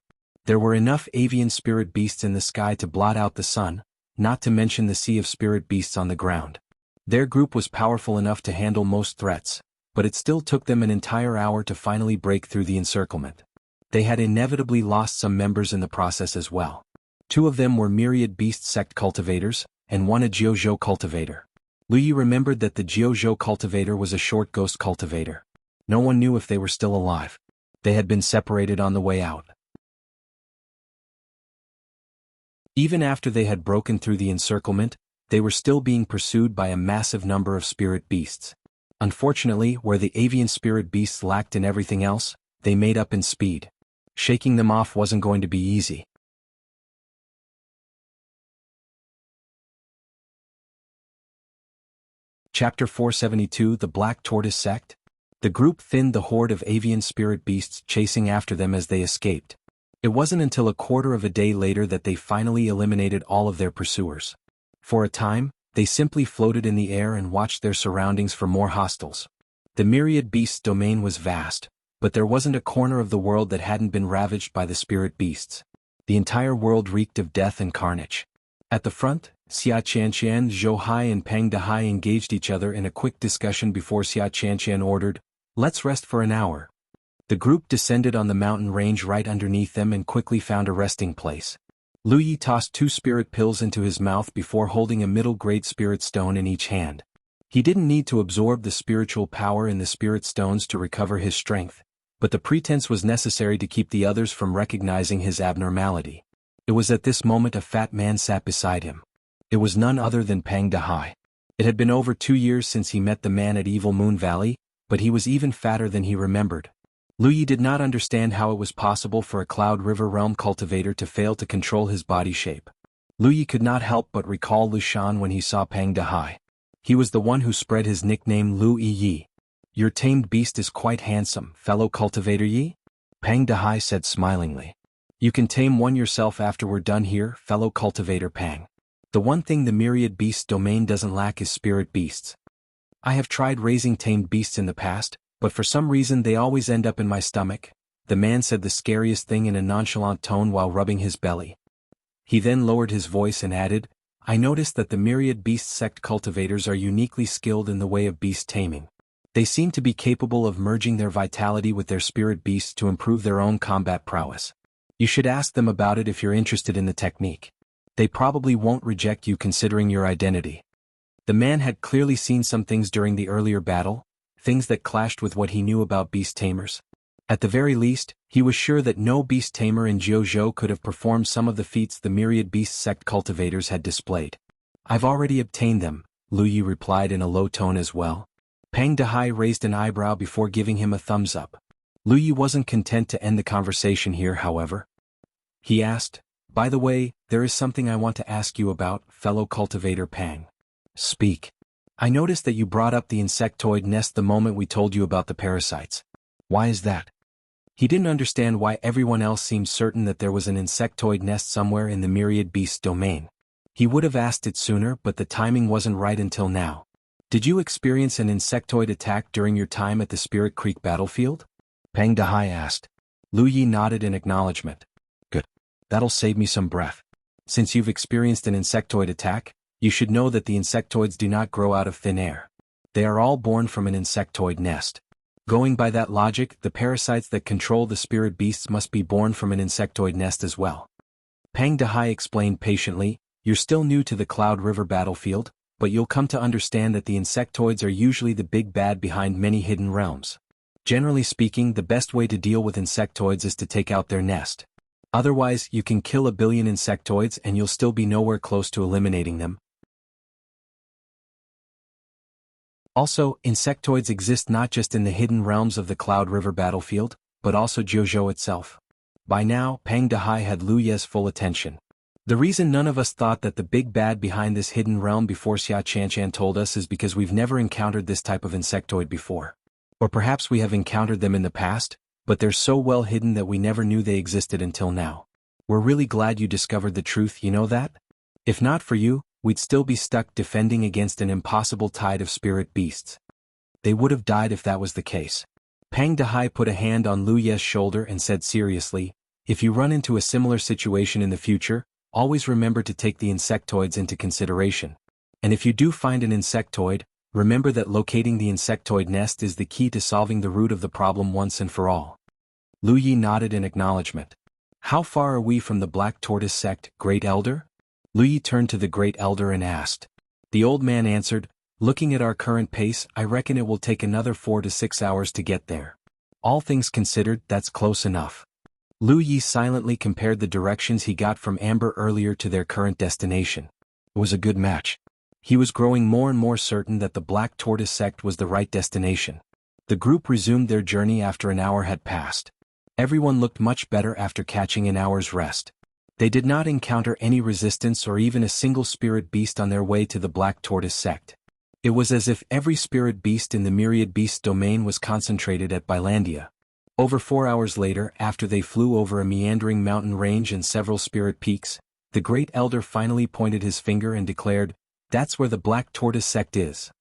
There were enough avian spirit beasts in the sky to blot out the sun, not to mention the sea of spirit beasts on the ground. Their group was powerful enough to handle most threats, but it still took them an entire hour to finally break through the encirclement. They had inevitably lost some members in the process as well. Two of them were Myriad Beast Sect cultivators, and one a Jianghu cultivator. Lu Yi remembered that the Jianghu cultivator was a short ghost cultivator. No one knew if they were still alive. They had been separated on the way out. Even after they had broken through the encirclement, they were still being pursued by a massive number of spirit beasts. Unfortunately, where the avian spirit beasts lacked in everything else, they made up in speed. Shaking them off wasn't going to be easy. Chapter 472 The Black Tortoise Sect? The group thinned the horde of avian spirit beasts chasing after them as they escaped. It wasn't until a quarter of a day later that they finally eliminated all of their pursuers. For a time, they simply floated in the air and watched their surroundings for more hostiles. The Myriad Beasts domain was vast, but there wasn't a corner of the world that hadn't been ravaged by the spirit beasts. The entire world reeked of death and carnage. At the front, Xia Qianqian, Zhou Hai and Peng Dahai engaged each other in a quick discussion before Xia Qianqian ordered, "Let's rest for an hour." The group descended on the mountain range right underneath them and quickly found a resting place. Lu Yi tossed 2 spirit pills into his mouth before holding a middle-grade spirit stone in each hand. He didn't need to absorb the spiritual power in the spirit stones to recover his strength, but the pretense was necessary to keep the others from recognizing his abnormality. It was at this moment a fat man sat beside him. It was none other than Peng Dahai. It had been over 2 years since he met the man at Evil Moon Valley, but he was even fatter than he remembered. Lu Yi did not understand how it was possible for a Cloud River Realm cultivator to fail to control his body shape. Lu Yi could not help but recall Lu Shan when he saw Peng Dahai. He was the one who spread his nickname Lu Yi. "Your tamed beast is quite handsome, fellow cultivator Yi?" Peng Dahai said smilingly. "You can tame one yourself after we're done here, fellow cultivator Peng. The one thing the Myriad Beast domain doesn't lack is spirit beasts. I have tried raising tamed beasts in the past, but for some reason they always end up in my stomach." The man said the scariest thing in a nonchalant tone while rubbing his belly. He then lowered his voice and added, "I noticed that the Myriad Beast Sect cultivators are uniquely skilled in the way of beast taming. They seem to be capable of merging their vitality with their spirit beasts to improve their own combat prowess. You should ask them about it if you're interested in the technique. They probably won't reject you considering your identity." The man had clearly seen some things during the earlier battle, things that clashed with what he knew about beast tamers. At the very least, he was sure that no beast tamer in Jianghu could have performed some of the feats the Myriad Beast Sect cultivators had displayed. "I've already obtained them," Lu Yi replied in a low tone as well. Peng Dahai raised an eyebrow before giving him a thumbs up. Lu Yi wasn't content to end the conversation here, however. He asked, "By the way, there is something I want to ask you about, fellow cultivator Peng." "Speak." "I noticed that you brought up the insectoid nest the moment we told you about the parasites. Why is that?" He didn't understand why everyone else seemed certain that there was an insectoid nest somewhere in the Myriad Beast domain. He would have asked it sooner, but the timing wasn't right until now. "Did you experience an insectoid attack during your time at the Spirit Creek battlefield?" Peng Dahai asked. Lu Yi nodded in acknowledgement. "Good. That'll save me some breath. Since you've experienced an insectoid attack, you should know that the insectoids do not grow out of thin air. They are all born from an insectoid nest. Going by that logic, the parasites that control the spirit beasts must be born from an insectoid nest as well." Peng Dahai explained patiently, "You're still new to the Cloud River battlefield, but you'll come to understand that the insectoids are usually the big bad behind many hidden realms. Generally speaking, the best way to deal with insectoids is to take out their nest. Otherwise, you can kill a billion insectoids and you'll still be nowhere close to eliminating them. Also, insectoids exist not just in the hidden realms of the Cloud River battlefield, but also Jianghu itself. By now, Pang Dahai had Lu Ye's full attention. The reason none of us thought that the big bad behind this hidden realm before Xia Qianshan told us is because we've never encountered this type of insectoid before. Or perhaps we have encountered them in the past, but they're so well hidden that we never knew they existed until now. We're really glad you discovered the truth, you know that? If not for you, we'd still be stuck defending against an impossible tide of spirit beasts. They would have died if that was the case. Pang Dahai put a hand on Lu Ye's shoulder and said seriously, if you run into a similar situation in the future, always remember to take the insectoids into consideration. And if you do find an insectoid, remember that locating the insectoid nest is the key to solving the root of the problem once and for all. Lu Yi nodded in acknowledgement. How far are we from the Black Tortoise Sect, Great Elder? Lu Yi turned to the Great Elder and asked. The old man answered, looking at our current pace, I reckon it will take another 4 to 6 hours to get there. All things considered, that's close enough. Lu Yi silently compared the directions he got from Amber earlier to their current destination. It was a good match. He was growing more and more certain that the Black Tortoise Sect was the right destination. The group resumed their journey after an hour had passed. Everyone looked much better after catching an hour's rest. They did not encounter any resistance or even a single spirit beast on their way to the Black Tortoise Sect. It was as if every spirit beast in the Myriad Beast domain was concentrated at Bilandia. Over 4 hours later, after they flew over a meandering mountain range and several spirit peaks, the Great Elder finally pointed his finger and declared, that's where the Black Tortoise Sect is.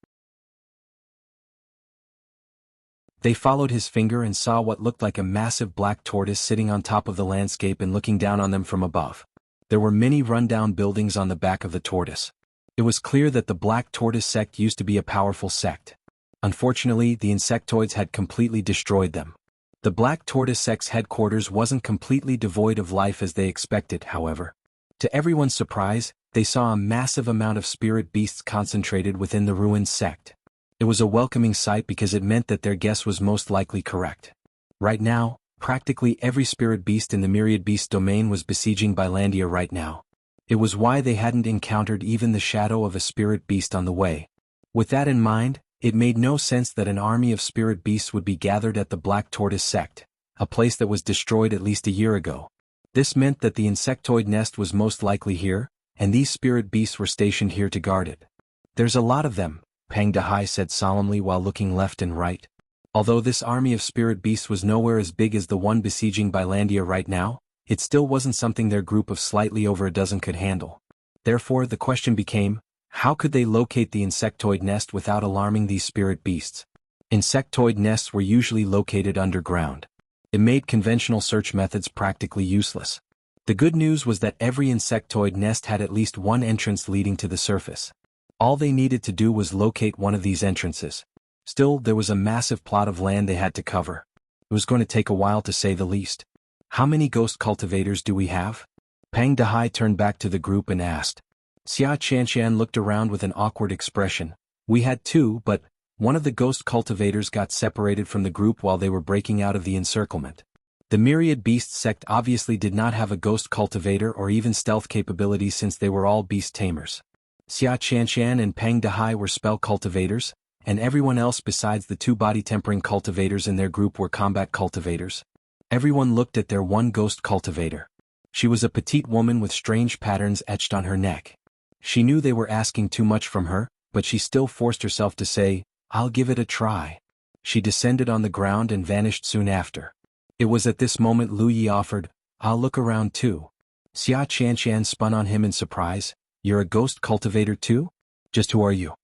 They followed his finger and saw what looked like a massive black tortoise sitting on top of the landscape and looking down on them from above. There were many rundown buildings on the back of the tortoise. It was clear that the Black Tortoise Sect used to be a powerful sect. Unfortunately, the insectoids had completely destroyed them. The Black Tortoise Sect's headquarters wasn't completely devoid of life as they expected, however. To everyone's surprise, they saw a massive amount of spirit beasts concentrated within the ruined sect. It was a welcoming sight because it meant that their guess was most likely correct. Right now, practically every spirit beast in the Myriad Beast domain was besieging Bilandia right now. It was why they hadn't encountered even the shadow of a spirit beast on the way. With that in mind, it made no sense that an army of spirit beasts would be gathered at the Black Tortoise Sect, a place that was destroyed at least a year ago. This meant that the insectoid nest was most likely here, and these spirit beasts were stationed here to guard it. There's a lot of them, Pang Dahai said solemnly while looking left and right. Although this army of spirit beasts was nowhere as big as the one besieging Bilandia right now, it still wasn't something their group of slightly over a dozen could handle. Therefore, the question became, how could they locate the insectoid nest without alarming these spirit beasts? Insectoid nests were usually located underground. It made conventional search methods practically useless. The good news was that every insectoid nest had at least one entrance leading to the surface. All they needed to do was locate one of these entrances. Still, there was a massive plot of land they had to cover. It was going to take a while to say the least. How many ghost cultivators do we have? Pang Dahai turned back to the group and asked. Xia Qianshan looked around with an awkward expression. We had 2, but one of the ghost cultivators got separated from the group while they were breaking out of the encirclement. The Myriad Beast sect obviously did not have a ghost cultivator or even stealth capabilities since they were all beast tamers. Xia Qianshan and Pang Dahai were spell cultivators, and everyone else besides the 2 body-tempering cultivators in their group were combat cultivators. Everyone looked at their one ghost cultivator. She was a petite woman with strange patterns etched on her neck. She knew they were asking too much from her, but she still forced herself to say, I'll give it a try. She descended on the ground and vanished soon after. It was at this moment Lu Yi offered, I'll look around too. Xia Qianshan spun on him in surprise, You're a ghost cultivator too? Just who are you?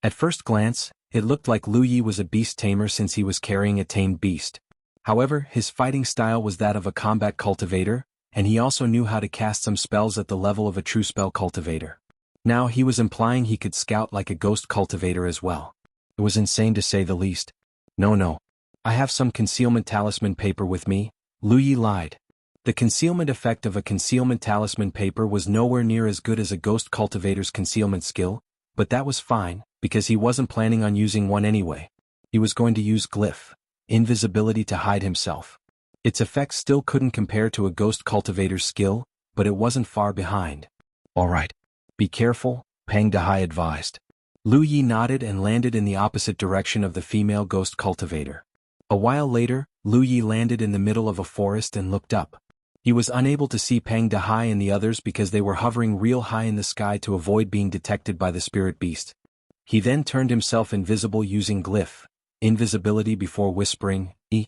At first glance, it looked like Lu Yi was a beast tamer since he was carrying a tamed beast. However, his fighting style was that of a combat cultivator, and he also knew how to cast some spells at the level of a true spell cultivator. Now he was implying he could scout like a ghost cultivator as well. It was insane to say the least. No. I have some concealment talisman paper with me, Lu Yi lied. The concealment effect of a concealment talisman paper was nowhere near as good as a ghost cultivator's concealment skill, But that was fine, because he wasn't planning on using one anyway. He was going to use Glyph, invisibility, to hide himself. Its effects still couldn't compare to a ghost cultivator's skill, but it wasn't far behind. Alright. Be careful, Dahai advised. Lu Yi nodded and landed in the opposite direction of the female ghost cultivator. A while later, Lu Yi landed in the middle of a forest and looked up. He was unable to see Dahai and the others because they were hovering real high in the sky to avoid being detected by the spirit beast. He then turned himself invisible using Glyph, invisibility, before whispering, E.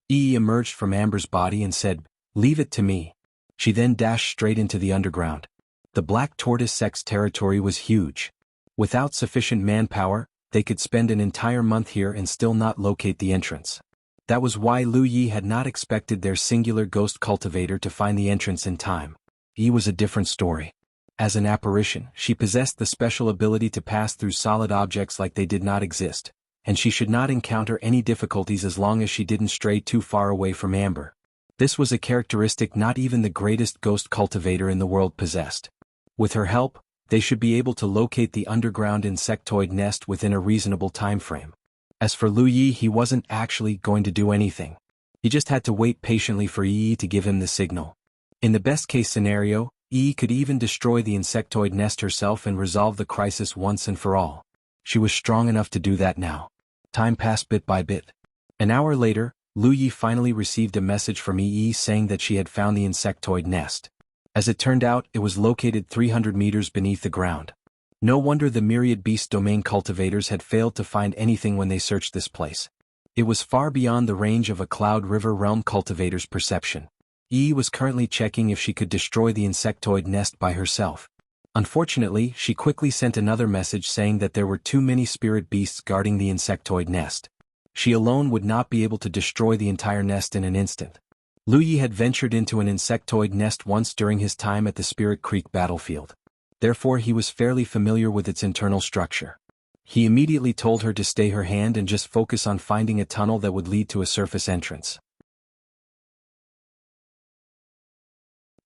E emerged from Amber's body and said, "Leave it to me." She then dashed straight into the underground. The Black Tortoise Sect's territory was huge. Without sufficient manpower, they could spend an entire month here and still not locate the entrance. That was why Lu Yi had not expected their singular ghost cultivator to find the entrance in time. E was a different story. As an apparition, she possessed the special ability to pass through solid objects like they did not exist, and she should not encounter any difficulties as long as she didn't stray too far away from Amber. This was a characteristic not even the greatest ghost cultivator in the world possessed. With her help, they should be able to locate the underground insectoid nest within a reasonable time frame. As for Lu Yi, he wasn't actually going to do anything. He just had to wait patiently for Yi to give him the signal. In the best-case scenario, Yi could even destroy the insectoid nest herself and resolve the crisis once and for all. She was strong enough to do that now. Time passed bit by bit. An hour later, Lu Yi finally received a message from Yi saying that she had found the insectoid nest. As it turned out, it was located 300 meters beneath the ground. No wonder the myriad beast domain cultivators had failed to find anything when they searched this place. It was far beyond the range of a Cloud River realm cultivator's perception. Yi was currently checking if she could destroy the insectoid nest by herself. Unfortunately, she quickly sent another message saying that there were too many spirit beasts guarding the insectoid nest. She alone would not be able to destroy the entire nest in an instant. Lu Yi had ventured into an insectoid nest once during his time at the Spirit Creek battlefield. Therefore he was fairly familiar with its internal structure. He immediately told her to stay her hand and just focus on finding a tunnel that would lead to a surface entrance.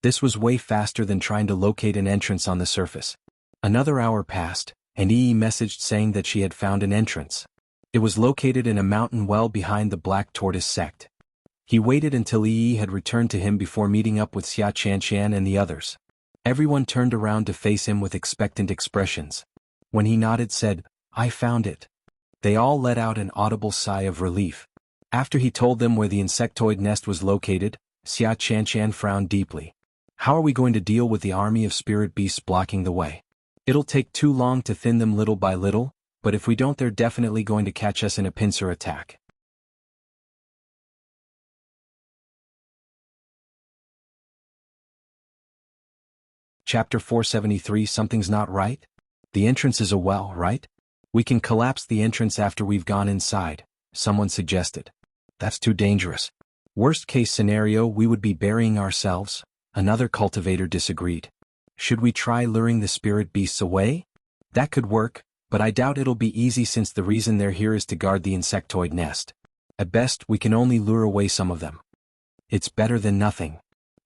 This was way faster than trying to locate an entrance on the surface. Another hour passed, and Yi messaged saying that she had found an entrance. It was located in a mountain well behind the Black Tortoise Sect. He waited until Yi had returned to him before meeting up with Xia Qian and the others. Everyone turned around to face him with expectant expressions. When he nodded, said, "I found it." They all let out an audible sigh of relief. After he told them where the insectoid nest was located, Xia Qian frowned deeply. "How are we going to deal with the army of spirit beasts blocking the way? It'll take too long to thin them little by little, but if we don't, they're definitely going to catch us in a pincer attack." Chapter 473. Something's not right? The entrance is a well, right? We can collapse the entrance after we've gone inside, someone suggested. That's too dangerous. Worst case scenario, we would be burying ourselves, another cultivator disagreed. Should we try luring the spirit beasts away? That could work, but I doubt it'll be easy since the reason they're here is to guard the insectoid nest. At best, we can only lure away some of them. It's better than nothing.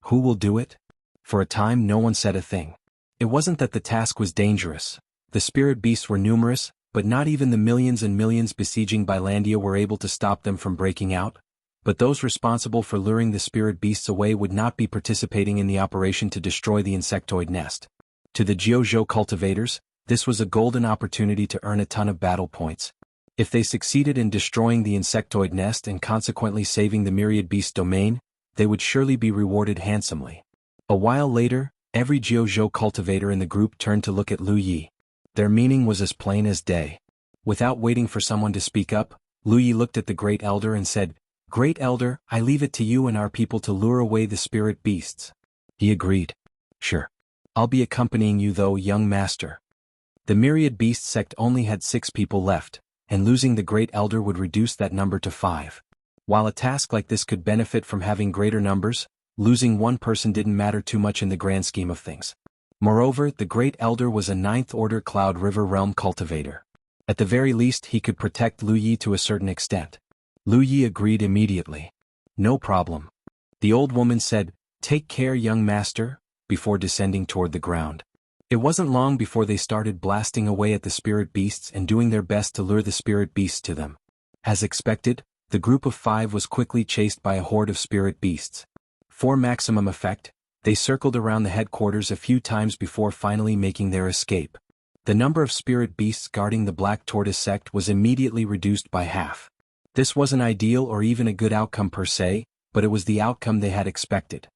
Who will do it? For a time, no one said a thing. It wasn't that the task was dangerous. The spirit beasts were numerous, but not even the millions and millions besieging Bilandia were able to stop them from breaking out. But those responsible for luring the spirit beasts away would not be participating in the operation to destroy the insectoid nest. To the Jianghu cultivators, this was a golden opportunity to earn a ton of battle points. If they succeeded in destroying the insectoid nest and consequently saving the myriad beast domain, they would surely be rewarded handsomely. A while later, every Jianghu cultivator in the group turned to look at Lu Yi. Their meaning was as plain as day. Without waiting for someone to speak up, Lu Yi looked at the Great Elder and said, "Great Elder, I leave it to you and our people to lure away the spirit beasts." He agreed. "Sure. I'll be accompanying you though, young master." The myriad beast sect only had 6 people left, and losing the Great Elder would reduce that number to 5. While a task like this could benefit from having greater numbers, losing one person didn't matter too much in the grand scheme of things. Moreover, the Great Elder was a 9th-order Cloud River realm cultivator. At the very least, he could protect Lu Yi to a certain extent. Lu Yi agreed immediately. "No problem." The old woman said, "Take care, young master," before descending toward the ground. It wasn't long before they started blasting away at the spirit beasts and doing their best to lure the spirit beasts to them. As expected, the group of 5 was quickly chased by a horde of spirit beasts. For maximum effect, they circled around the headquarters a few times before finally making their escape. The number of spirit beasts guarding the Black Tortoise sect was immediately reduced by half. This wasn't ideal or even a good outcome per se, but it was the outcome they had expected.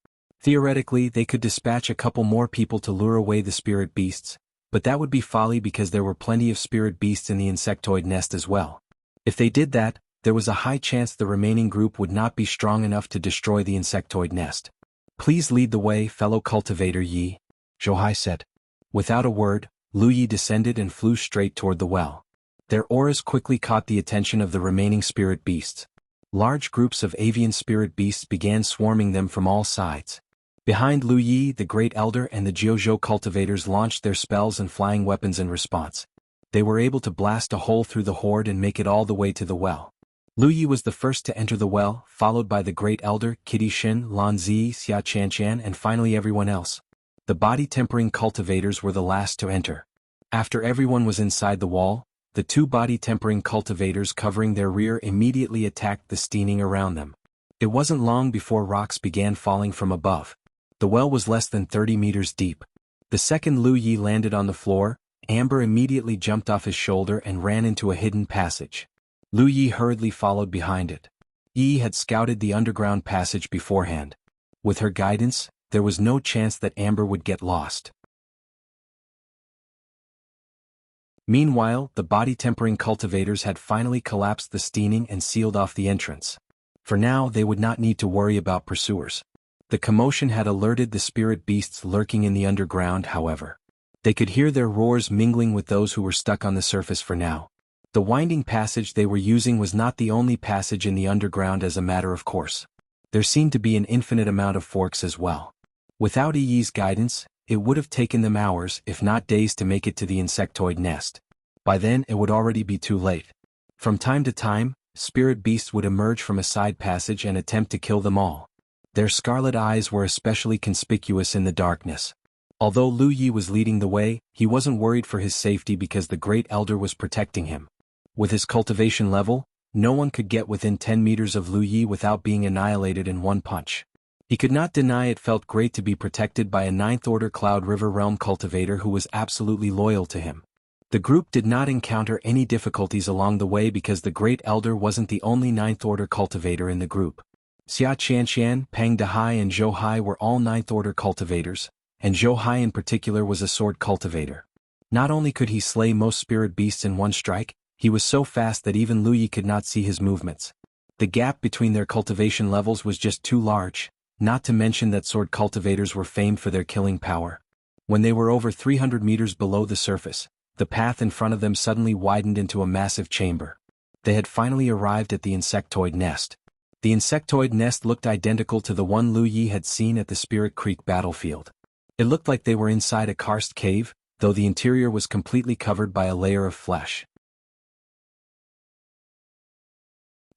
Theoretically, they could dispatch a couple more people to lure away the spirit beasts, but that would be folly because there were plenty of spirit beasts in the insectoid nest as well. If they did that, there was a high chance the remaining group would not be strong enough to destroy the insectoid nest. "Please lead the way, fellow cultivator Yi," Dahai said. Without a word, Lu Yi descended and flew straight toward the well. Their auras quickly caught the attention of the remaining spirit beasts. Large groups of avian spirit beasts began swarming them from all sides. Behind Lu Yi, the Great Elder and the Jianghu cultivators launched their spells and flying weapons in response. They were able to blast a hole through the horde and make it all the way to the well. Lu Yi was the first to enter the well, followed by the Great Elder, Kitty Shin, Lan Zi, Xia Chanchan, and finally everyone else. The body-tempering cultivators were the last to enter. After everyone was inside the wall, the 2 body-tempering cultivators covering their rear immediately attacked the steening around them. It wasn't long before rocks began falling from above. The well was less than 30 meters deep. The second Lu Yi landed on the floor, Amber immediately jumped off his shoulder and ran into a hidden passage. Lu Yi hurriedly followed behind it. Yi had scouted the underground passage beforehand. With her guidance, there was no chance that Amber would get lost. Meanwhile, the body-tempering cultivators had finally collapsed the steening and sealed off the entrance. For now, they would not need to worry about pursuers. The commotion had alerted the spirit beasts lurking in the underground, however. They could hear their roars mingling with those who were stuck on the surface for now. The winding passage they were using was not the only passage in the underground as a matter of course. There seemed to be an infinite amount of forks as well. Without Yi's guidance, it would have taken them hours, if not days, to make it to the insectoid nest. By then it would already be too late. From time to time, spirit beasts would emerge from a side passage and attempt to kill them all. Their scarlet eyes were especially conspicuous in the darkness. Although Lu Yi was leading the way, he wasn't worried for his safety because the Great Elder was protecting him. With his cultivation level, no one could get within 10 meters of Lu Yi without being annihilated in one punch. He could not deny it felt great to be protected by a 9th Order Cloud River Realm cultivator who was absolutely loyal to him. The group did not encounter any difficulties along the way because the Great Elder wasn't the only 9th Order cultivator in the group. Xia Chanshan, Pang Dahai and Dahai were all 9th Order cultivators, and Dahai in particular was a sword cultivator. Not only could he slay most spirit beasts in one strike, he was so fast that even Lu Yi could not see his movements. The gap between their cultivation levels was just too large, not to mention that sword cultivators were famed for their killing power. When they were over 300 meters below the surface, the path in front of them suddenly widened into a massive chamber. They had finally arrived at the insectoid nest. The insectoid nest looked identical to the one Lu Yi had seen at the Spirit Creek battlefield. It looked like they were inside a karst cave, though the interior was completely covered by a layer of flesh.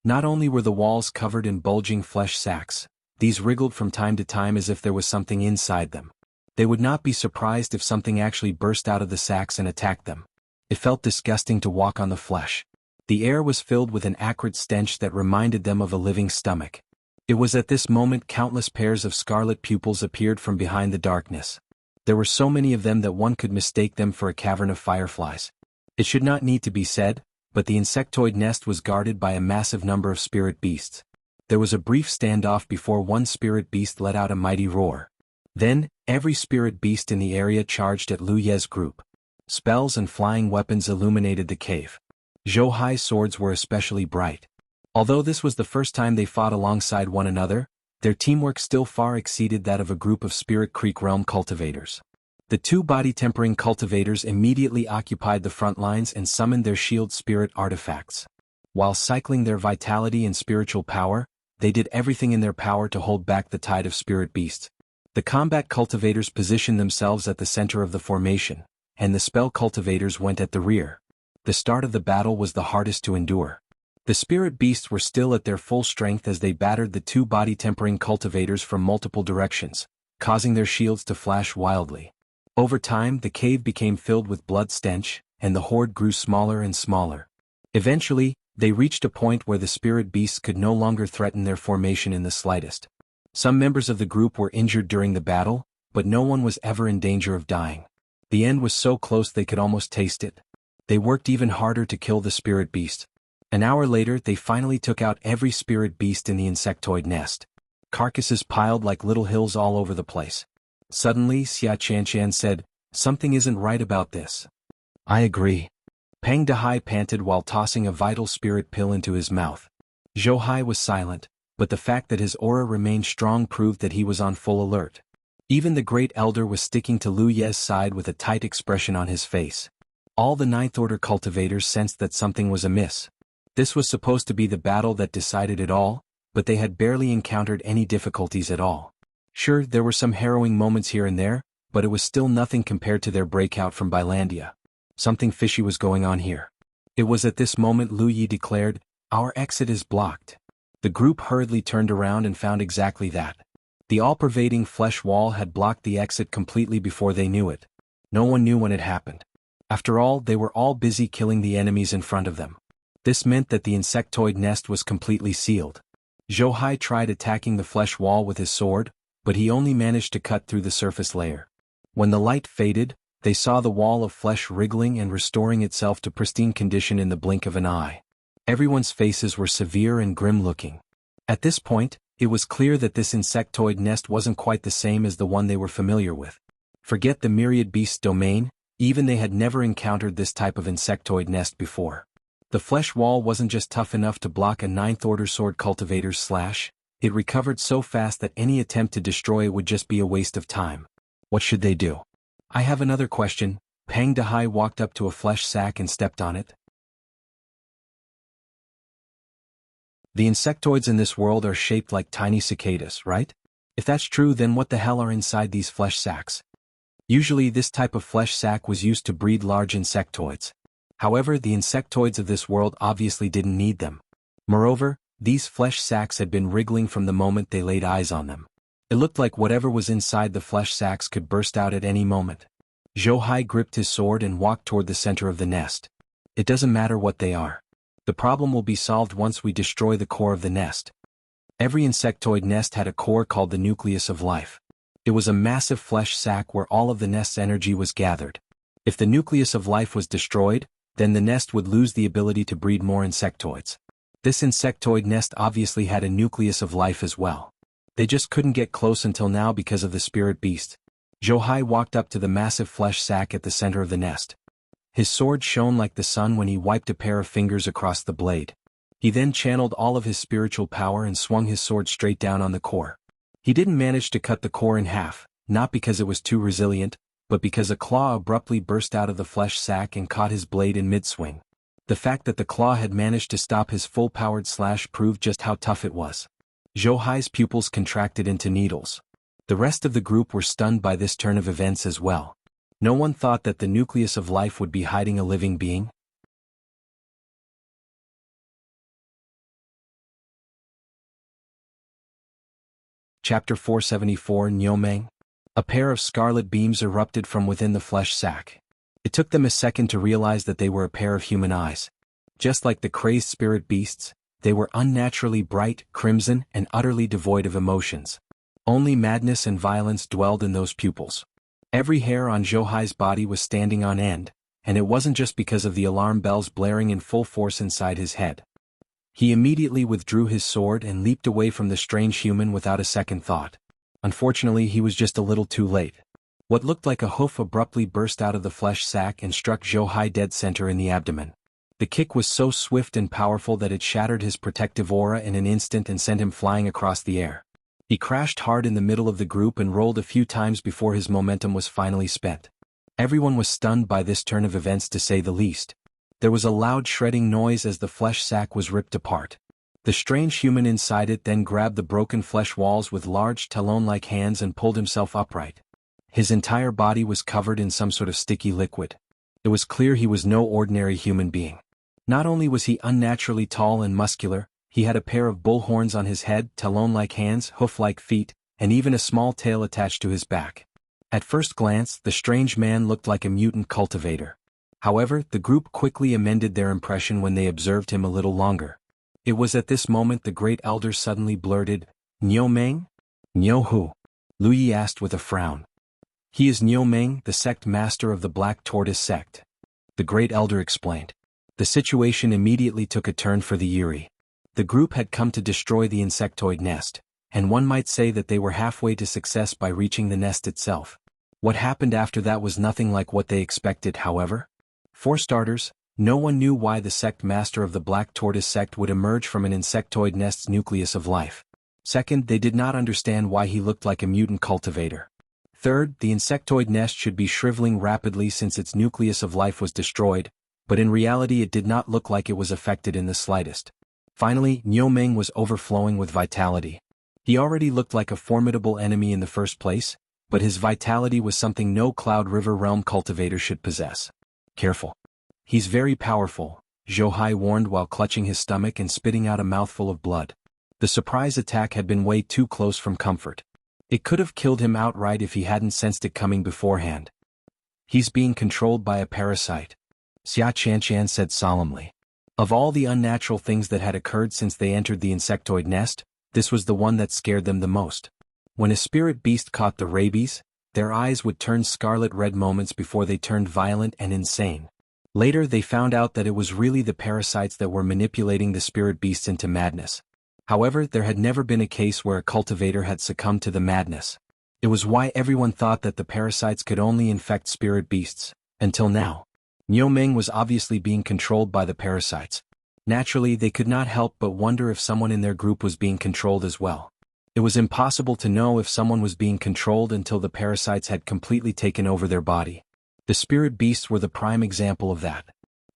Not only were the walls covered in bulging flesh sacks, these wriggled from time to time as if there was something inside them. They would not be surprised if something actually burst out of the sacks and attacked them. It felt disgusting to walk on the flesh. The air was filled with an acrid stench that reminded them of a living stomach. It was at this moment countless pairs of scarlet pupils appeared from behind the darkness. There were so many of them that one could mistake them for a cavern of fireflies. It should not need to be said, but the insectoid nest was guarded by a massive number of spirit beasts. There was a brief standoff before one spirit beast let out a mighty roar. Then, every spirit beast in the area charged at Lu Ye's group. Spells and flying weapons illuminated the cave. Dahai's swords were especially bright. Although this was the first time they fought alongside one another, their teamwork still far exceeded that of a group of Spirit Creek Realm cultivators. The 2 body-tempering cultivators immediately occupied the front lines and summoned their shield spirit artifacts. While cycling their vitality and spiritual power, they did everything in their power to hold back the tide of spirit beasts. The combat cultivators positioned themselves at the center of the formation, and the spell cultivators went at the rear. The start of the battle was the hardest to endure. The spirit beasts were still at their full strength as they battered the 2 body-tempering cultivators from multiple directions, causing their shields to flash wildly. Over time, the cave became filled with blood stench, and the horde grew smaller and smaller. Eventually, they reached a point where the spirit beasts could no longer threaten their formation in the slightest. Some members of the group were injured during the battle, but no one was ever in danger of dying. The end was so close they could almost taste it. They worked even harder to kill the spirit beast. An hour later, they finally took out every spirit beast in the insectoid nest. Carcasses piled like little hills all over the place. Suddenly, Xia Qianshan said, "Something isn't right about this." "I agree." Peng Dahai panted while tossing a vital spirit pill into his mouth. Zhou Hai was silent, but the fact that his aura remained strong proved that he was on full alert. Even the Great Elder was sticking to Lu Ye's side with a tight expression on his face. All the Ninth Order cultivators sensed that something was amiss. This was supposed to be the battle that decided it all, but they had barely encountered any difficulties at all. Sure, there were some harrowing moments here and there, but it was still nothing compared to their breakout from Bilandia. Something fishy was going on here. It was at this moment Lu Yi declared, "Our exit is blocked." The group hurriedly turned around and found exactly that. The all-pervading flesh wall had blocked the exit completely before they knew it. No one knew when it happened. After all, they were all busy killing the enemies in front of them. This meant that the insectoid nest was completely sealed. Zhou Hai tried attacking the flesh wall with his sword, but he only managed to cut through the surface layer. When the light faded, they saw the wall of flesh wriggling and restoring itself to pristine condition in the blink of an eye. Everyone's faces were severe and grim-looking. At this point, it was clear that this insectoid nest wasn't quite the same as the one they were familiar with. Forget the myriad beast domain, even they had never encountered this type of insectoid nest before. The flesh wall wasn't just tough enough to block a Ninth Order sword cultivator's slash, it recovered so fast that any attempt to destroy it would just be a waste of time. What should they do? "I have another question." Peng Dahai walked up to a flesh sack and stepped on it. The insectoids in this world are shaped like tiny cicadas, right? If that's true, then what the hell are inside these flesh sacks? Usually this type of flesh sack was used to breed large insectoids. However, the insectoids of this world obviously didn't need them. Moreover, these flesh sacks had been wriggling from the moment they laid eyes on them. It looked like whatever was inside the flesh sacks could burst out at any moment. Zhou Hai gripped his sword and walked toward the center of the nest. "It doesn't matter what they are. The problem will be solved once we destroy the core of the nest." Every insectoid nest had a core called the Nucleus of life. It was a massive flesh sac where all of the nest's energy was gathered. If the Nucleus of life was destroyed, then the nest would lose the ability to breed more insectoids. This insectoid nest obviously had a Nucleus of life as well. They just couldn't get close until now because of the spirit beast. Zhou Hai walked up to the massive flesh sack at the center of the nest. His sword shone like the sun when he wiped a pair of fingers across the blade. He then channeled all of his spiritual power and swung his sword straight down on the core. He didn't manage to cut the core in half, not because it was too resilient, but because a claw abruptly burst out of the flesh sack and caught his blade in mid-swing. The fact that the claw had managed to stop his full-powered slash proved just how tough it was. Zhou Hai's pupils contracted into needles. The rest of the group were stunned by this turn of events as well. No one thought that the Nucleus of life would be hiding a living being. Chapter 474 Niu Meng. A pair of scarlet beams erupted from within the flesh sack. It took them a second to realize that they were a pair of human eyes. Just like the crazed spirit beasts, they were unnaturally bright, crimson, and utterly devoid of emotions. Only madness and violence dwelled in those pupils. Every hair on Zhou Hai's body was standing on end, and it wasn't just because of the alarm bells blaring in full force inside his head. He immediately withdrew his sword and leaped away from the strange human without a second thought. Unfortunately, he was just a little too late. What looked like a hoof abruptly burst out of the flesh sack and struck Zhou Hai dead center in the abdomen. The kick was so swift and powerful that it shattered his protective aura in an instant and sent him flying across the air. He crashed hard in the middle of the group and rolled a few times before his momentum was finally spent. Everyone was stunned by this turn of events, to say the least. There was a loud shredding noise as the flesh sack was ripped apart. The strange human inside it then grabbed the broken flesh walls with large talon-like hands and pulled himself upright. His entire body was covered in some sort of sticky liquid. It was clear he was no ordinary human being. Not only was he unnaturally tall and muscular, he had a pair of bull horns on his head, talon-like hands, hoof-like feet, and even a small tail attached to his back. At first glance, the strange man looked like a mutant cultivator. However, the group quickly amended their impression when they observed him a little longer. It was at this moment the great elder suddenly blurted, "Niu Meng? Niu who?" Lu Yi asked with a frown. "He is Niu Meng, the sect master of the Black Tortoise sect," the great elder explained. The situation immediately took a turn for the eerie. The group had come to destroy the insectoid nest, and one might say that they were halfway to success by reaching the nest itself. What happened after that was nothing like what they expected, however. For starters, no one knew why the sect master of the Black Tortoise sect would emerge from an insectoid nest's nucleus of life. Second, they did not understand why he looked like a mutant cultivator. Third, the insectoid nest should be shriveling rapidly since its nucleus of life was destroyed, but in reality it did not look like it was affected in the slightest. Finally, Niu Meng was overflowing with vitality. He already looked like a formidable enemy in the first place, but his vitality was something no Cloud River Realm cultivator should possess. "Careful. He's very powerful," Dahai warned while clutching his stomach and spitting out a mouthful of blood. The surprise attack had been way too close from comfort. It could have killed him outright if he hadn't sensed it coming beforehand. "He's being controlled by a parasite," Xia Qianshan said solemnly. Of all the unnatural things that had occurred since they entered the insectoid nest, this was the one that scared them the most. When a spirit beast caught the rabies, their eyes would turn scarlet red moments before they turned violent and insane. Later they found out that it was really the parasites that were manipulating the spirit beasts into madness. However, there had never been a case where a cultivator had succumbed to the madness. It was why everyone thought that the parasites could only infect spirit beasts, until now. Niu Meng was obviously being controlled by the parasites. Naturally, they could not help but wonder if someone in their group was being controlled as well. It was impossible to know if someone was being controlled until the parasites had completely taken over their body. The spirit beasts were the prime example of that.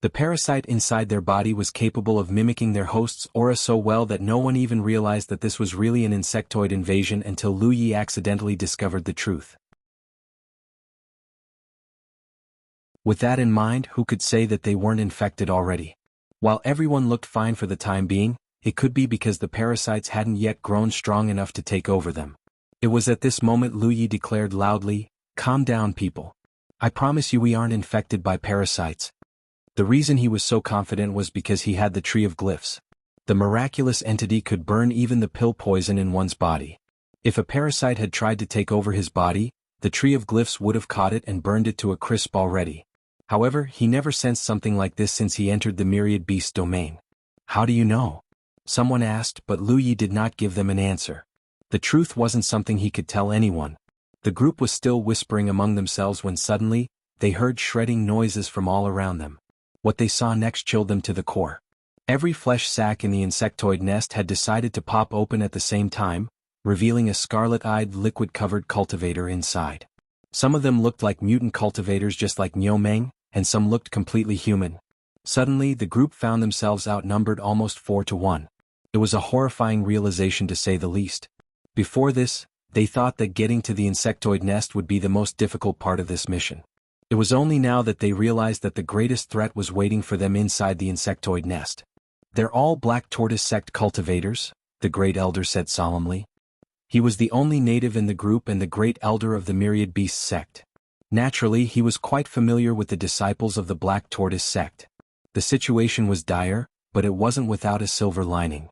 The parasite inside their body was capable of mimicking their host's aura so well that no one even realized that this was really an insectoid invasion until Lu Yi accidentally discovered the truth. With that in mind, who could say that they weren't infected already? While everyone looked fine for the time being, it could be because the parasites hadn't yet grown strong enough to take over them. It was at this moment Lu Yi declared loudly, "Calm down, people. I promise you we aren't infected by parasites." The reason he was so confident was because he had the Tree of Glyphs. The miraculous entity could burn even the pill poison in one's body. If a parasite had tried to take over his body, the Tree of Glyphs would have caught it and burned it to a crisp already. However, he never sensed something like this since he entered the myriad beast domain. "How do you know?" someone asked, but Lu Yi did not give them an answer. The truth wasn't something he could tell anyone. The group was still whispering among themselves when suddenly, they heard shredding noises from all around them. What they saw next chilled them to the core. Every flesh sac in the insectoid nest had decided to pop open at the same time, revealing a scarlet-eyed liquid-covered cultivator inside. Some of them looked like mutant cultivators just like Niu Meng, and some looked completely human. Suddenly, the group found themselves outnumbered almost 4-1. It was a horrifying realization to say the least. Before this, they thought that getting to the insectoid nest would be the most difficult part of this mission. It was only now that they realized that the greatest threat was waiting for them inside the insectoid nest. "They're all Black Tortoise sect cultivators," the Great Elder said solemnly. He was the only native in the group and the Great Elder of the Myriad Beast sect. Naturally, he was quite familiar with the disciples of the Black Tortoise sect. The situation was dire, but it wasn't without a silver lining.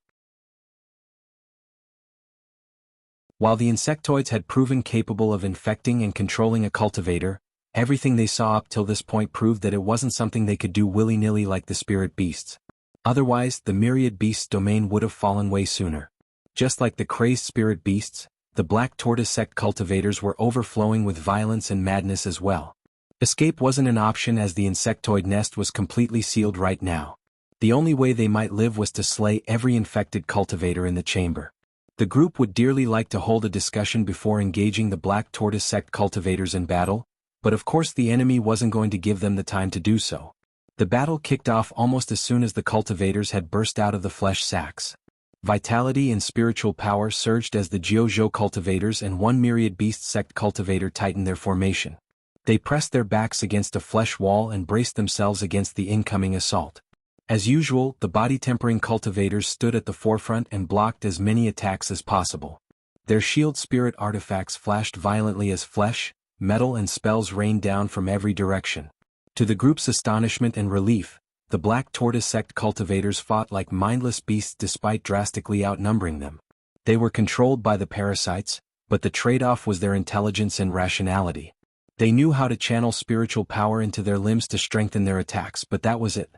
While the insectoids had proven capable of infecting and controlling a cultivator, everything they saw up till this point proved that it wasn't something they could do willy-nilly like the spirit beasts. Otherwise, the myriad beasts domain would have fallen way sooner. Just like the crazed spirit beasts, the Black Tortoise sect cultivators were overflowing with violence and madness as well. Escape wasn't an option as the insectoid nest was completely sealed right now. The only way they might live was to slay every infected cultivator in the chamber. The group would dearly like to hold a discussion before engaging the Black Tortoise sect cultivators in battle, but of course the enemy wasn't going to give them the time to do so. The battle kicked off almost as soon as the cultivators had burst out of the flesh sacs. Vitality and spiritual power surged as the Jianghu cultivators and one myriad beast sect cultivator tightened their formation. They pressed their backs against a flesh wall and braced themselves against the incoming assault. As usual, the body-tempering cultivators stood at the forefront and blocked as many attacks as possible. Their shield spirit artifacts flashed violently as flesh, metal and spells rained down from every direction. To the group's astonishment and relief, the Black Tortoise Sect cultivators fought like mindless beasts despite drastically outnumbering them. They were controlled by the parasites, but the trade-off was their intelligence and rationality. They knew how to channel spiritual power into their limbs to strengthen their attacks, but that was it.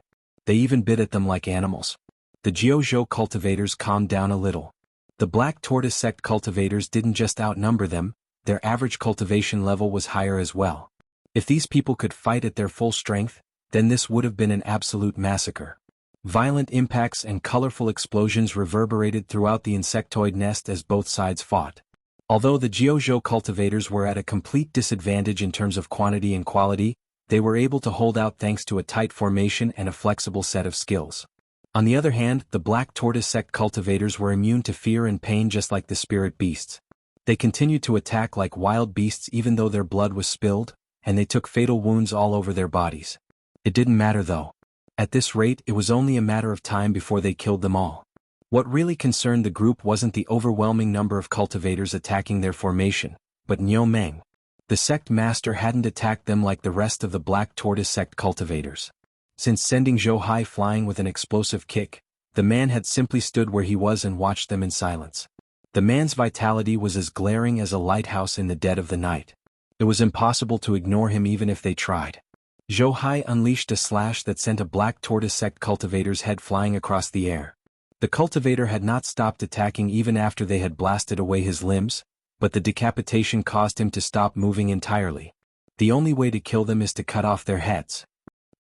They even bit at them like animals. The Jianghu cultivators calmed down a little. The Black Tortoise Sect cultivators didn't just outnumber them, their average cultivation level was higher as well. If these people could fight at their full strength, then this would have been an absolute massacre. Violent impacts and colorful explosions reverberated throughout the insectoid nest as both sides fought. Although the Jianghu cultivators were at a complete disadvantage in terms of quantity and quality, they were able to hold out thanks to a tight formation and a flexible set of skills. On the other hand, the Black Tortoise Sect cultivators were immune to fear and pain just like the spirit beasts. They continued to attack like wild beasts even though their blood was spilled, and they took fatal wounds all over their bodies. It didn't matter though. At this rate, it was only a matter of time before they killed them all. What really concerned the group wasn't the overwhelming number of cultivators attacking their formation, but Niu Meng. The sect master hadn't attacked them like the rest of the Black Tortoise Sect cultivators. Since sending Dahai flying with an explosive kick, the man had simply stood where he was and watched them in silence. The man's vitality was as glaring as a lighthouse in the dead of the night. It was impossible to ignore him even if they tried. Dahai unleashed a slash that sent a Black Tortoise Sect cultivator's head flying across the air. The cultivator had not stopped attacking even after they had blasted away his limbs, but the decapitation caused him to stop moving entirely. The only way to kill them is to cut off their heads.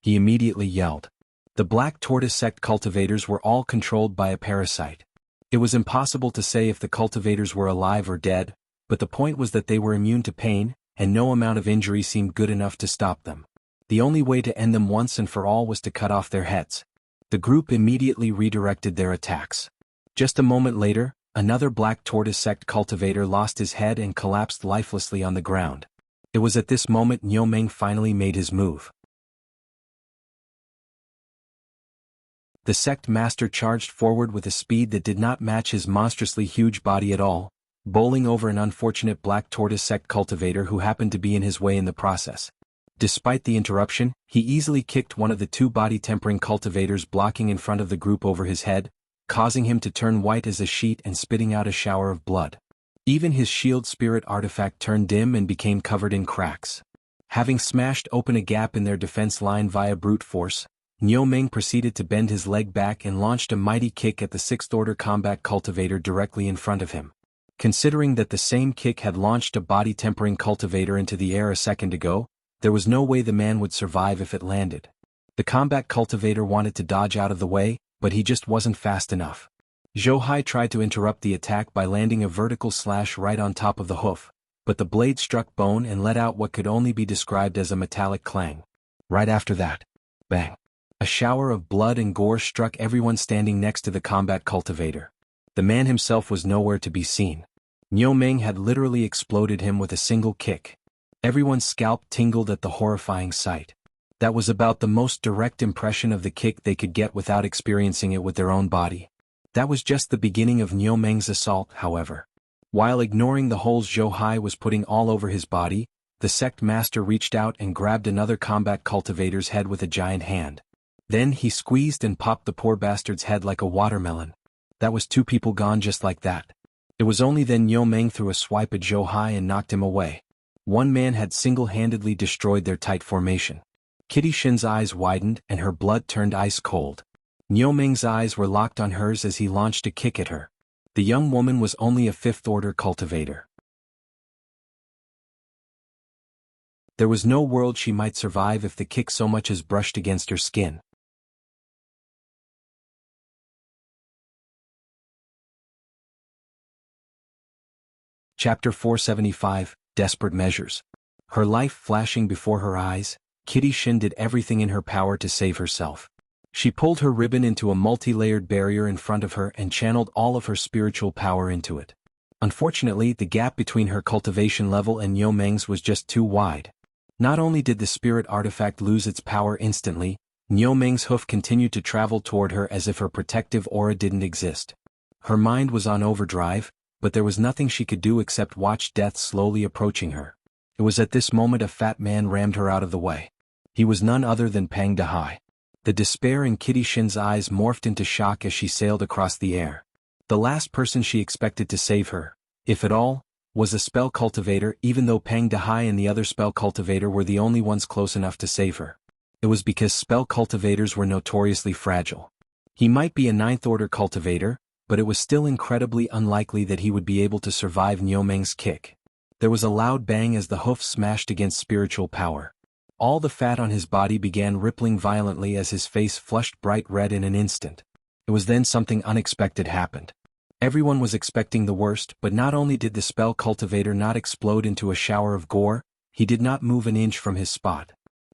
He immediately yelled. The Black Tortoise Sect cultivators were all controlled by a parasite. It was impossible to say if the cultivators were alive or dead, but the point was that they were immune to pain, and no amount of injury seemed good enough to stop them. The only way to end them once and for all was to cut off their heads. The group immediately redirected their attacks. Just a moment later, another Black Tortoise Sect cultivator lost his head and collapsed lifelessly on the ground. It was at this moment Niu Meng finally made his move. The sect master charged forward with a speed that did not match his monstrously huge body at all, bowling over an unfortunate Black Tortoise Sect cultivator who happened to be in his way in the process. Despite the interruption, he easily kicked one of the two body-tempering cultivators blocking in front of the group over his head, causing him to turn white as a sheet and spitting out a shower of blood. Even his shield spirit artifact turned dim and became covered in cracks. Having smashed open a gap in their defense line via brute force, Niu Meng proceeded to bend his leg back and launched a mighty kick at the 6th Order combat cultivator directly in front of him. Considering that the same kick had launched a body-tempering cultivator into the air a second ago, there was no way the man would survive if it landed. The combat cultivator wanted to dodge out of the way, but he just wasn't fast enough. Dahai tried to interrupt the attack by landing a vertical slash right on top of the hoof, but the blade struck bone and let out what could only be described as a metallic clang. Right after that, bang! A shower of blood and gore struck everyone standing next to the combat cultivator. The man himself was nowhere to be seen. Niu Meng had literally exploded him with a single kick. Everyone's scalp tingled at the horrifying sight. That was about the most direct impression of the kick they could get without experiencing it with their own body. That was just the beginning of Niu Meng's assault, however. While ignoring the holes Dahai was putting all over his body, the sect master reached out and grabbed another combat cultivator's head with a giant hand. Then he squeezed and popped the poor bastard's head like a watermelon. That was two people gone just like that. It was only then Niu Meng threw a swipe at Dahai and knocked him away. One man had single-handedly destroyed their tight formation. Kitty Shin's eyes widened and her blood turned ice cold. Niu Meng's eyes were locked on hers as he launched a kick at her. The young woman was only a 5th Order cultivator. There was no world she might survive if the kick so much as brushed against her skin. Chapter 475, Desperate Measures. Her life flashing before her eyes, Kitty Shin did everything in her power to save herself. She pulled her ribbon into a multi-layered barrier in front of her and channeled all of her spiritual power into it. Unfortunately, the gap between her cultivation level and Niu Meng's was just too wide. Not only did the spirit artifact lose its power instantly, Niu Meng's hoof continued to travel toward her as if her protective aura didn't exist. Her mind was on overdrive, but there was nothing she could do except watch death slowly approaching her. It was at this moment a fat man rammed her out of the way. He was none other than Pang Dahai. The despair in Kitty Shin's eyes morphed into shock as she sailed across the air. The last person she expected to save her, if at all, was a spell cultivator, even though Pang Dahai and the other spell cultivator were the only ones close enough to save her. It was because spell cultivators were notoriously fragile. He might be a ninth-order cultivator, but it was still incredibly unlikely that he would be able to survive Niu Meng's kick. There was a loud bang as the hoofs smashed against spiritual power. All the fat on his body began rippling violently as his face flushed bright red in an instant. It was then something unexpected happened. Everyone was expecting the worst, but not only did the spell cultivator not explode into a shower of gore, he did not move an inch from his spot.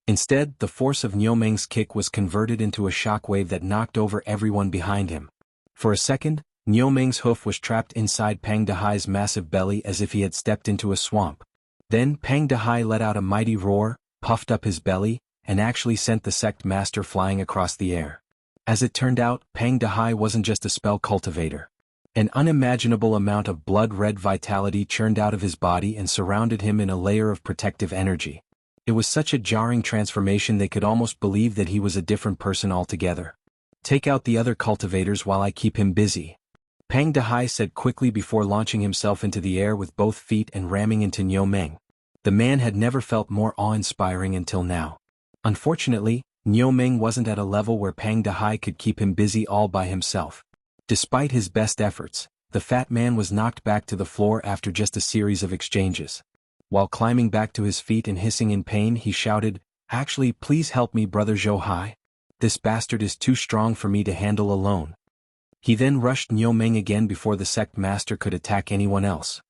Instead, the force of Niu Meng's kick was converted into a shockwave that knocked over everyone behind him. For a second, Niu Meng's hoof was trapped inside Pang Dahai's massive belly as if he had stepped into a swamp. Then Pang Dahai let out a mighty roar, puffed up his belly, and actually sent the Sect master flying across the air. As it turned out, Pang Dahai wasn't just a spell cultivator. An unimaginable amount of blood-red vitality churned out of his body and surrounded him in a layer of protective energy. It was such a jarring transformation they could almost believe that he was a different person altogether. "Take out the other cultivators while I keep him busy," Pang Dahai said quickly before launching himself into the air with both feet and ramming into Niu Meng. The man had never felt more awe-inspiring until now. Unfortunately, Niu Meng wasn't at a level where Pang Dahai could keep him busy all by himself. Despite his best efforts, the fat man was knocked back to the floor after just a series of exchanges. While climbing back to his feet and hissing in pain, he shouted, "Actually, please help me, Brother Dahai. This bastard is too strong for me to handle alone." He then rushed Niu Meng again before the Sect master could attack anyone else.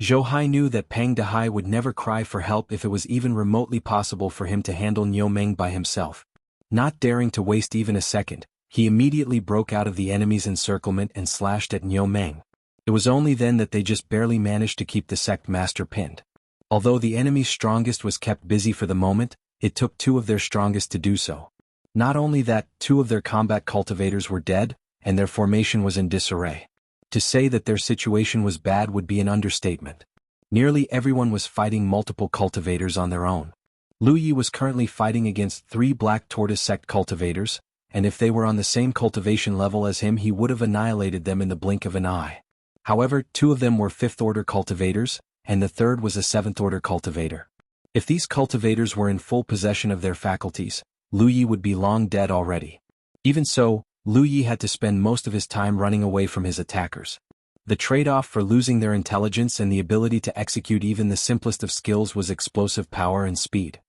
Dahai knew that Pang Dahai would never cry for help if it was even remotely possible for him to handle Niu Meng by himself. Not daring to waste even a second, he immediately broke out of the enemy's encirclement and slashed at Niu Meng. It was only then that they just barely managed to keep the Sect master pinned. Although the enemy's strongest was kept busy for the moment, it took two of their strongest to do so. Not only that, two of their combat cultivators were dead, and their formation was in disarray. To say that their situation was bad would be an understatement. Nearly everyone was fighting multiple cultivators on their own. Lu Yi was currently fighting against 3 Black Tortoise Sect cultivators, and if they were on the same cultivation level as him, he would have annihilated them in the blink of an eye. However, 2 of them were 5th-order cultivators, and the third was a 7th-order cultivator. If these cultivators were in full possession of their faculties, Lu Yi would be long dead already. Even so, Lu Yi had to spend most of his time running away from his attackers. The trade-off for losing their intelligence and the ability to execute even the simplest of skills was explosive power and speed.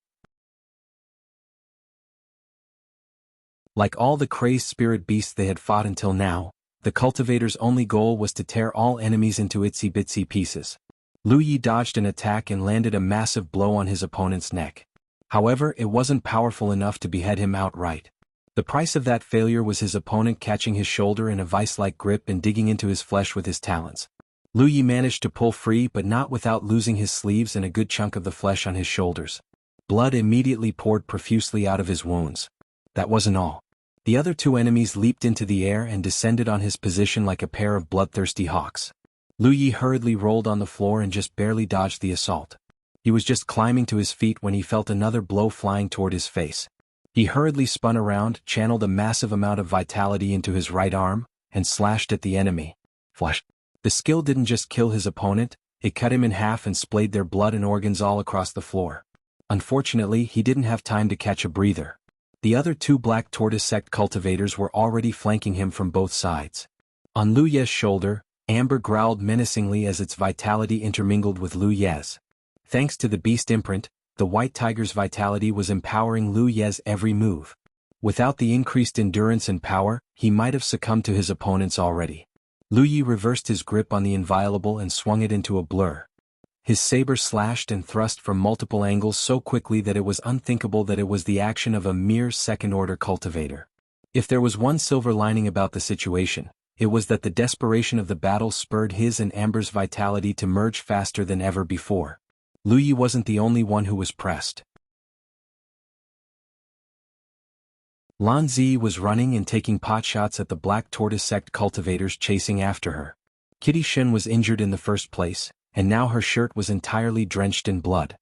Like all the crazed spirit beasts they had fought until now, the cultivator's only goal was to tear all enemies into itsy-bitsy pieces. Lu Yi dodged an attack and landed a massive blow on his opponent's neck. However, it wasn't powerful enough to behead him outright. The price of that failure was his opponent catching his shoulder in a vice-like grip and digging into his flesh with his talons. Lu Yi managed to pull free, but not without losing his sleeves and a good chunk of the flesh on his shoulders. Blood immediately poured profusely out of his wounds. That wasn't all. The other 2 enemies leaped into the air and descended on his position like a pair of bloodthirsty hawks. Lu Yi hurriedly rolled on the floor and just barely dodged the assault. He was just climbing to his feet when he felt another blow flying toward his face. He hurriedly spun around, channeled a massive amount of vitality into his right arm, and slashed at the enemy. Flash! The skill didn't just kill his opponent, it cut him in half and splayed their blood and organs all across the floor. Unfortunately, he didn't have time to catch a breather. The other 2 Black Tortoise Sect cultivators were already flanking him from both sides. On Lu Ye's shoulder, Amber growled menacingly as its vitality intermingled with Lu Ye's. Thanks to the beast imprint, the White Tiger's vitality was empowering Lu Ye's every move. Without the increased endurance and power, he might have succumbed to his opponents already. Lu Yi reversed his grip on the inviolable and swung it into a blur. His saber slashed and thrust from multiple angles so quickly that it was unthinkable that it was the action of a mere 2nd-order cultivator. If there was one silver lining about the situation, it was that the desperation of the battle spurred his and Amber's vitality to merge faster than ever before. Lu Yi wasn't the only one who was pressed. Lan Zi was running and taking potshots at the Black Tortoise Sect cultivators chasing after her. Kitty Shin was injured in the first place, and now her shirt was entirely drenched in blood.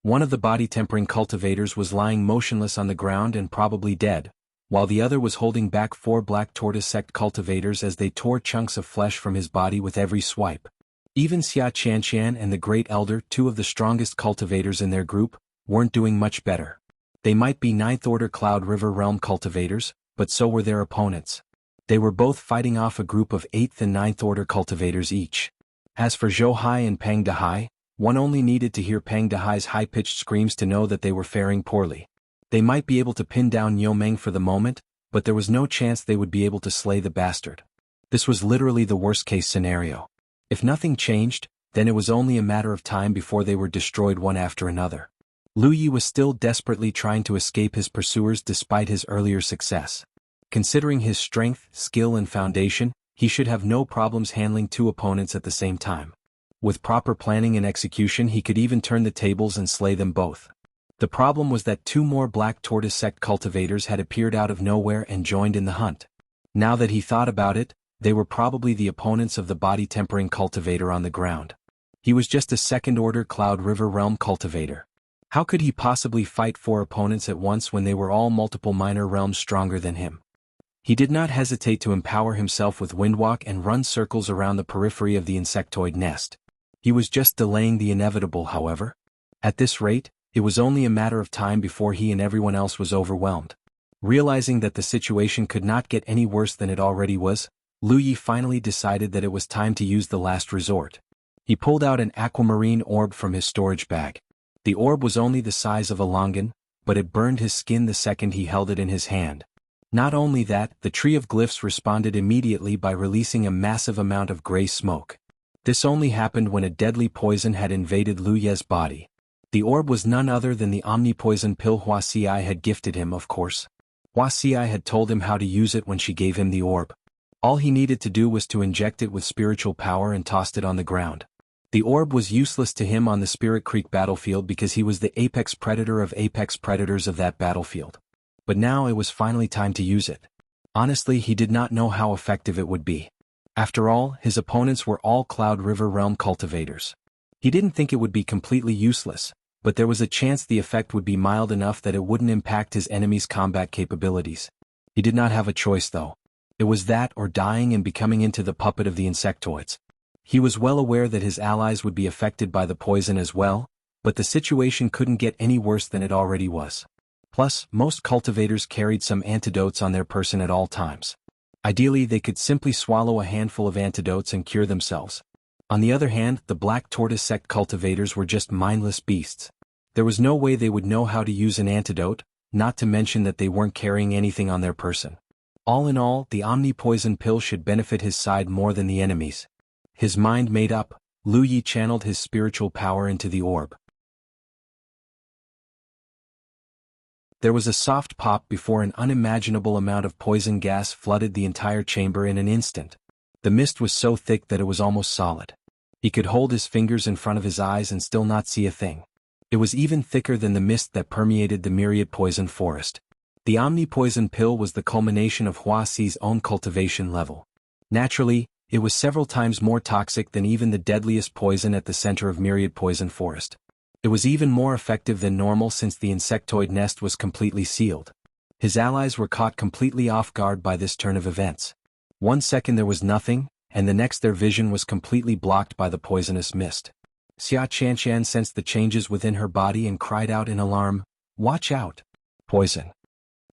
One of the body-tempering cultivators was lying motionless on the ground and probably dead, while the other was holding back 4 black Tortoise Sect cultivators as they tore chunks of flesh from his body with every swipe. Even Xia Qianqian and the Great Elder, 2 of the strongest cultivators in their group, weren't doing much better. They might be 9th Order Cloud River Realm cultivators, but so were their opponents. They were both fighting off a group of 8th and 9th Order cultivators each. As for Dahai and Pang Dahai, one only needed to hear Pang Dahai's high-pitched screams to know that they were faring poorly. They might be able to pin down Niu Meng for the moment, but there was no chance they would be able to slay the bastard. This was literally the worst-case scenario. If nothing changed, then it was only a matter of time before they were destroyed one after another. Lu Yi was still desperately trying to escape his pursuers despite his earlier success. Considering his strength, skill and foundation, he should have no problems handling 2 opponents at the same time. With proper planning and execution he could even turn the tables and slay them both. The problem was that 2 more Black Tortoise Sect cultivators had appeared out of nowhere and joined in the hunt. Now that he thought about it, they were probably the opponents of the body-tempering cultivator on the ground. He was just a 2nd Order Cloud River Realm cultivator. How could he possibly fight 4 opponents at once when they were all multiple minor realms stronger than him? He did not hesitate to empower himself with Windwalk and run circles around the periphery of the insectoid nest. He was just delaying the inevitable, however. At this rate, it was only a matter of time before he and everyone else was overwhelmed. Realizing that the situation could not get any worse than it already was, Lu Yi finally decided that it was time to use the last resort. He pulled out an aquamarine orb from his storage bag. The orb was only the size of a longan, but it burned his skin the second he held it in his hand. Not only that, the Tree of Glyphs responded immediately by releasing a massive amount of gray smoke. This only happened when a deadly poison had invaded Lu Ye's body. The orb was none other than the omni-poison pill Wuxia had gifted him, of course. Wuxia had told him how to use it when she gave him the orb. All he needed to do was to inject it with spiritual power and tossed it on the ground. The orb was useless to him on the Spirit Creek battlefield because he was the apex predator of apex predators of that battlefield. But now it was finally time to use it. Honestly, he did not know how effective it would be. After all, his opponents were all Cloud River Realm cultivators. He didn't think it would be completely useless, but there was a chance the effect would be mild enough that it wouldn't impact his enemy's combat capabilities. He did not have a choice though. It was that or dying and becoming into the puppet of the insectoids. He was well aware that his allies would be affected by the poison as well, but the situation couldn't get any worse than it already was. Plus, most cultivators carried some antidotes on their person at all times. Ideally, they could simply swallow a handful of antidotes and cure themselves. On the other hand, the Black Tortoise Sect cultivators were just mindless beasts. There was no way they would know how to use an antidote, not to mention that they weren't carrying anything on their person. All in all, the omni-poison pill should benefit his side more than the enemy's. His mind made up, Lu Yi channeled his spiritual power into the orb. There was a soft pop before an unimaginable amount of poison gas flooded the entire chamber in an instant. The mist was so thick that it was almost solid. He could hold his fingers in front of his eyes and still not see a thing. It was even thicker than the mist that permeated the myriad poison forest. The omni-poison pill was the culmination of Huaxi's own cultivation level. Naturally, it was several times more toxic than even the deadliest poison at the center of myriad poison forest. It was even more effective than normal since the insectoid nest was completely sealed. His allies were caught completely off guard by this turn of events. 1 second there was nothing, and the next their vision was completely blocked by the poisonous mist. Xia Qianqian sensed the changes within her body and cried out in alarm, "Watch out! Poison!"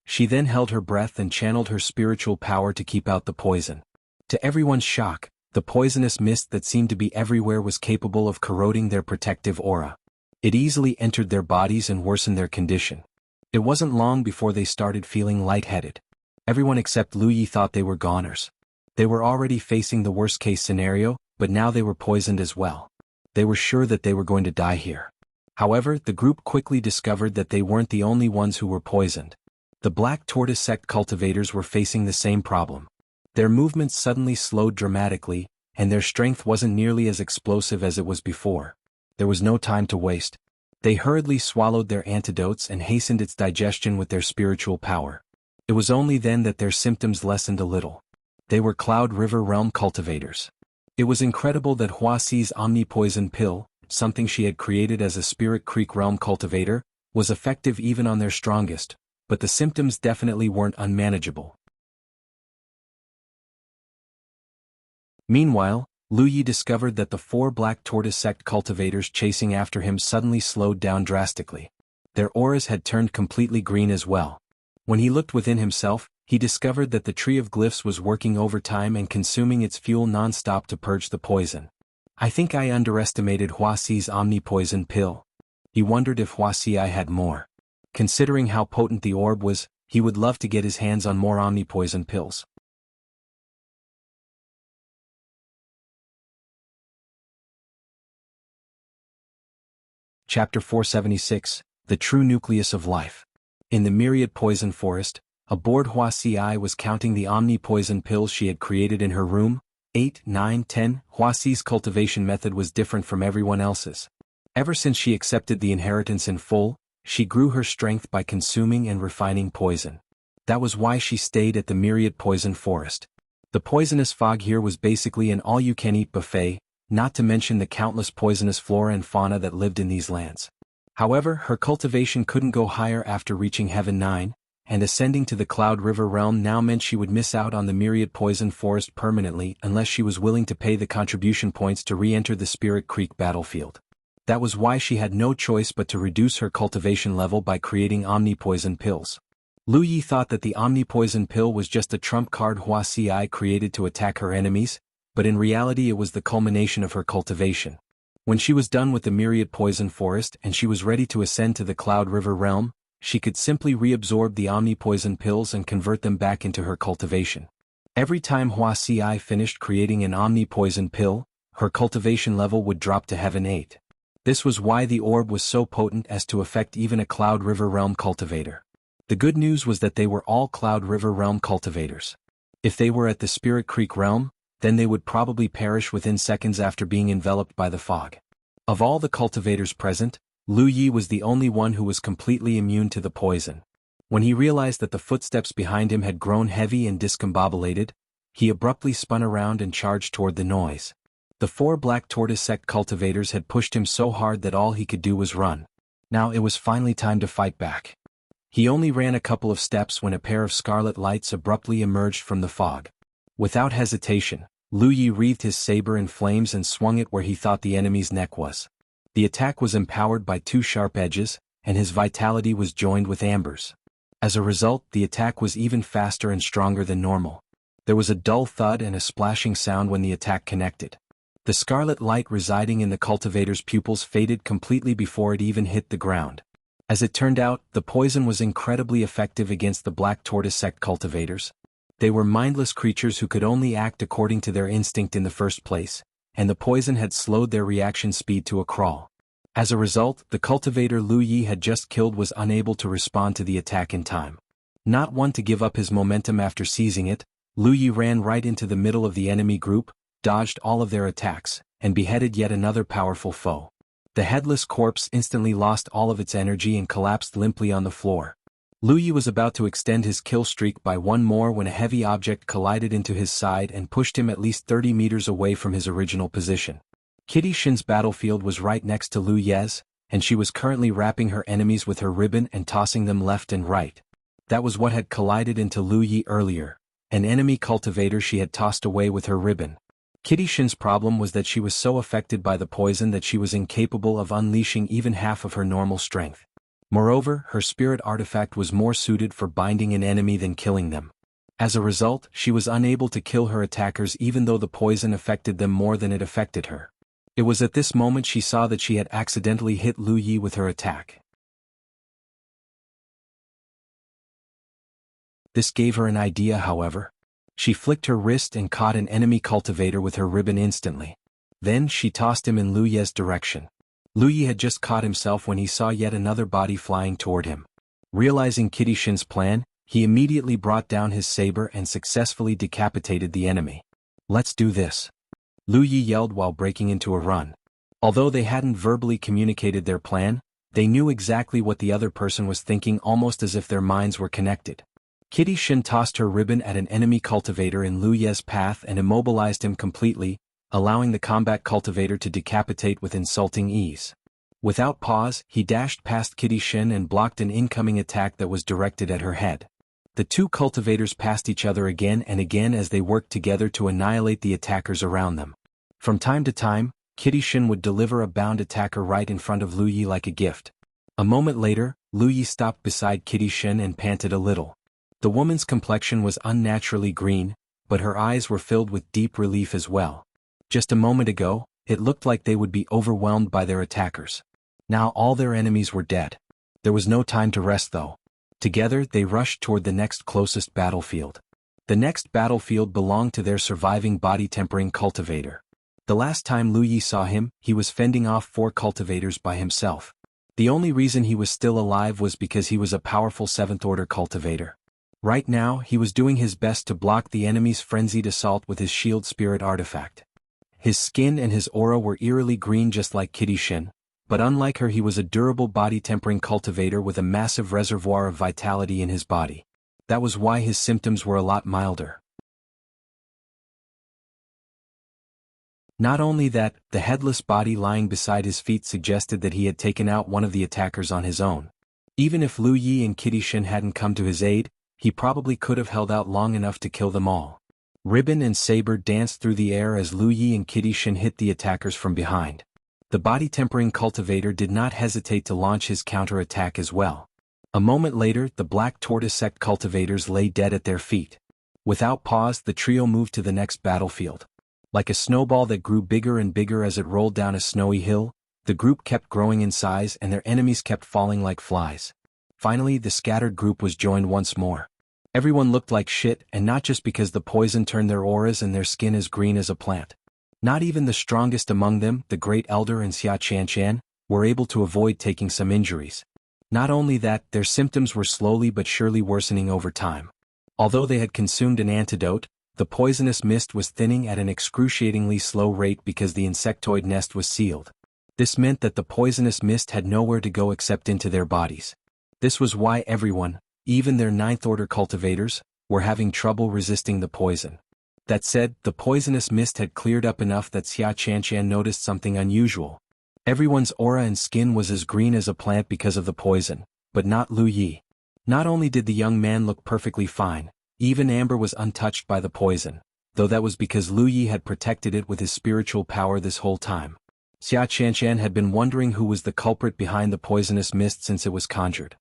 She then held her breath and channeled her spiritual power to keep out the poison. To everyone's shock, the poisonous mist that seemed to be everywhere was capable of corroding their protective aura. It easily entered their bodies and worsened their condition. It wasn't long before they started feeling lightheaded. Everyone except Lu Yi thought they were goners. They were already facing the worst-case scenario, but now they were poisoned as well. They were sure that they were going to die here. However, the group quickly discovered that they weren't the only ones who were poisoned. The Black Tortoise Sect cultivators were facing the same problem. Their movements suddenly slowed dramatically, and their strength wasn't nearly as explosive as it was before. There was no time to waste. They hurriedly swallowed their antidotes and hastened its digestion with their spiritual power. It was only then that their symptoms lessened a little. They were Cloud River Realm cultivators. It was incredible that Huaxi's omni-poison pill, something she had created as a Spirit Creek Realm cultivator, was effective even on their strongest, but the symptoms definitely weren't unmanageable. Meanwhile, Lu Yi discovered that the 4 Black Tortoise Sect cultivators chasing after him suddenly slowed down drastically. Their auras had turned completely green as well. When he looked within himself, he discovered that the Tree of Glyphs was working overtime and consuming its fuel non-stop to purge the poison. I think I underestimated Huaxi's omni-poison pill. He wondered if Wuxia had more. Considering how potent the orb was, he would love to get his hands on more omni-poison pills. Chapter 476, The True Nucleus of Life. In the Myriad Poison Forest, aboard Wuxia was counting the omni-poison pills she had created in her room. 8, 9, 10. Huaxi's cultivation method was different from everyone else's. Ever since she accepted the inheritance in full, she grew her strength by consuming and refining poison. That was why she stayed at the Myriad Poison Forest. The poisonous fog here was basically an all-you-can-eat buffet, not to mention the countless poisonous flora and fauna that lived in these lands. However, her cultivation couldn't go higher after reaching Heaven 9, and ascending to the Cloud River realm now meant she would miss out on the Myriad Poison Forest permanently unless she was willing to pay the contribution points to re-enter the Spirit Creek battlefield. That was why she had no choice but to reduce her cultivation level by creating omni-poison pills. Lu Yi thought that the omni-poison pill was just a trump card Huaxi created to attack her enemies, but in reality it was the culmination of her cultivation. When she was done with the Myriad Poison Forest and she was ready to ascend to the Cloud River realm, she could simply reabsorb the omni-poison pills and convert them back into her cultivation. Every time Huaxi finished creating an omni-poison pill, her cultivation level would drop to Heaven 8. This was why the orb was so potent as to affect even a Cloud River realm cultivator. The good news was that they were all Cloud River realm cultivators. If they were at the Spirit Creek realm, then they would probably perish within seconds after being enveloped by the fog. Of all the cultivators present, Lu Yi was the only one who was completely immune to the poison. When he realized that the footsteps behind him had grown heavy and discombobulated, he abruptly spun around and charged toward the noise. The 4 Black Tortoise Sect cultivators had pushed him so hard that all he could do was run. Now it was finally time to fight back. He only ran a couple of steps when a pair of scarlet lights abruptly emerged from the fog. Without hesitation, Lu Yi wreathed his saber in flames and swung it where he thought the enemy's neck was. The attack was empowered by 2 sharp edges, and his vitality was joined with ambers. As a result, the attack was even faster and stronger than normal. There was a dull thud and a splashing sound when the attack connected. The scarlet light residing in the cultivator's pupils faded completely before it even hit the ground. As it turned out, the poison was incredibly effective against the Black Tortoise Sect cultivators. They were mindless creatures who could only act according to their instinct in the first place, and the poison had slowed their reaction speed to a crawl. As a result, the cultivator Lu Yi had just killed was unable to respond to the attack in time. Not one to give up his momentum after seizing it, Lu Yi ran right into the middle of the enemy group, dodged all of their attacks, and beheaded yet another powerful foe. The headless corpse instantly lost all of its energy and collapsed limply on the floor. Lu Yi was about to extend his kill streak by one more when a heavy object collided into his side and pushed him at least 30 meters away from his original position. Kitty Shin's battlefield was right next to Lu Ye's, and she was currently wrapping her enemies with her ribbon and tossing them left and right. That was what had collided into Lu Yi earlier, an enemy cultivator she had tossed away with her ribbon. Kitty Shin's problem was that she was so affected by the poison that she was incapable of unleashing even half of her normal strength. Moreover, her spirit artifact was more suited for binding an enemy than killing them. As a result, she was unable to kill her attackers even though the poison affected them more than it affected her. It was at this moment she saw that she had accidentally hit Lu Yi with her attack. This gave her an idea, however. She flicked her wrist and caught an enemy cultivator with her ribbon instantly. Then she tossed him in Lu Ye's direction. Lu Yi had just caught himself when he saw yet another body flying toward him. Realizing Kitty Shin's plan, he immediately brought down his saber and successfully decapitated the enemy. "Let's do this," Lu Yi yelled while breaking into a run. Although they hadn't verbally communicated their plan, they knew exactly what the other person was thinking, almost as if their minds were connected. Kitty Shin tossed her ribbon at an enemy cultivator in Lu Ye's path and immobilized him completely, allowing the combat cultivator to decapitate with insulting ease. Without pause, he dashed past Kitty Shin and blocked an incoming attack that was directed at her head. The two cultivators passed each other again and again as they worked together to annihilate the attackers around them. From time to time, Kitty Shin would deliver a bound attacker right in front of Lu Yi like a gift. A moment later, Lu Yi stopped beside Kitty Shin and panted a little. The woman's complexion was unnaturally green, but her eyes were filled with deep relief as well. Just a moment ago, it looked like they would be overwhelmed by their attackers. Now all their enemies were dead. There was no time to rest though. Together they rushed toward the next closest battlefield. The next battlefield belonged to their surviving body-tempering cultivator. The last time Lu Yi saw him, he was fending off 4 cultivators by himself. The only reason he was still alive was because he was a powerful 7th-order cultivator. Right now he was doing his best to block the enemy's frenzied assault with his shield spirit artifact. His skin and his aura were eerily green just like Kitty Shin, but unlike her he was a durable body-tempering cultivator with a massive reservoir of vitality in his body. That was why his symptoms were a lot milder. Not only that, the headless body lying beside his feet suggested that he had taken out one of the attackers on his own. Even if Lu Yi and Kitty Shin hadn't come to his aid, he probably could have held out long enough to kill them all. Ribbon and saber danced through the air as Lu Yi and Kitty Shin hit the attackers from behind. The body-tempering cultivator did not hesitate to launch his counter-attack as well. A moment later, the Black Tortoise Sect cultivators lay dead at their feet. Without pause, the trio moved to the next battlefield. Like a snowball that grew bigger and bigger as it rolled down a snowy hill, the group kept growing in size and their enemies kept falling like flies. Finally, the scattered group was joined once more. Everyone looked like shit, and not just because the poison turned their auras and their skin as green as a plant. Not even the strongest among them, the Great Elder and Xia Qianshan, were able to avoid taking some injuries. Not only that, their symptoms were slowly but surely worsening over time. Although they had consumed an antidote, the poisonous mist was thinning at an excruciatingly slow rate because the insectoid nest was sealed. This meant that the poisonous mist had nowhere to go except into their bodies. This was why everyone, even their 9th-order cultivators, were having trouble resisting the poison. That said, the poisonous mist had cleared up enough that Xia Qianshan noticed something unusual. Everyone's aura and skin was as green as a plant because of the poison, but not Lu Yi. Not only did the young man look perfectly fine, even Amber was untouched by the poison, though that was because Lu Yi had protected it with his spiritual power this whole time. Xia Qianshan had been wondering who was the culprit behind the poisonous mist since it was conjured.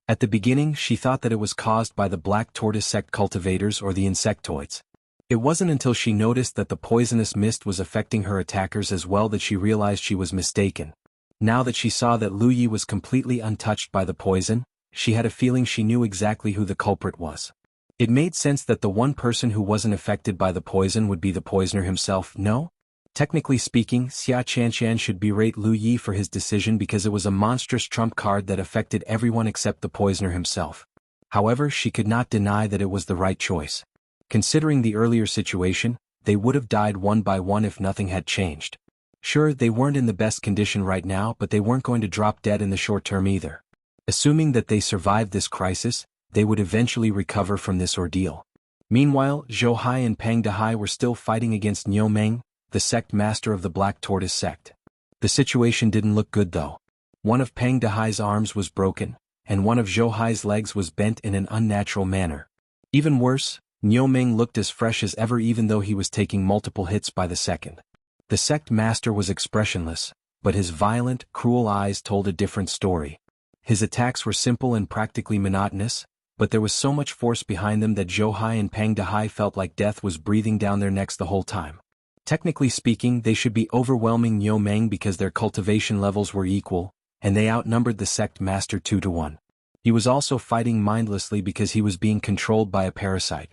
At the beginning she thought that it was caused by the Black Tortoise Sect cultivators or the insectoids. It wasn't until she noticed that the poisonous mist was affecting her attackers as well that she realized she was mistaken. Now that she saw that Lu Yi was completely untouched by the poison, she had a feeling she knew exactly who the culprit was. It made sense that the one person who wasn't affected by the poison would be the poisoner himself, no? Technically speaking, Xia Qianshan should berate Lu Yi for his decision because it was a monstrous trump card that affected everyone except the poisoner himself. However, she could not deny that it was the right choice. Considering the earlier situation, they would have died one by one if nothing had changed. Sure, they weren't in the best condition right now, but they weren't going to drop dead in the short term either. Assuming that they survived this crisis, they would eventually recover from this ordeal. Meanwhile, Dahai and Peng Dahai were still fighting against Niu Meng, the sect master of the Black Tortoise Sect. The situation didn't look good though. One of Peng Dahai's arms was broken, and one of Dahai's legs was bent in an unnatural manner. Even worse, Niu Meng looked as fresh as ever even though he was taking multiple hits by the second. The sect master was expressionless, but his violent, cruel eyes told a different story. His attacks were simple and practically monotonous, but there was so much force behind them that Dahai and Peng Dahai felt like death was breathing down their necks the whole time. Technically speaking, they should be overwhelming Niu Meng because their cultivation levels were equal, and they outnumbered the sect master 2-1. He was also fighting mindlessly because he was being controlled by a parasite.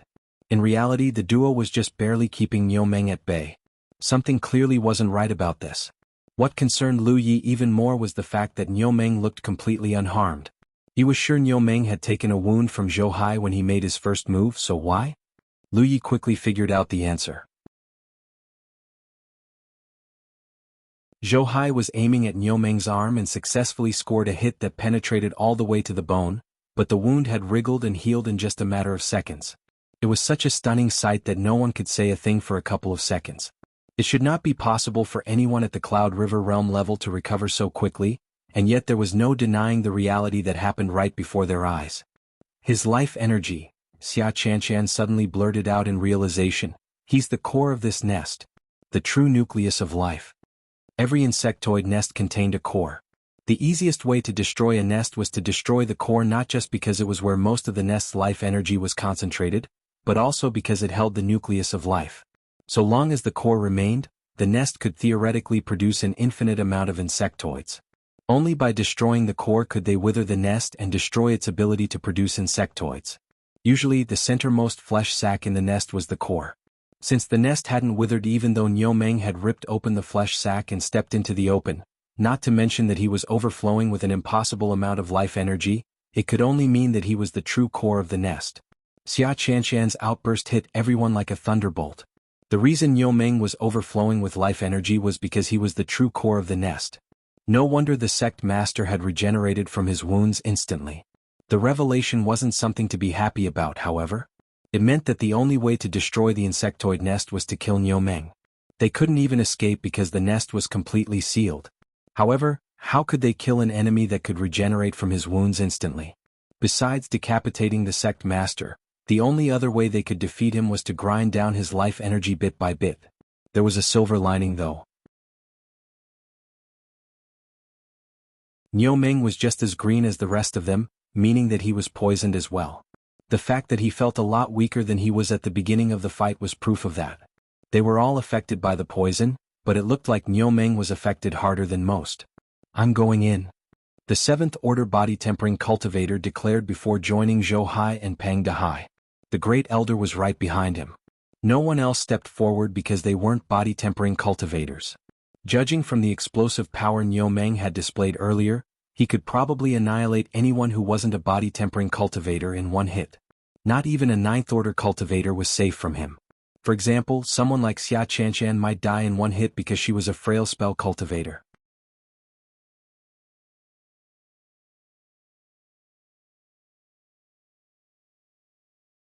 In reality, the duo was just barely keeping Niu Meng at bay. Something clearly wasn't right about this. What concerned Lu Yi even more was the fact that Niu Meng looked completely unharmed. He was sure Niu Meng had taken a wound from Dahai when he made his first move, so why? Lu Yi quickly figured out the answer. Dahai was aiming at Niu Meng's arm and successfully scored a hit that penetrated all the way to the bone, but the wound had wriggled and healed in just a matter of seconds. It was such a stunning sight that no one could say a thing for a couple of seconds. It should not be possible for anyone at the Cloud River realm level to recover so quickly, and yet there was no denying the reality that happened right before their eyes. His life energy, Xia Chanshan suddenly blurted out in realization. He's the core of this nest. The true nucleus of life. Every insectoid nest contained a core. The easiest way to destroy a nest was to destroy the core, not just because it was where most of the nest's life energy was concentrated, but also because it held the nucleus of life. So long as the core remained, the nest could theoretically produce an infinite amount of insectoids. Only by destroying the core could they wither the nest and destroy its ability to produce insectoids. Usually the centermost flesh sac in the nest was the core. Since the nest hadn't withered even though Niu Meng had ripped open the flesh sac and stepped into the open, not to mention that he was overflowing with an impossible amount of life energy, it could only mean that he was the true core of the nest. Xia Chanshan's outburst hit everyone like a thunderbolt. The reason Niu Meng was overflowing with life energy was because he was the true core of the nest. No wonder the Sect master had regenerated from his wounds instantly. The revelation wasn't something to be happy about, however. It meant that the only way to destroy the insectoid nest was to kill Niu Meng. They couldn't even escape because the nest was completely sealed. However, how could they kill an enemy that could regenerate from his wounds instantly? Besides decapitating the Sect master, the only other way they could defeat him was to grind down his life energy bit by bit. There was a silver lining though. Niu Meng was just as green as the rest of them, meaning that he was poisoned as well. The fact that he felt a lot weaker than he was at the beginning of the fight was proof of that. They were all affected by the poison, but it looked like Niu Meng was affected harder than most. I'm going in. The 7th Order body-tempering cultivator declared before joining Dahai and Dahai. The Great Elder was right behind him. No one else stepped forward because they weren't body-tempering cultivators. Judging from the explosive power Niu Meng had displayed earlier, he could probably annihilate anyone who wasn't a body-tempering cultivator in one hit. Not even a 9th Order cultivator was safe from him. For example, someone like Xia Chanshan might die in one hit because she was a frail spell cultivator.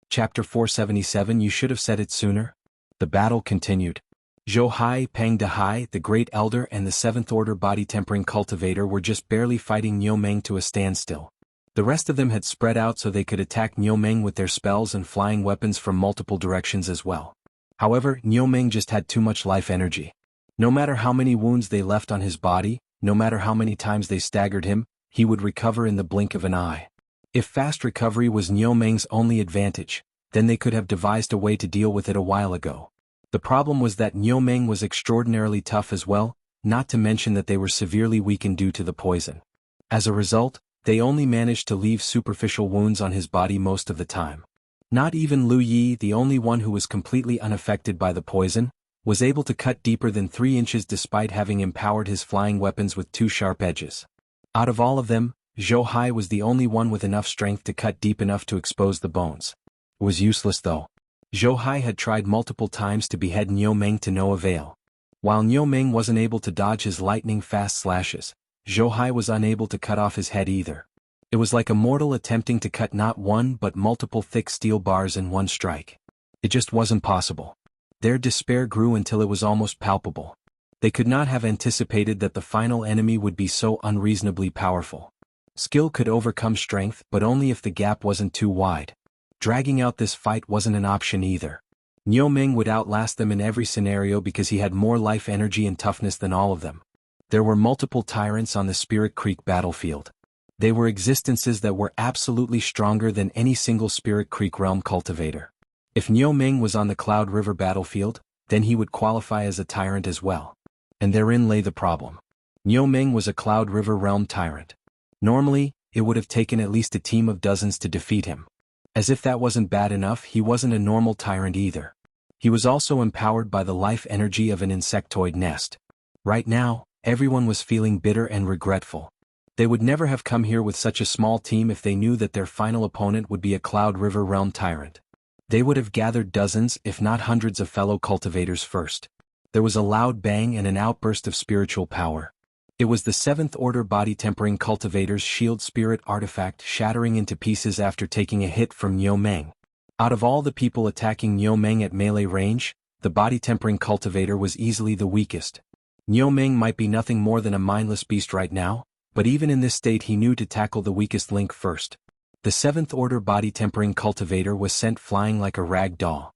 Chapter 477. You should have said it sooner. The battle continued. Dahai, Dahai, the Great Elder and the 7th Order body-tempering cultivator were just barely fighting Niu Meng to a standstill. The rest of them had spread out so they could attack Niu Meng with their spells and flying weapons from multiple directions as well. However, Niu Meng just had too much life energy. No matter how many wounds they left on his body, no matter how many times they staggered him, he would recover in the blink of an eye. If fast recovery was Niu Meng's only advantage, then they could have devised a way to deal with it a while ago. The problem was that Niu Meng was extraordinarily tough as well, not to mention that they were severely weakened due to the poison. As a result, they only managed to leave superficial wounds on his body most of the time. Not even Lu Yi, the only one who was completely unaffected by the poison, was able to cut deeper than 3 inches despite having empowered his flying weapons with 2 sharp edges. Out of all of them, Dahai was the only one with enough strength to cut deep enough to expose the bones. It was useless though. Dahai had tried multiple times to behead Niu Meng to no avail. While Niu Meng wasn't able to dodge his lightning-fast slashes, Dahai was unable to cut off his head either. It was like a mortal attempting to cut not one but multiple thick steel bars in one strike. It just wasn't possible. Their despair grew until it was almost palpable. They could not have anticipated that the final enemy would be so unreasonably powerful. Skill could overcome strength, but only if the gap wasn't too wide. Dragging out this fight wasn't an option either. Niu Meng would outlast them in every scenario because he had more life energy and toughness than all of them. There were multiple tyrants on the Spirit Creek battlefield. They were existences that were absolutely stronger than any single Spirit Creek realm cultivator. If Niu Meng was on the Cloud River battlefield, then he would qualify as a tyrant as well. And therein lay the problem. Niu Meng was a Cloud River realm tyrant. Normally, it would have taken at least a team of dozens to defeat him. As if that wasn't bad enough, he wasn't a normal tyrant either. He was also empowered by the life energy of an insectoid nest. Right now, everyone was feeling bitter and regretful. They would never have come here with such a small team if they knew that their final opponent would be a Cloud River realm tyrant. They would have gathered dozens, if not hundreds of fellow cultivators first. There was a loud bang and an outburst of spiritual power. It was the 7th Order body-tempering cultivator's shield spirit artifact shattering into pieces after taking a hit from Niu Meng. Out of all the people attacking Niu Meng at melee range, the body-tempering cultivator was easily the weakest. Niu Meng might be nothing more than a mindless beast right now, but even in this state he knew to tackle the weakest link first. The 7th order body-tempering cultivator was sent flying like a rag doll.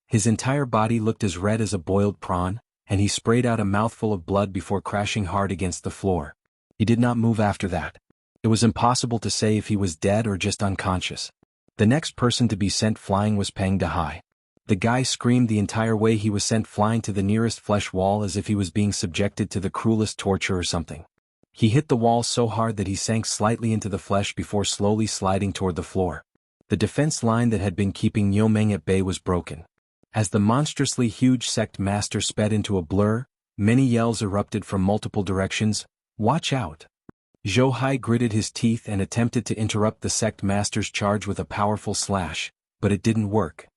His entire body looked as red as a boiled prawn, and he sprayed out a mouthful of blood before crashing hard against the floor. He did not move after that. It was impossible to say if he was dead or just unconscious. The next person to be sent flying was Dahai. The guy screamed the entire way he was sent flying to the nearest flesh wall as if he was being subjected to the cruelest torture or something. He hit the wall so hard that he sank slightly into the flesh before slowly sliding toward the floor. The defense line that had been keeping Niu Meng at bay was broken. As the monstrously huge Sect master sped into a blur, many yells erupted from multiple directions. "Watch out!" Dahai gritted his teeth and attempted to interrupt the Sect master's charge with a powerful slash, but it didn't work.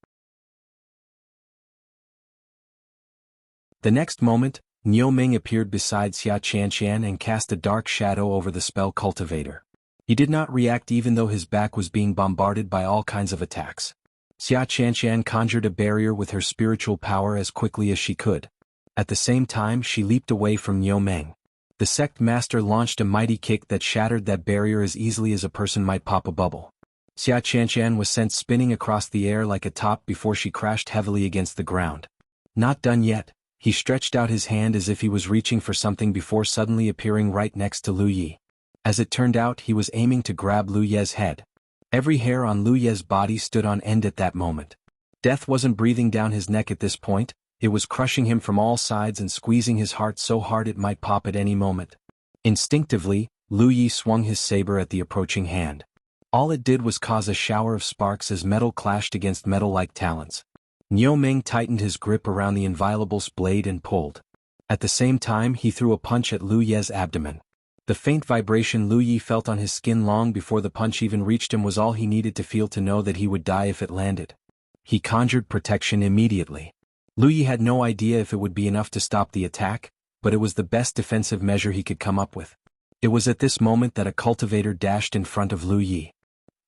The next moment, Niu Meng appeared beside Xia Qianqian and cast a dark shadow over the spell Cultivator. He did not react even though his back was being bombarded by all kinds of attacks. Xia Qianqian conjured a barrier with her spiritual power as quickly as she could. At the same time she leaped away from Niu Meng. The Sect master launched a mighty kick that shattered that barrier as easily as a person might pop a bubble. Xia Qianqian was sent spinning across the air like a top before she crashed heavily against the ground. Not done yet, he stretched out his hand as if he was reaching for something before suddenly appearing right next to Lu Yi. As it turned out, he was aiming to grab Lu Ye's head. Every hair on Lu Ye's body stood on end at that moment. Death wasn't breathing down his neck at this point, it was crushing him from all sides and squeezing his heart so hard it might pop at any moment. Instinctively, Lu Yi swung his saber at the approaching hand. All it did was cause a shower of sparks as metal clashed against metal like talons. Niu Meng tightened his grip around the inviolable's blade and pulled. At the same time he threw a punch at Lu Ye's abdomen. The faint vibration Lu Yi felt on his skin long before the punch even reached him was all he needed to feel to know that he would die if it landed. He conjured protection immediately. Lu Yi had no idea if it would be enough to stop the attack, but it was the best defensive measure he could come up with. It was at this moment that a cultivator dashed in front of Lu Yi.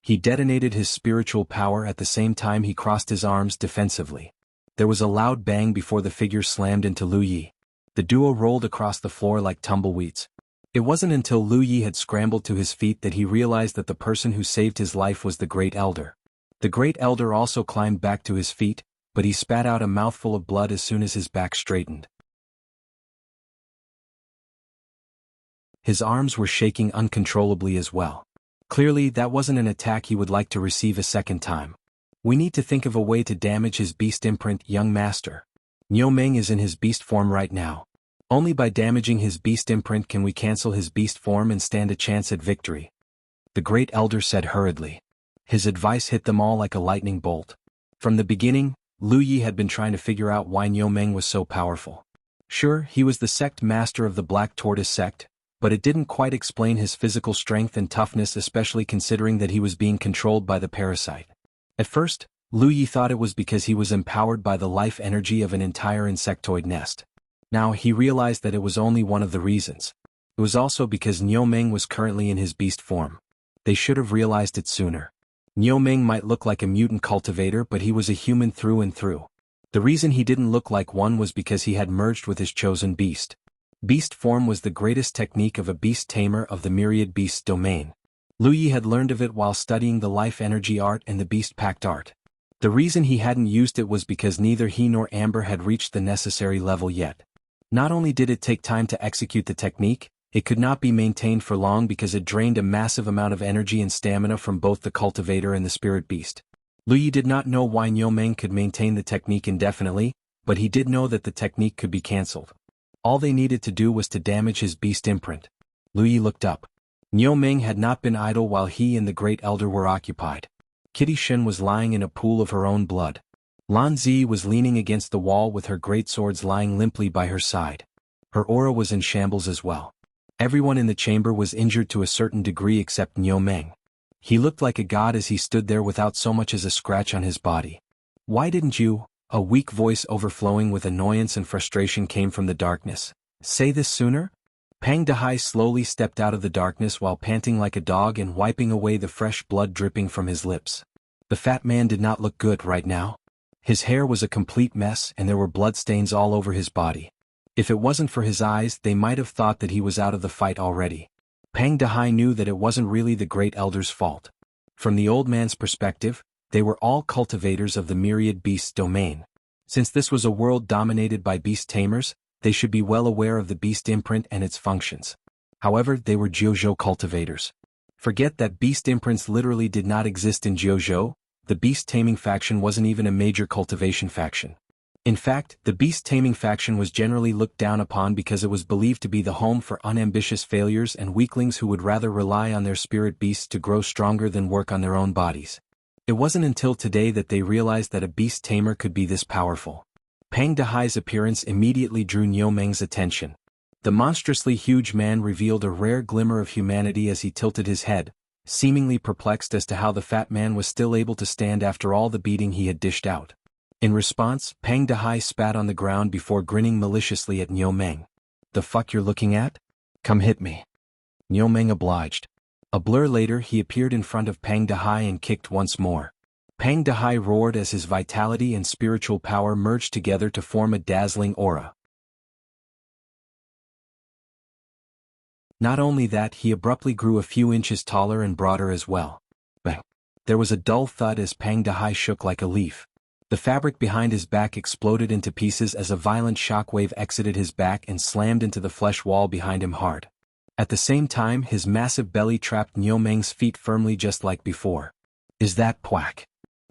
He detonated his spiritual power at the same time he crossed his arms defensively. There was a loud bang before the figure slammed into Lu Yi. The duo rolled across the floor like tumbleweeds. It wasn't until Lu Yi had scrambled to his feet that he realized that the person who saved his life was the Great Elder. The Great Elder also climbed back to his feet, but he spat out a mouthful of blood as soon as his back straightened. His arms were shaking uncontrollably as well. Clearly, that wasn't an attack he would like to receive a second time. "We need to think of a way to damage his beast imprint, young master. Niu Meng is in his beast form right now. Only by damaging his beast imprint can we cancel his beast form and stand a chance at victory," the Great Elder said hurriedly. His advice hit them all like a lightning bolt. From the beginning, Lu Yi had been trying to figure out why Niu Meng was so powerful. Sure, he was the Sect master of the Black Tortoise Sect, but it didn't quite explain his physical strength and toughness, especially considering that he was being controlled by the parasite. At first, Lu Yi thought it was because he was empowered by the life energy of an entire insectoid nest. Now he realized that it was only one of the reasons. It was also because Niu Meng was currently in his beast form. They should have realized it sooner. Niu Meng might look like a mutant cultivator, but he was a human through and through. The reason he didn't look like one was because he had merged with his chosen beast. Beast form was the greatest technique of a beast tamer of the myriad beasts domain. Lu Yi had learned of it while studying the life energy art and the beast pact art. The reason he hadn't used it was because neither he nor Amber had reached the necessary level yet. Not only did it take time to execute the technique, it could not be maintained for long because it drained a massive amount of energy and stamina from both the cultivator and the spirit beast. Lu Yi did not know why Niu Meng could maintain the technique indefinitely, but he did know that the technique could be cancelled. All they needed to do was to damage his beast imprint. Lu Yi looked up. Niu Meng had not been idle while he and the Great Elder were occupied. Kitty Shen was lying in a pool of her own blood. Lan Zi was leaning against the wall with her great swords lying limply by her side. Her aura was in shambles as well. Everyone in the chamber was injured to a certain degree except Niu Meng. He looked like a god as he stood there without so much as a scratch on his body. "Why didn't you?" A weak voice overflowing with annoyance and frustration came from the darkness. "Say this sooner?" Dahai slowly stepped out of the darkness while panting like a dog and wiping away the fresh blood dripping from his lips. The fat man did not look good right now. His hair was a complete mess and there were bloodstains all over his body. If it wasn't for his eyes, they might have thought that he was out of the fight already. Pang Dahai knew that it wasn't really the Great Elder's fault. From the old man's perspective, they were all cultivators of the myriad beasts domain. Since this was a world dominated by beast tamers, they should be well aware of the beast imprint and its functions. However, they were Jiuzhou cultivators. Forget that beast imprints literally did not exist in Jiuzhou. The beast taming faction wasn't even a major cultivation faction. In fact, the beast taming faction was generally looked down upon because it was believed to be the home for unambitious failures and weaklings who would rather rely on their spirit beasts to grow stronger than work on their own bodies. It wasn't until today that they realized that a beast tamer could be this powerful. Pang Dahai's appearance immediately drew Niu Meng's attention. The monstrously huge man revealed a rare glimmer of humanity as he tilted his head, seemingly perplexed as to how the fat man was still able to stand after all the beating he had dished out. In response, Pang Dahai spat on the ground before grinning maliciously at Niu Meng. "The fuck you're looking at? Come hit me." Niu Meng obliged. A blur later he appeared in front of Pang Dahai and kicked once more. Pang Dahai roared as his vitality and spiritual power merged together to form a dazzling aura. Not only that, he abruptly grew a few inches taller and broader as well. Bang! There was a dull thud as Pang Dahai shook like a leaf. The fabric behind his back exploded into pieces as a violent shockwave exited his back and slammed into the flesh wall behind him hard. At the same time, his massive belly trapped Niu Meng's feet firmly just like before. "Is that Pwack?"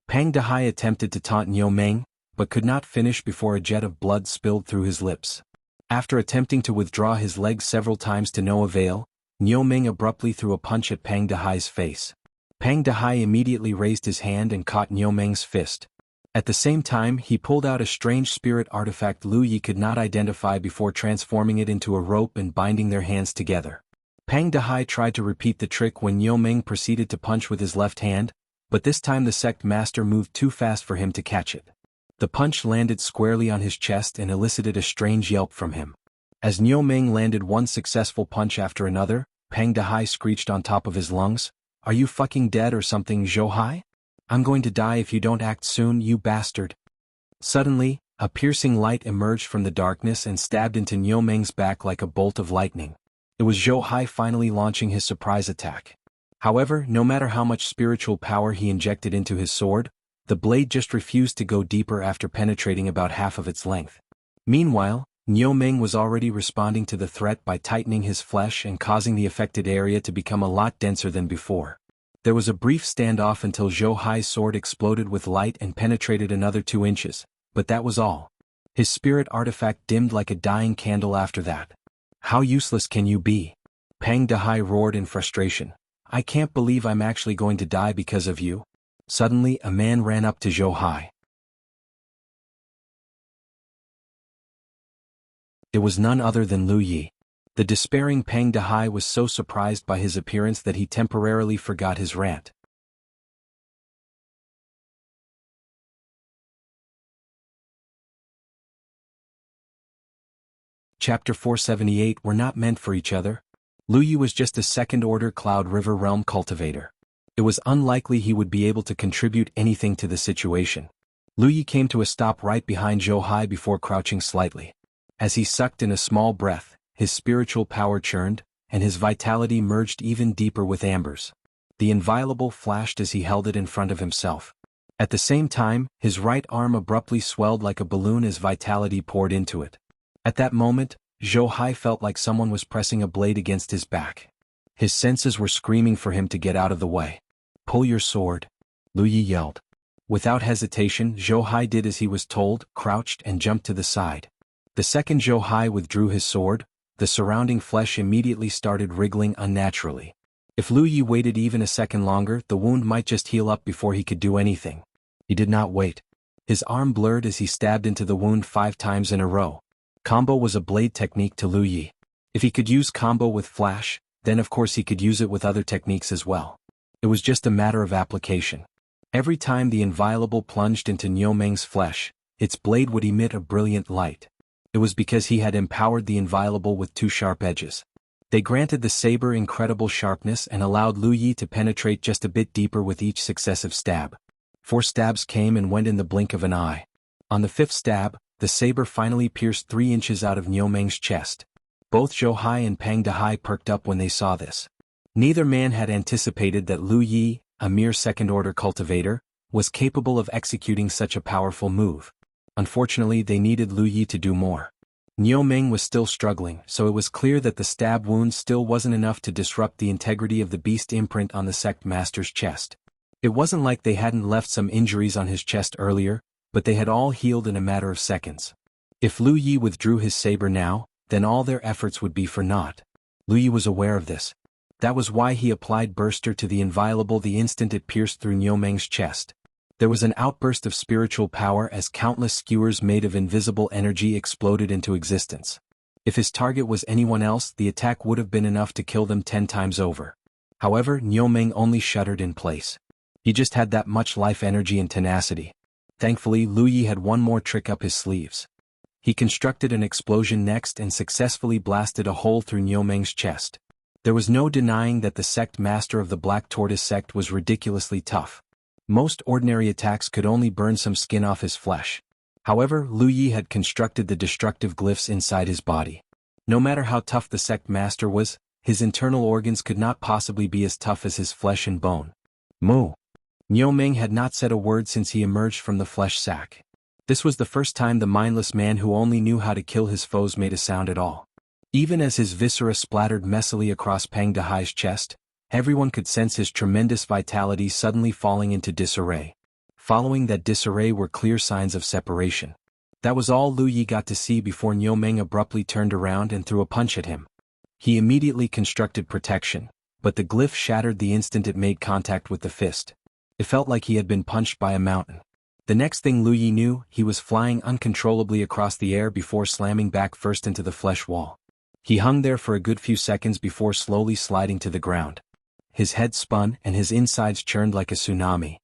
Pang Dahai attempted to taunt Niu Meng, but could not finish before a jet of blood spilled through his lips. After attempting to withdraw his legs several times to no avail, Niu Meng abruptly threw a punch at Pang Dahai's face. Pang Dahai immediately raised his hand and caught Niu Meng's fist. At the same time, he pulled out a strange spirit artifact Lu Yi could not identify before transforming it into a rope and binding their hands together. Pang Dahai tried to repeat the trick when Niu Meng proceeded to punch with his left hand, but this time the Sect master moved too fast for him to catch it. The punch landed squarely on his chest and elicited a strange yelp from him. As Niu Meng landed one successful punch after another, Pang Dahai screeched on top of his lungs, "Are you fucking dead or something, Zhou? I'm going to die if you don't act soon, you bastard." Suddenly, a piercing light emerged from the darkness and stabbed into Niu Meng's back like a bolt of lightning. It was Zhou finally launching his surprise attack. However, no matter how much spiritual power he injected into his sword, the blade just refused to go deeper after penetrating about half of its length. Meanwhile, Niu Meng was already responding to the threat by tightening his flesh and causing the affected area to become a lot denser than before. There was a brief standoff until Zhou sword exploded with light and penetrated another 2 inches, but that was all. His spirit artifact dimmed like a dying candle after that. "How useless can you be?" Pang Dahai roared in frustration. "I can't believe I'm actually going to die because of you." Suddenly, a man ran up to Zhou. It was none other than Lu Yi. The despairing Pang Dahai was so surprised by his appearance that he temporarily forgot his rant. Chapter 478 Were not meant for each other. Lu Yi was just a second-order Cloud River Realm cultivator. It was unlikely he would be able to contribute anything to the situation. Lu Yi came to a stop right behind Zhou before crouching slightly. As he sucked in a small breath, his spiritual power churned, and his vitality merged even deeper with Amber's. The inviolable flashed as he held it in front of himself. At the same time, his right arm abruptly swelled like a balloon as vitality poured into it. At that moment, Zhou felt like someone was pressing a blade against his back. His senses were screaming for him to get out of the way. "Pull your sword," Lu Yi yelled. Without hesitation, Zhou did as he was told, crouched and jumped to the side. The second Zhou withdrew his sword, the surrounding flesh immediately started wriggling unnaturally. If Lu Yi waited even a second longer, the wound might just heal up before he could do anything. He did not wait. His arm blurred as he stabbed into the wound 5 times in a row. Combo was a blade technique to Lu Yi. If he could use combo with flash, then of course he could use it with other techniques as well. It was just a matter of application. Every time the inviolable plunged into Niu Meng's flesh, its blade would emit a brilliant light. It was because he had empowered the inviolable with 2 sharp edges. They granted the saber incredible sharpness and allowed Lu Yi to penetrate just a bit deeper with each successive stab. 4 stabs came and went in the blink of an eye. On the fifth stab, the saber finally pierced 3 inches out of Niu Meng's chest. Both Dahai and Dahai perked up when they saw this. Neither man had anticipated that Lu Yi, a mere second-order cultivator, was capable of executing such a powerful move. Unfortunately, they needed Lu Yi to do more. Niu Meng was still struggling, so it was clear that the stab wound still wasn't enough to disrupt the integrity of the beast imprint on the sect master's chest. It wasn't like they hadn't left some injuries on his chest earlier, but they had all healed in a matter of seconds. If Lu Yi withdrew his saber now, then all their efforts would be for naught. Lu Yi was aware of this. That was why he applied Burster to the inviolable the instant it pierced through Niu Meng's chest. There was an outburst of spiritual power as countless skewers made of invisible energy exploded into existence. If his target was anyone else, the attack would have been enough to kill them 10 times over. However, Niu Meng only shuddered in place. He just had that much life energy and tenacity. Thankfully, Lu Yi had one more trick up his sleeves. He constructed an explosion next and successfully blasted a hole through Niu Meng's chest. There was no denying that the sect master of the Black Tortoise sect was ridiculously tough. Most ordinary attacks could only burn some skin off his flesh. However, Lu Yi had constructed the destructive glyphs inside his body. No matter how tough the sect master was, his internal organs could not possibly be as tough as his flesh and bone. Moo. Niu Meng had not said a word since he emerged from the flesh sack. This was the first time the mindless man who only knew how to kill his foes made a sound at all. Even as his viscera splattered messily across Dahai's chest, everyone could sense his tremendous vitality suddenly falling into disarray. Following that disarray were clear signs of separation. That was all Lu Yi got to see before Niu Meng abruptly turned around and threw a punch at him. He immediately constructed protection, but the glyph shattered the instant it made contact with the fist. It felt like he had been punched by a mountain. The next thing Lu Yi knew, he was flying uncontrollably across the air before slamming back first into the flesh wall. He hung there for a good few seconds before slowly sliding to the ground. His head spun and his insides churned like a tsunami.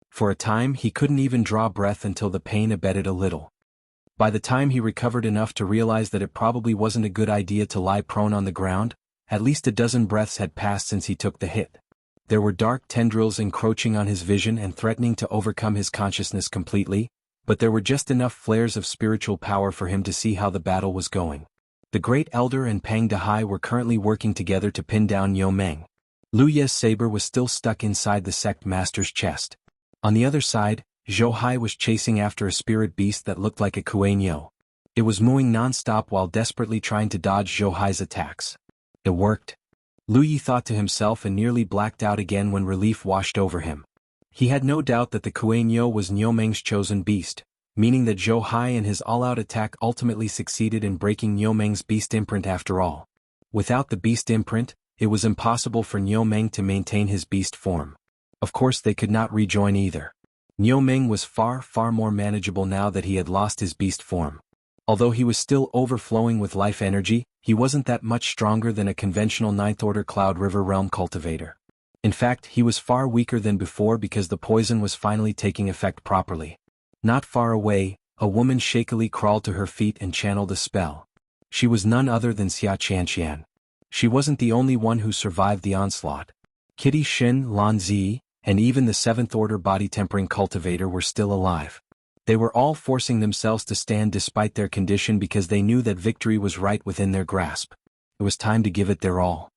For a time he couldn't even draw breath until the pain abated a little. By the time he recovered enough to realize that it probably wasn't a good idea to lie prone on the ground, at least a dozen breaths had passed since he took the hit. There were dark tendrils encroaching on his vision and threatening to overcome his consciousness completely, but there were just enough flares of spiritual power for him to see how the battle was going. The Great Elder and Dahai were currently working together to pin down Niu Meng. Lu Ye's saber was still stuck inside the sect master's chest. On the other side, Dahai was chasing after a spirit beast that looked like a Kuei-Nyo. It was mooing non-stop while desperately trying to dodge Dahai's attacks. It worked. Lu Yi thought to himself and nearly blacked out again when relief washed over him. He had no doubt that the Kuei-Nyo was Niu Meng's chosen beast, meaning that Dahai and his all-out attack ultimately succeeded in breaking Niu Meng's beast imprint after all. Without the beast imprint, it was impossible for Niu Meng to maintain his beast form. Of course they could not rejoin either. Niu Meng was far more manageable now that he had lost his beast form. Although he was still overflowing with life energy, he wasn't that much stronger than a conventional 9th Order Cloud River Realm cultivator. In fact, he was far weaker than before because the poison was finally taking effect properly. Not far away, a woman shakily crawled to her feet and channeled a spell. She was none other than Xia Qianqian. She wasn't the only one who survived the onslaught. Kitty Xin, Lan Zi, and even the 7th Order body-tempering cultivator were still alive. They were all forcing themselves to stand despite their condition because they knew that victory was right within their grasp. It was time to give it their all.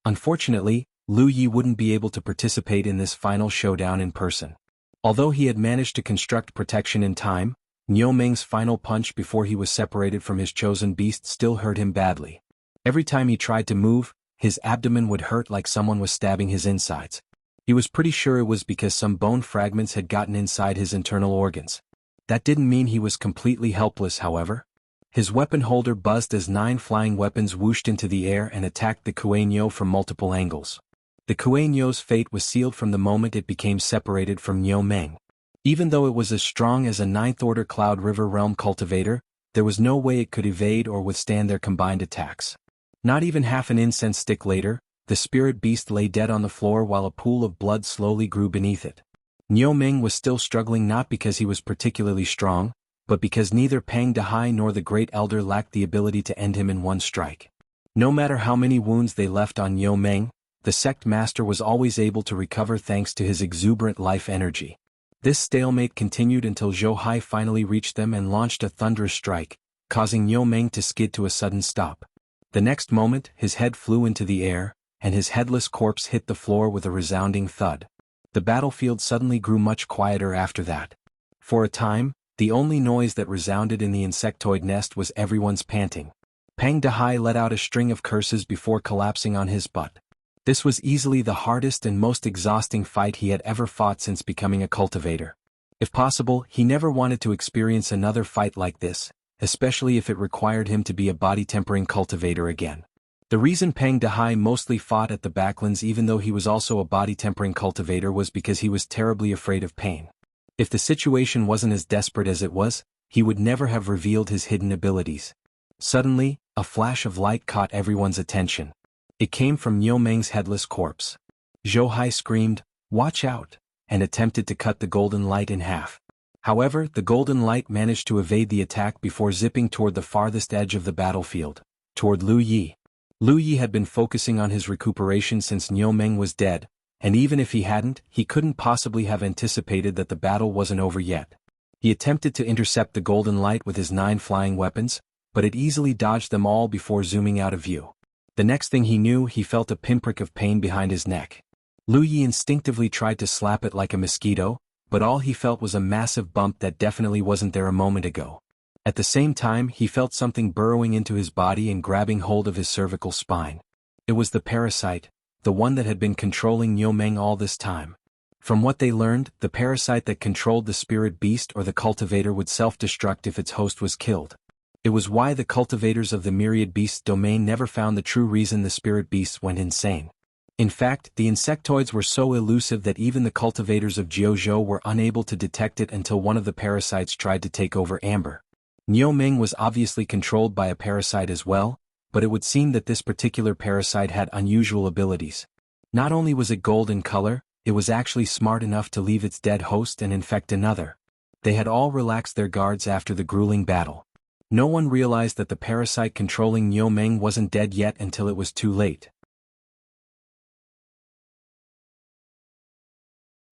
Unfortunately, Lu Yi wouldn't be able to participate in this final showdown in person. Although he had managed to construct protection in time, Niu Meng's final punch before he was separated from his chosen beast still hurt him badly. Every time he tried to move, his abdomen would hurt like someone was stabbing his insides. He was pretty sure it was because some bone fragments had gotten inside his internal organs. That didn't mean he was completely helpless, however. His weapon holder buzzed as 9 flying weapons whooshed into the air and attacked the Kuei-Nyo from multiple angles. The Kuei-Nyo's fate was sealed from the moment it became separated from Niu Meng. Even though it was as strong as a 9th Order Cloud River Realm cultivator, there was no way it could evade or withstand their combined attacks. Not even half an incense stick later, the spirit beast lay dead on the floor while a pool of blood slowly grew beneath it. Niu Meng was still struggling not because he was particularly strong, but because neither Dahai nor the Great Elder lacked the ability to end him in one strike. No matter how many wounds they left on Niu Meng, the Sect Master was always able to recover thanks to his exuberant life energy. This stalemate continued until Dahai finally reached them and launched a thunderous strike, causing Niu Meng to skid to a sudden stop. The next moment, his head flew into the air, and his headless corpse hit the floor with a resounding thud. The battlefield suddenly grew much quieter after that. For a time, the only noise that resounded in the insectoid nest was everyone's panting. Dahai let out a string of curses before collapsing on his butt. This was easily the hardest and most exhausting fight he had ever fought since becoming a cultivator. If possible, he never wanted to experience another fight like this, especially if it required him to be a body-tempering cultivator again. The reason Dahai mostly fought at the backlands even though he was also a body-tempering cultivator was because he was terribly afraid of pain. If the situation wasn't as desperate as it was, he would never have revealed his hidden abilities. Suddenly, a flash of light caught everyone's attention. It came from Niu Meng's headless corpse. Dahai screamed, "Watch out!" and attempted to cut the golden light in half. However, the golden light managed to evade the attack before zipping toward the farthest edge of the battlefield, toward Lu Yi. Lu Yi had been focusing on his recuperation since Niu Meng was dead, and even if he hadn't, he couldn't possibly have anticipated that the battle wasn't over yet. He attempted to intercept the golden light with his 9 flying weapons, but it easily dodged them all before zooming out of view. The next thing he knew, he felt a pinprick of pain behind his neck. Lu Yi instinctively tried to slap it like a mosquito, but all he felt was a massive bump that definitely wasn't there a moment ago. At the same time, he felt something burrowing into his body and grabbing hold of his cervical spine. It was the parasite, the one that had been controlling Niu Meng all this time. From what they learned, the parasite that controlled the spirit beast or the cultivator would self-destruct if its host was killed. It was why the cultivators of the myriad beasts domain never found the true reason the spirit beasts went insane. In fact, the insectoids were so elusive that even the cultivators of Jianghu were unable to detect it until one of the parasites tried to take over Amber. Niu Meng was obviously controlled by a parasite as well, but it would seem that this particular parasite had unusual abilities. Not only was it gold in color, it was actually smart enough to leave its dead host and infect another. They had all relaxed their guards after the grueling battle. No one realized that the parasite controlling Niu Meng wasn't dead yet until it was too late.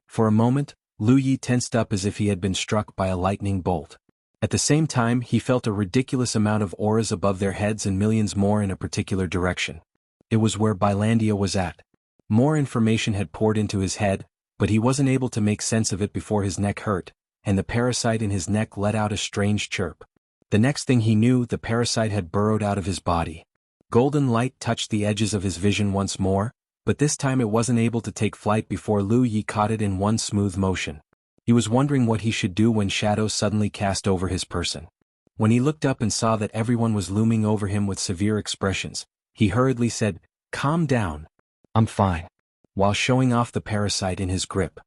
For a moment, Lu Yi tensed up as if he had been struck by a lightning bolt. At the same time, he felt a ridiculous amount of auras above their heads and millions more in a particular direction. It was where Bilandia was at. More information had poured into his head, but he wasn't able to make sense of it before his neck hurt, and the parasite in his neck let out a strange chirp. The next thing he knew, the parasite had burrowed out of his body. Golden light touched the edges of his vision once more, but this time it wasn't able to take flight before Lu Yi caught it in one smooth motion. He was wondering what he should do when shadows suddenly cast over his person. When he looked up and saw that everyone was looming over him with severe expressions, he hurriedly said, "Calm down. I'm fine," while showing off the parasite in his grip.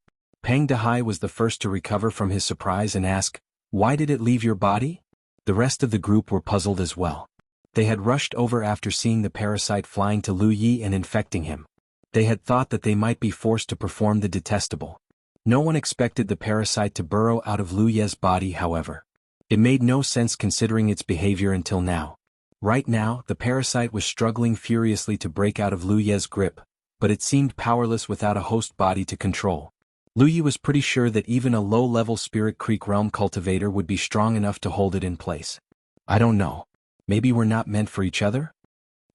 Dahai was the first to recover from his surprise and ask, "Why did it leave your body?" The rest of the group were puzzled as well. They had rushed over after seeing the parasite flying to Lu Yi and infecting him. They had thought that they might be forced to perform the detestable. No one expected the parasite to burrow out of Lu Yi's body, however. It made no sense considering its behavior until now. Right now, the parasite was struggling furiously to break out of Lu Yi's grip, but it seemed powerless without a host body to control. Lu Yi was pretty sure that even a low-level Spirit Creek Realm cultivator would be strong enough to hold it in place. "I don't know. Maybe we're not meant for each other?"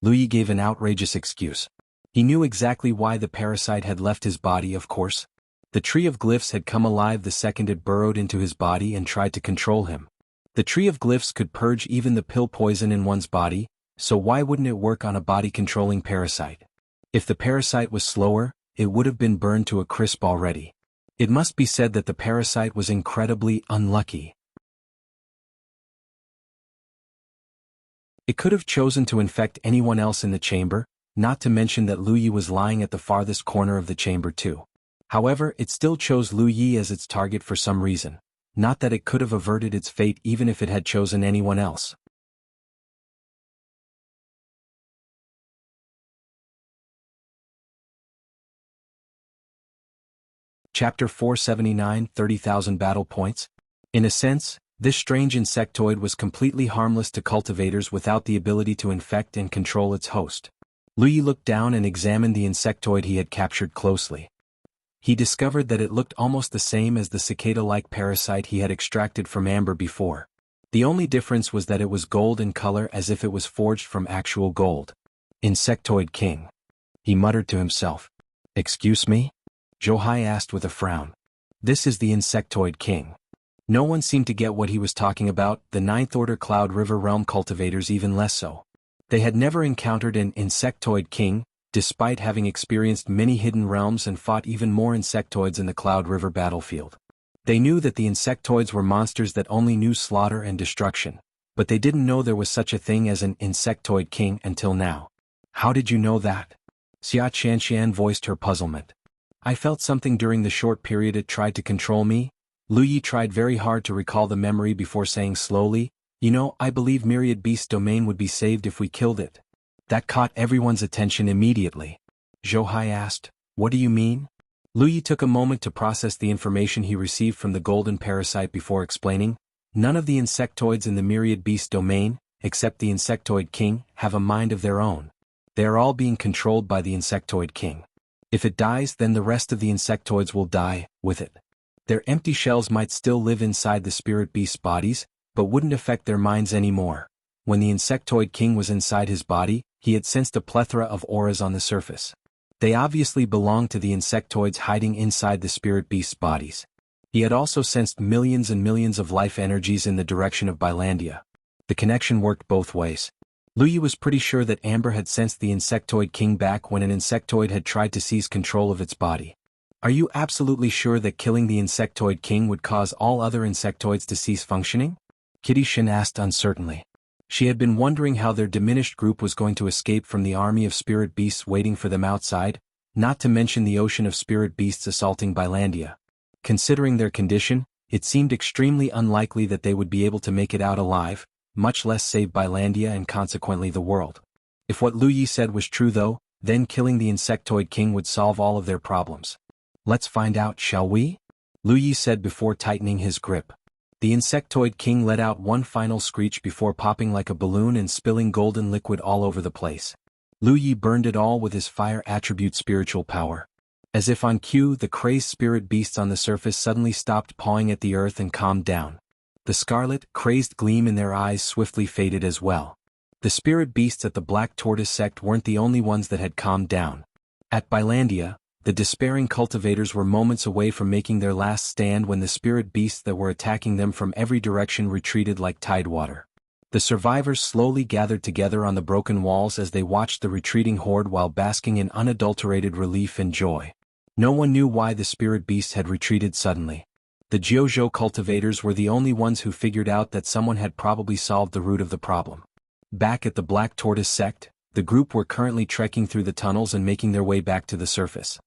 Lu Yi gave an outrageous excuse. He knew exactly why the parasite had left his body, of course. The Tree of Glyphs had come alive the second it burrowed into his body and tried to control him. The Tree of Glyphs could purge even the pill poison in one's body, so why wouldn't it work on a body-controlling parasite? If the parasite was slower, it would have been burned to a crisp already. It must be said that the parasite was incredibly unlucky. It could have chosen to infect anyone else in the chamber, not to mention that Lu Yi was lying at the farthest corner of the chamber too. However, it still chose Lu Yi as its target for some reason. Not that it could have averted its fate even if it had chosen anyone else. Chapter 479, 30,000 Battle Points. In a sense, this strange insectoid was completely harmless to cultivators without the ability to infect and control its host. Lu Yi looked down and examined the insectoid he had captured closely. He discovered that it looked almost the same as the cicada-like parasite he had extracted from amber before. The only difference was that it was gold in color, as if it was forged from actual gold. Insectoid King. He muttered to himself. Excuse me? Dahai asked with a frown. This is the Insectoid King. No one seemed to get what he was talking about, the Ninth Order Cloud River Realm cultivators even less so. They had never encountered an Insectoid King, despite having experienced many hidden realms and fought even more insectoids in the Cloud River battlefield. They knew that the insectoids were monsters that only knew slaughter and destruction, but they didn't know there was such a thing as an Insectoid King until now. How did you know that? Xia Qianxian voiced her puzzlement. I felt something during the short period it tried to control me. Lu Yi tried very hard to recall the memory before saying slowly, You know, I believe Myriad Beast Domain would be saved if we killed it. That caught everyone's attention immediately. Dahai asked, What do you mean? Lu Yi took a moment to process the information he received from the golden parasite before explaining, None of the insectoids in the Myriad Beast Domain, except the Insectoid King, have a mind of their own. They are all being controlled by the Insectoid King. If it dies, then the rest of the insectoids will die with it. Their empty shells might still live inside the spirit beast's bodies, but wouldn't affect their minds anymore. When the Insectoid King was inside his body, he had sensed a plethora of auras on the surface. They obviously belonged to the insectoids hiding inside the spirit beast's bodies. He had also sensed millions and millions of life energies in the direction of Bilandia. The connection worked both ways. Lu Yi was pretty sure that Amber had sensed the Insectoid King back when an insectoid had tried to seize control of its body. Are you absolutely sure that killing the Insectoid King would cause all other insectoids to cease functioning? Kitty Shin asked uncertainly. She had been wondering how their diminished group was going to escape from the army of spirit beasts waiting for them outside, not to mention the ocean of spirit beasts assaulting Bilandia. Considering their condition, it seemed extremely unlikely that they would be able to make it out alive, much less save Bilandia and consequently the world. If what Lu Yi said was true though, then killing the Insectoid King would solve all of their problems. Let's find out, shall we? Lu Yi said before tightening his grip. The Insectoid King let out one final screech before popping like a balloon and spilling golden liquid all over the place. Lu Yi burned it all with his fire attribute spiritual power. As if on cue, the crazed spirit beasts on the surface suddenly stopped pawing at the earth and calmed down. The scarlet, crazed gleam in their eyes swiftly faded as well. The spirit beasts at the Black Tortoise Sect weren't the only ones that had calmed down. At Bilandia, the despairing cultivators were moments away from making their last stand when the spirit beasts that were attacking them from every direction retreated like tidewater. The survivors slowly gathered together on the broken walls as they watched the retreating horde while basking in unadulterated relief and joy. No one knew why the spirit beasts had retreated suddenly. The Jianghu cultivators were the only ones who figured out that someone had probably solved the root of the problem. Back at the Black Tortoise Sect, the group were currently trekking through the tunnels and making their way back to the surface.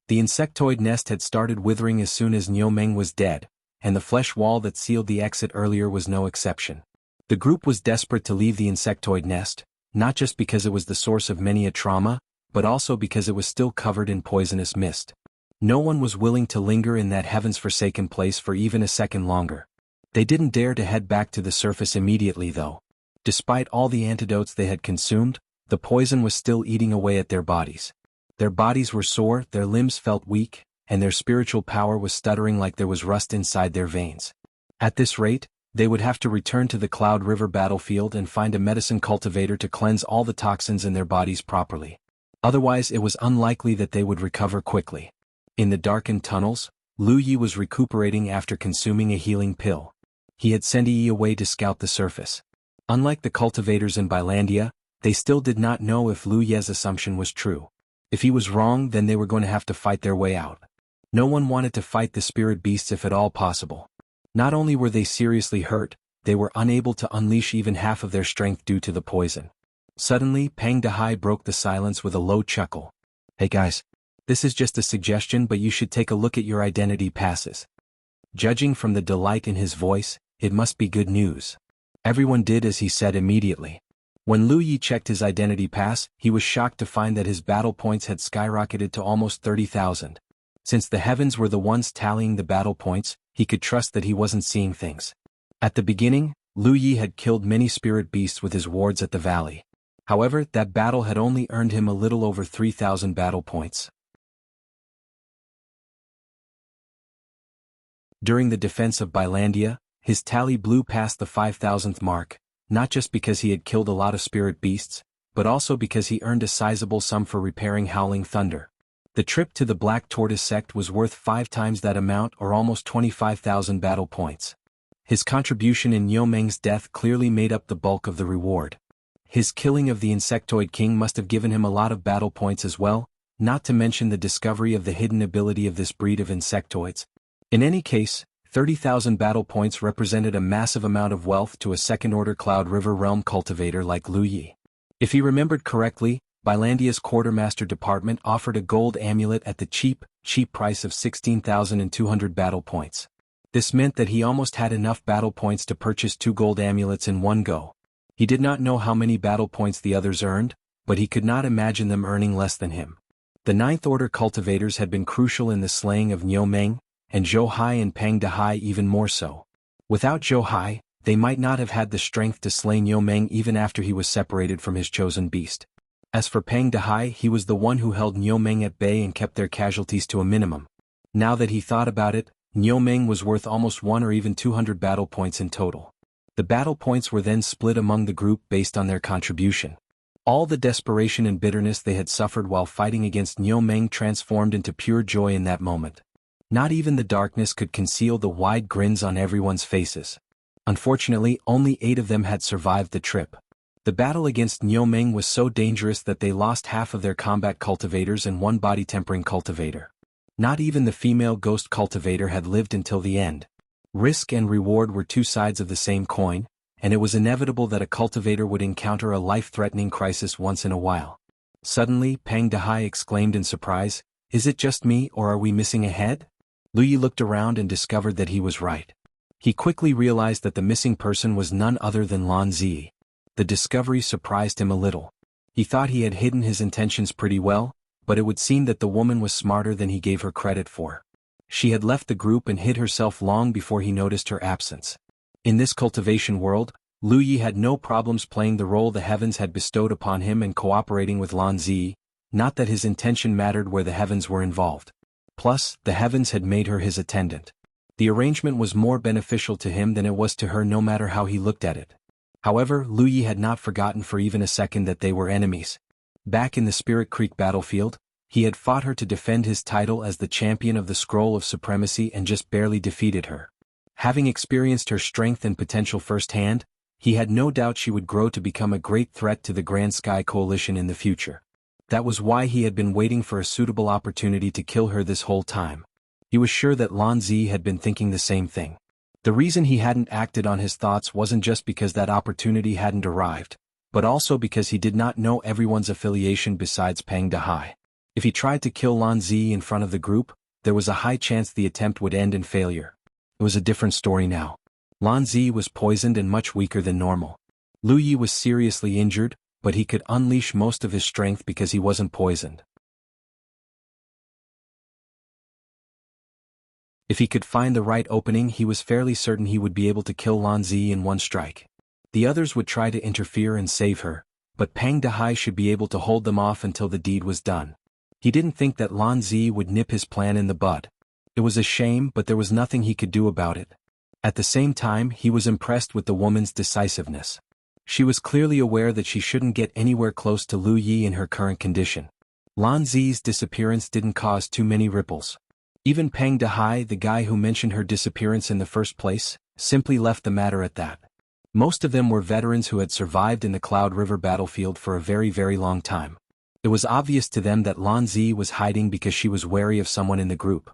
The insectoid nest had started withering as soon as Niu Meng was dead, and the flesh wall that sealed the exit earlier was no exception. The group was desperate to leave the insectoid nest, not just because it was the source of many a trauma, but also because it was still covered in poisonous mist. No one was willing to linger in that heavens-forsaken place for even a second longer. They didn't dare to head back to the surface immediately though. Despite all the antidotes they had consumed, the poison was still eating away at their bodies. Their bodies were sore, their limbs felt weak, and their spiritual power was stuttering like there was rust inside their veins. At this rate, they would have to return to the Cloud River battlefield and find a medicine cultivator to cleanse all the toxins in their bodies properly. Otherwise it was unlikely that they would recover quickly. In the darkened tunnels, Lu Yi was recuperating after consuming a healing pill. He had sent Yi away to scout the surface. Unlike the cultivators in Bilandia, they still did not know if Lu Ye's assumption was true. If he was wrong, then they were going to have to fight their way out. No one wanted to fight the spirit beasts if at all possible. Not only were they seriously hurt, they were unable to unleash even half of their strength due to the poison. Suddenly, Pang Dahai broke the silence with a low chuckle. Hey guys. This is just a suggestion, but you should take a look at your identity passes. Judging from the delight in his voice, it must be good news. Everyone did as he said immediately. When Lu Yi checked his identity pass, he was shocked to find that his battle points had skyrocketed to almost 30,000. Since the heavens were the ones tallying the battle points, he could trust that he wasn't seeing things. At the beginning, Lu Yi had killed many spirit beasts with his wards at the valley. However, that battle had only earned him a little over 3,000 battle points. During the defense of Bilandia, his tally blew past the 5,000th mark, not just because he had killed a lot of spirit beasts, but also because he earned a sizable sum for repairing Howling Thunder. The trip to the Black Tortoise Sect was worth 5 times that amount, or almost 25,000 battle points. His contribution in Niu Meng's death clearly made up the bulk of the reward. His killing of the Insectoid King must have given him a lot of battle points as well, not to mention the discovery of the hidden ability of this breed of insectoids. In any case, 30,000 battle points represented a massive amount of wealth to a second-order Cloud River Realm cultivator like Lu Yi. If he remembered correctly, Bilandia's quartermaster department offered a gold amulet at the cheap price of 16,200 battle points. This meant that he almost had enough battle points to purchase 2 gold amulets in one go. He did not know how many battle points the others earned, but he could not imagine them earning less than him. The Ninth-Order cultivators had been crucial in the slaying of Niu Meng, and Dahai and Dahai even more so. Without Dahai, they might not have had the strength to slay Niu Meng even after he was separated from his chosen beast. As for Dahai, he was the one who held Niu Meng at bay and kept their casualties to a minimum. Now that he thought about it, Niu Meng was worth almost 1 or even 200 battle points in total. The battle points were then split among the group based on their contribution. All the desperation and bitterness they had suffered while fighting against Niu Meng transformed into pure joy in that moment. Not even the darkness could conceal the wide grins on everyone's faces. Unfortunately, only 8 of them had survived the trip. The battle against Niu Meng was so dangerous that they lost half of their combat cultivators and 1 body-tempering cultivator. Not even the female ghost cultivator had lived until the end. Risk and reward were 2 sides of the same coin, and it was inevitable that a cultivator would encounter a life-threatening crisis once in a while. Suddenly, Dahai exclaimed in surprise, "Is it just me, or are we missing a head?" Lu Yi looked around and discovered that he was right. He quickly realized that the missing person was none other than Lan Zi. The discovery surprised him a little. He thought he had hidden his intentions pretty well, but it would seem that the woman was smarter than he gave her credit for. She had left the group and hid herself long before he noticed her absence. In this cultivation world, Lu Yi had no problems playing the role the heavens had bestowed upon him and cooperating with Lan Zi, not that his intention mattered where the heavens were involved. Plus, the heavens had made her his attendant. The arrangement was more beneficial to him than it was to her no matter how he looked at it. However, Lu Yi had not forgotten for even a second that they were enemies. Back in the Spirit Creek battlefield, he had fought her to defend his title as the champion of the Scroll of Supremacy and just barely defeated her. Having experienced her strength and potential firsthand, he had no doubt she would grow to become a great threat to the Grand Sky Coalition in the future. That was why he had been waiting for a suitable opportunity to kill her this whole time. He was sure that Lan Zi had been thinking the same thing. The reason he hadn't acted on his thoughts wasn't just because that opportunity hadn't arrived, but also because he did not know everyone's affiliation besides Dahai. If he tried to kill Lan Zi in front of the group, there was a high chance the attempt would end in failure. It was a different story now. Lan Zi was poisoned and much weaker than normal. Lu Yi was seriously injured, but he could unleash most of his strength because he wasn't poisoned. If he could find the right opening, he was fairly certain he would be able to kill Lan Zi in one strike. The others would try to interfere and save her, but Dahai should be able to hold them off until the deed was done. He didn't think that Lan Zi would nip his plan in the bud. It was a shame, but there was nothing he could do about it. At the same time, he was impressed with the woman's decisiveness. She was clearly aware that she shouldn't get anywhere close to Lu Yi in her current condition. Lan Zi's disappearance didn't cause too many ripples. Even Dahai, the guy who mentioned her disappearance in the first place, simply left the matter at that. Most of them were veterans who had survived in the Cloud River battlefield for a very, very long time. It was obvious to them that Lan Zi was hiding because she was wary of someone in the group.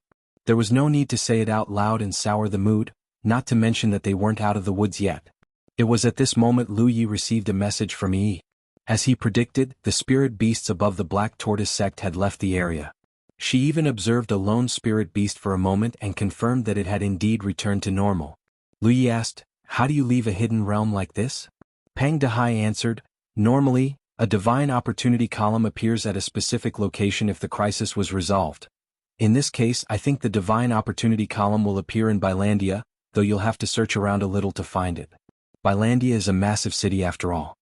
There was no need to say it out loud and sour the mood, not to mention that they weren't out of the woods yet. It was at this moment Lu Yi received a message from Yi. As he predicted, the spirit beasts above the Black Tortoise Sect had left the area. She even observed a lone spirit beast for a moment and confirmed that it had indeed returned to normal. Lu Yi asked, "How do you leave a hidden realm like this?" Dahai answered, "Normally, a divine opportunity column appears at a specific location if the crisis was resolved. In this case, I think the divine opportunity column will appear in Bilandia, though you'll have to search around a little to find it." Bilandia is a massive city after all.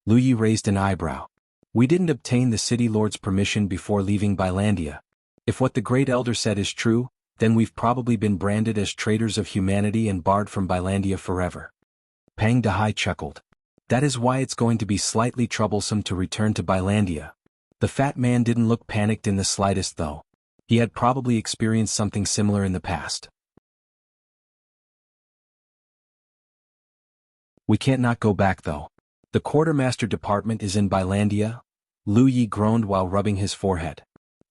Lu Yi raised an eyebrow. We didn't obtain the city lord's permission before leaving Bilandia. If what the Great Elder said is true, then we've probably been branded as traitors of humanity and barred from Bilandia forever. Pang Dahai chuckled. That is why it's going to be slightly troublesome to return to Bilandia. The fat man didn't look panicked in the slightest though. He had probably experienced something similar in the past. We can't not go back though. The quartermaster department is in Bilandia. Lu Yi groaned while rubbing his forehead.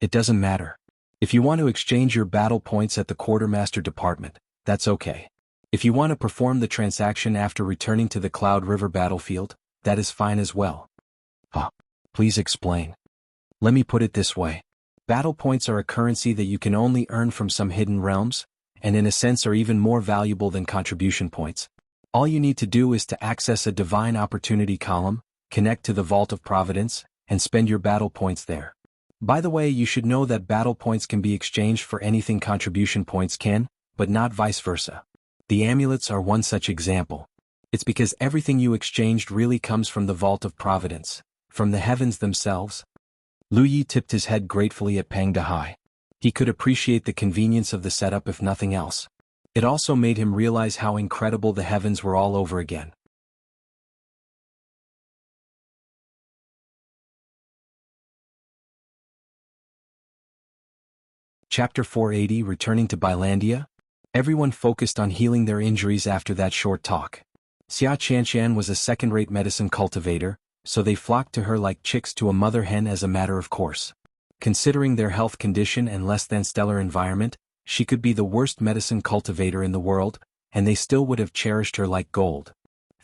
It doesn't matter. If you want to exchange your battle points at the quartermaster department, that's okay. If you want to perform the transaction after returning to the Cloud River battlefield, that is fine as well. Please explain. Let me put it this way. Battle points are a currency that you can only earn from some hidden realms, and in a sense are even more valuable than contribution points. All you need to do is to access a divine opportunity column, connect to the Vault of Providence, and spend your battle points there. By the way, you should know that battle points can be exchanged for anything contribution points can, but not vice versa. The amulets are one such example. It's because everything you exchanged really comes from the Vault of Providence, from the heavens themselves. Lu Yi tipped his head gratefully at Pang Dahai. He could appreciate the convenience of the setup if nothing else. It also made him realize how incredible the heavens were all over again. Chapter 480 Returning to Bilandia? Everyone focused on healing their injuries after that short talk. Xia Qianshan was a second-rate medicine cultivator, so they flocked to her like chicks to a mother hen as a matter of course. Considering their health condition and less-than-stellar environment, she could be the worst medicine cultivator in the world, and they still would have cherished her like gold.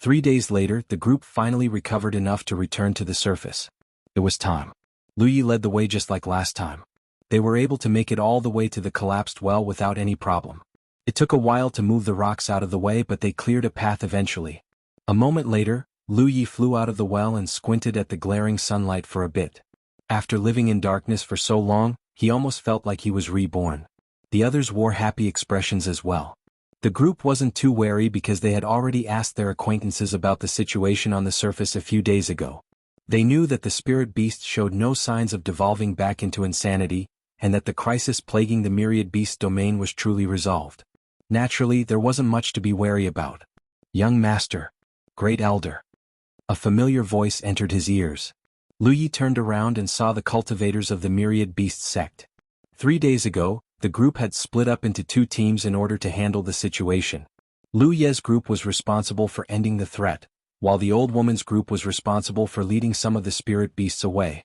3 days later, the group finally recovered enough to return to the surface. It was time. Lu Yi led the way just like last time. They were able to make it all the way to the collapsed well without any problem. It took a while to move the rocks out of the way, but they cleared a path eventually. A moment later, Lu Yi flew out of the well and squinted at the glaring sunlight for a bit. After living in darkness for so long, he almost felt like he was reborn. The others wore happy expressions as well. The group wasn't too wary because they had already asked their acquaintances about the situation on the surface a few days ago. They knew that the spirit beast showed no signs of devolving back into insanity, and that the crisis plaguing the myriad beast domain was truly resolved. Naturally, there wasn't much to be wary about. Young Master. Great Elder. A familiar voice entered his ears. Lu Yi turned around and saw the cultivators of the myriad beast sect. 3 days ago, the group had split up into 2 teams in order to handle the situation. Lu Ye's group was responsible for ending the threat, while the old woman's group was responsible for leading some of the spirit beasts away.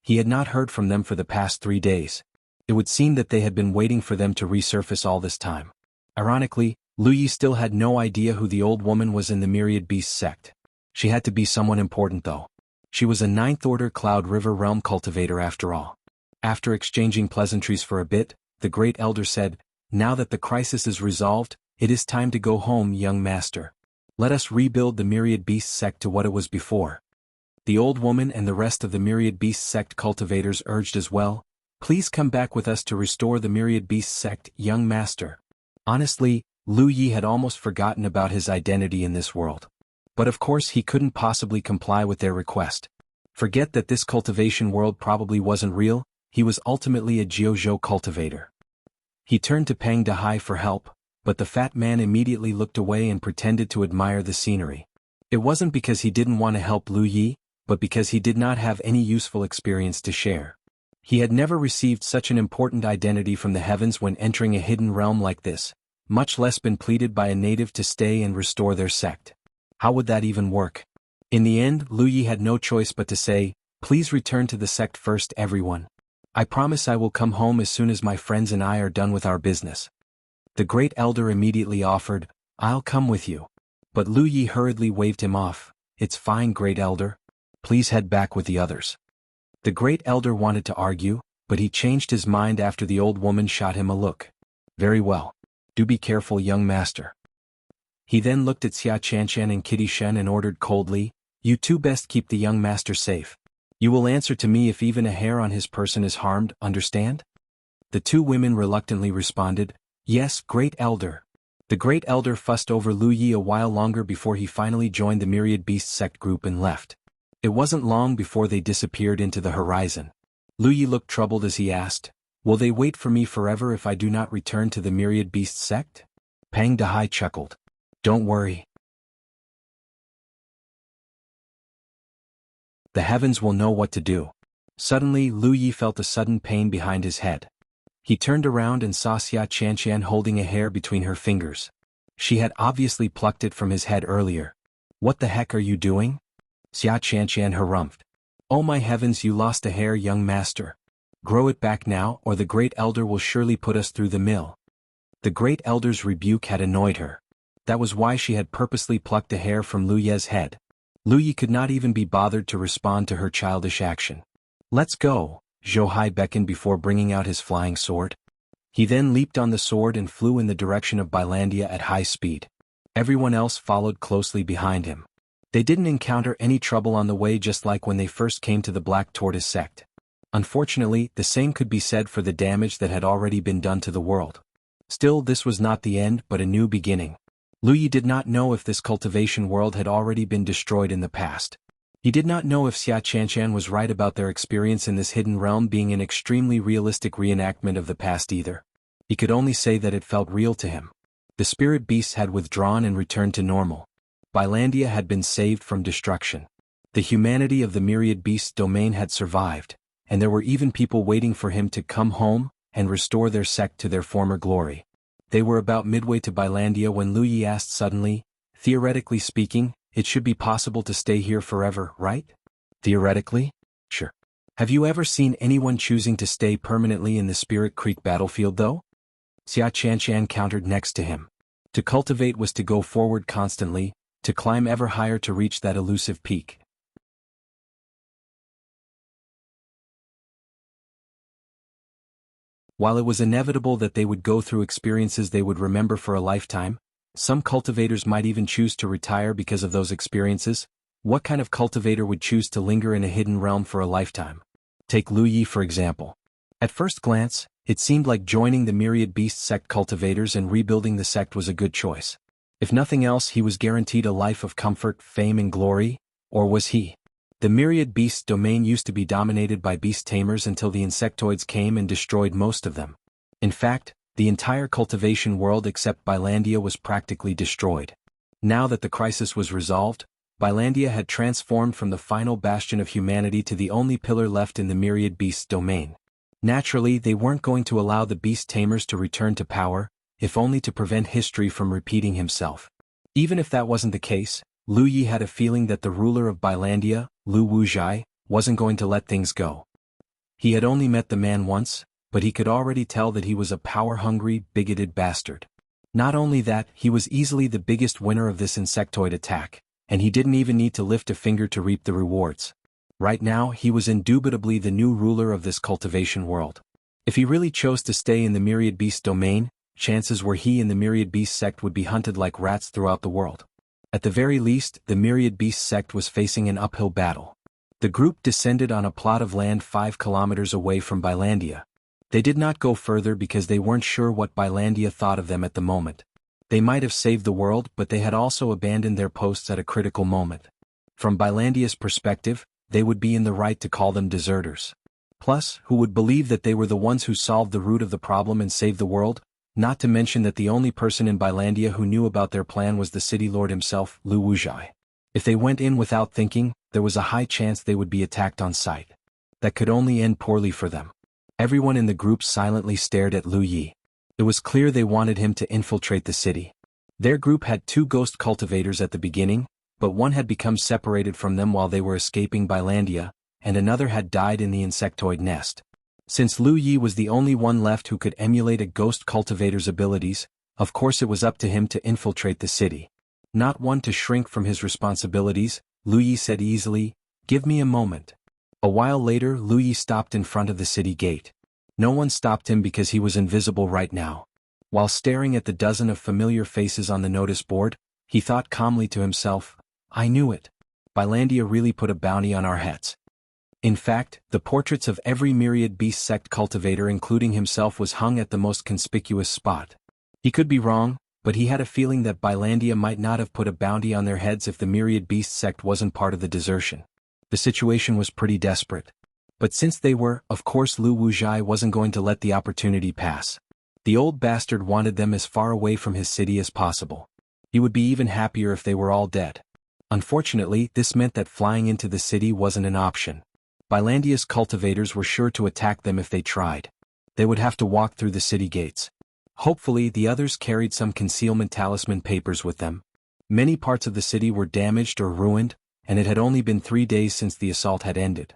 He had not heard from them for the past 3 days. It would seem that they had been waiting for them to resurface all this time. Ironically, Lu Yi still had no idea who the old woman was in the myriad beast sect. She had to be someone important though. She was a 9th-order Cloud River realm cultivator after all. After exchanging pleasantries for a bit, the Great Elder said, "Now that the crisis is resolved, it is time to go home, young master. Let us rebuild the Myriad Beast sect to what it was before." The old woman and the rest of the Myriad Beast sect cultivators urged as well, "Please come back with us to restore the Myriad Beast sect, young master." Honestly, Lu Yi had almost forgotten about his identity in this world. But of course he couldn't possibly comply with their request. Forget that this cultivation world probably wasn't real, he was ultimately a Jianghu cultivator. He turned to Pang Dahai for help, but the fat man immediately looked away and pretended to admire the scenery. It wasn't because he didn't want to help Lu Yi, but because he did not have any useful experience to share. He had never received such an important identity from the heavens when entering a hidden realm like this, much less been pleaded by a native to stay and restore their sect. How would that even work? In the end, Lu Yi had no choice but to say, "Please return to the sect first, everyone. I promise I will come home as soon as my friends and I are done with our business." The Great Elder immediately offered, "I'll come with you." But Lu Yi hurriedly waved him off. "It's fine, Great Elder. Please head back with the others." The Great Elder wanted to argue, but he changed his mind after the old woman shot him a look. "Very well. Do be careful, young master." He then looked at Xia Qianshan and Kitty Shen and ordered coldly, "You two best keep the young master safe. You will answer to me if even a hair on his person is harmed, understand?" The 2 women reluctantly responded, "Yes, Great Elder." The Great Elder fussed over Lu Yi a while longer before he finally joined the Myriad Beast Sect group and left. It wasn't long before they disappeared into the horizon. Lu Yi looked troubled as he asked, "Will they wait for me forever if I do not return to the Myriad Beast Sect?" Pang Dahai chuckled. "Don't worry. The heavens will know what to do." Suddenly, Lu Yi felt a sudden pain behind his head. He turned around and saw Xia Qianqian holding a hair between her fingers. She had obviously plucked it from his head earlier. "What the heck are you doing?" Xia Qianqian harumphed. "Oh my heavens, you lost a hair, young master. Grow it back now or the Great Elder will surely put us through the mill." The Great Elder's rebuke had annoyed her. That was why she had purposely plucked a hair from Lu Ye's head. Lu Yi could not even be bothered to respond to her childish action. "Let's go," Zhou beckoned before bringing out his flying sword. He then leaped on the sword and flew in the direction of Bilandia at high speed. Everyone else followed closely behind him. They didn't encounter any trouble on the way, just like when they first came to the Black Tortoise sect. Unfortunately, the same could be said for the damage that had already been done to the world. Still, this was not the end but a new beginning. Lu Yi did not know if this cultivation world had already been destroyed in the past. He did not know if Xia Qianqian was right about their experience in this hidden realm being an extremely realistic reenactment of the past either. He could only say that it felt real to him. The spirit beasts had withdrawn and returned to normal. Bilandia had been saved from destruction. The humanity of the Myriad Beasts domain had survived, and there were even people waiting for him to come home and restore their sect to their former glory. They were about midway to Bilandia when Lu Yi asked suddenly, "Theoretically speaking, it should be possible to stay here forever, right?" "Theoretically? Sure. Have you ever seen anyone choosing to stay permanently in the Spirit Creek battlefield though?" Xia Qianqian countered next to him. To cultivate was to go forward constantly, to climb ever higher to reach that elusive peak. While it was inevitable that they would go through experiences they would remember for a lifetime, some cultivators might even choose to retire because of those experiences. What kind of cultivator would choose to linger in a hidden realm for a lifetime? Take Lu Yi for example. At first glance, it seemed like joining the Myriad Beast Sect cultivators and rebuilding the sect was a good choice. If nothing else, he was guaranteed a life of comfort, fame and glory, or was he? The Myriad Beasts domain used to be dominated by beast tamers until the insectoids came and destroyed most of them. In fact, the entire cultivation world except Bilandia was practically destroyed. Now that the crisis was resolved, Bilandia had transformed from the final bastion of humanity to the only pillar left in the Myriad Beasts domain. Naturally, they weren't going to allow the beast tamers to return to power, if only to prevent history from repeating himself. Even if that wasn't the case, Lu Yi had a feeling that the ruler of Bilandia, Lu Wuzhai, wasn't going to let things go. He had only met the man once, but he could already tell that he was a power-hungry, bigoted bastard. Not only that, he was easily the biggest winner of this insectoid attack, and he didn't even need to lift a finger to reap the rewards. Right now, he was indubitably the new ruler of this cultivation world. If he really chose to stay in the Myriad Beast domain, chances were he and the Myriad Beast sect would be hunted like rats throughout the world. At the very least, the Myriad Beast sect was facing an uphill battle. The group descended on a plot of land 5 kilometers away from Bilandia. They did not go further because they weren't sure what Bilandia thought of them at the moment. They might have saved the world, but they had also abandoned their posts at a critical moment. From Bilandia's perspective, they would be in the right to call them deserters. Plus, who would believe that they were the ones who solved the root of the problem and saved the world? Not to mention that the only person in Bilandia who knew about their plan was the city lord himself, Lu Wuzhai. If they went in without thinking, there was a high chance they would be attacked on sight. That could only end poorly for them. Everyone in the group silently stared at Lu Yi. It was clear they wanted him to infiltrate the city. Their group had 2 ghost cultivators at the beginning, but one had become separated from them while they were escaping Bilandia, and another had died in the insectoid nest. Since Lu Yi was the only one left who could emulate a ghost cultivator's abilities, of course it was up to him to infiltrate the city. Not one to shrink from his responsibilities, Lu Yi said easily, "Give me a moment." A while later, Lu Yi stopped in front of the city gate. No one stopped him because he was invisible right now. While staring at the dozen of familiar faces on the notice board, he thought calmly to himself, "I knew it. Bilandia really put a bounty on our heads." In fact, the portraits of every Myriad Beast sect cultivator including himself was hung at the most conspicuous spot. He could be wrong, but he had a feeling that Bilandia might not have put a bounty on their heads if the Myriad Beast sect wasn't part of the desertion. The situation was pretty desperate. But since they were, of course Lu Wuzhai wasn't going to let the opportunity pass. The old bastard wanted them as far away from his city as possible. He would be even happier if they were all dead. Unfortunately, this meant that flying into the city wasn't an option. Bilandia's cultivators were sure to attack them if they tried. They would have to walk through the city gates. Hopefully, the others carried some concealment talisman papers with them. Many parts of the city were damaged or ruined, and it had only been 3 days since the assault had ended.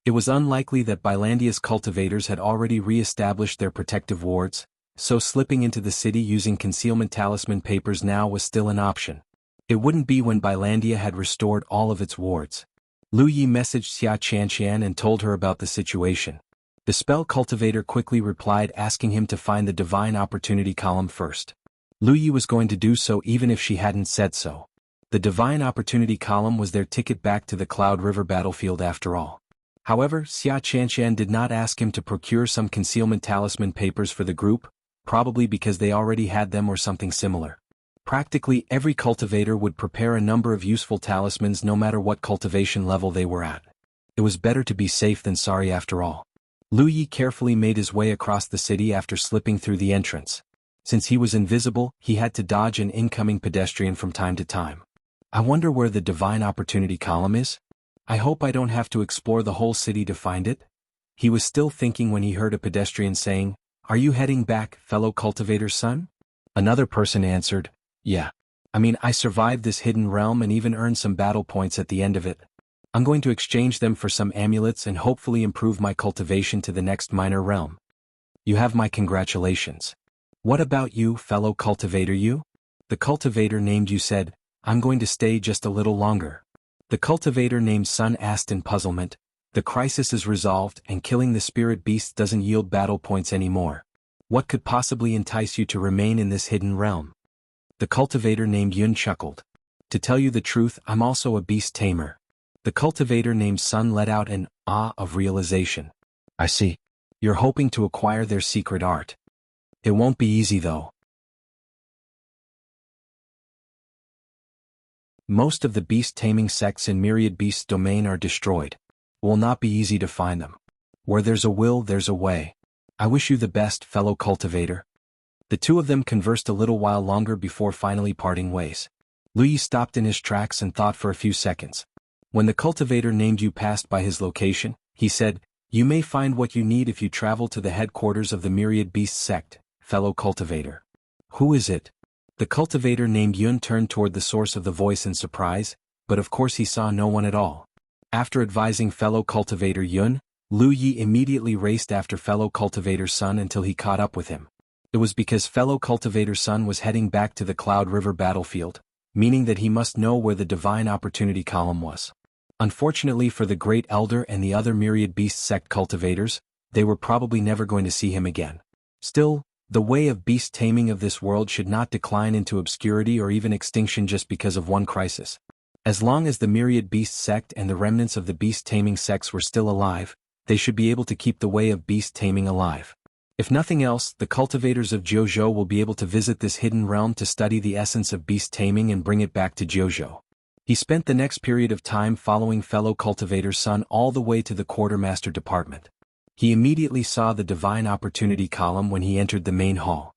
It was unlikely that Bilandia's cultivators had already re-established their protective wards, so slipping into the city using concealment talisman papers now was still an option. It wouldn't be when Bilandia had restored all of its wards. Lu Yi messaged Xia Qianqian and told her about the situation. The spell cultivator quickly replied asking him to find the divine opportunity column first. Lu Yi was going to do so even if she hadn't said so. The divine opportunity column was their ticket back to the Cloud River battlefield after all. However, Xia Qianqian did not ask him to procure some concealment talisman papers for the group, probably because they already had them or something similar. Practically every cultivator would prepare a number of useful talismans no matter what cultivation level they were at. It was better to be safe than sorry after all. Lu Yi carefully made his way across the city after slipping through the entrance. Since he was invisible, he had to dodge an incoming pedestrian from time to time. I wonder where the divine opportunity column is? I hope I don't have to explore the whole city to find it. He was still thinking when he heard a pedestrian saying, "Are you heading back, fellow cultivator's son?" Another person answered, "Yeah. I mean, I survived this hidden realm and even earned some battle points at the end of it. I'm going to exchange them for some amulets and hopefully improve my cultivation to the next minor realm." "You have my congratulations. What about you, fellow cultivator you?" The cultivator named Yu said, "I'm going to stay just a little longer." The cultivator named Sun asked in puzzlement, "The crisis is resolved and killing the spirit beast doesn't yield battle points anymore. What could possibly entice you to remain in this hidden realm?" The cultivator named Yun chuckled. "To tell you the truth, I'm also a beast tamer." The cultivator named Sun let out an ah of realization. "I see. You're hoping to acquire their secret art. It won't be easy though. Most of the beast-taming sects in Myriad Beast's domain are destroyed. It will not be easy to find them. Where there's a will, there's a way. I wish you the best, fellow cultivator." The two of them conversed a little while longer before finally parting ways. Lu Yi stopped in his tracks and thought for a few seconds. When the cultivator named Yu passed by his location, he said, "You may find what you need if you travel to the headquarters of the Myriad Beast sect, fellow cultivator." "Who is it?" The cultivator named Yun turned toward the source of the voice in surprise, but of course he saw no one at all. After advising fellow cultivator Yun, Lu Yi immediately raced after fellow cultivator Sun until he caught up with him. It was because fellow cultivator Sun was heading back to the Cloud River battlefield, meaning that he must know where the divine opportunity column was. Unfortunately for the Great Elder and the other Myriad Beast sect cultivators, they were probably never going to see him again. Still, the way of beast taming of this world should not decline into obscurity or even extinction just because of one crisis. As long as the Myriad Beast sect and the remnants of the beast taming sects were still alive, they should be able to keep the way of beast taming alive. If nothing else, the cultivators of Jianghu will be able to visit this hidden realm to study the essence of beast taming and bring it back to Jianghu. He spent the next period of time following fellow cultivator Sun all the way to the quartermaster department. He immediately saw the divine opportunity column when he entered the main hall.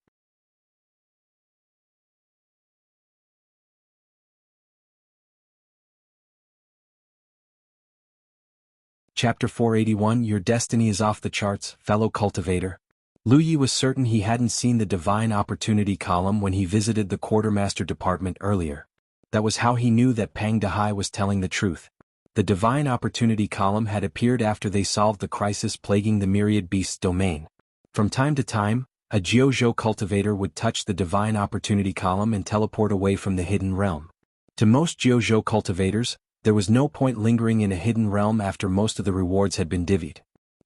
Chapter 481 Your destiny is off the charts, fellow cultivator. Lu Yi was certain he hadn't seen the divine opportunity column when he visited the quartermaster department earlier. That was how he knew that Pang Dahai was telling the truth. The divine opportunity column had appeared after they solved the crisis plaguing the Myriad Beast's domain. From time to time, a Jianghu cultivator would touch the divine opportunity column and teleport away from the hidden realm. To most Jianghu cultivators, there was no point lingering in a hidden realm after most of the rewards had been divvied.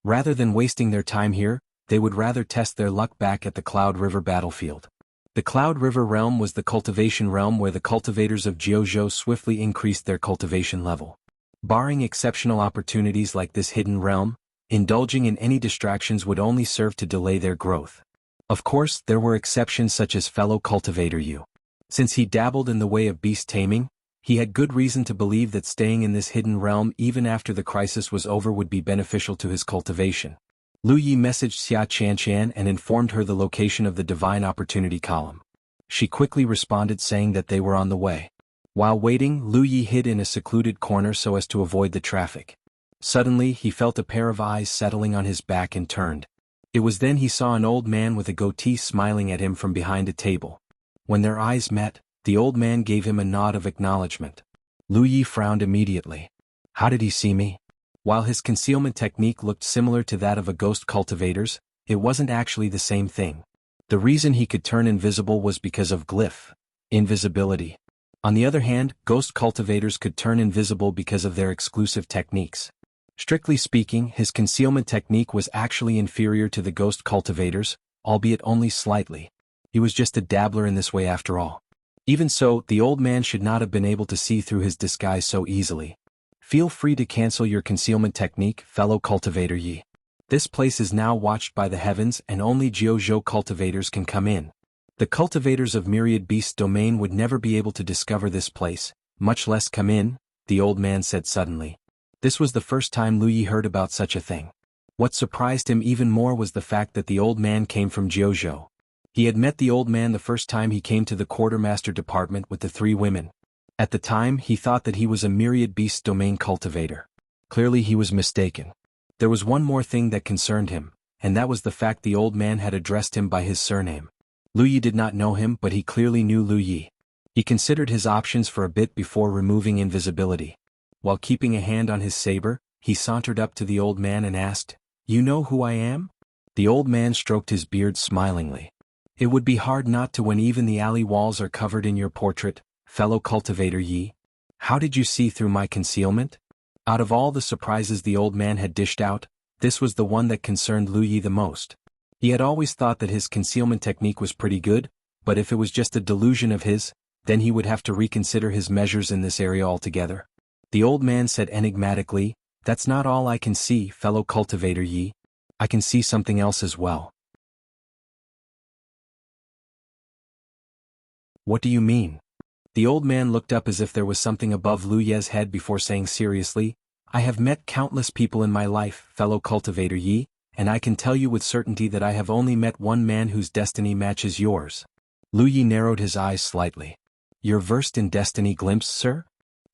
Rather than wasting their time here, they would rather test their luck back at the Cloud River battlefield. The Cloud River realm was the cultivation realm where the cultivators of Jianghu swiftly increased their cultivation level. Barring exceptional opportunities like this hidden realm, Indulging in any distractions would only serve to delay their growth. Of course, there were exceptions such as fellow Cultivator Yu. Since he dabbled in the way of beast taming, he had good reason to believe that staying in this hidden realm even after the crisis was over would be beneficial to his cultivation. Lu Yi messaged Xia Qianqian and informed her the location of the Divine Opportunity column. She quickly responded saying that they were on the way. While waiting, Lu Yi hid in a secluded corner so as to avoid the traffic. Suddenly, he felt a pair of eyes settling on his back and turned. It was then he saw an old man with a goatee smiling at him from behind a table. When their eyes met, the old man gave him a nod of acknowledgement. Lu Yi frowned immediately. How did he see me? While his concealment technique looked similar to that of a ghost cultivator's, it wasn't actually the same thing. The reason he could turn invisible was because of glyph, invisibility. On the other hand, ghost cultivators could turn invisible because of their exclusive techniques. Strictly speaking, his concealment technique was actually inferior to the ghost cultivators, albeit only slightly. He was just a dabbler in this way after all. Even so, the old man should not have been able to see through his disguise so easily. Feel free to cancel your concealment technique, fellow Cultivator Yi. This place is now watched by the heavens and only Jianghu cultivators can come in. The cultivators of Myriad Beasts domain would never be able to discover this place, much less come in, the old man said suddenly. This was the first time Lu Yi heard about such a thing. What surprised him even more was the fact that the old man came from Jianghu. He had met the old man the first time he came to the quartermaster department with the 3 women. At the time, he thought that he was a Myriad Beasts domain cultivator. Clearly he was mistaken. There was one more thing that concerned him, and that was the fact the old man had addressed him by his surname. Lu Yi did not know him, but he clearly knew Lu Yi. He considered his options for a bit before removing invisibility. While keeping a hand on his saber, he sauntered up to the old man and asked, "You know who I am?" The old man stroked his beard smilingly. "It would be hard not to when even the alley walls are covered in your portrait, fellow Cultivator Yi. How did you see through my concealment?" Out of all the surprises the old man had dished out, this was the one that concerned Lu Yi the most. He had always thought that his concealment technique was pretty good, but if it was just a delusion of his, then he would have to reconsider his measures in this area altogether. The old man said enigmatically, "That's not all I can see, fellow Cultivator Yi. I can see something else as well." "What do you mean?" The old man looked up as if there was something above Lu Ye's head before saying seriously, "I have met countless people in my life, fellow Cultivator Yi, and I can tell you with certainty that I have only met one man whose destiny matches yours." Lu Yi narrowed his eyes slightly. "You're versed in Destiny Glimpse, sir?"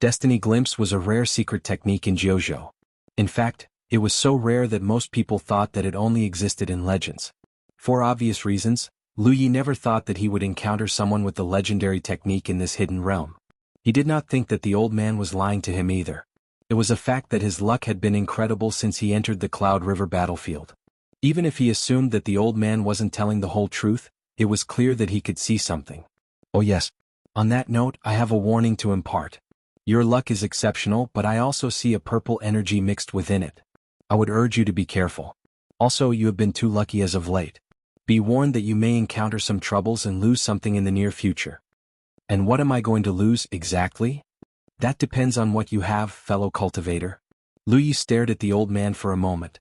Destiny Glimpse was a rare secret technique in Jianghu. In fact, it was so rare that most people thought that it only existed in legends. For obvious reasons, Lu Yi never thought that he would encounter someone with the legendary technique in this hidden realm. He did not think that the old man was lying to him either. It was a fact that his luck had been incredible since he entered the Cloud River battlefield. Even if he assumed that the old man wasn't telling the whole truth, it was clear that he could see something. "Oh yes. On that note, I have a warning to impart. Your luck is exceptional, but I also see a purple energy mixed within it. I would urge you to be careful. Also, you have been too lucky as of late. Be warned that you may encounter some troubles and lose something in the near future." "And what am I going to lose exactly?" "That depends on what you have, fellow cultivator." Lu Yi stared at the old man for a moment.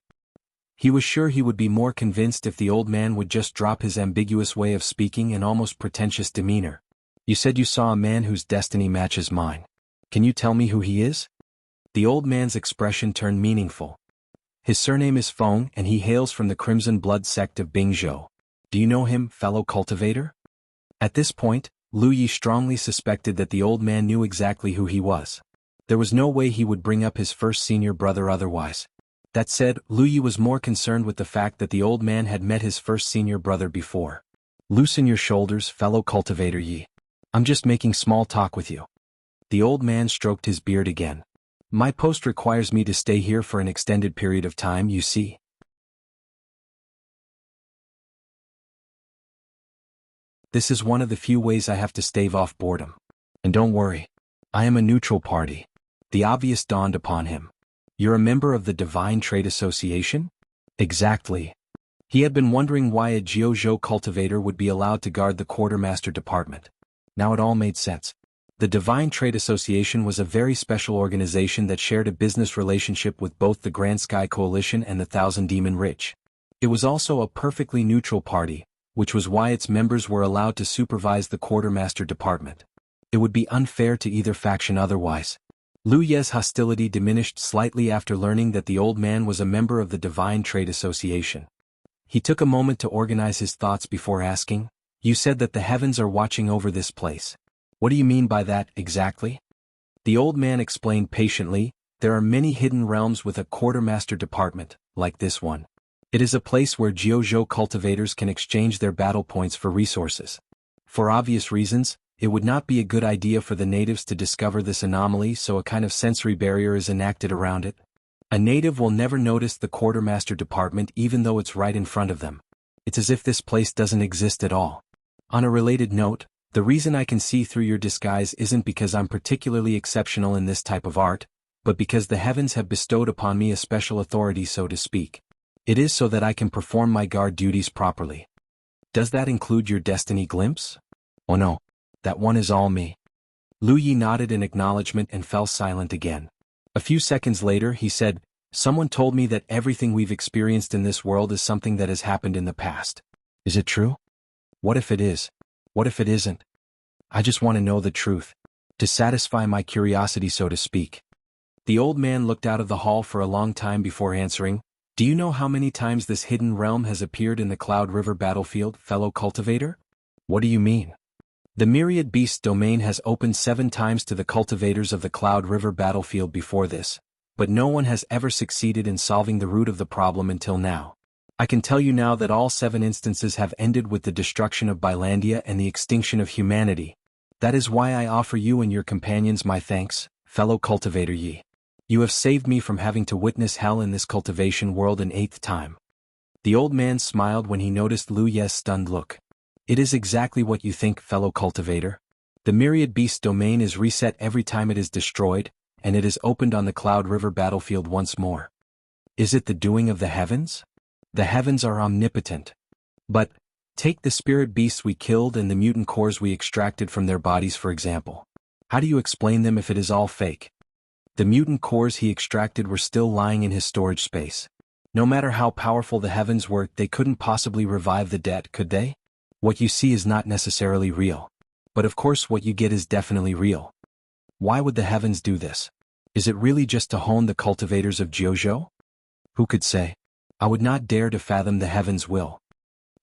He was sure he would be more convinced if the old man would just drop his ambiguous way of speaking and almost pretentious demeanor. "You said you saw a man whose destiny matches mine. Can you tell me who he is?" The old man's expression turned meaningful. "His surname is Feng and he hails from the Crimson Blood Sect of Bingzhou. Do you know him, fellow cultivator?" At this point, Lu Yi strongly suspected that the old man knew exactly who he was. There was no way he would bring up his first senior brother otherwise. That said, Lu Yi was more concerned with the fact that the old man had met his first senior brother before. "Loosen your shoulders, fellow Cultivator Yi. I'm just making small talk with you." The old man stroked his beard again. "My post requires me to stay here for an extended period of time, you see." "This is one of the few ways I have to stave off boredom. And don't worry. I am a neutral party." The obvious dawned upon him. "You're a member of the Divine Trade Association?" "Exactly." He had been wondering why a Jianghu cultivator would be allowed to guard the quartermaster department. Now it all made sense. The Divine Trade Association was a very special organization that shared a business relationship with both the Grand Sky Coalition and the Thousand Demon Rich. It was also a perfectly neutral party, which was why its members were allowed to supervise the Quartermaster Department. It would be unfair to either faction otherwise. Lu Ye's hostility diminished slightly after learning that the old man was a member of the Divine Trade Association. He took a moment to organize his thoughts before asking, "You said that the heavens are watching over this place. What do you mean by that, exactly?" The old man explained patiently, "There are many hidden realms with a Quartermaster Department, like this one. It is a place where Jianghu cultivators can exchange their battle points for resources. For obvious reasons, it would not be a good idea for the natives to discover this anomaly, so a kind of sensory barrier is enacted around it. A native will never notice the Quartermaster Department even though it's right in front of them. It's as if this place doesn't exist at all. On a related note, the reason I can see through your disguise isn't because I'm particularly exceptional in this type of art, but because the heavens have bestowed upon me a special authority, so to speak. It is so that I can perform my guard duties properly." "Does that include your destiny glimpse?" "Oh no. That one is all me." Lu Yi nodded in acknowledgement and fell silent again. A few seconds later he said, "Someone told me that everything we've experienced in this world is something that has happened in the past. Is it true? What if it is? What if it isn't? I just want to know the truth, to satisfy my curiosity, so to speak." The old man looked out of the hall for a long time before answering, "Do you know how many times this hidden realm has appeared in the Cloud River battlefield, fellow cultivator?" "What do you mean?" "The Myriad Beast domain has opened 7 times to the cultivators of the Cloud River battlefield before this, but no one has ever succeeded in solving the root of the problem until now. I can tell you now that all 7 instances have ended with the destruction of Bilandia and the extinction of humanity. That is why I offer you and your companions my thanks, fellow cultivator Yi. You have saved me from having to witness hell in this cultivation world an 8th time." The old man smiled when he noticed Lu Ye's stunned look. "It is exactly what you think, fellow cultivator. The Myriad Beast domain is reset every time it is destroyed, and it is opened on the Cloud River battlefield once more. Is it the doing of the heavens? The heavens are omnipotent. But, take the spirit beasts we killed and the mutant cores we extracted from their bodies for example. How do you explain them if it is all fake? The mutant cores he extracted were still lying in his storage space. No matter how powerful the heavens were, they couldn't possibly revive the dead, could they? What you see is not necessarily real. But of course what you get is definitely real. Why would the heavens do this? Is it really just to hone the cultivators of Jianghu? Who could say? I would not dare to fathom the heavens' will."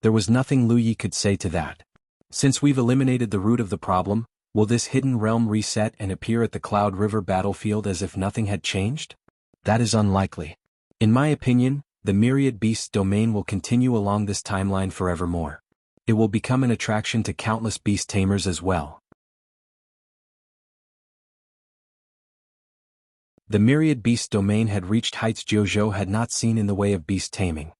There was nothing Lu Yi could say to that. "Since we've eliminated the root of the problem, will this hidden realm reset and appear at the Cloud River battlefield as if nothing had changed? That is unlikely. In my opinion, the Myriad Beasts domain will continue along this timeline forevermore. It will become an attraction to countless beast tamers as well." The Myriad Beast domain had reached heights Jianghu had not seen in the way of beast taming.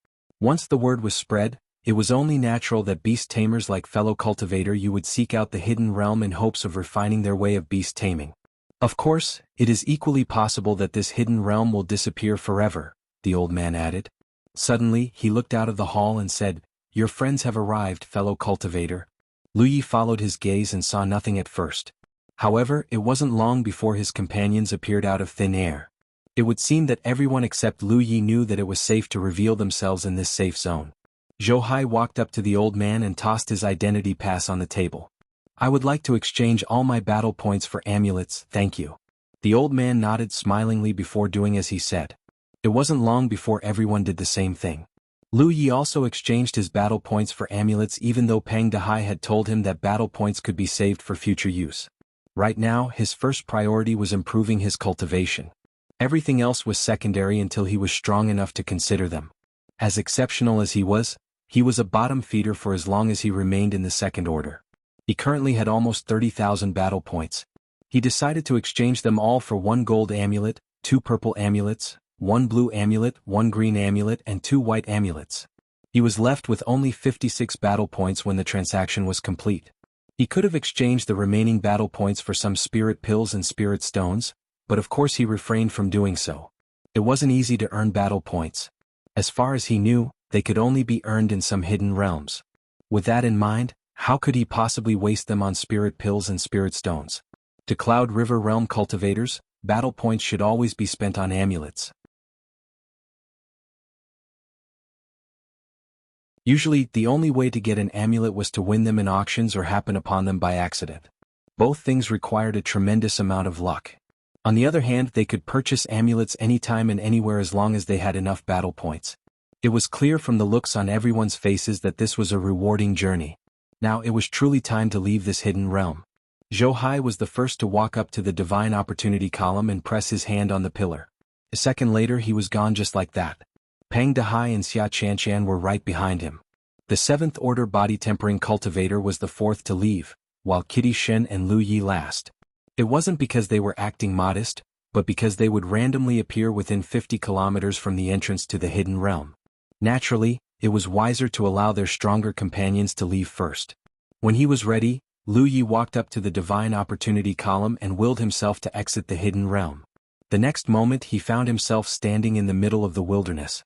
Once the word was spread, it was only natural that beast tamers like fellow cultivator you would seek out the hidden realm in hopes of refining their way of beast taming. Of course, it is equally possible that this hidden realm will disappear forever, the old man added. Suddenly, he looked out of the hall and said, "Your friends have arrived, fellow cultivator." Lu Yi followed his gaze and saw nothing at first. However, it wasn't long before his companions appeared out of thin air. It would seem that everyone except Lu Yi knew that it was safe to reveal themselves in this safe zone. Dahai walked up to the old man and tossed his identity pass on the table. "I would like to exchange all my battle points for amulets, thank you." The old man nodded smilingly before doing as he said. It wasn't long before everyone did the same thing. Lu Yi also exchanged his battle points for amulets even though Pang Dahai had told him that battle points could be saved for future use. Right now, his first priority was improving his cultivation. Everything else was secondary until he was strong enough to consider them. As exceptional as he was a bottom feeder for as long as he remained in the second order. He currently had almost 30,000 battle points. He decided to exchange them all for 1 gold amulet, 2 purple amulets, 1 blue amulet, 1 green amulet and 2 white amulets. He was left with only 56 battle points when the transaction was complete. He could have exchanged the remaining battle points for some spirit pills and spirit stones, but of course he refrained from doing so. It wasn't easy to earn battle points. As far as he knew, they could only be earned in some hidden realms. With that in mind, how could he possibly waste them on spirit pills and spirit stones? To Cloud River Realm cultivators, battle points should always be spent on amulets. Usually, the only way to get an amulet was to win them in auctions or happen upon them by accident. Both things required a tremendous amount of luck. On the other hand, they could purchase amulets anytime and anywhere as long as they had enough battle points. It was clear from the looks on everyone's faces that this was a rewarding journey. Now it was truly time to leave this hidden realm. Dahai was the first to walk up to the Divine Opportunity column and press his hand on the pillar. A second later he was gone just like that. Peng Dahai and Xia Qianshan were right behind him. The 7th Order body-tempering cultivator was the fourth to leave, while Kitty Shen and Lu Yi last. It wasn't because they were acting modest, but because they would randomly appear within 50 kilometers from the entrance to the hidden realm. Naturally, it was wiser to allow their stronger companions to leave first. When he was ready, Lu Yi walked up to the Divine Opportunity column and willed himself to exit the hidden realm. The next moment he found himself standing in the middle of the wilderness.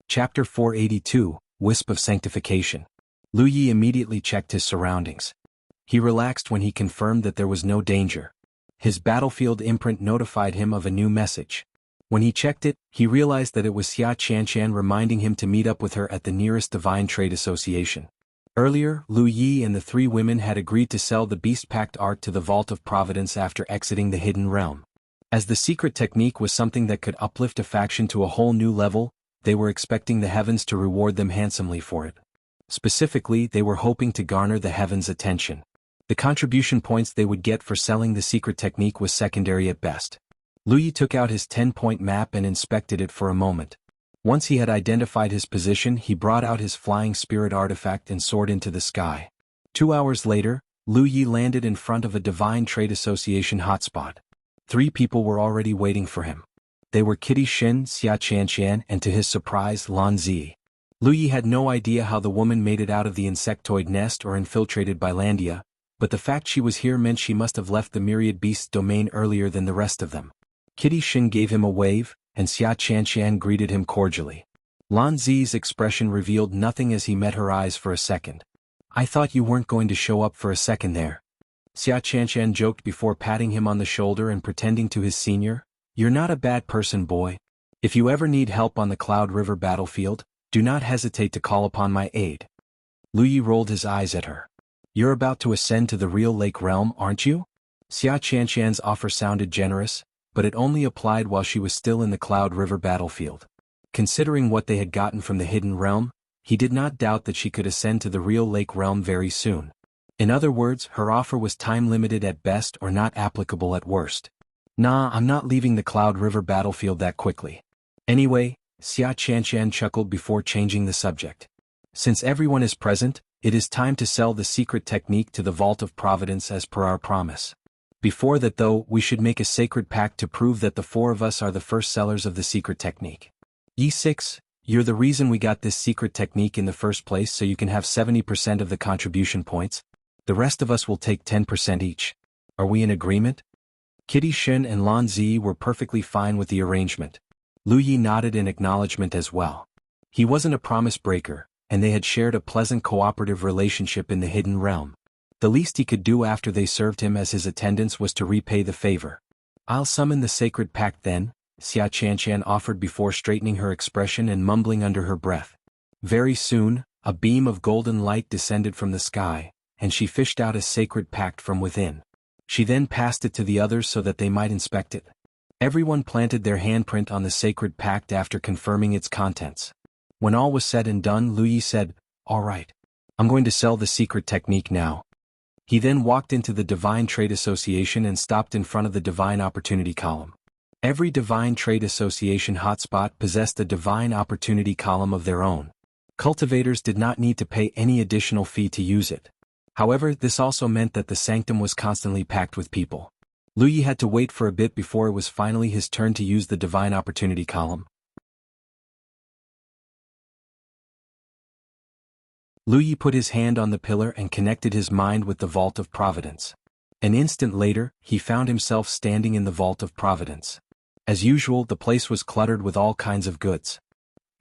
Chapter 482, Wisp of Sanctification. Lu Yi immediately checked his surroundings. He relaxed when he confirmed that there was no danger. His battlefield imprint notified him of a new message. When he checked it, he realized that it was Xia Qianshan reminding him to meet up with her at the nearest Divine Trade Association. Earlier, Lu Yi and the 3 women had agreed to sell the Beast Pact art to the Vault of Providence after exiting the hidden realm. As the secret technique was something that could uplift a faction to a whole new level, they were expecting the heavens to reward them handsomely for it. Specifically, they were hoping to garner the heavens' attention. The contribution points they would get for selling the secret technique was secondary at best. Lu Yi took out his 10-point map and inspected it for a moment. Once he had identified his position, he brought out his flying spirit artifact and soared into the sky. 2 hours later, Lu Yi landed in front of a Divine Trade Association hotspot. 3 people were already waiting for him. They were Kitty Shen, Xia Qianshan, and to his surprise, Lan Zi. Lu Yi had no idea how the woman made it out of the insectoid nest or infiltrated Bilandia, but the fact she was here meant she must have left the myriad beasts domain earlier than the rest of them. Kitty Shen gave him a wave, and Xia Qianshan greeted him cordially. Lan Zi's expression revealed nothing as he met her eyes for a second. "I thought you weren't going to show up for a second there," Xia Qianshan joked before patting him on the shoulder and pretending to his senior. "You're not a bad person, boy. If you ever need help on the Cloud River battlefield, do not hesitate to call upon my aid." Lu Yi rolled his eyes at her. "You're about to ascend to the real lake realm, aren't you?" Xia Qianshan's offer sounded generous, but it only applied while she was still in the Cloud River battlefield. Considering what they had gotten from the hidden realm, he did not doubt that she could ascend to the real lake realm very soon. In other words, her offer was time-limited at best or not applicable at worst. "Nah, I'm not leaving the Cloud River battlefield that quickly. Anyway," Xia Qianshan chuckled before changing the subject. "Since everyone is present, it is time to sell the secret technique to the Vault of Providence as per our promise. Before that though, we should make a sacred pact to prove that the 4 of us are the first sellers of the secret technique. E6, you're the reason we got this secret technique in the first place, so you can have 70% of the contribution points. The rest of us will take 10% each. Are we in agreement?" Kitty Shen and Lan Zi were perfectly fine with the arrangement. Lu Yi nodded in acknowledgement as well. He wasn't a promise breaker, and they had shared a pleasant cooperative relationship in the hidden realm. The least he could do after they served him as his attendants was to repay the favor. "I'll summon the sacred pact then," Xia Qianshan offered before straightening her expression and mumbling under her breath. Very soon, a beam of golden light descended from the sky, and she fished out a sacred pact from within. She then passed it to the others so that they might inspect it. Everyone planted their handprint on the sacred pact after confirming its contents. When all was said and done, Lu Yi said, "All right. I'm going to sell the secret technique now." He then walked into the Divine Trade Association and stopped in front of the Divine Opportunity column. Every Divine Trade Association hotspot possessed a Divine Opportunity column of their own. Cultivators did not need to pay any additional fee to use it. However, this also meant that the sanctum was constantly packed with people. Lu Yi had to wait for a bit before it was finally his turn to use the Divine Opportunity column. Lu Yi put his hand on the pillar and connected his mind with the Vault of Providence. An instant later, he found himself standing in the Vault of Providence. As usual, the place was cluttered with all kinds of goods.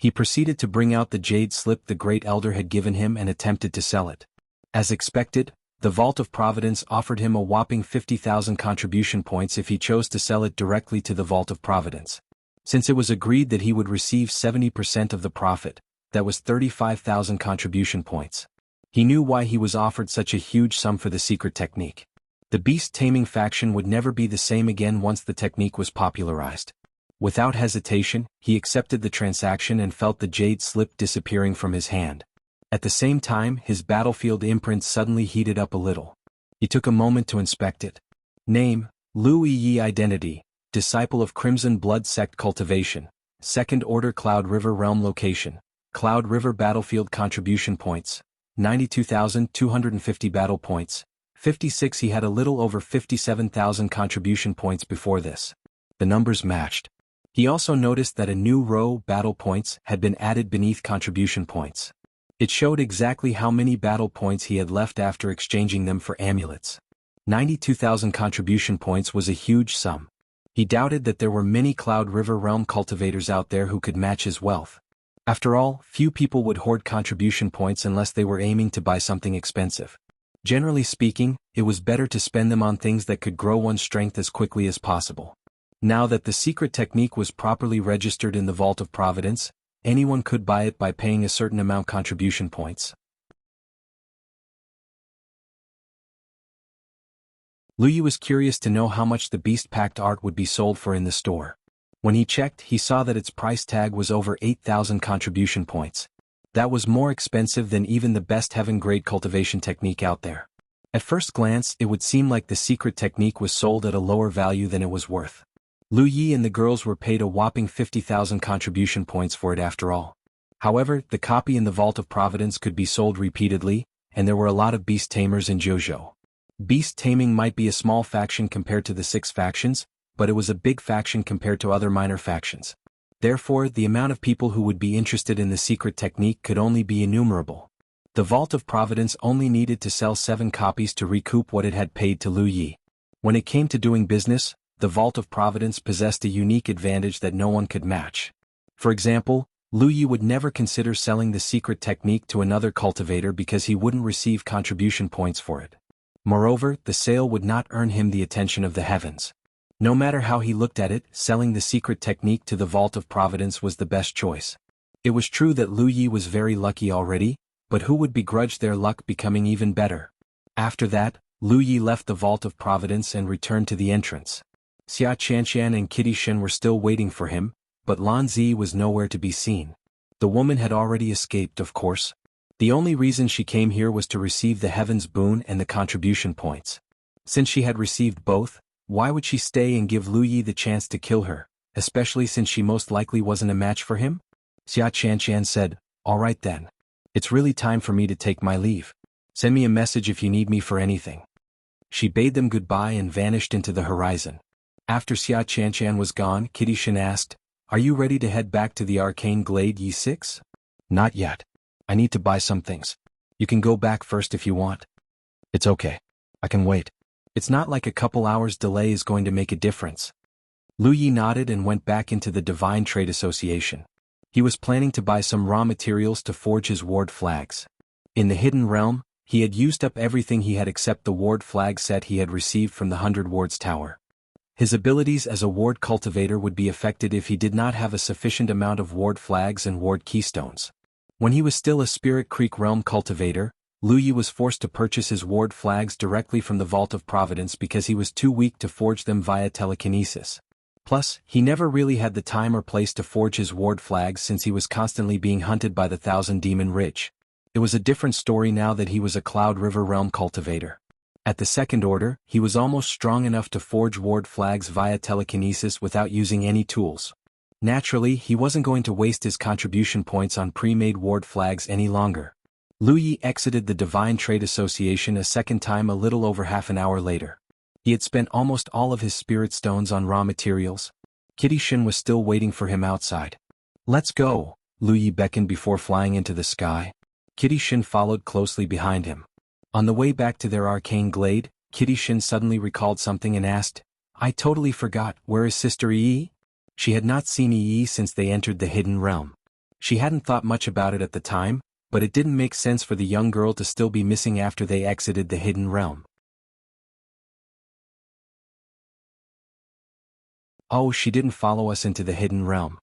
He proceeded to bring out the jade slip the Great Elder had given him and attempted to sell it. As expected, the Vault of Providence offered him a whopping 50,000 contribution points if he chose to sell it directly to the Vault of Providence. Since it was agreed that he would receive 70% of the profit, that was 35,000 contribution points. He knew why he was offered such a huge sum for the secret technique. The beast taming faction would never be the same again once the technique was popularized. Without hesitation, he accepted the transaction and felt the jade slip disappearing from his hand. At the same time, his battlefield imprint suddenly heated up a little. He took a moment to inspect it. Name: Lu Yi. Identity: Disciple of Crimson Blood Sect. Cultivation: Second Order. Cloud River Realm. Location: Cloud River. Battlefield contribution points: 92,250 battle points. 56. He had a little over 57,000 contribution points before this. The numbers matched. He also noticed that a new row, battle points, had been added beneath contribution points. It showed exactly how many battle points he had left after exchanging them for amulets. 92,000 contribution points was a huge sum. He doubted that there were many Cloud River Realm cultivators out there who could match his wealth. After all, few people would hoard contribution points unless they were aiming to buy something expensive. Generally speaking, it was better to spend them on things that could grow one's strength as quickly as possible. Now that the secret technique was properly registered in the Vault of Providence, anyone could buy it by paying a certain amount contribution points. Lu Yi was curious to know how much the Beast Pact art would be sold for in the store. When he checked, he saw that its price tag was over 8,000 contribution points. That was more expensive than even the best heaven-grade cultivation technique out there. At first glance, it would seem like the secret technique was sold at a lower value than it was worth. Lu Yi and the girls were paid a whopping 50,000 contribution points for it after all. However, the copy in the Vault of Providence could be sold repeatedly, and there were a lot of beast tamers in Jianghu. Beast taming might be a small faction compared to the 6 factions, but it was a big faction compared to other minor factions. Therefore, the amount of people who would be interested in the secret technique could only be innumerable. The Vault of Providence only needed to sell 7 copies to recoup what it had paid to Lu Yi. When it came to doing business, the Vault of Providence possessed a unique advantage that no one could match. For example, Lu Yi would never consider selling the secret technique to another cultivator because he wouldn't receive contribution points for it. Moreover, the sale would not earn him the attention of the heavens. No matter how he looked at it, selling the secret technique to the Vault of Providence was the best choice. It was true that Lu Yi was very lucky already, but who would begrudge their luck becoming even better? After that, Lu Yi left the Vault of Providence and returned to the entrance. Xia Qianqian and Kitty Shen were still waiting for him, but Lan Zi was nowhere to be seen. The woman had already escaped, of course. The only reason she came here was to receive the Heaven's boon and the contribution points. Since she had received both, why would she stay and give Lu Yi the chance to kill her, especially since she most likely wasn't a match for him? Xia Qianqian said, "All right then. It's really time for me to take my leave. Send me a message if you need me for anything." She bade them goodbye and vanished into the horizon. After Xia Qianqian was gone, Kitty Shen asked, "Are you ready to head back to the Arcane Glade Yi 6? "Not yet. I need to buy some things. You can go back first if you want." "It's okay. I can wait. It's not like a couple hours delay is going to make a difference." Lu Yi nodded and went back into the Divine Trade Association. He was planning to buy some raw materials to forge his ward flags. In the Hidden Realm, he had used up everything he had except the ward flag set he had received from the 100 Wards Tower. His abilities as a ward cultivator would be affected if he did not have a sufficient amount of ward flags and ward keystones. When he was still a Spirit Creek Realm cultivator, Lu Yi was forced to purchase his ward flags directly from the Vault of Providence because he was too weak to forge them via telekinesis. Plus, he never really had the time or place to forge his ward flags since he was constantly being hunted by the Thousand Demon Ridge. It was a different story now that he was a Cloud River Realm cultivator. At the Second Order, he was almost strong enough to forge ward flags via telekinesis without using any tools. Naturally, he wasn't going to waste his contribution points on pre-made ward flags any longer. Lu Yi exited the Divine Trade Association a second time a little over half an hour later. He had spent almost all of his spirit stones on raw materials. Kitty Shen was still waiting for him outside. "Let's go," Lu Yi beckoned before flying into the sky. Kitty Shen followed closely behind him. On the way back to their arcane glade, Kitty Shen suddenly recalled something and asked, "I totally forgot, where is Sister Yi?" She had not seen Yi since they entered the Hidden Realm. She hadn't thought much about it at the time, but it didn't make sense for the young girl to still be missing after they exited the hidden realm. Oh, she didn't follow us into the hidden realm.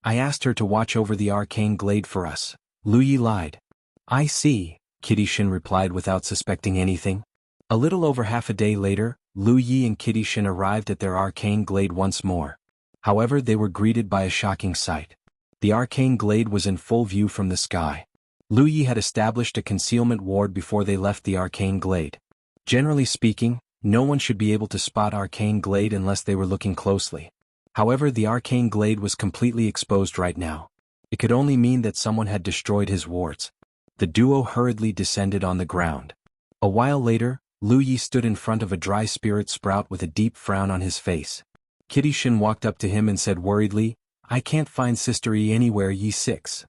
I asked her to watch over the arcane glade for us. Lu Yi lied. I see, Kitty Shin replied without suspecting anything. A little over half a day later, Lu Yi and Kitty Shin arrived at their arcane glade once more. However, they were greeted by a shocking sight. The arcane glade was in full view from the sky. Lu Yi had established a concealment ward before they left the arcane glade. Generally speaking, no one should be able to spot arcane glade unless they were looking closely. However, the arcane glade was completely exposed right now. It could only mean that someone had destroyed his wards. The duo hurriedly descended on the ground. A while later, Lu Yi stood in front of a dry spirit sprout with a deep frown on his face. Kitty Shin walked up to him and said worriedly, I can't find Sister Yi anywhere, Yi 6.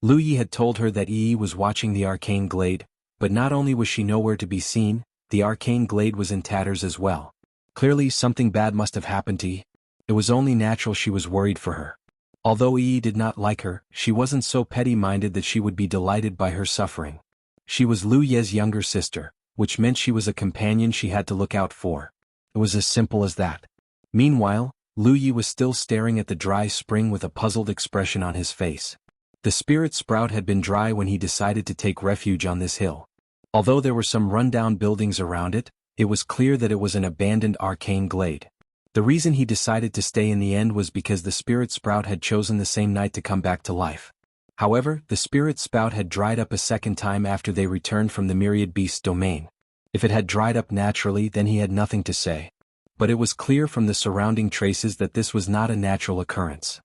Lu Yi had told her that Yi was watching the arcane glade, but not only was she nowhere to be seen, the arcane glade was in tatters as well. Clearly something bad must have happened to Yi. It was only natural she was worried for her. Although Yi did not like her, she wasn't so petty-minded that she would be delighted by her suffering. She was Lu Ye's younger sister, which meant she was a companion she had to look out for. It was as simple as that. Meanwhile, Lu Yi was still staring at the dry spring with a puzzled expression on his face. The spirit sprout had been dry when he decided to take refuge on this hill. Although there were some rundown buildings around it, it was clear that it was an abandoned arcane glade. The reason he decided to stay in the end was because the spirit sprout had chosen the same night to come back to life. However, the spirit spout had dried up a second time after they returned from the myriad beast's domain. If it had dried up naturally, then he had nothing to say. But it was clear from the surrounding traces that this was not a natural occurrence.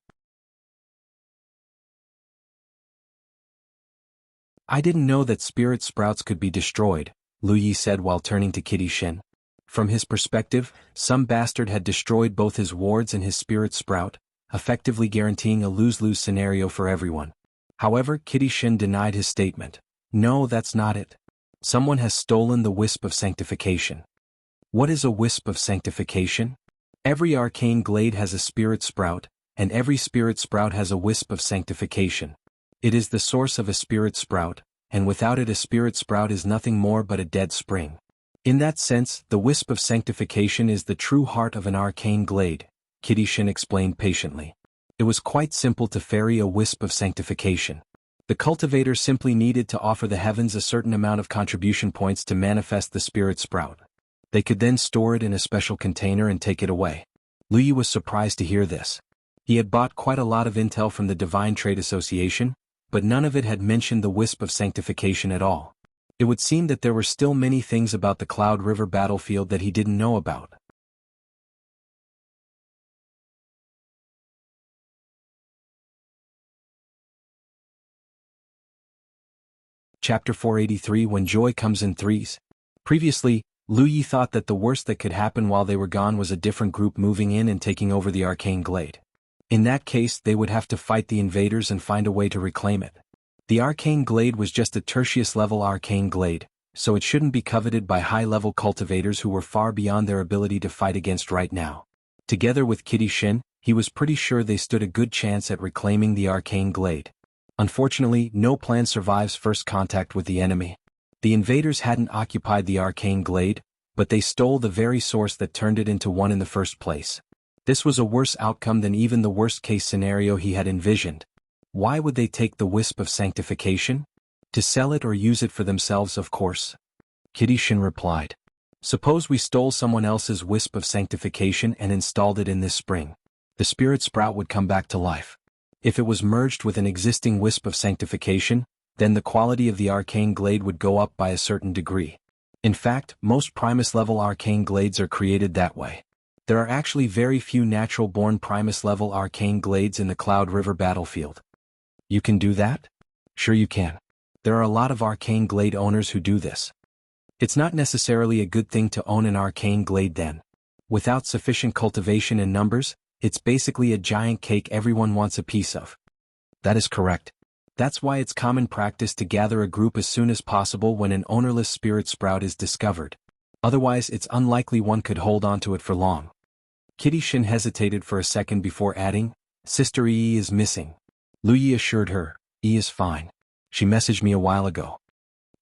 I didn't know that spirit sprouts could be destroyed, Lu Yi said while turning to Kitty Shin. From his perspective, some bastard had destroyed both his wards and his spirit sprout, effectively guaranteeing a lose-lose scenario for everyone. However, Kitty Shin denied his statement. No, that's not it. Someone has stolen the Wisp of Sanctification. What is a Wisp of Sanctification? Every arcane glade has a spirit sprout, and every spirit sprout has a Wisp of Sanctification. It is the source of a spirit sprout, and without it a spirit sprout is nothing more but a dead spring. In that sense, the Wisp of Sanctification is the true heart of an arcane glade, Kitty Shin explained patiently. It was quite simple to ferry a Wisp of Sanctification. The Cultivator simply needed to offer the heavens a certain amount of contribution points to manifest the spirit sprout. They could then store it in a special container and take it away. Lu Yi was surprised to hear this. He had bought quite a lot of intel from the Divine Trade Association, but none of it had mentioned the Wisp of Sanctification at all. It would seem that there were still many things about the Cloud River battlefield that he didn't know about. Chapter 483 When Joy Comes in Threes. Previously, Lu Yi thought that the worst that could happen while they were gone was a different group moving in and taking over the arcane glade. In that case, they would have to fight the invaders and find a way to reclaim it. The arcane glade was just a tertius-level arcane glade, so it shouldn't be coveted by high-level cultivators who were far beyond their ability to fight against right now. Together with Kitty Shin, he was pretty sure they stood a good chance at reclaiming the arcane glade. Unfortunately, no plan survives first contact with the enemy. The invaders hadn't occupied the arcane glade, but they stole the very source that turned it into one in the first place. This was a worse outcome than even the worst-case scenario he had envisioned. Why would they take the Wisp of Sanctification? To sell it or use it for themselves, of course. Kitty Shin replied. Suppose we stole someone else's Wisp of Sanctification and installed it in this spring. The spirit sprout would come back to life. If it was merged with an existing Wisp of Sanctification, then the quality of the arcane glade would go up by a certain degree. In fact, most Primus-level arcane glades are created that way. There are actually very few natural-born Primus-level arcane glades in the Cloud River battlefield. You can do that? Sure you can. There are a lot of arcane glade owners who do this. It's not necessarily a good thing to own an arcane glade then. Without sufficient cultivation and numbers, it's basically a giant cake everyone wants a piece of. That is correct. That's why it's common practice to gather a group as soon as possible when an ownerless spirit sprout is discovered. Otherwise, it's unlikely one could hold on to it for long. Kitty Shin hesitated for a second before adding, Sister Yi is missing. Lu Yi assured her, Yi is fine. She messaged me a while ago.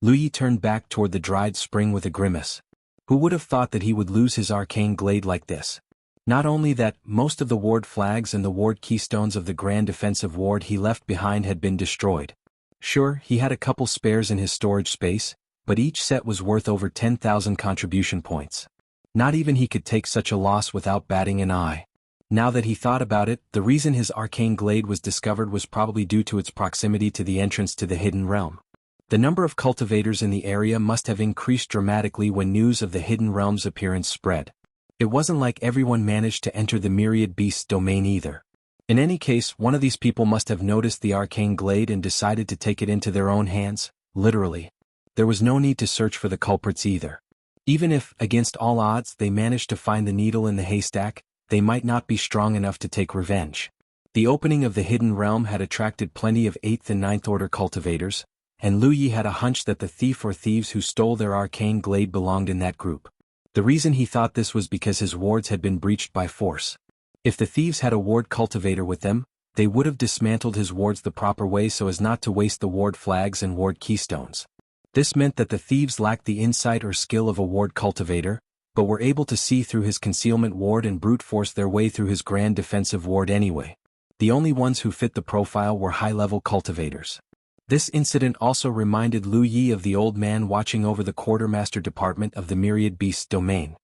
Lu Yi turned back toward the dried spring with a grimace. Who would have thought that he would lose his arcane glade like this? Not only that, most of the ward flags and the ward keystones of the grand defensive ward he left behind had been destroyed. Sure, he had a couple spares in his storage space, but each set was worth over 10,000 contribution points. Not even he could take such a loss without batting an eye. Now that he thought about it, the reason his arcane glade was discovered was probably due to its proximity to the entrance to the hidden realm. The number of cultivators in the area must have increased dramatically when news of the hidden realm's appearance spread. It wasn't like everyone managed to enter the myriad beasts domain either. In any case, one of these people must have noticed the arcane glade and decided to take it into their own hands, literally. There was no need to search for the culprits either. Even if, against all odds, they managed to find the needle in the haystack, they might not be strong enough to take revenge. The opening of the hidden realm had attracted plenty of 8th and 9th order cultivators, and Lu Yi had a hunch that the thief or thieves who stole their arcane glade belonged in that group. The reason he thought this was because his wards had been breached by force. If the thieves had a ward cultivator with them, they would have dismantled his wards the proper way so as not to waste the ward flags and ward keystones. This meant that the thieves lacked the insight or skill of a ward cultivator, but were able to see through his concealment ward and brute force their way through his grand defensive ward anyway. The only ones who fit the profile were high-level cultivators. This incident also reminded Lu Yi of the old man watching over the quartermaster department of the myriad beasts domain.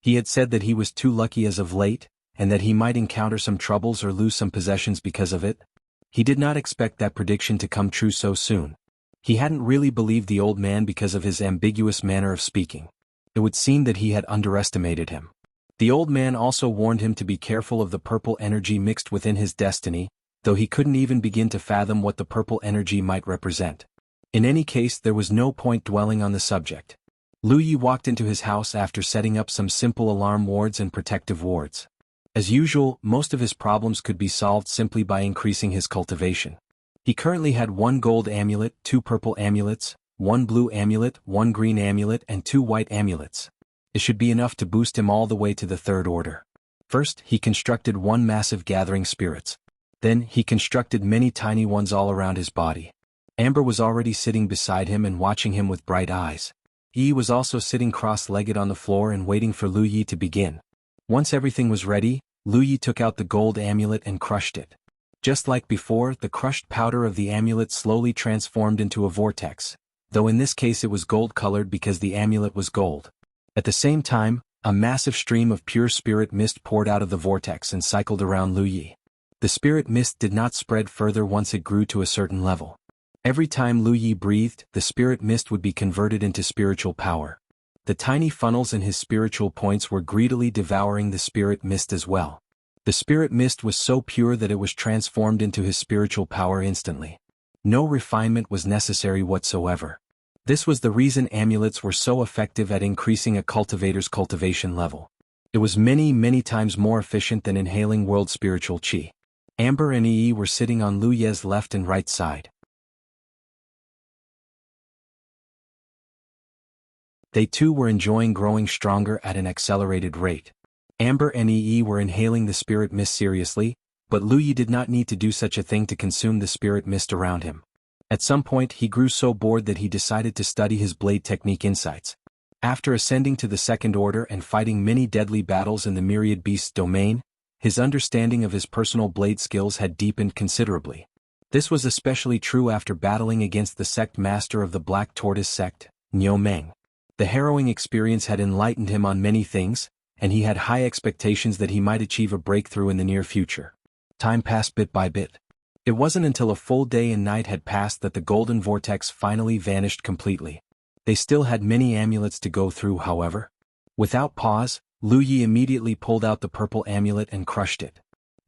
He had said that he was too lucky as of late, and that he might encounter some troubles or lose some possessions because of it. He did not expect that prediction to come true so soon. He hadn't really believed the old man because of his ambiguous manner of speaking. It would seem that he had underestimated him. The old man also warned him to be careful of the purple energy mixed within his destiny, though he couldn't even begin to fathom what the purple energy might represent. In any case, there was no point dwelling on the subject. Lu Yi walked into his house after setting up some simple alarm wards and protective wards. As usual, most of his problems could be solved simply by increasing his cultivation. He currently had 1 gold amulet, 2 purple amulets, 1 blue amulet, 1 green amulet and 2 white amulets. It should be enough to boost him all the way to the 3rd order. First, he constructed 1 massive gathering spirits. Then, he constructed many tiny ones all around his body. Amber was already sitting beside him and watching him with bright eyes. Yi was also sitting cross-legged on the floor and waiting for Lu Yi to begin. Once everything was ready, Lu Yi took out the gold amulet and crushed it. Just like before, the crushed powder of the amulet slowly transformed into a vortex, though in this case it was gold-colored because the amulet was gold. At the same time, a massive stream of pure spirit mist poured out of the vortex and cycled around Lu Yi. The spirit mist did not spread further once it grew to a certain level. Every time Lu Yi breathed, the spirit mist would be converted into spiritual power. The tiny funnels in his spiritual points were greedily devouring the spirit mist as well. The spirit mist was so pure that it was transformed into his spiritual power instantly. No refinement was necessary whatsoever. This was the reason amulets were so effective at increasing a cultivator's cultivation level. It was many times more efficient than inhaling world spiritual chi. Amber and Yi were sitting on Lu Ye's left and right side. They too were enjoying growing stronger at an accelerated rate. Amber and Yi were inhaling the spirit mist seriously, but Lu Yi did not need to do such a thing to consume the spirit mist around him. At some point he grew so bored that he decided to study his blade technique insights. After ascending to the 2nd order and fighting many deadly battles in the myriad beasts domain, his understanding of his personal blade skills had deepened considerably. This was especially true after battling against the sect master of the Black Tortoise sect, Niu Meng. The harrowing experience had enlightened him on many things, and he had high expectations that he might achieve a breakthrough in the near future. Time passed bit by bit. It wasn't until a full day and night had passed that the golden vortex finally vanished completely. They still had many amulets to go through, however. Without pause, Lu Yi immediately pulled out the purple amulet and crushed it.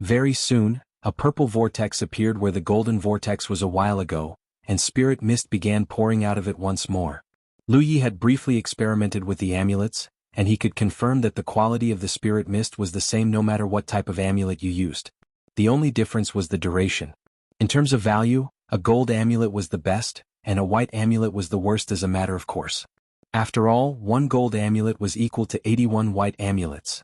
Very soon, a purple vortex appeared where the golden vortex was a while ago, and spirit mist began pouring out of it once more. Lu Yi had briefly experimented with the amulets, and he could confirm that the quality of the spirit mist was the same no matter what type of amulet you used. The only difference was the duration. In terms of value, a gold amulet was the best, and a white amulet was the worst as a matter of course. After all, 1 gold amulet was equal to 81 white amulets.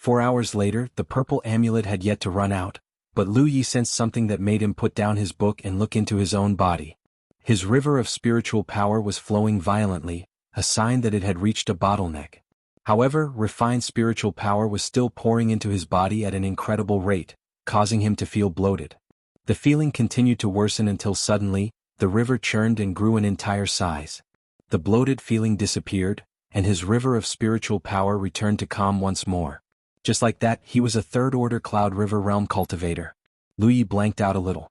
4 hours later, the purple amulet had yet to run out, but Lu Yi sensed something that made him put down his book and look into his own body. His river of spiritual power was flowing violently, a sign that it had reached a bottleneck. However, refined spiritual power was still pouring into his body at an incredible rate, causing him to feel bloated. The feeling continued to worsen until suddenly, the river churned and grew in entire size. The bloated feeling disappeared, and his river of spiritual power returned to calm once more. Just like that, he was a third-order Cloud River Realm Cultivator. Lu Yi blanked out a little.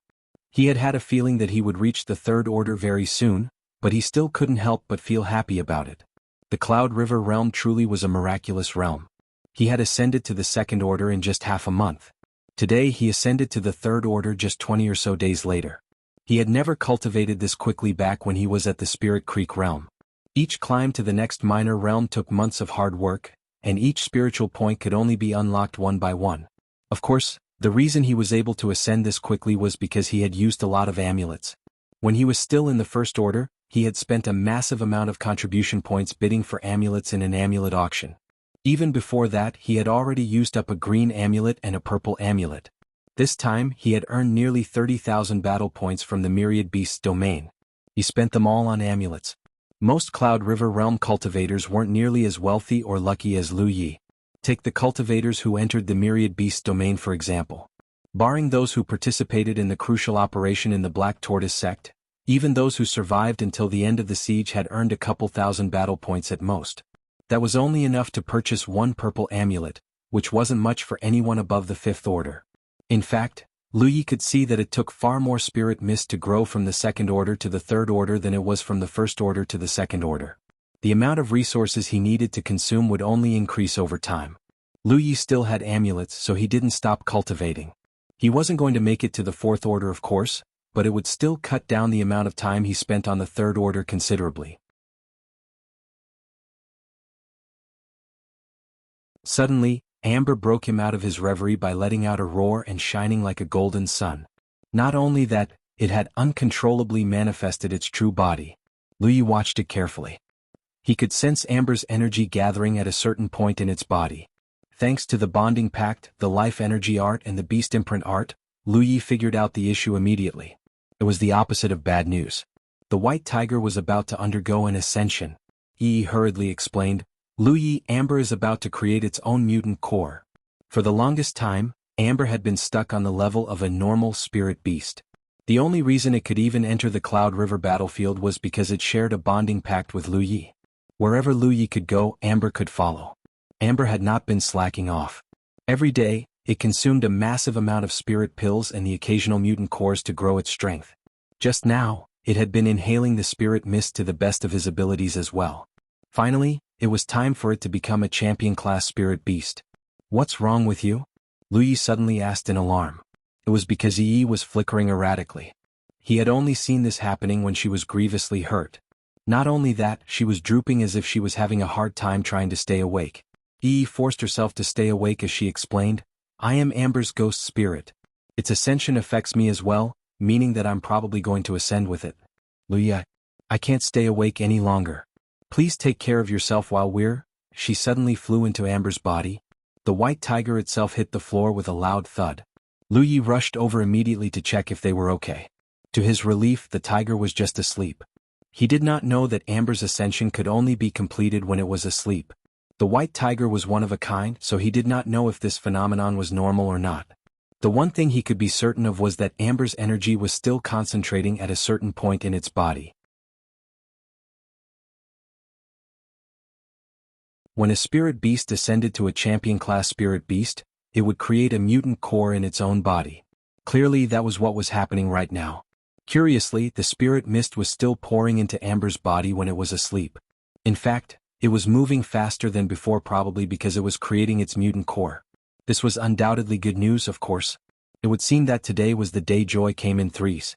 He had had a feeling that he would reach the third order very soon, but he still couldn't help but feel happy about it. The Cloud River Realm truly was a miraculous realm. He had ascended to the second order in just half a month. Today he ascended to the third order just 20 or so days later. He had never cultivated this quickly back when he was at the Spirit Creek realm. Each climb to the next minor realm took months of hard work, and each spiritual point could only be unlocked one by one. Of course, the reason he was able to ascend this quickly was because he had used a lot of amulets. When he was still in the first order, he had spent a massive amount of contribution points bidding for amulets in an amulet auction. Even before that, he had already used up a green amulet and a purple amulet. This time, he had earned nearly 30,000 battle points from the Myriad Beasts domain. He spent them all on amulets. Most Cloud River Realm cultivators weren't nearly as wealthy or lucky as Lu Yi. Take the cultivators who entered the Myriad Beasts domain for example. Barring those who participated in the crucial operation in the Black Tortoise Sect, even those who survived until the end of the siege had earned a couple thousand battle points at most. That was only enough to purchase one purple amulet, which wasn't much for anyone above the fifth order. In fact, Lu Yi could see that it took far more spirit mist to grow from the second order to the third order than it was from the first order to the second order. The amount of resources he needed to consume would only increase over time. Lu Yi still had amulets, so he didn't stop cultivating. He wasn't going to make it to the fourth order of course, but it would still cut down the amount of time he spent on the third order considerably. Suddenly, Amber broke him out of his reverie by letting out a roar and shining like a golden sun. Not only that, it had uncontrollably manifested its true body. Lu Yi watched it carefully. He could sense Amber's energy gathering at a certain point in its body. Thanks to the bonding pact, the life energy art and the beast imprint art, Lu Yi figured out the issue immediately. It was the opposite of bad news. The white tiger was about to undergo an ascension. Yi hurriedly explained, Lu Yi, Amber is about to create its own mutant core. For the longest time, Amber had been stuck on the level of a normal spirit beast. The only reason it could even enter the Cloud River battlefield was because it shared a bonding pact with Lu Yi. Wherever Lu Yi could go, Amber could follow. Amber had not been slacking off. Every day, it consumed a massive amount of spirit pills and the occasional mutant cores to grow its strength. Just now, it had been inhaling the spirit mist to the best of his abilities as well. Finally, it was time for it to become a champion-class spirit beast. What's wrong with you? Lu Yi suddenly asked in alarm. It was because Yi was flickering erratically. He had only seen this happening when she was grievously hurt. Not only that, she was drooping as if she was having a hard time trying to stay awake. Yi forced herself to stay awake as she explained, I am Amber's ghost spirit. Its ascension affects me as well, meaning that I'm probably going to ascend with it. Lu Yi, I can't stay awake any longer. Please take care of yourself while we're... She suddenly flew into Amber's body. The white tiger itself hit the floor with a loud thud. Lu Yi rushed over immediately to check if they were okay. To his relief, the tiger was just asleep. He did not know that Amber's ascension could only be completed when it was asleep. The white tiger was one of a kind, so he did not know if this phenomenon was normal or not. The one thing he could be certain of was that Amber's energy was still concentrating at a certain point in its body. When a spirit beast ascended to a champion-class spirit beast, it would create a mutant core in its own body. Clearly that was what was happening right now. Curiously, the spirit mist was still pouring into Amber's body when it was asleep. In fact, it was moving faster than before probably because it was creating its mutant core. This was undoubtedly good news, of course. It would seem that today was the day joy came in threes.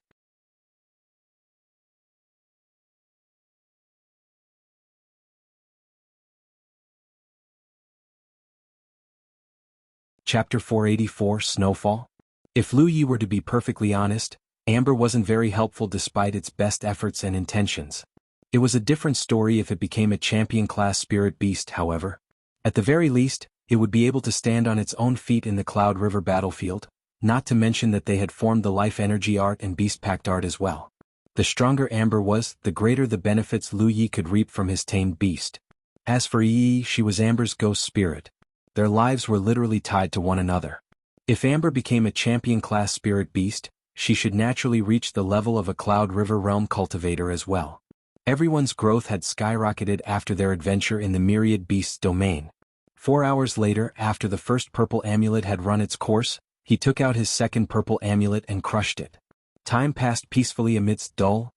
Chapter 484 Snowfall? If Lu Yi were to be perfectly honest, Amber wasn't very helpful despite its best efforts and intentions. It was a different story if it became a champion-class spirit beast, however. At the very least, it would be able to stand on its own feet in the Cloud River battlefield, not to mention that they had formed the Life Energy art and Beast Pact art as well. The stronger Amber was, the greater the benefits Lu Yi could reap from his tamed beast. As for Yi, she was Amber's ghost spirit. Their lives were literally tied to one another. If Amber became a champion-class spirit beast, she should naturally reach the level of a Cloud River realm cultivator as well. Everyone's growth had skyrocketed after their adventure in the Myriad Beasts domain. 4 hours later, after the first purple amulet had run its course, he took out his second purple amulet and crushed it. Time passed peacefully amidst dull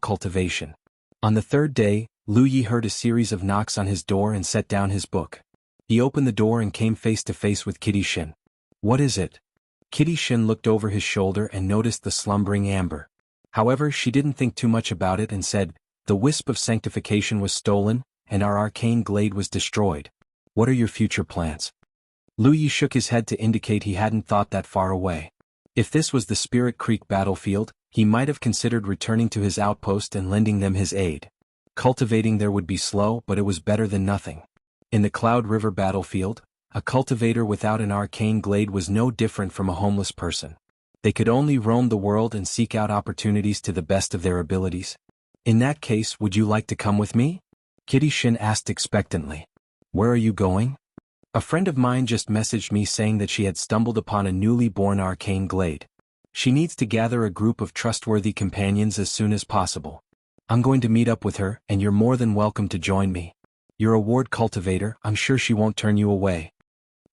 cultivation. On the third day, Lu Yi heard a series of knocks on his door and set down his book. He opened the door and came face to face with Kitty Shin. "What is it?" Kitty Shin looked over his shoulder and noticed the slumbering Amber. However, she didn't think too much about it and said, "The Wisp of Sanctification was stolen, and our arcane glade was destroyed. What are your future plans?" Lu Yi shook his head to indicate he hadn't thought that far away. If this was the Spirit Creek battlefield, he might have considered returning to his outpost and lending them his aid. Cultivating there would be slow, but it was better than nothing. In the Cloud River battlefield, a cultivator without an arcane glade was no different from a homeless person. They could only roam the world and seek out opportunities to the best of their abilities. "In that case, would you like to come with me?" Kitty Shin asked expectantly. "Where are you going?" "A friend of mine just messaged me saying that she had stumbled upon a newly born arcane glade. She needs to gather a group of trustworthy companions as soon as possible. I'm going to meet up with her, and you're more than welcome to join me. You're a ward cultivator, I'm sure she won't turn you away."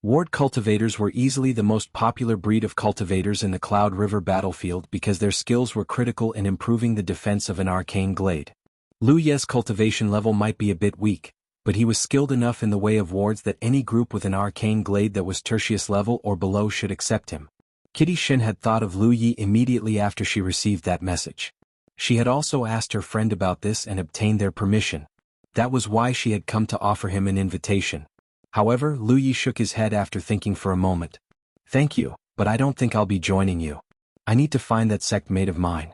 Ward cultivators were easily the most popular breed of cultivators in the Cloud River battlefield because their skills were critical in improving the defense of an arcane glade. Lu Ye's cultivation level might be a bit weak, but he was skilled enough in the way of wards that any group with an arcane glade that was tertius level or below should accept him. Kitty Shin had thought of Lu Yi immediately after she received that message. She had also asked her friend about this and obtained their permission. That was why she had come to offer him an invitation. However, Lu Yi shook his head after thinking for a moment. "Thank you, but I don't think I'll be joining you. I need to find that sect mate of mine."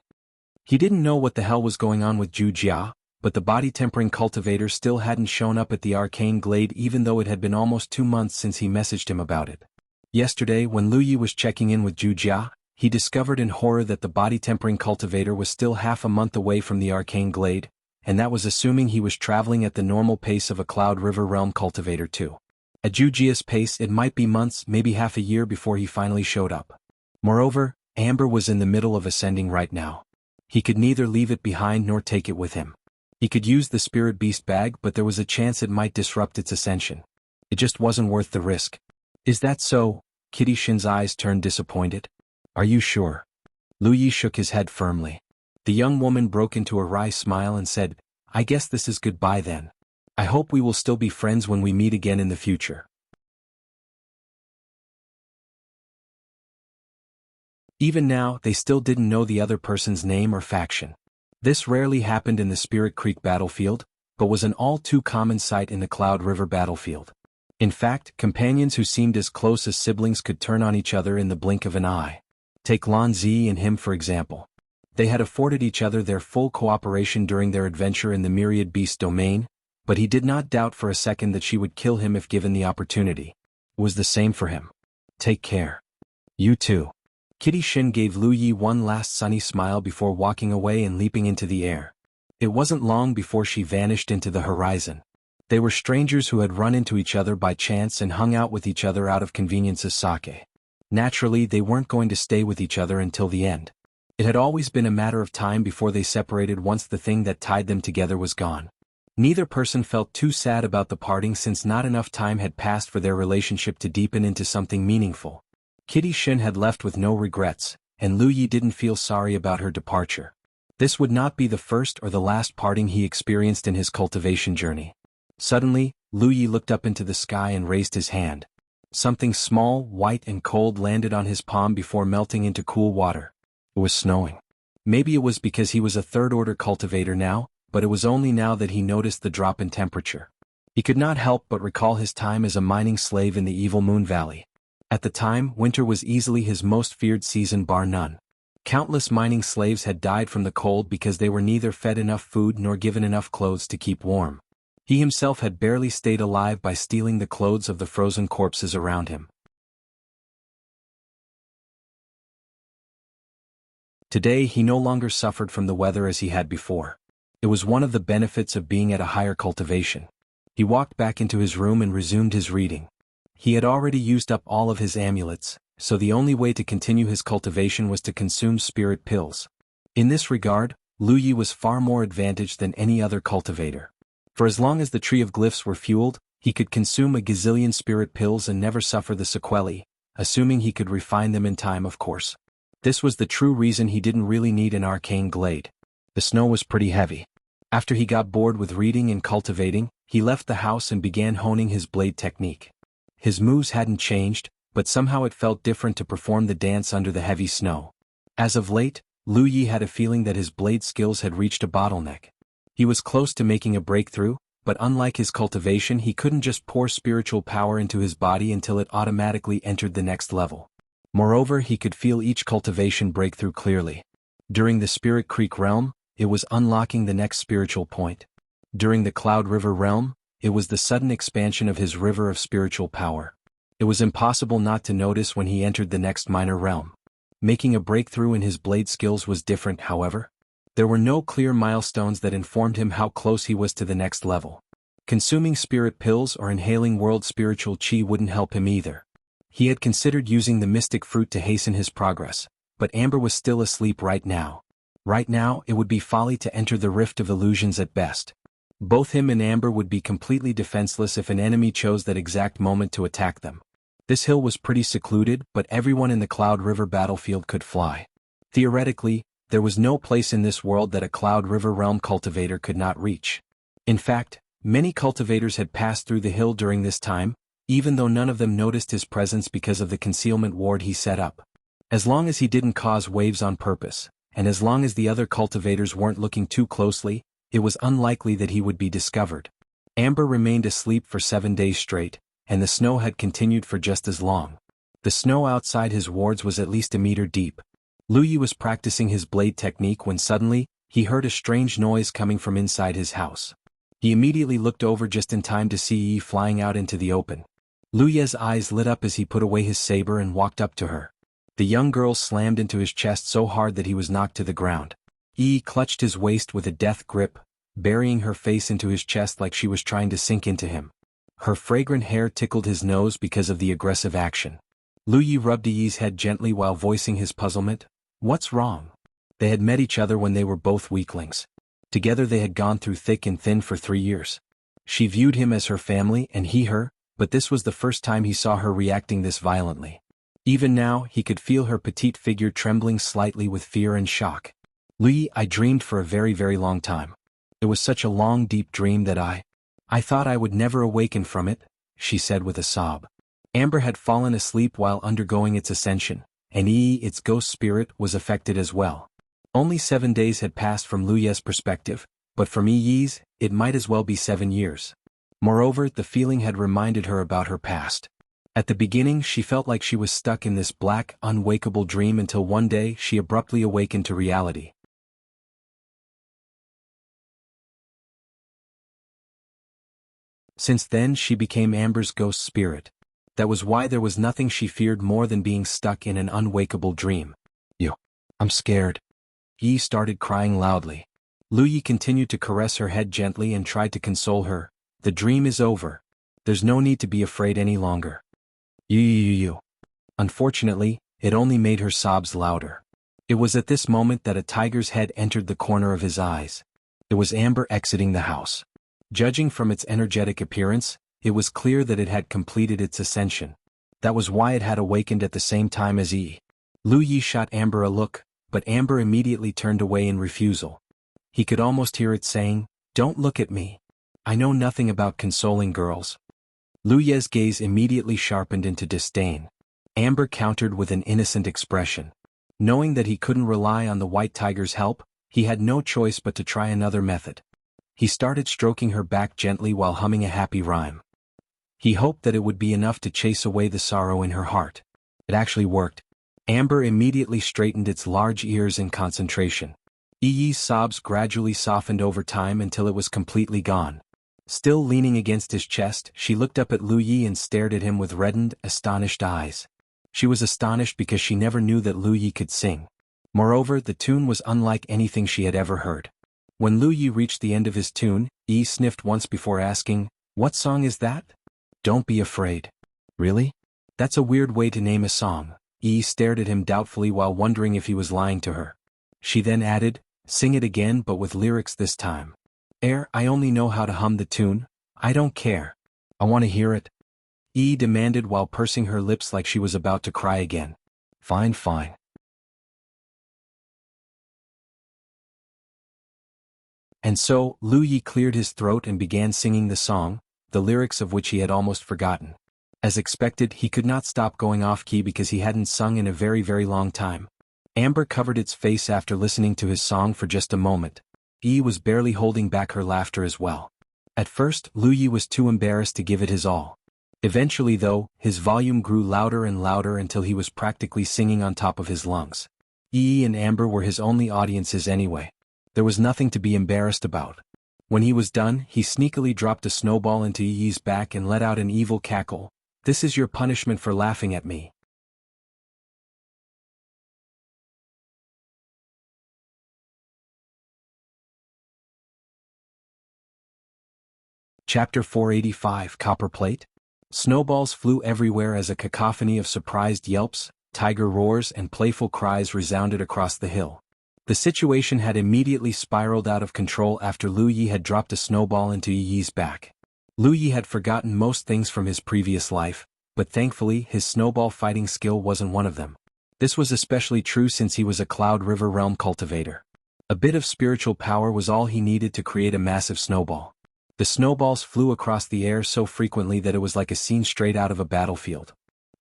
He didn't know what the hell was going on with Zhu Jia, but the body-tempering cultivator still hadn't shown up at the arcane glade even though it had been almost 2 months since he messaged him about it. Yesterday, when Lu Yi was checking in with Zhu Jia, he discovered in horror that the body-tempering cultivator was still half a month away from the arcane glade, and that was assuming he was traveling at the normal pace of a Cloud River realm cultivator too. At Zhu Jia's pace it might be months, maybe half a year before he finally showed up. Moreover, Amber was in the middle of ascending right now. He could neither leave it behind nor take it with him. He could use the Spirit Beast bag, but there was a chance it might disrupt its ascension. It just wasn't worth the risk. "Is that so?" Kitty Shin's eyes turned disappointed. "Are you sure?" Lu Yi shook his head firmly. The young woman broke into a wry smile and said, "I guess this is goodbye then. I hope we will still be friends when we meet again in the future." Even now, they still didn't know the other person's name or faction. This rarely happened in the Spirit Creek battlefield, but was an all too common sight in the Cloud River battlefield. In fact, companions who seemed as close as siblings could turn on each other in the blink of an eye. Take Lan Zi and him for example. They had afforded each other their full cooperation during their adventure in the Myriad Beast domain, but he did not doubt for a second that she would kill him if given the opportunity. It was the same for him. "Take care. You too." Kitty Shin gave Lu Yi one last sunny smile before walking away and leaping into the air. It wasn't long before she vanished into the horizon. They were strangers who had run into each other by chance and hung out with each other out of convenience as sake. Naturally, they weren't going to stay with each other until the end. It had always been a matter of time before they separated once the thing that tied them together was gone. Neither person felt too sad about the parting since not enough time had passed for their relationship to deepen into something meaningful. Kitty Shin had left with no regrets, and Lu Yi didn't feel sorry about her departure. This would not be the first or the last parting he experienced in his cultivation journey. Suddenly, Lu Yi looked up into the sky and raised his hand. Something small, white and cold landed on his palm before melting into cool water. It was snowing. Maybe it was because he was a third-order cultivator now, but it was only now that he noticed the drop in temperature. He could not help but recall his time as a mining slave in the Evil Moon Valley. At the time, winter was easily his most feared season bar none. Countless mining slaves had died from the cold because they were neither fed enough food nor given enough clothes to keep warm. He himself had barely stayed alive by stealing the clothes of the frozen corpses around him. Today he no longer suffered from the weather as he had before. It was one of the benefits of being at a higher cultivation. He walked back into his room and resumed his reading. He had already used up all of his amulets, so the only way to continue his cultivation was to consume spirit pills. In this regard, Lu Yi was far more advantaged than any other cultivator. For as long as the tree of glyphs were fueled, he could consume a gazillion spirit pills and never suffer the sequelae, assuming he could refine them in time, of course. This was the true reason he didn't really need an arcane glade. The snow was pretty heavy. After he got bored with reading and cultivating, he left the house and began honing his blade technique. His moves hadn't changed, but somehow it felt different to perform the dance under the heavy snow. As of late, Lu Yi had a feeling that his blade skills had reached a bottleneck. He was close to making a breakthrough, but unlike his cultivation, he couldn't just pour spiritual power into his body until it automatically entered the next level. Moreover, he could feel each cultivation breakthrough clearly. During the Spirit Creek realm, it was unlocking the next spiritual point. During the Cloud River realm, it was the sudden expansion of his river of spiritual power. It was impossible not to notice when he entered the next minor realm. Making a breakthrough in his blade skills was different, however. There were no clear milestones that informed him how close he was to the next level. Consuming spirit pills or inhaling world spiritual chi wouldn't help him either. He had considered using the mystic fruit to hasten his progress, but Amber was still asleep right now. Right now, it would be folly to enter the rift of illusions at best. Both him and Amber would be completely defenseless if an enemy chose that exact moment to attack them. This hill was pretty secluded, but everyone in the Cloud River battlefield could fly. Theoretically, there was no place in this world that a Cloud River realm cultivator could not reach. In fact, many cultivators had passed through the hill during this time, even though none of them noticed his presence because of the concealment ward he set up. As long as he didn't cause waves on purpose, and as long as the other cultivators weren't looking too closely, it was unlikely that he would be discovered. Amber remained asleep for 7 days straight, and the snow had continued for just as long. The snow outside his wards was at least a meter deep. Lu Yi was practicing his blade technique when suddenly, he heard a strange noise coming from inside his house. He immediately looked over just in time to see Yi flying out into the open. Lu Yi's eyes lit up as he put away his saber and walked up to her. The young girl slammed into his chest so hard that he was knocked to the ground. Yi clutched his waist with a death grip, burying her face into his chest like she was trying to sink into him. Her fragrant hair tickled his nose because of the aggressive action. Lu Yi rubbed Yi's head gently while voicing his puzzlement. What's wrong? They had met each other when they were both weaklings. Together they had gone through thick and thin for 3 years. She viewed him as her family and he her, but this was the first time he saw her reacting this violently. Even now, he could feel her petite figure trembling slightly with fear and shock. Lu Yi, I dreamed for a very, very long time. It was such a long, deep dream that I thought I would never awaken from it, she said with a sob. Amber had fallen asleep while undergoing its ascension, and Yi, its ghost spirit, was affected as well. Only 7 days had passed from Lu Yi's perspective, but from Yi's, it might as well be 7 years. Moreover, the feeling had reminded her about her past. At the beginning, she felt like she was stuck in this black, unwakeable dream until one day she abruptly awakened to reality. Since then, she became Amber's ghost spirit. That was why there was nothing she feared more than being stuck in an unwakeable dream. I'm scared. Yi started crying loudly. Lu Yi continued to caress her head gently and tried to console her. The dream is over. There's no need to be afraid any longer. You. Unfortunately, it only made her sobs louder. It was at this moment that a tiger's head entered the corner of his eyes. It was Amber exiting the house. Judging from its energetic appearance, it was clear that it had completed its ascension. That was why it had awakened at the same time as Yi. Lu Yi shot Amber a look, but Amber immediately turned away in refusal. He could almost hear it saying, "Don't look at me. I know nothing about consoling girls." Lu Yi's gaze immediately sharpened into disdain. Amber countered with an innocent expression. Knowing that he couldn't rely on the white tiger's help, he had no choice but to try another method. He started stroking her back gently while humming a happy rhyme. He hoped that it would be enough to chase away the sorrow in her heart. It actually worked. Amber immediately straightened its large ears in concentration. Yi's sobs gradually softened over time until it was completely gone. Still leaning against his chest, she looked up at Lu Yi and stared at him with reddened, astonished eyes. She was astonished because she never knew that Lu Yi could sing. Moreover, the tune was unlike anything she had ever heard. When Lu Yi reached the end of his tune, Yi sniffed once before asking, "What song is that?" "Don't be afraid." "Really? That's a weird way to name a song." Yi stared at him doubtfully while wondering if he was lying to her. She then added, "Sing it again but with lyrics this time." I only know how to hum the tune." "I don't care. I want to hear it," Yi demanded while pursing her lips like she was about to cry again. "Fine, fine." And so, Lu Yi cleared his throat and began singing the song, the lyrics of which he had almost forgotten. As expected, he could not stop going off-key because he hadn't sung in a very, very long time. Amber covered its face after listening to his song for just a moment. Yi was barely holding back her laughter as well. At first, Lu Yi was too embarrassed to give it his all. Eventually though, his volume grew louder and louder until he was practically singing on top of his lungs. Yi and Amber were his only audiences anyway. There was nothing to be embarrassed about. When he was done, he sneakily dropped a snowball into Yi's back and let out an evil cackle. "This is your punishment for laughing at me." Chapter 485 Copperplate? Snowballs flew everywhere as a cacophony of surprised yelps, tiger roars and playful cries resounded across the hill. The situation had immediately spiraled out of control after Lu Yi had dropped a snowball into Yi's back. Lu Yi had forgotten most things from his previous life, but thankfully his snowball fighting skill wasn't one of them. This was especially true since he was a Cloud River Realm cultivator. A bit of spiritual power was all he needed to create a massive snowball. The snowballs flew across the air so frequently that it was like a scene straight out of a battlefield.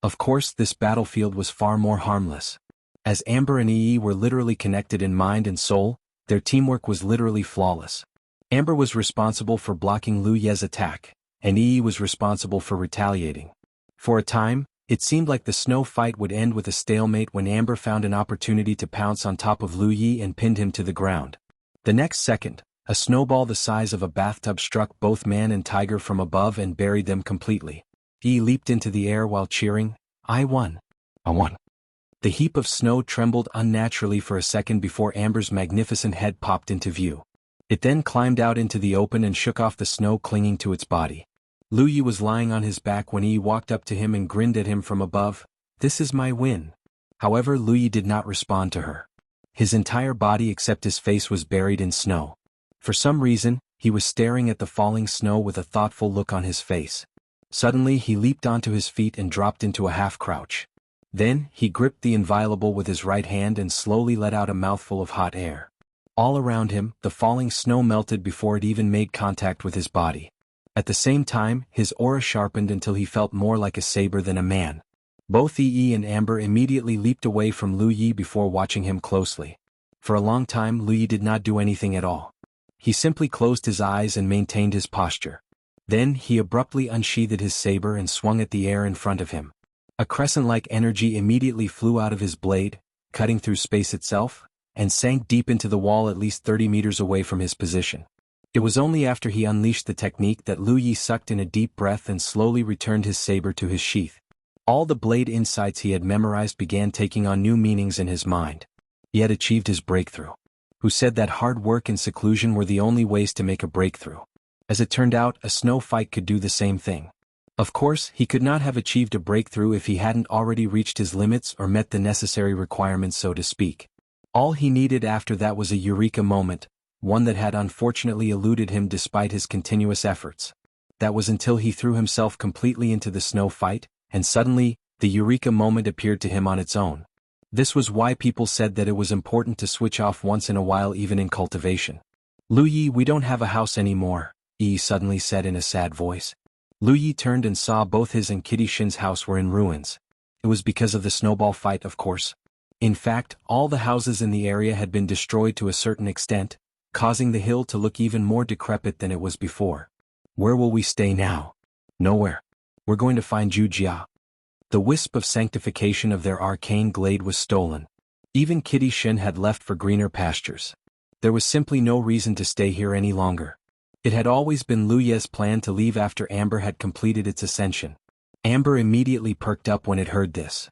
Of course, this battlefield was far more harmless. As Amber and Yi were literally connected in mind and soul, their teamwork was literally flawless. Amber was responsible for blocking Lu Ye's attack, and Yi was responsible for retaliating. For a time, it seemed like the snow fight would end with a stalemate when Amber found an opportunity to pounce on top of Lu Yi and pinned him to the ground. The next second, a snowball the size of a bathtub struck both man and tiger from above and buried them completely. Yi leaped into the air while cheering, "I won! I won!" The heap of snow trembled unnaturally for a second before Amber's magnificent head popped into view. It then climbed out into the open and shook off the snow clinging to its body. Lu Yi was lying on his back when Yi walked up to him and grinned at him from above. "This is my win." However, Lu Yi did not respond to her. His entire body except his face was buried in snow. For some reason, he was staring at the falling snow with a thoughtful look on his face. Suddenly he leaped onto his feet and dropped into a half-crouch. Then, he gripped the inviolable with his right hand and slowly let out a mouthful of hot air. All around him, the falling snow melted before it even made contact with his body. At the same time, his aura sharpened until he felt more like a saber than a man. Both Yi and Amber immediately leaped away from Lu Yi before watching him closely. For a long time Lu Yi did not do anything at all. He simply closed his eyes and maintained his posture. Then he abruptly unsheathed his saber and swung at the air in front of him. A crescent-like energy immediately flew out of his blade, cutting through space itself, and sank deep into the wall at least 30 meters away from his position. It was only after he unleashed the technique that Lu Yi sucked in a deep breath and slowly returned his saber to his sheath. All the blade insights he had memorized began taking on new meanings in his mind. He had achieved his breakthrough. Who said that hard work and seclusion were the only ways to make a breakthrough? As it turned out, a snow fight could do the same thing. Of course, he could not have achieved a breakthrough if he hadn't already reached his limits or met the necessary requirements, so to speak. All he needed after that was a eureka moment, one that had unfortunately eluded him despite his continuous efforts. That was until he threw himself completely into the snow fight, and suddenly, the eureka moment appeared to him on its own. This was why people said that it was important to switch off once in a while even in cultivation. "Lu Yi, we don't have a house anymore," Yi suddenly said in a sad voice. Lu Yi turned and saw both his and Kitty Shin's house were in ruins. It was because of the snowball fight, of course. In fact, all the houses in the area had been destroyed to a certain extent, causing the hill to look even more decrepit than it was before. "Where will we stay now?" "Nowhere. We're going to find Wuxia." The wisp of sanctification of their arcane glade was stolen. Even Kitty Shin had left for greener pastures. There was simply no reason to stay here any longer. It had always been Lu Ye's plan to leave after Amber had completed its ascension. Amber immediately perked up when it heard this.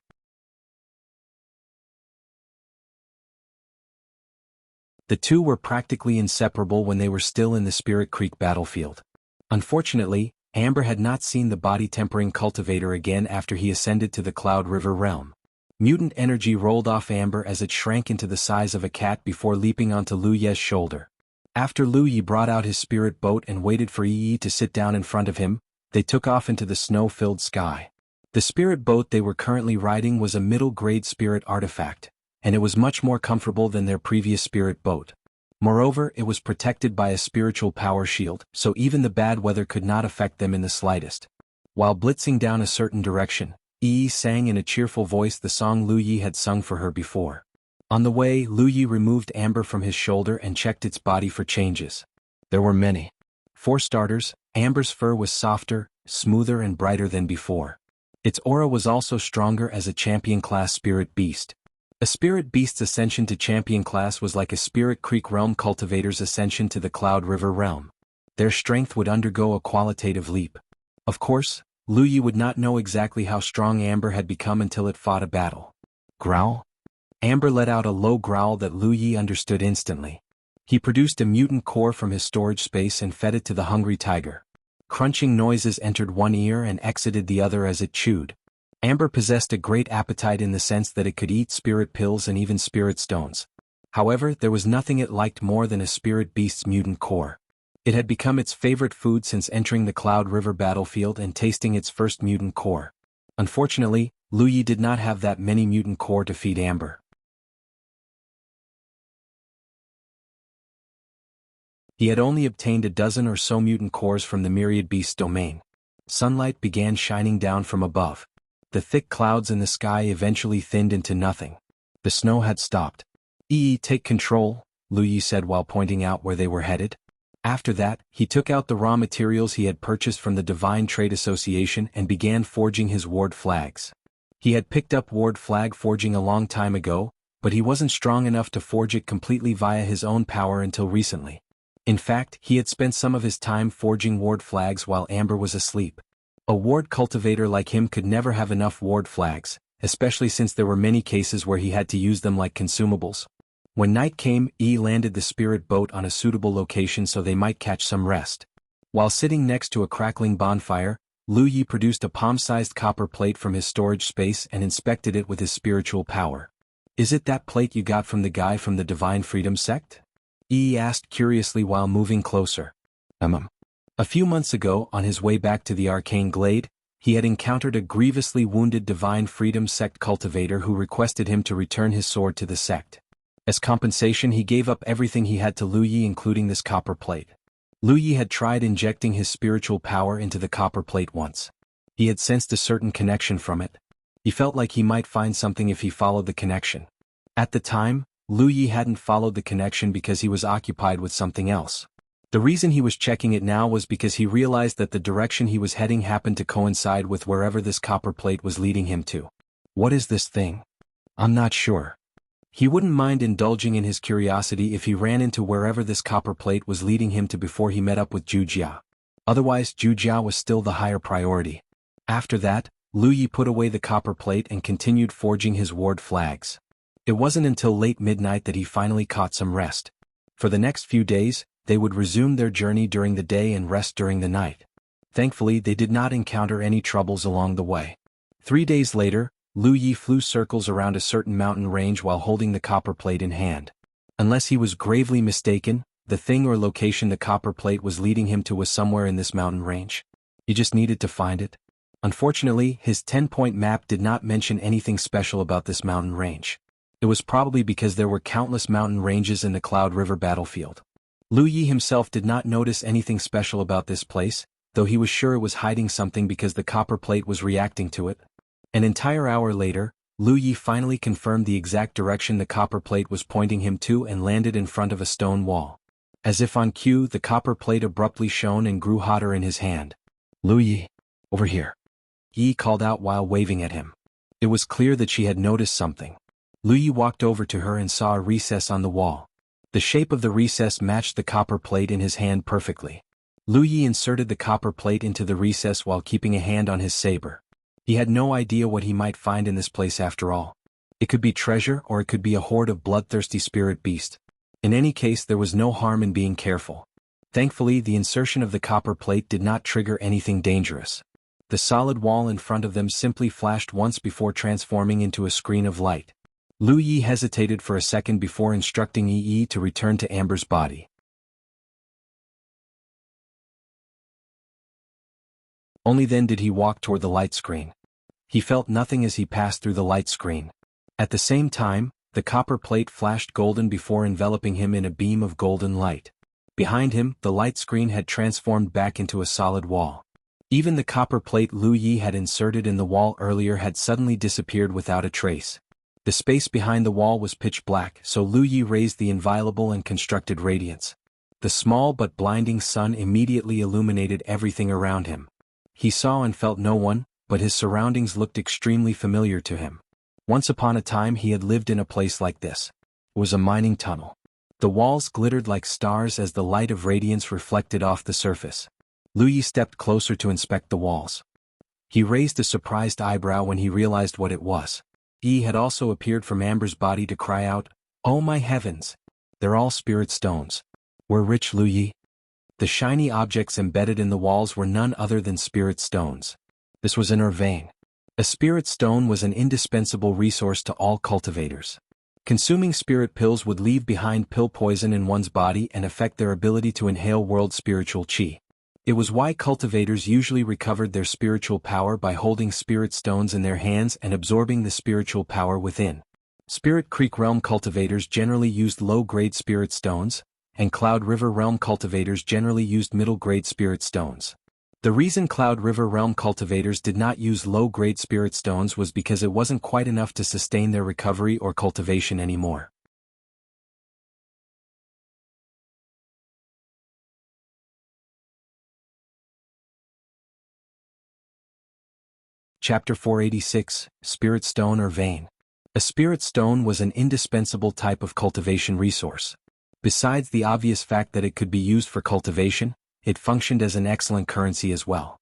The two were practically inseparable when they were still in the Spirit Creek battlefield. Unfortunately, Amber had not seen the body-tempering cultivator again after he ascended to the Cloud River realm. Mutant energy rolled off Amber as it shrank into the size of a cat before leaping onto Lu Ye's shoulder. After Lu Ye brought out his spirit boat and waited for Yi to sit down in front of him, they took off into the snow-filled sky. The spirit boat they were currently riding was a middle-grade spirit artifact, and it was much more comfortable than their previous spirit boat. Moreover, it was protected by a spiritual power shield, so even the bad weather could not affect them in the slightest. While blitzing down a certain direction, Yi sang in a cheerful voice the song Lu Ye had sung for her before. On the way, Lu Ye removed Amber from his shoulder and checked its body for changes. There were many. For starters, Amber's fur was softer, smoother and brighter than before. Its aura was also stronger as a champion-class spirit beast. A spirit beast's ascension to champion class was like a Spirit Creek realm cultivator's ascension to the Cloud River realm. Their strength would undergo a qualitative leap. Of course, Lu Ye would not know exactly how strong Amber had become until it fought a battle. Growl? Amber let out a low growl that Lu Ye understood instantly. He produced a mutant core from his storage space and fed it to the hungry tiger. Crunching noises entered one ear and exited the other as it chewed. Amber possessed a great appetite in the sense that it could eat spirit pills and even spirit stones. However, there was nothing it liked more than a spirit beast's mutant core. It had become its favorite food since entering the Cloud River battlefield and tasting its first mutant core. Unfortunately, Lu Ye did not have that many mutant core to feed Amber. He had only obtained a dozen or so mutant cores from the myriad beast's domain. Sunlight began shining down from above. The thick clouds in the sky eventually thinned into nothing. The snow had stopped. Take control, Lu Ye said while pointing out where they were headed. After that, he took out the raw materials he had purchased from the Divine Trade Association and began forging his ward flags. He had picked up ward flag forging a long time ago, but he wasn't strong enough to forge it completely via his own power until recently. In fact, he had spent some of his time forging ward flags while Amber was asleep. A ward cultivator like him could never have enough ward flags, especially since there were many cases where he had to use them like consumables. When night came, landed the spirit boat on a suitable location so they might catch some rest. While sitting next to a crackling bonfire, Lu Ye produced a palm-sized copper plate from his storage space and inspected it with his spiritual power. "Is it that plate you got from the guy from the Divine Freedom Sect?" Asked curiously while moving closer. A few months ago, on his way back to the Arcane Glade, he had encountered a grievously wounded Divine Freedom Sect cultivator who requested him to return his sword to the sect. As compensation, he gave up everything he had to Lu Ye, including this copper plate. Lu Ye had tried injecting his spiritual power into the copper plate once. He had sensed a certain connection from it. He felt like he might find something if he followed the connection. At the time, Lu Ye hadn't followed the connection because he was occupied with something else. The reason he was checking it now was because he realized that the direction he was heading happened to coincide with wherever this copper plate was leading him to. What is this thing? I'm not sure. He wouldn't mind indulging in his curiosity if he ran into wherever this copper plate was leading him to before he met up with Jujia. Otherwise, Jujia was still the higher priority. After that, Lu Ye put away the copper plate and continued forging his ward flags. It wasn't until late midnight that he finally caught some rest. For the next few days, they would resume their journey during the day and rest during the night. Thankfully, they did not encounter any troubles along the way. 3 days later, Lu Ye flew circles around a certain mountain range while holding the copper plate in hand. Unless he was gravely mistaken, the thing or location the copper plate was leading him to was somewhere in this mountain range. He just needed to find it. Unfortunately, his 10-point map did not mention anything special about this mountain range. It was probably because there were countless mountain ranges in the Cloud River battlefield. Lu Ye himself did not notice anything special about this place, though he was sure it was hiding something because the copper plate was reacting to it. An entire hour later, Lu Ye finally confirmed the exact direction the copper plate was pointing him to and landed in front of a stone wall. As if on cue, the copper plate abruptly shone and grew hotter in his hand. "Lu Ye, over here," Yi called out while waving at him. It was clear that she had noticed something. Lu Ye walked over to her and saw a recess on the wall. The shape of the recess matched the copper plate in his hand perfectly. Lu Yi inserted the copper plate into the recess while keeping a hand on his saber. He had no idea what he might find in this place after all. It could be treasure or it could be a horde of bloodthirsty spirit beasts. In any case, there was no harm in being careful. Thankfully, the insertion of the copper plate did not trigger anything dangerous. The solid wall in front of them simply flashed once before transforming into a screen of light. Lu Yi hesitated for a second before instructing Yi to return to Amber's body. Only then did he walk toward the light screen. He felt nothing as he passed through the light screen. At the same time, the copper plate flashed golden before enveloping him in a beam of golden light. Behind him, the light screen had transformed back into a solid wall. Even the copper plate Lu Yi had inserted in the wall earlier had suddenly disappeared without a trace. The space behind the wall was pitch black, so Lu Yi raised the inviolable and constructed radiance. The small but blinding sun immediately illuminated everything around him. He saw and felt no one, but his surroundings looked extremely familiar to him. Once upon a time he had lived in a place like this. It was a mining tunnel. The walls glittered like stars as the light of radiance reflected off the surface. Lu Yi stepped closer to inspect the walls. He raised a surprised eyebrow when he realized what it was. Yi had also appeared from Amber's body to cry out, "Oh my heavens! They're all spirit stones. We're rich, Lu Yi." The shiny objects embedded in the walls were none other than spirit stones. This was in vein. A spirit stone was an indispensable resource to all cultivators. Consuming spirit pills would leave behind pill poison in one's body and affect their ability to inhale world spiritual chi. It was why cultivators usually recovered their spiritual power by holding spirit stones in their hands and absorbing the spiritual power within. Spirit Creek Realm cultivators generally used low-grade spirit stones, and Cloud River Realm cultivators generally used middle-grade spirit stones. The reason Cloud River Realm cultivators did not use low-grade spirit stones was because it wasn't quite enough to sustain their recovery or cultivation anymore. Chapter 486, Spirit Stone or Vein. A spirit stone was an indispensable type of cultivation resource. Besides the obvious fact that it could be used for cultivation, it functioned as an excellent currency as well.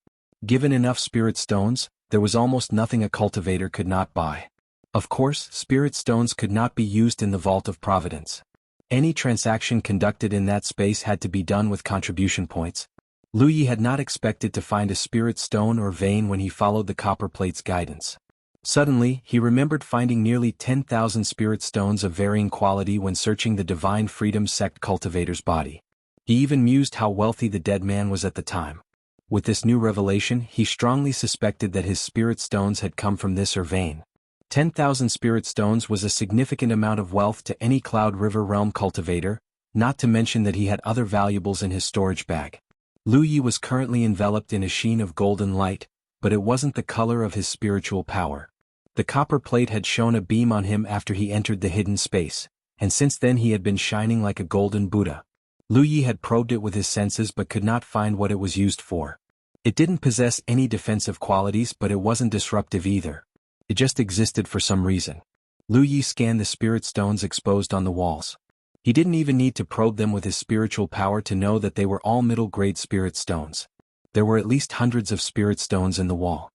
Given enough spirit stones, there was almost nothing a cultivator could not buy. Of course, spirit stones could not be used in the Vault of Providence. Any transaction conducted in that space had to be done with contribution points. Lu Yi had not expected to find a spirit stone or vein when he followed the copper plate's guidance. Suddenly, he remembered finding nearly 10,000 spirit stones of varying quality when searching the Divine Freedom Sect cultivator's body. He even mused how wealthy the dead man was at the time. With this new revelation, he strongly suspected that his spirit stones had come from this or vein. 10,000 spirit stones was a significant amount of wealth to any Cloud River Realm cultivator, not to mention that he had other valuables in his storage bag. Lu Yi was currently enveloped in a sheen of golden light, but it wasn't the color of his spiritual power. The copper plate had shone a beam on him after he entered the hidden space, and since then he had been shining like a golden Buddha. Lu Yi had probed it with his senses but could not find what it was used for. It didn't possess any defensive qualities, but it wasn't disruptive either. It just existed for some reason. Lu Yi scanned the spirit stones exposed on the walls. He didn't even need to probe them with his spiritual power to know that they were all middle-grade spirit stones. There were at least hundreds of spirit stones in the wall.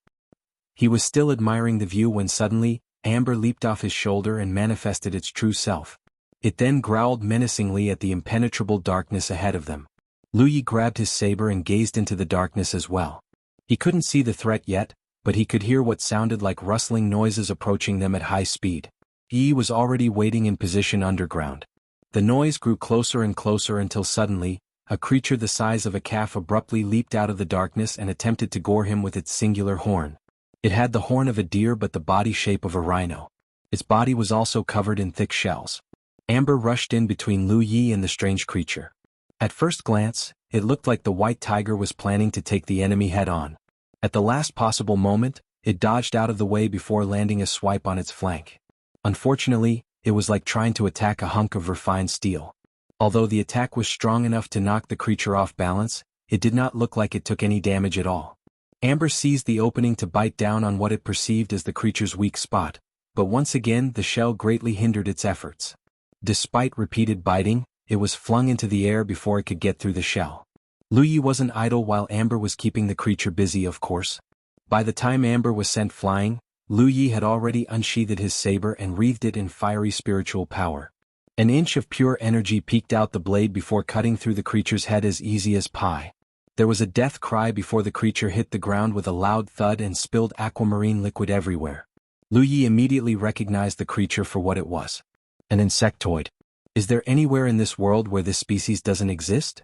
He was still admiring the view when suddenly, Amber leaped off his shoulder and manifested its true self. It then growled menacingly at the impenetrable darkness ahead of them. Lu Yi grabbed his saber and gazed into the darkness as well. He couldn't see the threat yet, but he could hear what sounded like rustling noises approaching them at high speed. Yi was already waiting in position underground. The noise grew closer and closer until suddenly, a creature the size of a calf abruptly leaped out of the darkness and attempted to gore him with its singular horn. It had the horn of a deer but the body shape of a rhino. Its body was also covered in thick shells. Amber rushed in between Lu Yi and the strange creature. At first glance, it looked like the white tiger was planning to take the enemy head-on. At the last possible moment, it dodged out of the way before landing a swipe on its flank. Unfortunately, it was like trying to attack a hunk of refined steel. Although the attack was strong enough to knock the creature off balance, it did not look like it took any damage at all. Amber seized the opening to bite down on what it perceived as the creature's weak spot, but once again the shell greatly hindered its efforts. Despite repeated biting, it was flung into the air before it could get through the shell. Lu Yi wasn't idle while Amber was keeping the creature busy, of course. By the time Amber was sent flying, Lu Yi had already unsheathed his saber and wreathed it in fiery spiritual power. An inch of pure energy peeked out the blade before cutting through the creature's head as easy as pie. There was a death cry before the creature hit the ground with a loud thud and spilled aquamarine liquid everywhere. Lu Yi immediately recognized the creature for what it was. An insectoid. Is there anywhere in this world where this species doesn't exist?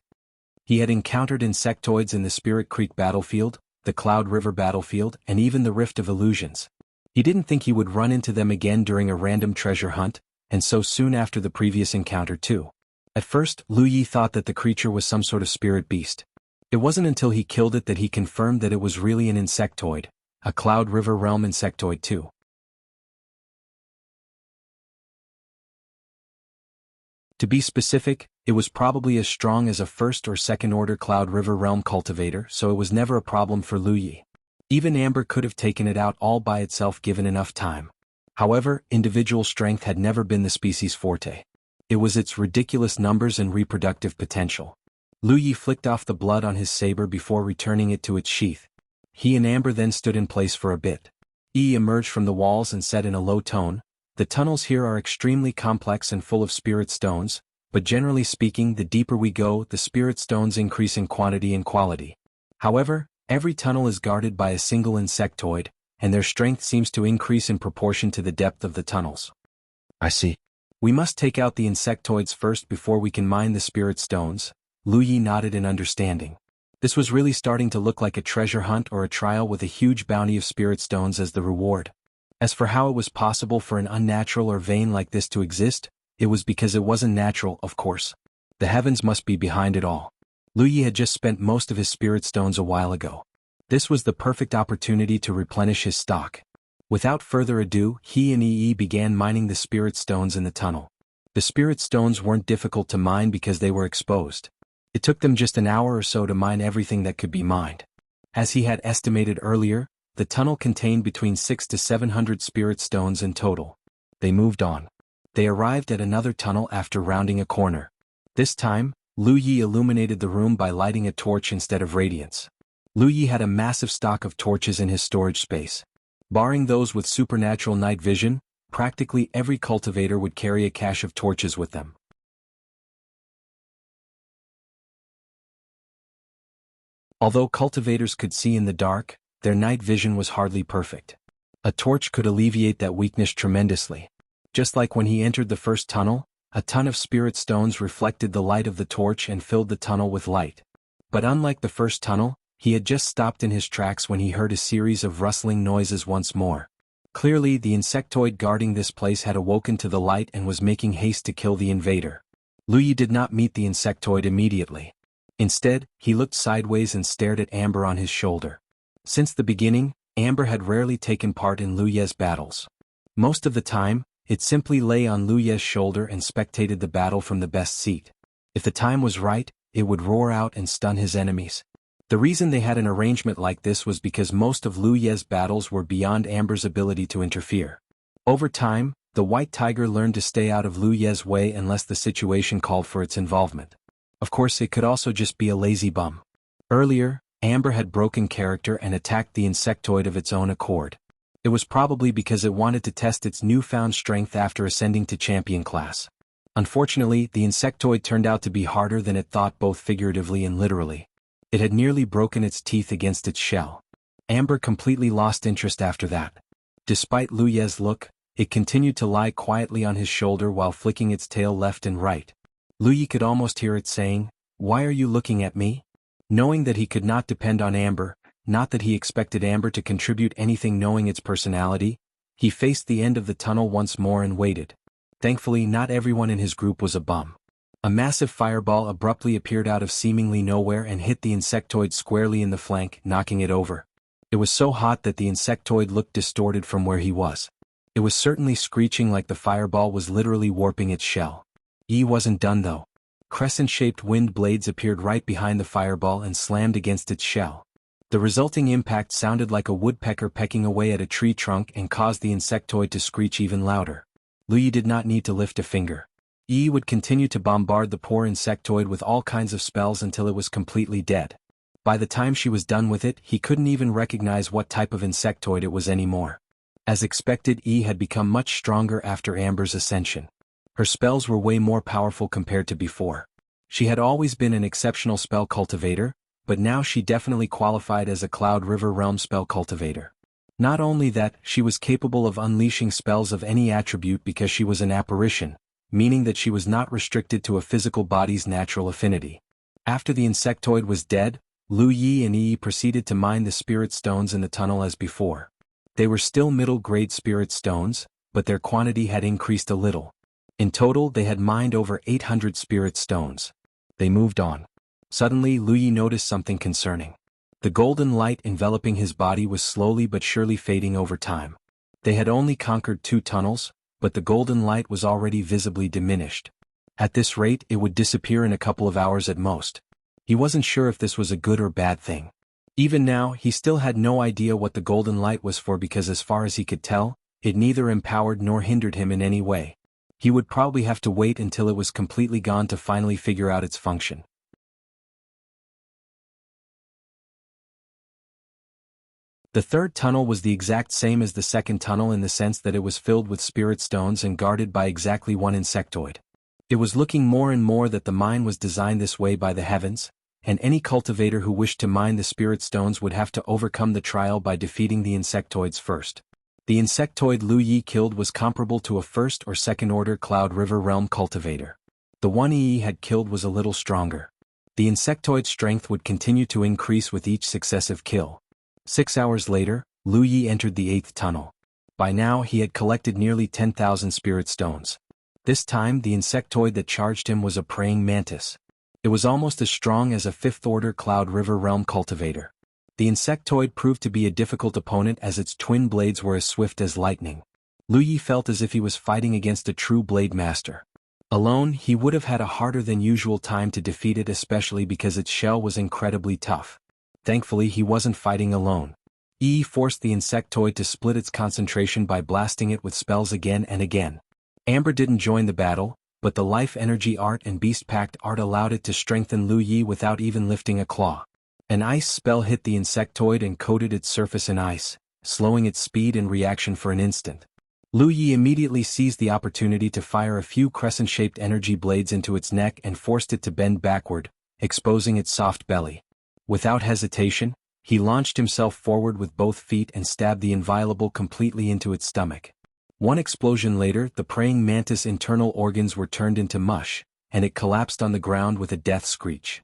He had encountered insectoids in the Spirit Creek battlefield, the Cloud River battlefield, and even the Rift of Illusions. He didn't think he would run into them again during a random treasure hunt, and so soon after the previous encounter too. At first, Lu Yi thought that the creature was some sort of spirit beast. It wasn't until he killed it that he confirmed that it was really an insectoid, a Cloud River realm insectoid too. To be specific, it was probably as strong as a first or second order Cloud River realm cultivator, so it was never a problem for Lu Yi. Even Amber could have taken it out all by itself given enough time. However, individual strength had never been the species' forte. It was its ridiculous numbers and reproductive potential. Lu Yi flicked off the blood on his saber before returning it to its sheath. He and Amber then stood in place for a bit. Yi emerged from the walls and said in a low tone, "The tunnels here are extremely complex and full of spirit stones, but generally speaking, the deeper we go, the spirit stones increase in quantity and quality. However, every tunnel is guarded by a single insectoid, and their strength seems to increase in proportion to the depth of the tunnels." "I see. We must take out the insectoids first before we can mine the spirit stones." Lu Yi nodded in understanding. This was really starting to look like a treasure hunt or a trial with a huge bounty of spirit stones as the reward. As for how it was possible for an unnatural or vein like this to exist, it was because it wasn't natural, of course. The heavens must be behind it all. Lu Yi had just spent most of his spirit stones a while ago. This was the perfect opportunity to replenish his stock. Without further ado, he and Yi began mining the spirit stones in the tunnel. The spirit stones weren't difficult to mine because they were exposed. It took them just an hour or so to mine everything that could be mined. As he had estimated earlier, the tunnel contained between 600 to 700 spirit stones in total. They moved on. They arrived at another tunnel after rounding a corner. This time, Lu Yi illuminated the room by lighting a torch instead of radiance. Lu Yi had a massive stock of torches in his storage space. Barring those with supernatural night vision, practically every cultivator would carry a cache of torches with them. Although cultivators could see in the dark, their night vision was hardly perfect. A torch could alleviate that weakness tremendously. Just like when he entered the first tunnel, a ton of spirit stones reflected the light of the torch and filled the tunnel with light. But unlike the first tunnel, he had just stopped in his tracks when he heard a series of rustling noises once more. Clearly, the insectoid guarding this place had awoken to the light and was making haste to kill the invader. Lu Yi did not meet the insectoid immediately. Instead, he looked sideways and stared at Amber on his shoulder. Since the beginning, Amber had rarely taken part in Lu Ye's battles. Most of the time, it simply lay on Lu Ye's shoulder and spectated the battle from the best seat. If the time was right, it would roar out and stun his enemies. The reason they had an arrangement like this was because most of Lu Ye's battles were beyond Amber's ability to interfere. Over time, the White Tiger learned to stay out of Lu Ye's way unless the situation called for its involvement. Of course, it could also just be a lazy bum. Earlier, Amber had broken character and attacked the insectoid of its own accord. It was probably because it wanted to test its newfound strength after ascending to champion class. Unfortunately, the insectoid turned out to be harder than it thought, both figuratively and literally. It had nearly broken its teeth against its shell. Amber completely lost interest after that. Despite Lu Ye's look, it continued to lie quietly on his shoulder while flicking its tail left and right. Lu Yi could almost hear it saying, "Why are you looking at me?" Knowing that he could not depend on Amber, not that he expected Amber to contribute anything knowing its personality, he faced the end of the tunnel once more and waited. Thankfully, not everyone in his group was a bum. A massive fireball abruptly appeared out of seemingly nowhere and hit the insectoid squarely in the flank, knocking it over. It was so hot that the insectoid looked distorted from where he was. It was certainly screeching like the fireball was literally warping its shell. Yi wasn't done though. Crescent-shaped wind blades appeared right behind the fireball and slammed against its shell. The resulting impact sounded like a woodpecker pecking away at a tree trunk and caused the insectoid to screech even louder. Lu Yi did not need to lift a finger. Yi would continue to bombard the poor insectoid with all kinds of spells until it was completely dead. By the time she was done with it, he couldn't even recognize what type of insectoid it was anymore. As expected, Yi had become much stronger after Amber's ascension. Her spells were way more powerful compared to before. She had always been an exceptional spell cultivator, but now she definitely qualified as a Cloud River Realm spell cultivator. Not only that, she was capable of unleashing spells of any attribute because she was an apparition, meaning that she was not restricted to a physical body's natural affinity. After the insectoid was dead, Lu Yi and Yi proceeded to mine the spirit stones in the tunnel as before. They were still middle-grade spirit stones, but their quantity had increased a little. In total, they had mined over 800 spirit stones. They moved on. Suddenly, Lu Yi noticed something concerning. The golden light enveloping his body was slowly but surely fading over time. They had only conquered 2 tunnels, but the golden light was already visibly diminished. At this rate, it would disappear in a couple of hours at most. He wasn't sure if this was a good or bad thing. Even now, he still had no idea what the golden light was for because as far as he could tell, it neither empowered nor hindered him in any way. He would probably have to wait until it was completely gone to finally figure out its function. The third tunnel was the exact same as the second tunnel in the sense that it was filled with spirit stones and guarded by exactly 1 insectoid. It was looking more and more that the mine was designed this way by the heavens, and any cultivator who wished to mine the spirit stones would have to overcome the trial by defeating the insectoids first. The insectoid Lu Yi killed was comparable to a first or second order Cloud River Realm cultivator. The one Yi had killed was a little stronger. The insectoid's strength would continue to increase with each successive kill. 6 hours later, Lu Yi entered the 8th tunnel. By now he had collected nearly 10,000 spirit stones. This time the insectoid that charged him was a praying mantis. It was almost as strong as a 5th order Cloud River Realm cultivator. The insectoid proved to be a difficult opponent as its twin blades were as swift as lightning. Lu Yi felt as if he was fighting against a true blade master. Alone, he would have had a harder than usual time to defeat it, especially because its shell was incredibly tough. Thankfully, he wasn't fighting alone. Yi forced the insectoid to split its concentration by blasting it with spells again and again. Amber didn't join the battle, but the Life Energy art and Beast Pact art allowed it to strengthen Lu Yi without even lifting a claw. An ice spell hit the insectoid and coated its surface in ice, slowing its speed and reaction for an instant. Lu Yi immediately seized the opportunity to fire a few crescent-shaped energy blades into its neck and forced it to bend backward, exposing its soft belly. Without hesitation, he launched himself forward with both feet and stabbed the inviolable completely into its stomach. One explosion later, the praying mantis' internal organs were turned into mush, and it collapsed on the ground with a death screech.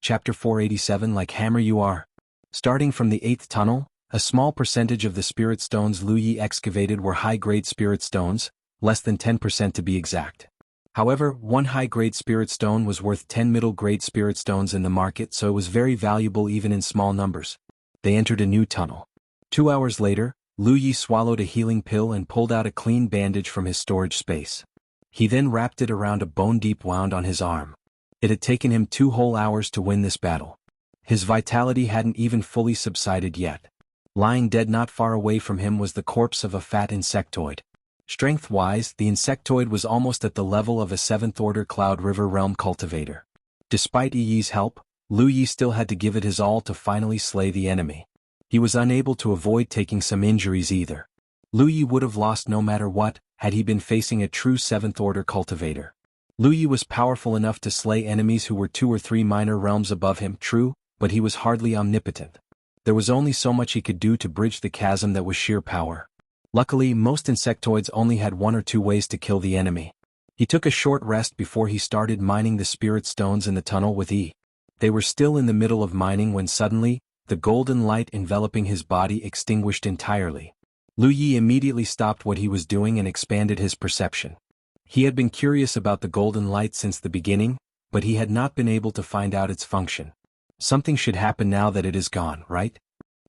Chapter 487. Like hammer you are. Starting from the 8th tunnel, a small percentage of the spirit stones Lu Yi excavated were high-grade spirit stones, less than 10% to be exact. However, 1 high-grade spirit stone was worth 10 middle-grade spirit stones in the market, so it was very valuable even in small numbers. They entered a new tunnel. 2 hours later, Lu Yi swallowed a healing pill and pulled out a clean bandage from his storage space. He then wrapped it around a bone-deep wound on his arm. It had taken him 2 whole hours to win this battle. His vitality hadn't even fully subsided yet. Lying dead not far away from him was the corpse of a fat insectoid. Strength-wise, the insectoid was almost at the level of a 7th order Cloud River Realm cultivator. Despite Yi's help, Lu Yi still had to give it his all to finally slay the enemy. He was unable to avoid taking some injuries either. Lu Yi would have lost no matter what, had he been facing a true 7th order cultivator. Lu Yi was powerful enough to slay enemies who were 2 or 3 minor realms above him, true, but he was hardly omnipotent. There was only so much he could do to bridge the chasm that was sheer power. Luckily, most insectoids only had 1 or 2 ways to kill the enemy. He took a short rest before he started mining the spirit stones in the tunnel with Yi. They were still in the middle of mining when suddenly, the golden light enveloping his body extinguished entirely. Lu Yi immediately stopped what he was doing and expanded his perception. He had been curious about the golden light since the beginning, but he had not been able to find out its function. Something should happen now that it is gone, right?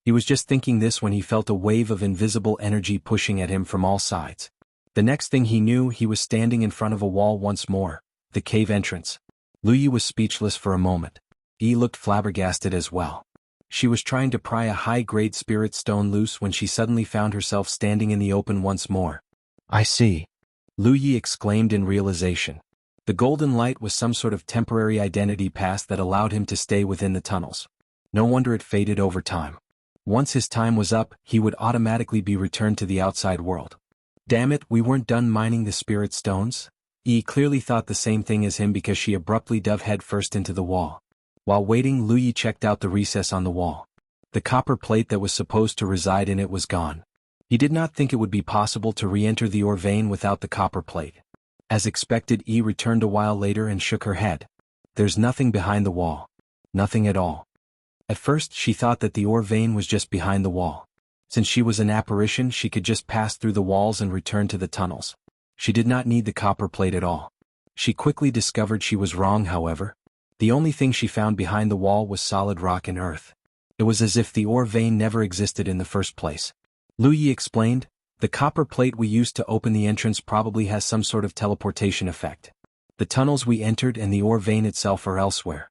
He was just thinking this when he felt a wave of invisible energy pushing at him from all sides. The next thing he knew, he was standing in front of a wall once more, the cave entrance. Lu Yi was speechless for a moment. Yi looked flabbergasted as well. She was trying to pry a high-grade spirit stone loose when she suddenly found herself standing in the open once more. I see. Lu Yi exclaimed in realization. The golden light was some sort of temporary identity pass that allowed him to stay within the tunnels. No wonder it faded over time. Once his time was up, he would automatically be returned to the outside world. Damn it, we weren't done mining the spirit stones? Yi clearly thought the same thing as him because she abruptly dove headfirst into the wall. While waiting, Lu Yi checked out the recess on the wall. The copper plate that was supposed to reside in it was gone. He did not think it would be possible to re-enter the ore vein without the copper plate. As expected, Yi returned a while later and shook her head. There's nothing behind the wall. Nothing at all. At first she thought that the ore vein was just behind the wall. Since she was an apparition, she could just pass through the walls and return to the tunnels. She did not need the copper plate at all. She quickly discovered she was wrong, however. The only thing she found behind the wall was solid rock and earth. It was as if the ore vein never existed in the first place. Lu Yi explained, the copper plate we used to open the entrance probably has some sort of teleportation effect. The tunnels we entered and the ore vein itself are elsewhere.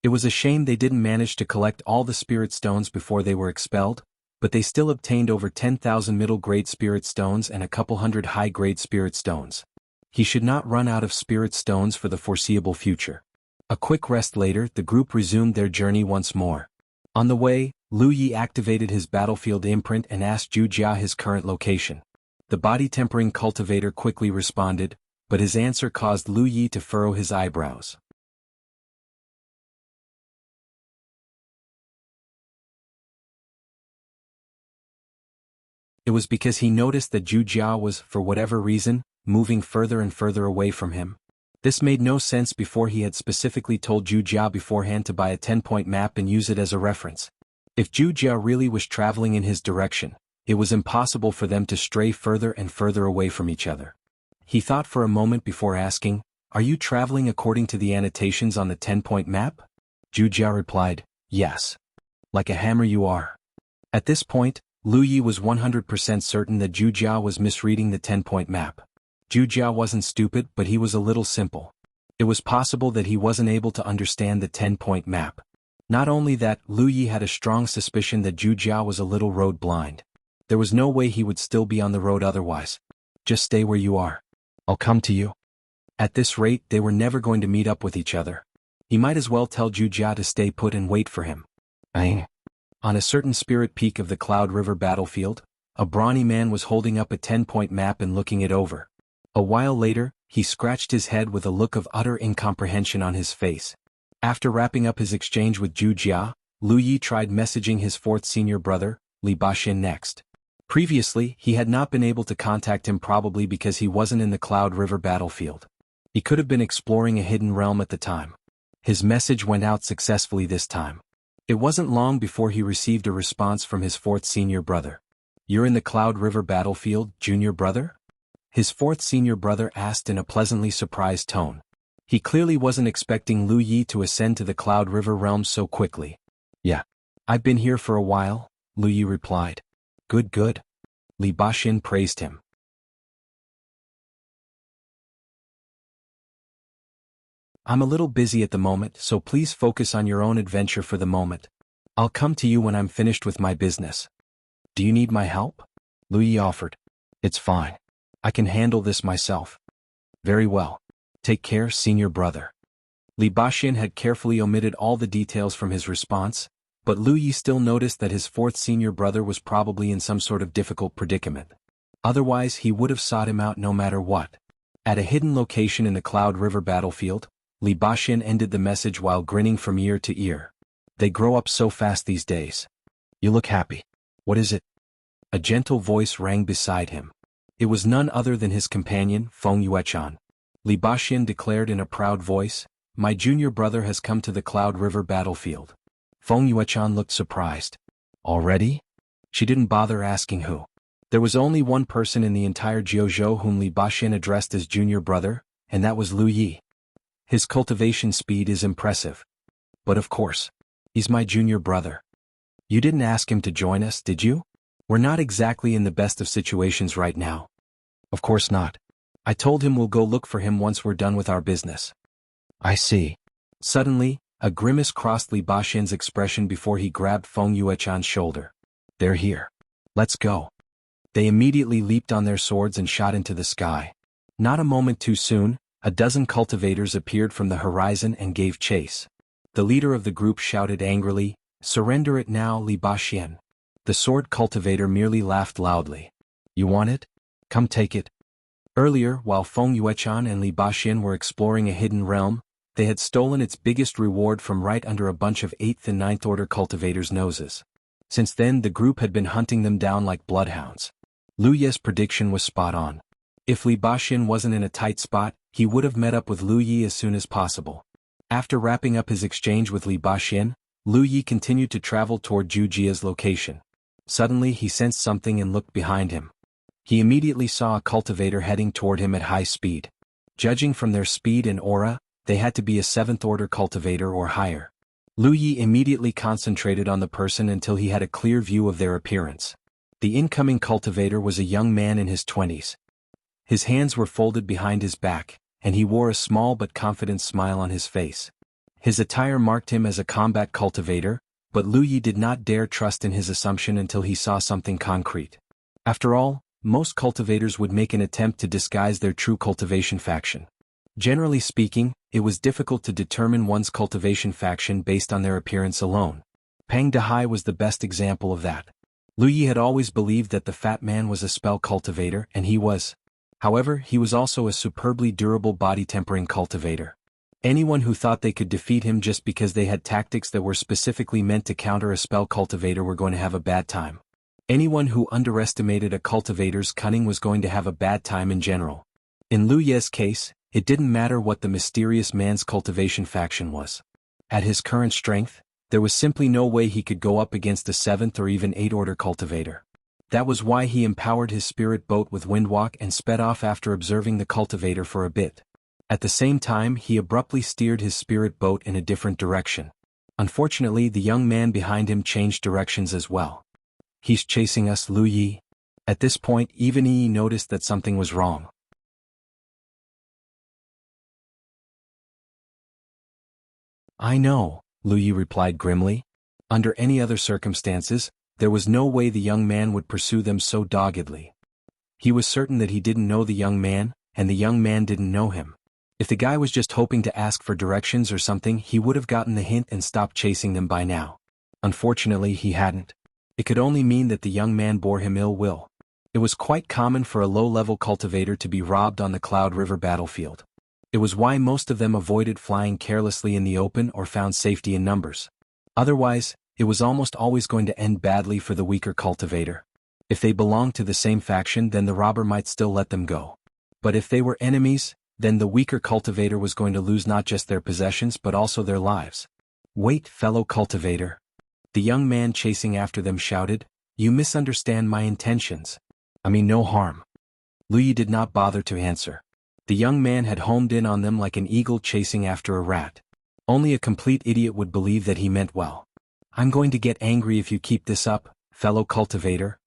It was a shame they didn't manage to collect all the spirit stones before they were expelled, but they still obtained over 10,000 middle-grade spirit stones and a couple hundred high-grade spirit stones. He should not run out of spirit stones for the foreseeable future. A quick rest later, the group resumed their journey once more. On the way, Lu Yi activated his battlefield imprint and asked Zhu Jia his current location. The body-tempering cultivator quickly responded, but his answer caused Lu Yi to furrow his eyebrows. It was because he noticed that Zhu Jia was, for whatever reason, moving further and further away from him. This made no sense before he had specifically told Zhu Jia beforehand to buy a 10-point map and use it as a reference. If Zhu Jia really was traveling in his direction, it was impossible for them to stray further and further away from each other. He thought for a moment before asking, "Are you traveling according to the annotations on the 10-point map?" Zhu Jia replied, "Yes. Like a hammer you are." At this point, Lu Yi was 100% certain that Zhu Jia was misreading the 10-point map. Zhu Jia wasn't stupid, but he was a little simple. It was possible that he wasn't able to understand the 10-point map. Not only that, Lu Yi had a strong suspicion that Zhu Jia was a little road blind. There was no way he would still be on the road otherwise. "Just stay where you are. I'll come to you." At this rate, they were never going to meet up with each other. He might as well tell Zhu Jia to stay put and wait for him. On a certain spirit peak of the Cloud River battlefield, a brawny man was holding up a 10-point map and looking it over. A while later, he scratched his head with a look of utter incomprehension on his face. After wrapping up his exchange with Zhu Jia, Lu Yi tried messaging his fourth senior brother, Li Baxin, next. Previously, he had not been able to contact him, probably because he wasn't in the Cloud River battlefield. He could have been exploring a hidden realm at the time. His message went out successfully this time. It wasn't long before he received a response from his fourth senior brother. "You're in the Cloud River battlefield, junior brother?" His fourth senior brother asked in a pleasantly surprised tone. He clearly wasn't expecting Lu Yi to ascend to the Cloud River realm so quickly. "Yeah. I've been here for a while," Lu Yi replied. "Good, good." Li Baxin praised him. "I'm a little busy at the moment, so please focus on your own adventure for the moment. I'll come to you when I'm finished with my business." "Do you need my help?" Lu Yi offered. "It's fine. I can handle this myself." "Very well. Take care, senior brother." Li Baxin had carefully omitted all the details from his response, but Lu Yi still noticed that his fourth senior brother was probably in some sort of difficult predicament. Otherwise, he would have sought him out no matter what. At a hidden location in the Cloud River battlefield, Li Baxin ended the message while grinning from ear to ear. "They grow up so fast these days. You look happy. What is it?" A gentle voice rang beside him. It was none other than his companion, Feng Yuechan. Li Baxin declared in a proud voice, "My junior brother has come to the Cloud River battlefield." Feng Yuechan looked surprised. "Already?" She didn't bother asking who. There was only one person in the entire Jiuzhou whom Li Baxin addressed as junior brother, and that was Lu Yi. His cultivation speed is impressive. "But of course. He's my junior brother." "You didn't ask him to join us, did you? We're not exactly in the best of situations right now." "Of course not. I told him we'll go look for him once we're done with our business." "I see." Suddenly, A grimace crossed Li Baxian's expression before he grabbed Feng Yuechan's shoulder. "They're here. Let's go." They immediately leaped on their swords and shot into the sky. Not a moment too soon, a dozen cultivators appeared from the horizon and gave chase. The leader of the group shouted angrily, "Surrender it now, Li Baxian." The sword cultivator merely laughed loudly. "You want it? Come take it." Earlier, while Feng Yuechan and Li Baxian were exploring a hidden realm, they had stolen its biggest reward from right under a bunch of 8th and 9th order cultivators' noses. Since then the group had been hunting them down like bloodhounds. Lu Ye's prediction was spot on. If Li Baxian wasn't in a tight spot, he would have met up with Lu Yi as soon as possible. After wrapping up his exchange with Li Baxian, Lu Yi continued to travel toward Zhu Jia's location. Suddenly he sensed something and looked behind him. He immediately saw a cultivator heading toward him at high speed. Judging from their speed and aura, they had to be a 7th order cultivator or higher. Lu Yi immediately concentrated on the person until he had a clear view of their appearance. The incoming cultivator was a young man in his 20s. His hands were folded behind his back, and he wore a small but confident smile on his face. His attire marked him as a combat cultivator, but Lu Yi did not dare trust in his assumption until he saw something concrete. After all, most cultivators would make an attempt to disguise their true cultivation faction. Generally speaking, it was difficult to determine one's cultivation faction based on their appearance alone. Pang Dahai was the best example of that. Lu Yi had always believed that the fat man was a spell cultivator, and he was. However, he was also a superbly durable body-tempering cultivator. Anyone who thought they could defeat him just because they had tactics that were specifically meant to counter a spell cultivator were going to have a bad time. Anyone who underestimated a cultivator's cunning was going to have a bad time in general. In Lu Ye's case, it didn't matter what the mysterious man's cultivation faction was. At his current strength, there was simply no way he could go up against a 7th or even 8th order cultivator. That was why he empowered his spirit boat with Windwalk and sped off after observing the cultivator for a bit. At the same time, he abruptly steered his spirit boat in a different direction. Unfortunately, the young man behind him changed directions as well. "He's chasing us, Lu Yi." At this point, even Yi noticed that something was wrong. "I know," Lu Yi replied grimly. Under any other circumstances, there was no way the young man would pursue them so doggedly. He was certain that he didn't know the young man, and the young man didn't know him. If the guy was just hoping to ask for directions or something, he would have gotten the hint and stopped chasing them by now. Unfortunately, he hadn't. It could only mean that the young man bore him ill will. It was quite common for a low-level cultivator to be robbed on the Cloud River battlefield. It was why most of them avoided flying carelessly in the open or found safety in numbers. Otherwise, it was almost always going to end badly for the weaker cultivator. If they belonged to the same faction, then the robber might still let them go. But if they were enemies, then the weaker cultivator was going to lose not just their possessions but also their lives. "Wait, fellow cultivator." The young man chasing after them shouted, "You misunderstand my intentions. I mean no harm." Lu Yi did not bother to answer. The young man had homed in on them like an eagle chasing after a rat. Only a complete idiot would believe that he meant well. "I'm going to get angry if you keep this up, fellow cultivator."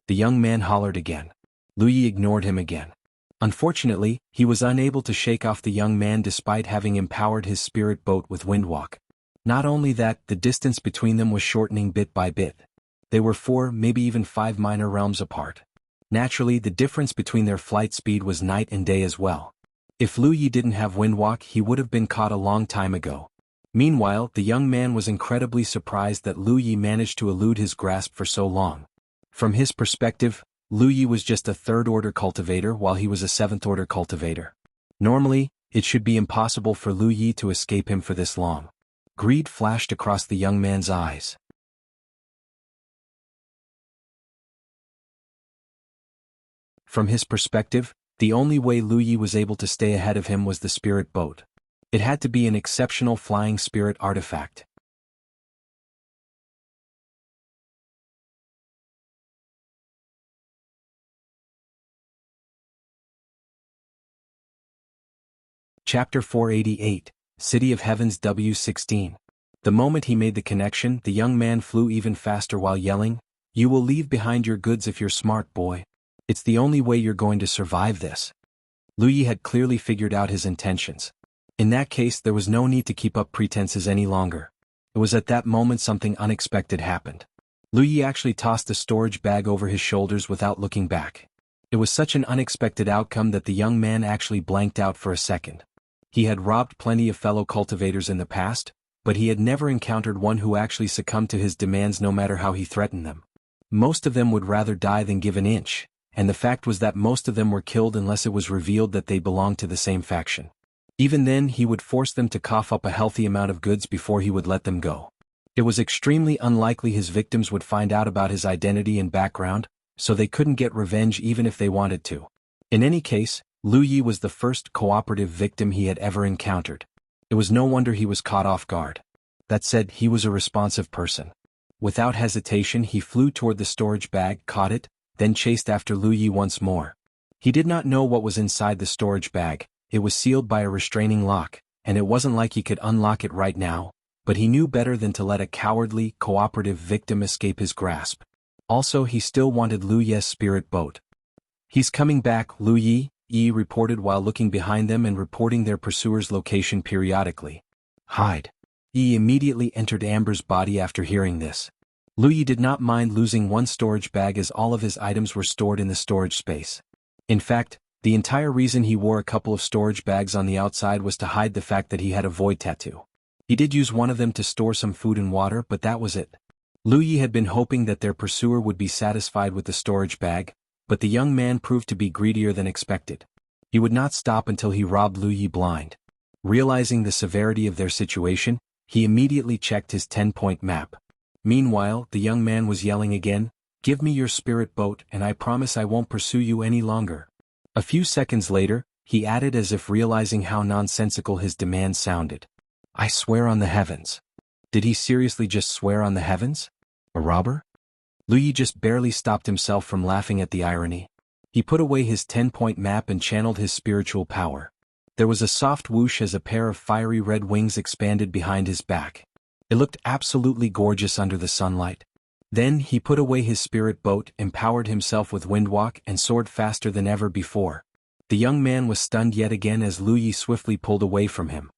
The young man hollered again. Lu Yi ignored him again. Unfortunately, he was unable to shake off the young man despite having empowered his spirit boat with Windwalk. Not only that, the distance between them was shortening bit by bit. They were 4, maybe even 5 minor realms apart. Naturally, the difference between their flight speed was night and day as well. If Lu Yi didn't have Windwalk, he would have been caught a long time ago. Meanwhile, the young man was incredibly surprised that Lu Yi managed to elude his grasp for so long. From his perspective, Lu Yi was just a 3rd order cultivator while he was a 7th order cultivator. Normally, it should be impossible for Lu Yi to escape him for this long. Greed flashed across the young man's eyes. From his perspective, the only way Lu Yi was able to stay ahead of him was the spirit boat. It had to be an exceptional flying spirit artifact. Chapter 488, City of Heavens W16. The moment he made the connection, the young man flew even faster while yelling, "You will leave behind your goods if you're smart, boy. It's the only way you're going to survive this." Lu Yi had clearly figured out his intentions. In that case there was no need to keep up pretenses any longer. It was at that moment something unexpected happened. Lu Yi actually tossed the storage bag over his shoulders without looking back. It was such an unexpected outcome that the young man actually blanked out for a second. He had robbed plenty of fellow cultivators in the past, but he had never encountered one who actually succumbed to his demands no matter how he threatened them. Most of them would rather die than give an inch, and the fact was that most of them were killed unless it was revealed that they belonged to the same faction. Even then he would force them to cough up a healthy amount of goods before he would let them go. It was extremely unlikely his victims would find out about his identity and background, so they couldn't get revenge even if they wanted to. In any case, Lu Yi was the first cooperative victim he had ever encountered. It was no wonder he was caught off guard. That said, he was a responsive person. Without hesitation he flew toward the storage bag, caught it, then chased after Lu Yi once more. He did not know what was inside the storage bag. It was sealed by a restraining lock, and it wasn't like he could unlock it right now, but he knew better than to let a cowardly, cooperative victim escape his grasp. Also, he still wanted Lu Yi's spirit boat. "He's coming back, Lu Yi," Yi reported while looking behind them and reporting their pursuer's location periodically. "Hide." Yi immediately entered Amber's body after hearing this. Lu Yi did not mind losing one storage bag as all of his items were stored in the storage space. In fact, the entire reason he wore a couple of storage bags on the outside was to hide the fact that he had a void tattoo. He did use one of them to store some food and water, but that was it. Lu Yi had been hoping that their pursuer would be satisfied with the storage bag, but the young man proved to be greedier than expected. He would not stop until he robbed Lu Yi blind. Realizing the severity of their situation, he immediately checked his 10-point map. Meanwhile, the young man was yelling again, "Give me your spirit boat and I promise I won't pursue you any longer." A few seconds later, he added as if realizing how nonsensical his demand sounded, "I swear on the heavens." Did he seriously just swear on the heavens? A robber? Lu Yi just barely stopped himself from laughing at the irony. He put away his 10-point map and channeled his spiritual power. There was a soft whoosh as a pair of fiery red wings expanded behind his back. It looked absolutely gorgeous under the sunlight. Then he put away his spirit boat, empowered himself with windwalk and soared faster than ever before. The young man was stunned yet again as Lu Yi swiftly pulled away from him.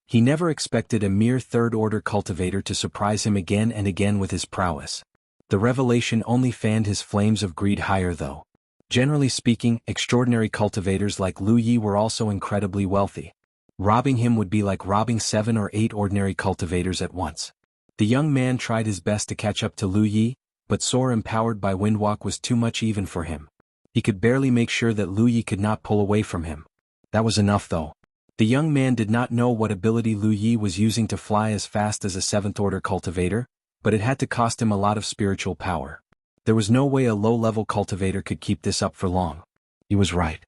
He never expected a mere third-order cultivator to surprise him again and again with his prowess. The revelation only fanned his flames of greed higher though. Generally speaking, extraordinary cultivators like Lu Yi were also incredibly wealthy. Robbing him would be like robbing 7 or 8 ordinary cultivators at once. The young man tried his best to catch up to Lu Yi, but soar empowered by windwalk was too much even for him. He could barely make sure that Lu Yi could not pull away from him. That was enough though. The young man did not know what ability Lu Yi was using to fly as fast as a 7th-order cultivator, but it had to cost him a lot of spiritual power. There was no way a low-level cultivator could keep this up for long. He was right.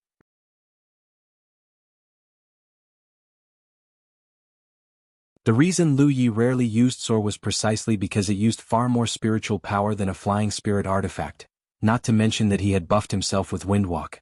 The reason Lu Yi rarely used soar was precisely because it used far more spiritual power than a flying spirit artifact, not to mention that he had buffed himself with windwalk.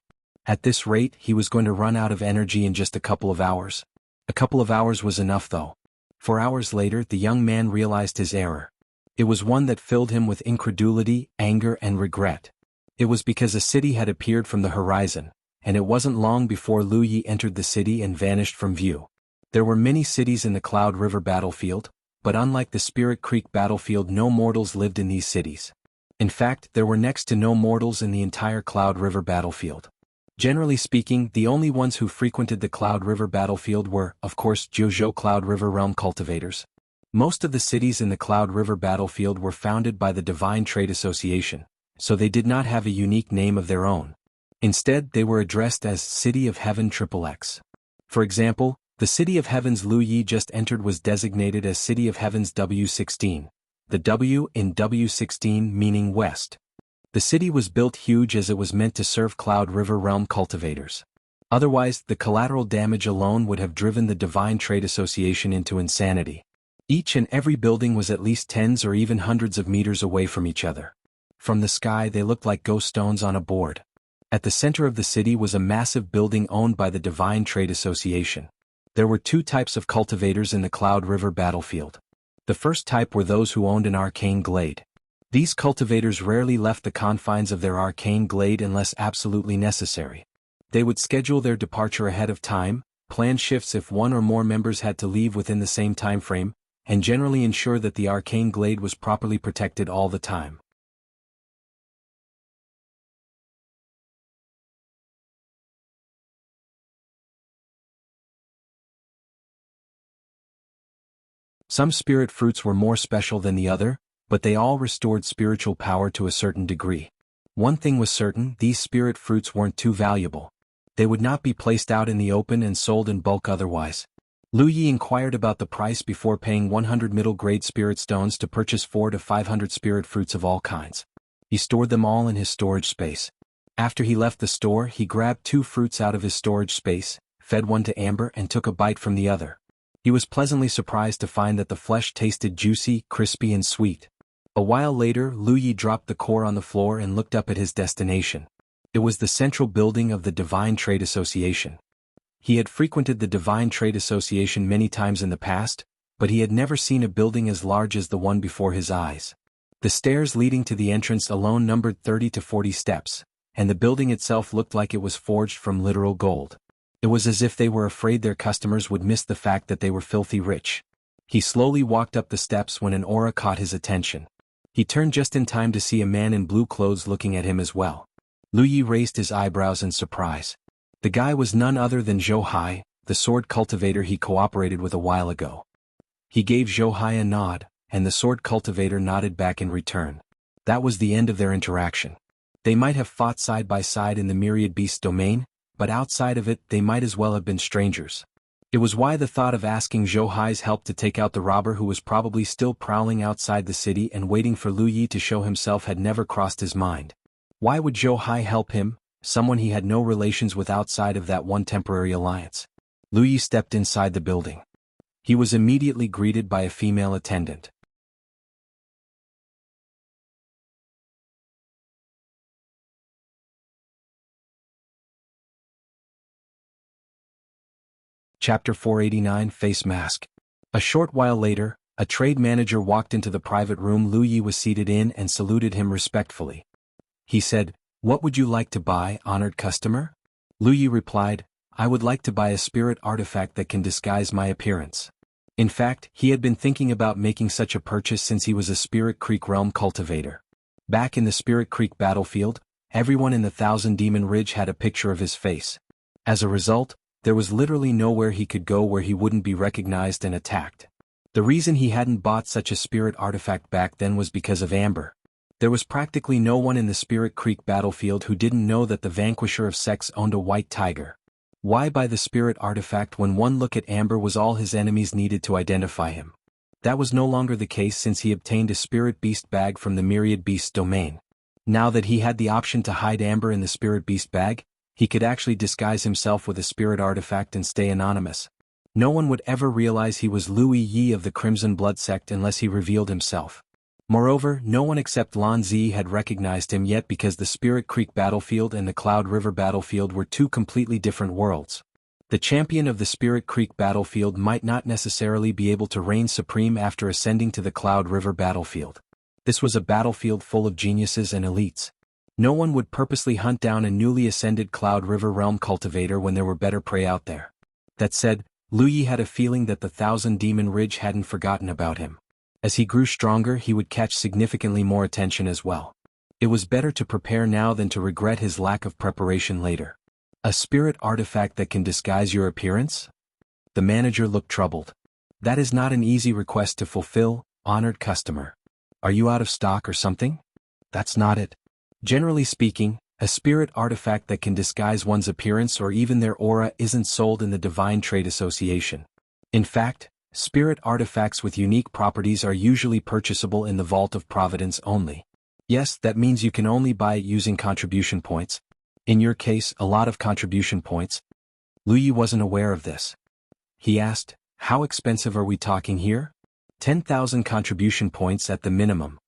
At this rate, he was going to run out of energy in just a couple of hours. A couple of hours was enough though. 4 hours later, the young man realized his error. It was one that filled him with incredulity, anger, and regret. It was because a city had appeared from the horizon, and it wasn't long before Lu Yi entered the city and vanished from view. There were many cities in the Cloud River battlefield, but unlike the Spirit Creek battlefield, no mortals lived in these cities. In fact, there were next to no mortals in the entire Cloud River battlefield. Generally speaking, the only ones who frequented the Cloud River battlefield were, of course, Jianghu Cloud River realm cultivators. Most of the cities in the Cloud River battlefield were founded by the Divine Trade Association, so they did not have a unique name of their own. Instead, they were addressed as City of Heaven XXX. For example, the City of Heaven's Lu Yi just entered was designated as City of Heaven's W16, the W in W16 meaning west. The city was built huge as it was meant to serve Cloud River realm cultivators. Otherwise, the collateral damage alone would have driven the Divine Trade Association into insanity. Each and every building was at least tens or even hundreds of meters away from each other. From the sky they looked like ghost stones on a board. At the center of the city was a massive building owned by the Divine Trade Association. There were 2 types of cultivators in the Cloud River battlefield. The first type were those who owned an arcane glade. These cultivators rarely left the confines of their arcane glade unless absolutely necessary. They would schedule their departure ahead of time, plan shifts if one or more members had to leave within the same time frame, and generally ensure that the arcane glade was properly protected all the time. Some spirit fruits were more special than the other, but they all restored spiritual power to a certain degree. One thing was certain, these spirit fruits weren't too valuable. They would not be placed out in the open and sold in bulk otherwise. Lu Yi inquired about the price before paying 100 middle-grade spirit stones to purchase 400 to 500 spirit fruits of all kinds. He stored them all in his storage space. After he left the store, he grabbed 2 fruits out of his storage space, fed one to Amber and took a bite from the other. He was pleasantly surprised to find that the flesh tasted juicy, crispy and sweet. A while later, Lu Yi dropped the core on the floor and looked up at his destination. It was the central building of the Divine Trade Association. He had frequented the Divine Trade Association many times in the past, but he had never seen a building as large as the one before his eyes. The stairs leading to the entrance alone numbered 30 to 40 steps, and the building itself looked like it was forged from literal gold. It was as if they were afraid their customers would miss the fact that they were filthy rich. He slowly walked up the steps when an aura caught his attention. He turned just in time to see a man in blue clothes looking at him as well. Lu Yi raised his eyebrows in surprise. The guy was none other than Dahai, the sword cultivator he cooperated with a while ago. He gave Dahai a nod, and the sword cultivator nodded back in return. That was the end of their interaction. They might have fought side by side in the myriad beast domain, but outside of it they might as well have been strangers. It was why the thought of asking Dahai's help to take out the robber who was probably still prowling outside the city and waiting for Lu Yi to show himself had never crossed his mind. Why would Dahai help him, someone he had no relations with outside of that one temporary alliance? Lu Yi stepped inside the building. He was immediately greeted by a female attendant. Chapter 489 Face Mask. A short while later, a trade manager walked into the private room Lu Yi was seated in and saluted him respectfully. He said, "What would you like to buy, honored customer?" Lu Yi replied, "I would like to buy a spirit artifact that can disguise my appearance." In fact, he had been thinking about making such a purchase since he was a Spirit Creek realm cultivator. Back in the Spirit Creek battlefield, everyone in the Thousand Demon Ridge had a picture of his face. As a result, there was literally nowhere he could go where he wouldn't be recognized and attacked. The reason he hadn't bought such a spirit artifact back then was because of Amber. There was practically no one in the Spirit Creek battlefield who didn't know that the vanquisher of Sects owned a white tiger. Why buy the spirit artifact when one look at Amber was all his enemies needed to identify him? That was no longer the case since he obtained a spirit beast bag from the myriad beast domain. Now that he had the option to hide Amber in the spirit beast bag, he could actually disguise himself with a spirit artifact and stay anonymous. No one would ever realize he was Lu Yi of the Crimson Blood Sect unless he revealed himself. Moreover, no one except Lan Zi had recognized him yet because the Spirit Creek battlefield and the Cloud River battlefield were two completely different worlds. The champion of the Spirit Creek battlefield might not necessarily be able to reign supreme after ascending to the Cloud River battlefield. This was a battlefield full of geniuses and elites. No one would purposely hunt down a newly ascended Cloud River realm cultivator when there were better prey out there. That said, Lu Yi had a feeling that the Thousand Demon Ridge hadn't forgotten about him. As he grew stronger, he would catch significantly more attention as well. It was better to prepare now than to regret his lack of preparation later. A spirit artifact that can disguise your appearance? The manager looked troubled. That is not an easy request to fulfill, honored customer. Are you out of stock or something? That's not it. Generally speaking, a spirit artifact that can disguise one's appearance or even their aura isn't sold in the Divine Trade Association. In fact, spirit artifacts with unique properties are usually purchasable in the Vault of Providence only. Yes, that means you can only buy it using contribution points. In your case, a lot of contribution points. Lu Yi wasn't aware of this. He asked, "How expensive are we talking here?" 10,000 contribution points at the minimum.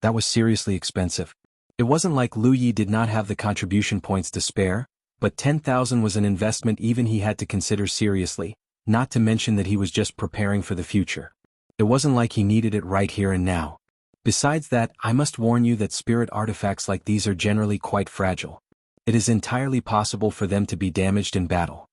That was seriously expensive. It wasn't like Lu Yi did not have the contribution points to spare, but 10,000 was an investment even he had to consider seriously, not to mention that he was just preparing for the future. It wasn't like he needed it right here and now. Besides that, I must warn you that spirit artifacts like these are generally quite fragile. It is entirely possible for them to be damaged in battle.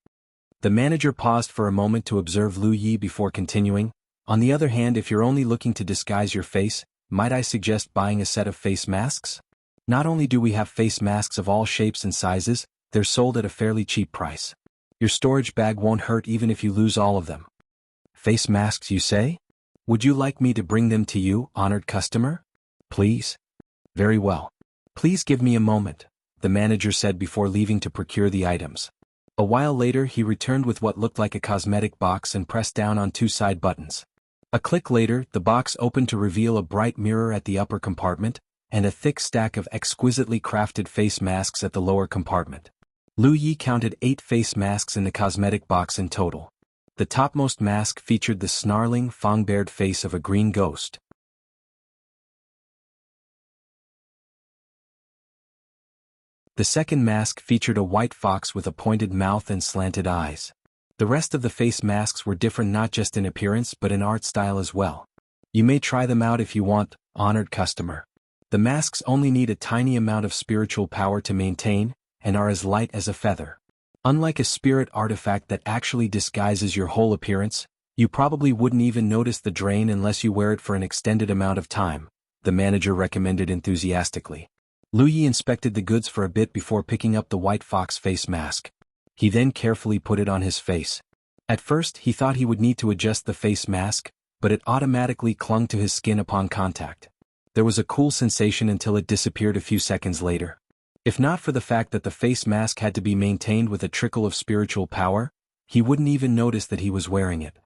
The manager paused for a moment to observe Lu Yi before continuing. On the other hand, if you're only looking to disguise your face, might I suggest buying a set of face masks? Not only do we have face masks of all shapes and sizes, they're sold at a fairly cheap price. Your storage bag won't hurt even if you lose all of them. Face masks, you say? Would you like me to bring them to you, honored customer? Please? Very well. Please give me a moment, the manager said before leaving to procure the items. A while later he returned with what looked like a cosmetic box and pressed down on 2 side buttons. A click later, the box opened to reveal a bright mirror at the upper compartment, and a thick stack of exquisitely crafted face masks at the lower compartment. Lu Yi counted 8 face masks in the cosmetic box in total. The topmost mask featured the snarling, fang-bared face of a green ghost. The second mask featured a white fox with a pointed mouth and slanted eyes. The rest of the face masks were different not just in appearance but in art style as well. You may try them out if you want, honored customer. The masks only need a tiny amount of spiritual power to maintain, and are as light as a feather. Unlike a spirit artifact that actually disguises your whole appearance, you probably wouldn't even notice the drain unless you wear it for an extended amount of time, the manager recommended enthusiastically. Lu Yi inspected the goods for a bit before picking up the white fox face mask. He then carefully put it on his face. At first he thought he would need to adjust the face mask, but it automatically clung to his skin upon contact. There was a cool sensation until it disappeared a few seconds later. If not for the fact that the face mask had to be maintained with a trickle of spiritual power, he wouldn't even notice that he was wearing it.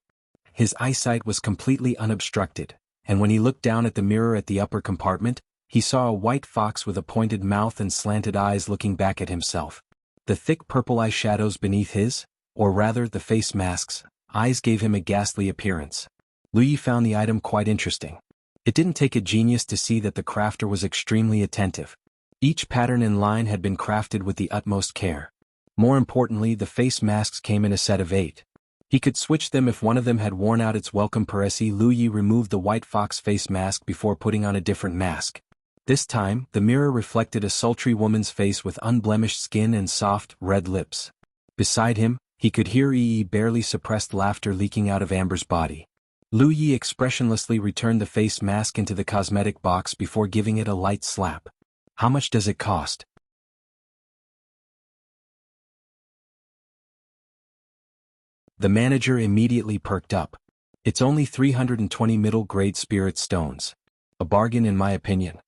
His eyesight was completely unobstructed, and when he looked down at the mirror at the upper compartment, he saw a white fox with a pointed mouth and slanted eyes looking back at himself. The thick purple eyeshadows beneath his, or rather the face mask's, eyes gave him a ghastly appearance. Lu Yi found the item quite interesting. It didn't take a genius to see that the crafter was extremely attentive. Each pattern and line had been crafted with the utmost care. More importantly, the face masks came in a set of 8. He could switch them if one of them had worn out its welcome. Lu Yi removed the white fox face mask before putting on a different mask. This time, the mirror reflected a sultry woman's face with unblemished skin and soft, red lips. Beside him, he could hear barely suppressed laughter leaking out of Amber's body. Lu Yi expressionlessly returned the face mask into the cosmetic box before giving it a light slap. How much does it cost? The manager immediately perked up. It's only 320 middle-grade spirit stones. A bargain in my opinion.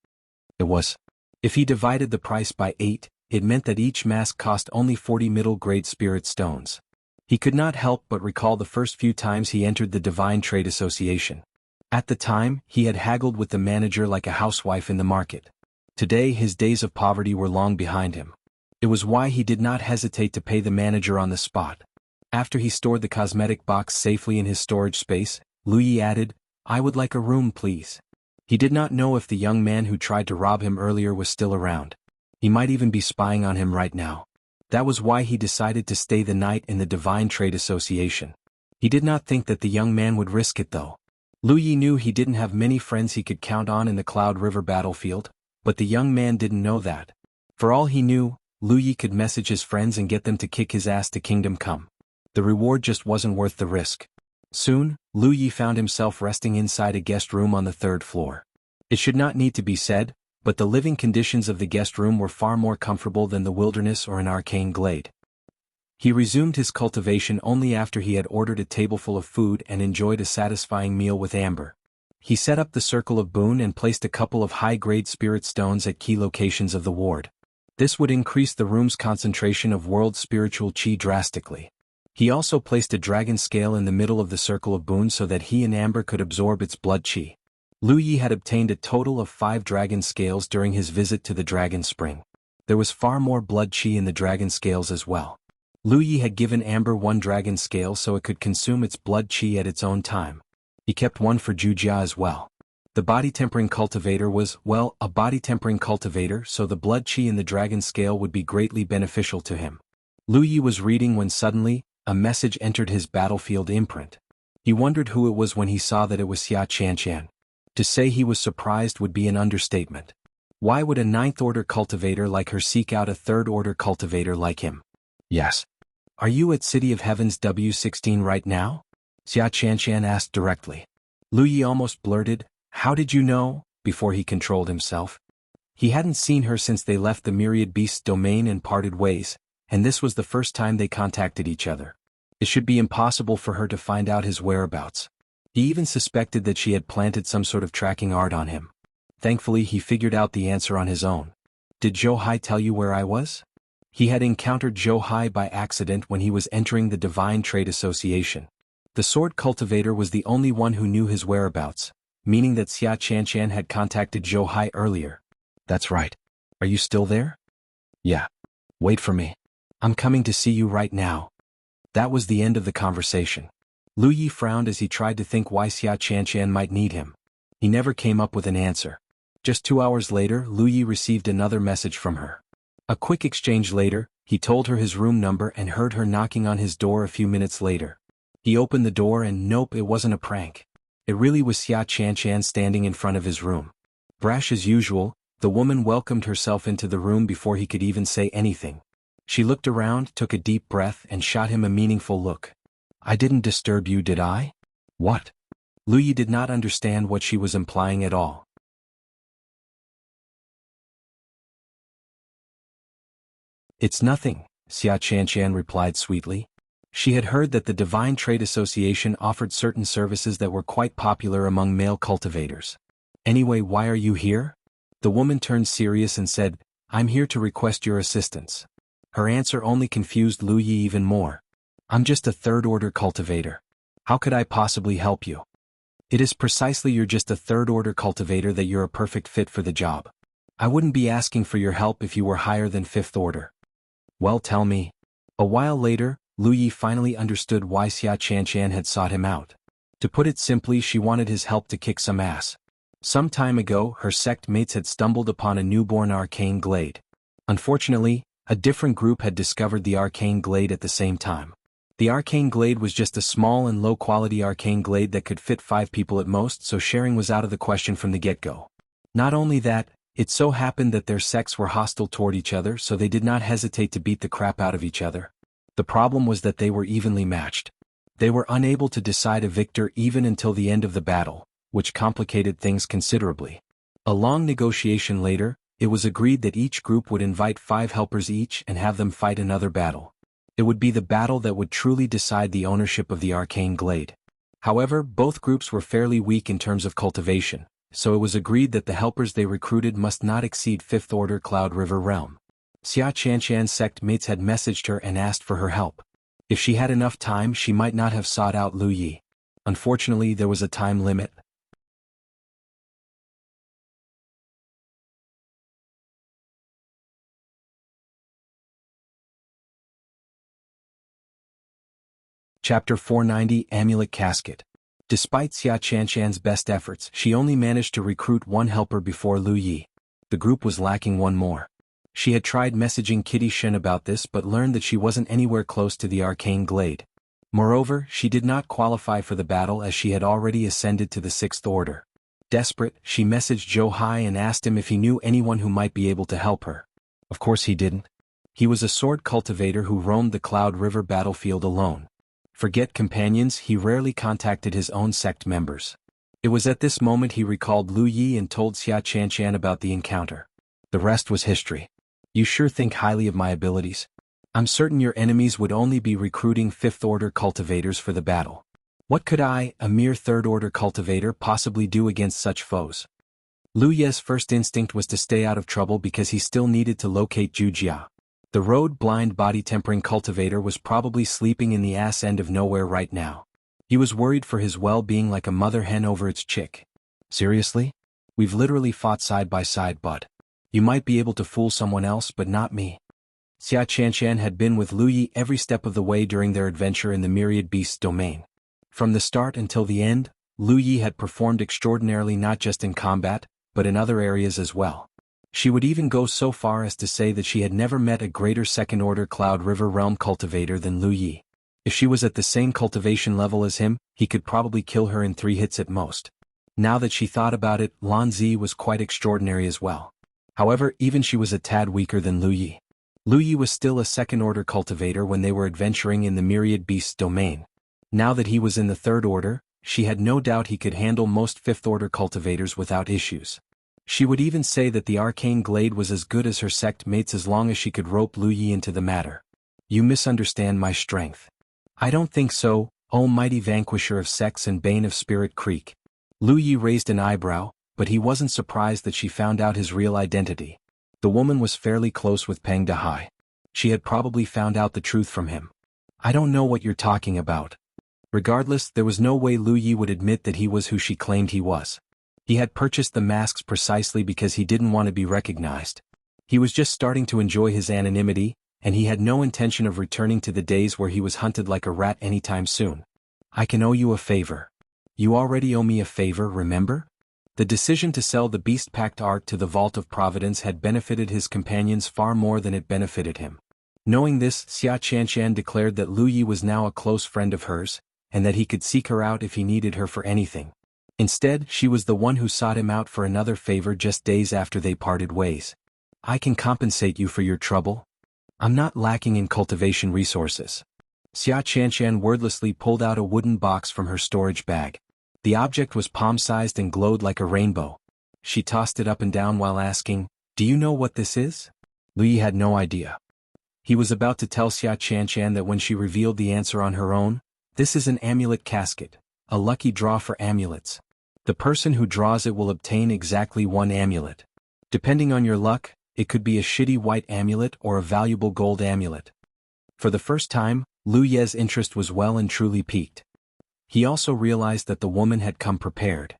It was. If he divided the price by 8, it meant that each mask cost only 40 middle-grade spirit stones. He could not help but recall the first few times he entered the Divine Trade Association. At the time, he had haggled with the manager like a housewife in the market. Today his days of poverty were long behind him. It was why he did not hesitate to pay the manager on the spot. After he stored the cosmetic box safely in his storage space, Lu Yi added, "I would like a room, please." He did not know if the young man who tried to rob him earlier was still around. He might even be spying on him right now. That was why he decided to stay the night in the Divine Trade Association. He did not think that the young man would risk it though. Lu Yi knew he didn't have many friends he could count on in the Cloud River battlefield, but the young man didn't know that. For all he knew, Lu Yi could message his friends and get them to kick his ass to Kingdom Come. The reward just wasn't worth the risk. Soon, Lu Yi found himself resting inside a guest room on the 3rd floor. It should not need to be said, but the living conditions of the guest room were far more comfortable than the wilderness or an arcane glade. He resumed his cultivation only after he had ordered a tableful of food and enjoyed a satisfying meal with Amber. He set up the Circle of Boon and placed a couple of high-grade spirit stones at key locations of the ward. This would increase the room's concentration of world spiritual chi drastically. He also placed a dragon scale in the middle of the Circle of Boon so that he and Amber could absorb its blood chi. Lu Yi had obtained a total of 5 dragon scales during his visit to the Dragon Spring. There was far more blood chi in the dragon scales as well. Lu Yi had given Amber 1 dragon scale so it could consume its blood chi at its own time. He kept 1 for Jujia as well. The body-tempering cultivator was, well, a body-tempering cultivator, so the blood chi in the dragon scale would be greatly beneficial to him. Lu Yi was reading when suddenly, a message entered his battlefield imprint. He wondered who it was when he saw that it was Xia Qianqian. To say he was surprised would be an understatement. Why would a 9th-order cultivator like her seek out a 3rd-order cultivator like him? Yes. Are you at City of Heaven's W16 right now? Xia Qianshan asked directly. Lu Yi almost blurted, "How did you know?" before he controlled himself. He hadn't seen her since they left the Myriad Beast's domain and parted ways, and this was the first time they contacted each other. It should be impossible for her to find out his whereabouts. He even suspected that she had planted some sort of tracking art on him. Thankfully he figured out the answer on his own. Did Dahai tell you where I was? He had encountered Dahai by accident when he was entering the Divine Trade Association. The sword cultivator was the only one who knew his whereabouts, meaning that Xia Qianshan had contacted Dahai earlier. That's right. Are you still there? Yeah. Wait for me. I'm coming to see you right now. That was the end of the conversation. Lu Yi frowned as he tried to think why Xia Qianshan might need him. He never came up with an answer. Just 2 hours later, Lu Yi received another message from her. A quick exchange later, he told her his room number and heard her knocking on his door a few minutes later. He opened the door and nope, it wasn't a prank. It really was Xia Qianshan standing in front of his room. Brash as usual, the woman welcomed herself into the room before he could even say anything. She looked around, took a deep breath and shot him a meaningful look. I didn't disturb you, did I? What? Lu Yi did not understand what she was implying at all. It's nothing, Xia Qianshan replied sweetly. She had heard that the Divine Trade Association offered certain services that were quite popular among male cultivators. Anyway, why are you here? The woman turned serious and said, I'm here to request your assistance. Her answer only confused Lu Yi even more. I'm just a third-order cultivator. How could I possibly help you? It is precisely you're just a third-order cultivator that you're a perfect fit for the job. I wouldn't be asking for your help if you were higher than fifth order. Well, tell me. A while later, Lu Yi finally understood why Xia Qianshan had sought him out. To put it simply, she wanted his help to kick some ass. Some time ago, her sect mates had stumbled upon a newborn arcane glade. Unfortunately, a different group had discovered the arcane glade at the same time. The arcane glade was just a small and low-quality arcane glade that could fit 5 people at most, so sharing was out of the question from the get-go. Not only that, it so happened that their sects were hostile toward each other, so they did not hesitate to beat the crap out of each other. The problem was that they were evenly matched. They were unable to decide a victor even until the end of the battle, which complicated things considerably. A long negotiation later, it was agreed that each group would invite 5 helpers each and have them fight another battle. It would be the battle that would truly decide the ownership of the arcane glade. However, both groups were fairly weak in terms of cultivation, so it was agreed that the helpers they recruited must not exceed 5th Order Cloud River Realm. Xia Qianshan's sect mates had messaged her and asked for her help. If she had enough time, she might not have sought out Lu Yi. Unfortunately, there was a time limit. Chapter 490 Amulet Casket. Despite Xia Qianshan's best efforts, she only managed to recruit 1 helper before Lu Yi. The group was lacking 1 more. She had tried messaging Kitty Shen about this but learned that she wasn't anywhere close to the arcane glade. Moreover, she did not qualify for the battle as she had already ascended to the 6th Order. Desperate, she messaged Dahai and asked him if he knew anyone who might be able to help her. Of course he didn't. He was a sword cultivator who roamed the Cloud River battlefield alone. Forget companions, he rarely contacted his own sect members. It was at this moment he recalled Lu Yi and told Xia Qianshan about the encounter. The rest was history. You sure think highly of my abilities. I'm certain your enemies would only be recruiting 5th Order cultivators for the battle. What could I, a mere 3rd Order cultivator, possibly do against such foes? Lu Ye's first instinct was to stay out of trouble because he still needed to locate Jujia. The road-blind body-tempering cultivator was probably sleeping in the ass end of nowhere right now. He was worried for his well-being like a mother hen over its chick. Seriously? We've literally fought side by side, bud. You might be able to fool someone else but not me. Xia Qianshan had been with Lu Yi every step of the way during their adventure in the Myriad Beast's domain. From the start until the end, Lu Yi had performed extraordinarily not just in combat, but in other areas as well. She would even go so far as to say that she had never met a greater 2nd Order Cloud River Realm cultivator than Lu Yi. If she was at the same cultivation level as him, he could probably kill her in 3 hits at most. Now that she thought about it, Lan Zi was quite extraordinary as well. However, even she was a tad weaker than Lu Yi. Lu Yi was still a second-order cultivator when they were adventuring in the myriad beasts domain. Now that he was in the third order, she had no doubt he could handle most fifth-order cultivators without issues. She would even say that the arcane glade was as good as her sect mates as long as she could rope Lu Yi into the matter. You misunderstand my strength. I don't think so, O mighty vanquisher of sects and bane of Spirit Creek. Lu Yi raised an eyebrow, but he wasn't surprised that she found out his real identity. The woman was fairly close with Peng Dahai. She had probably found out the truth from him. I don't know what you're talking about. Regardless, there was no way Lu Yi would admit that he was who she claimed he was. He had purchased the masks precisely because he didn't want to be recognized. He was just starting to enjoy his anonymity, and he had no intention of returning to the days where he was hunted like a rat anytime soon. I can owe you a favor. You already owe me a favor, remember? The decision to sell the Beast Pact art to the Vault of Providence had benefited his companions far more than it benefited him. Knowing this, Xia Qianshan declared that Lu Yi was now a close friend of hers, and that he could seek her out if he needed her for anything. Instead, she was the one who sought him out for another favor just days after they parted ways. I can compensate you for your trouble. I'm not lacking in cultivation resources. Xia Qianshan wordlessly pulled out a wooden box from her storage bag. The object was palm-sized and glowed like a rainbow. She tossed it up and down while asking, "Do you know what this is?" Lu Yi had no idea. He was about to tell Xia Qianshan that when she revealed the answer on her own, "This is an amulet casket, a lucky draw for amulets. The person who draws it will obtain exactly one amulet. Depending on your luck, it could be a shitty white amulet or a valuable gold amulet." For the first time, Lu Ye's interest was well and truly piqued. He also realized that the woman had come prepared.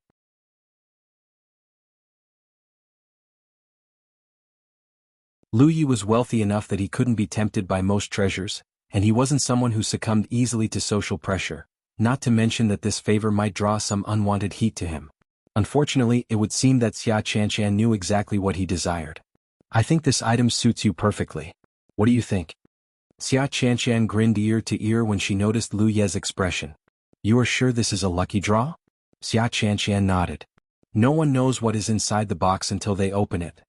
Lu Yi was wealthy enough that he couldn't be tempted by most treasures, and he wasn't someone who succumbed easily to social pressure, not to mention that this favor might draw some unwanted heat to him. Unfortunately, it would seem that Xia Qianshan knew exactly what he desired. "I think this item suits you perfectly. What do you think?" Xia Qianshan grinned ear to ear when she noticed Lu Ye's expression. "You are sure this is a lucky draw?" Xia Qianshan nodded. "No one knows what is inside the box until they open it.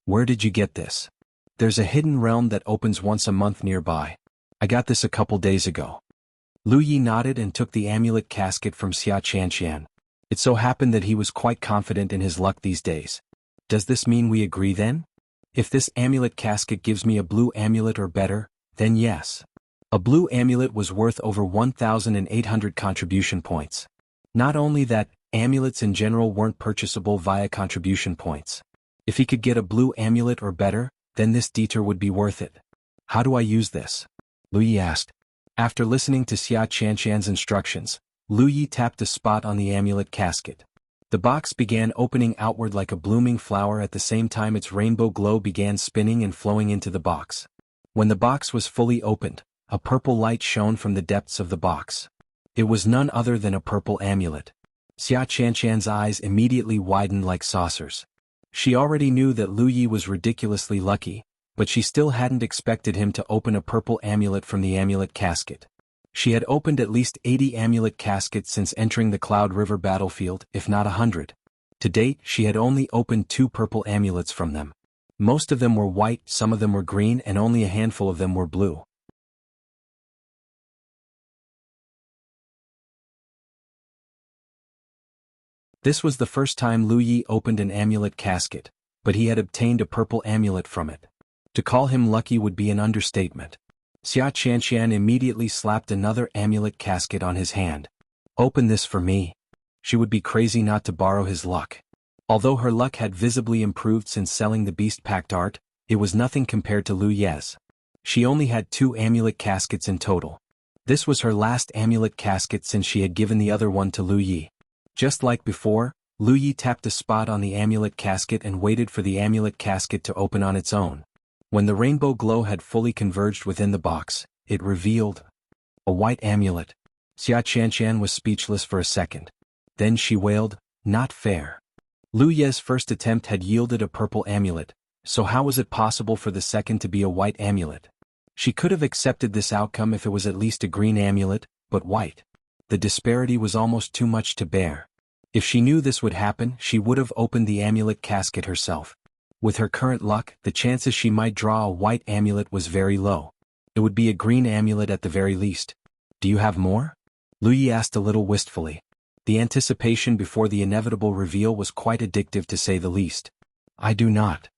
Where did you get this?" "There's a hidden realm that opens once a month nearby. I got this a couple days ago." Lu Yi nodded and took the amulet casket from Xia Qianshan. It so happened that he was quite confident in his luck these days. "Does this mean we agree then? If this amulet casket gives me a blue amulet or better, then yes." A blue amulet was worth over 1,800 contribution points. Not only that, amulets in general weren't purchasable via contribution points. If he could get a blue amulet or better, then this detour would be worth it. "How do I use this?" Lu Yi asked. After listening to Xia Qianshan's instructions, Lu Yi tapped a spot on the amulet casket. The box began opening outward like a blooming flower. At the same time its rainbow glow began spinning and flowing into the box. When the box was fully opened, a purple light shone from the depths of the box. It was none other than a purple amulet. Xia Qianshan's eyes immediately widened like saucers. She already knew that Lu Yi was ridiculously lucky, but she still hadn't expected him to open a purple amulet from the amulet casket. She had opened at least 80 amulet caskets since entering the Cloud River battlefield, if not 100. To date, she had only opened 2 purple amulets from them. Most of them were white, some of them were green, and only a handful of them were blue. This was the first time Lu Yi opened an amulet casket, but he had obtained a purple amulet from it. To call him lucky would be an understatement. Xia Qianshan immediately slapped another amulet casket on his hand. "Open this for me." She would be crazy not to borrow his luck. Although her luck had visibly improved since selling the Beast Pact art, it was nothing compared to Lu Ye's. She only had 2 amulet caskets in total. This was her last amulet casket since she had given the other one to Lu Yi. Just like before, Lu Yi tapped a spot on the amulet casket and waited for the amulet casket to open on its own. When the rainbow glow had fully converged within the box, it revealed a white amulet. Xia Qianshan was speechless for a second. Then she wailed, "Not fair." Lu Ye's first attempt had yielded a purple amulet, so how was it possible for the second to be a white amulet? She could have accepted this outcome if it was at least a green amulet, but white. The disparity was almost too much to bear. If she knew this would happen, she would have opened the amulet casket herself. With her current luck, the chances she might draw a white amulet was very low. It would be a green amulet at the very least. Do you have more? Lu Yi asked a little wistfully. The anticipation before the inevitable reveal was quite addictive to say the least. I do not.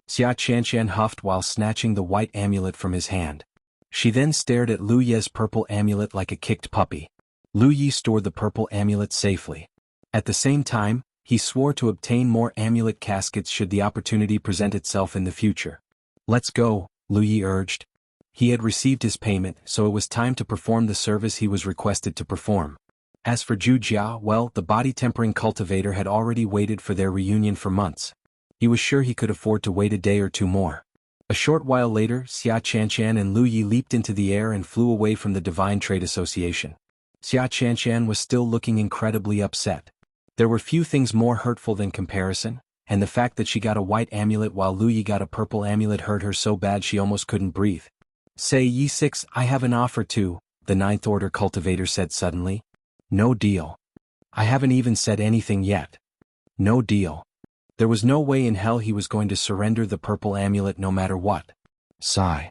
Xia Qianqian huffed while snatching the white amulet from his hand. She then stared at Lu Yi's purple amulet like a kicked puppy. Lu Yi stored the purple amulet safely. At the same time, he swore to obtain more amulet caskets should the opportunity present itself in the future. Let's go, Lu Yi urged. He had received his payment, so it was time to perform the service he was requested to perform. As for Zhu Jia, well, the body-tempering cultivator had already waited for their reunion for months. He was sure he could afford to wait a day or two more. A short while later, Xia Qianqian and Lu Yi leaped into the air and flew away from the Divine Trade Association. Xia Qianqian was still looking incredibly upset. There were few things more hurtful than comparison, and the fact that she got a white amulet while Lu Yi got a purple amulet hurt her so bad she almost couldn't breathe. Say Yi 6, I have an offer too, the Ninth Order cultivator said suddenly. No deal. I haven't even said anything yet. No deal. There was no way in hell he was going to surrender the purple amulet no matter what. Sigh.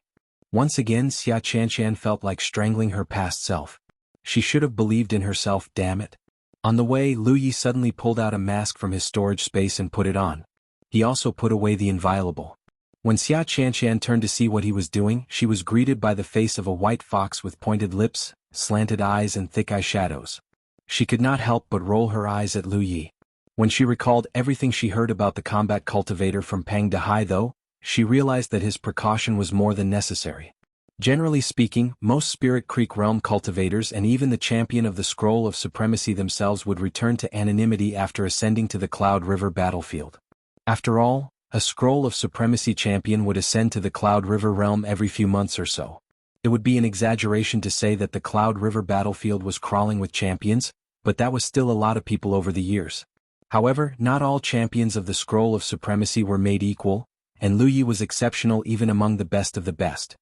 Once again Xia Qianqian felt like strangling her past self. She should have believed in herself, damn it. On the way, Lu Yi suddenly pulled out a mask from his storage space and put it on. He also put away the inviolable. When Xia Qianqian turned to see what he was doing, she was greeted by the face of a white fox with pointed lips, slanted eyes and thick eyeshadows. She could not help but roll her eyes at Lu Yi. When she recalled everything she heard about the combat cultivator from Pang Dahai though, she realized that his precaution was more than necessary. Generally speaking, most Spirit Creek realm cultivators and even the champion of the Scroll of Supremacy themselves would return to anonymity after ascending to the Cloud River battlefield. After all, a Scroll of Supremacy champion would ascend to the Cloud River realm every few months or so. It would be an exaggeration to say that the Cloud River battlefield was crawling with champions, but that was still a lot of people over the years. However, not all champions of the Scroll of Supremacy were made equal, and Lu Yi was exceptional even among the best of the best.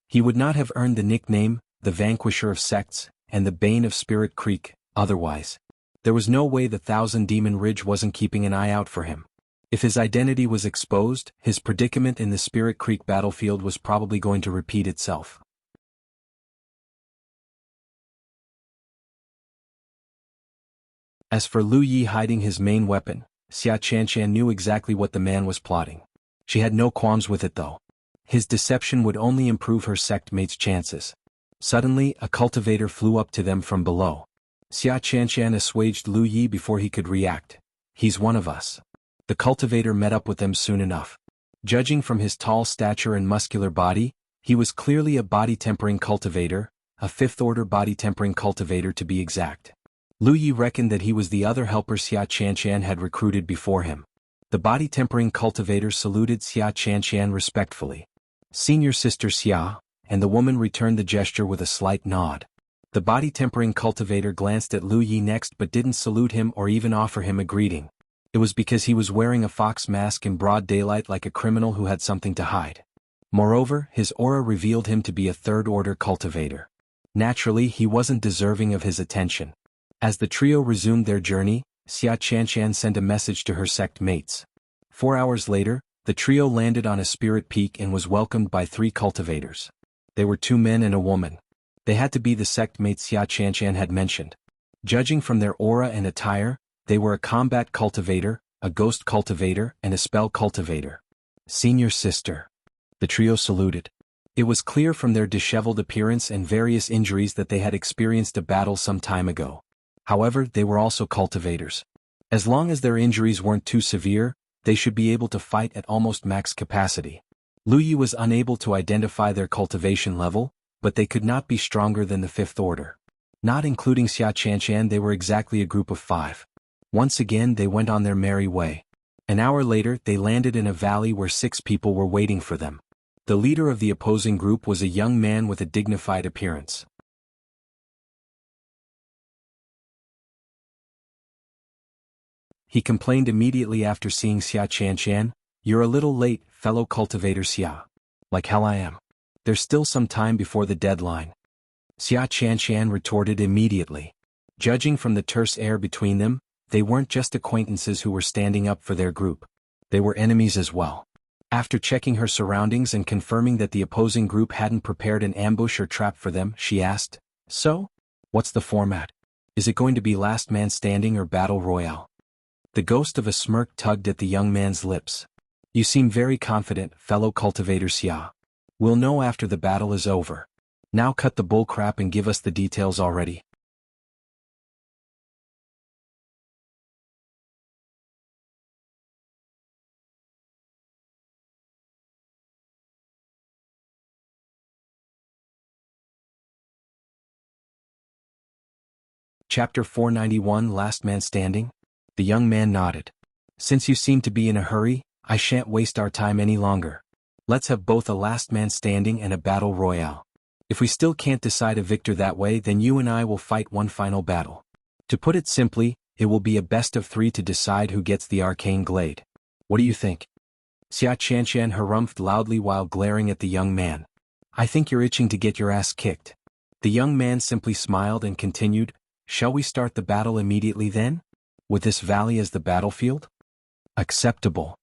He would not have earned the nickname, the Vanquisher of Sects, and the Bane of Spirit Creek, otherwise. There was no way the Thousand Demon Ridge wasn't keeping an eye out for him. If his identity was exposed, his predicament in the Spirit Creek battlefield was probably going to repeat itself. As for Lu Yi hiding his main weapon, Xia Qianqian knew exactly what the man was plotting. She had no qualms with it though. His deception would only improve her sect mate's chances. Suddenly, a cultivator flew up to them from below. Xia Qianqian assuaged Lu Yi before he could react. He's one of us. The cultivator met up with them soon enough. Judging from his tall stature and muscular body, he was clearly a body-tempering cultivator, a fifth-order body-tempering cultivator to be exact. Lu Yi reckoned that he was the other helper Xia Qianqian had recruited before him. The body-tempering cultivator saluted Xia Qianqian respectfully. Senior Sister Xia, and the woman returned the gesture with a slight nod. The body-tempering cultivator glanced at Lu Yi next but didn't salute him or even offer him a greeting. It was because he was wearing a fox mask in broad daylight like a criminal who had something to hide. Moreover, his aura revealed him to be a third-order cultivator. Naturally, he wasn't deserving of his attention. As the trio resumed their journey, Xia Qianqian sent a message to her sect mates. 4 hours later, the trio landed on a spirit peak and was welcomed by 3 cultivators. They were 2 men and a woman. They had to be the sect mates Xia Qianqian had mentioned. Judging from their aura and attire, they were a combat cultivator, a ghost cultivator, and a spell cultivator. Senior Sister. The trio saluted. It was clear from their disheveled appearance and various injuries that they had experienced a battle some time ago. However, they were also cultivators. As long as their injuries weren't too severe, they should be able to fight at almost max capacity. Lu Yi was unable to identify their cultivation level, but they could not be stronger than the 5th order. Not including Xia Qianqian, they were exactly a group of 5. Once again they went on their merry way. An hour later they landed in a valley where 6 people were waiting for them. The leader of the opposing group was a young man with a dignified appearance. He complained immediately after seeing Xia Qianqian, "You're a little late, fellow cultivator Xia." "Like hell I am. There's still some time before the deadline." Xia Qianqian retorted immediately. Judging from the terse air between them, they weren't just acquaintances who were standing up for their group. They were enemies as well. After checking her surroundings and confirming that the opposing group hadn't prepared an ambush or trap for them, she asked, "So? What's the format? Is it going to be last man standing or battle royale?" The ghost of a smirk tugged at the young man's lips. "You seem very confident, fellow cultivator Xia. We'll know after the battle is over. Now cut the bullcrap and give us the details already." Chapter 491 Last Man Standing? The young man nodded. "Since you seem to be in a hurry, I shan't waste our time any longer. Let's have both a last man standing and a battle royale. If we still can't decide a victor that way, then you and I will fight one final battle. To put it simply, it will be a best of 3 to decide who gets the arcane glade. What do you think?" Xia Qianqian harumphed loudly while glaring at the young man. "I think you're itching to get your ass kicked." The young man simply smiled and continued, "Shall we start the battle immediately then? With this valley as the battlefield?" Acceptable.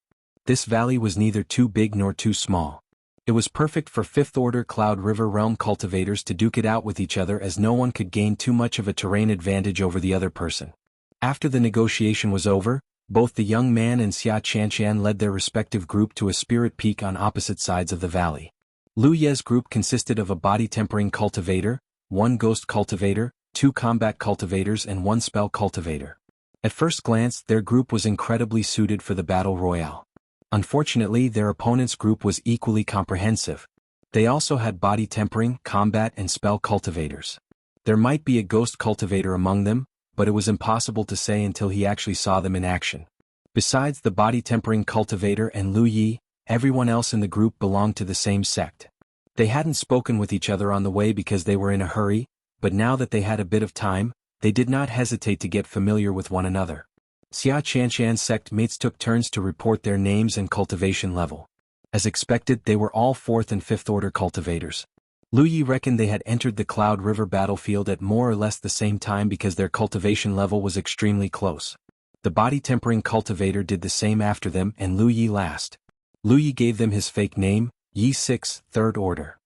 This valley was neither too big nor too small. It was perfect for 5th Order Cloud River Realm cultivators to duke it out with each other, as no one could gain too much of a terrain advantage over the other person. After the negotiation was over, both the young man and Xia Qianqian led their respective group to a spirit peak on opposite sides of the valley. Lu Ye's group consisted of a body-tempering cultivator, 1 ghost cultivator, 2 combat cultivators and 1 spell cultivator. At first glance, their group was incredibly suited for the battle royale. Unfortunately, their opponent's group was equally comprehensive. They also had body tempering, combat and spell cultivators. There might be a ghost cultivator among them, but it was impossible to say until he actually saw them in action. Besides the body tempering cultivator and Lu Yi, everyone else in the group belonged to the same sect. They hadn't spoken with each other on the way because they were in a hurry, but now that they had a bit of time, they did not hesitate to get familiar with one another. Xia Qianqian's sect mates took turns to report their names and cultivation level. As expected, they were all 4th and 5th Order cultivators. Lu Yi reckoned they had entered the Cloud River battlefield at more or less the same time because their cultivation level was extremely close. The body-tempering cultivator did the same after them, and Lu Yi last. Lu Yi gave them his fake name, Yi 6, 3rd Order.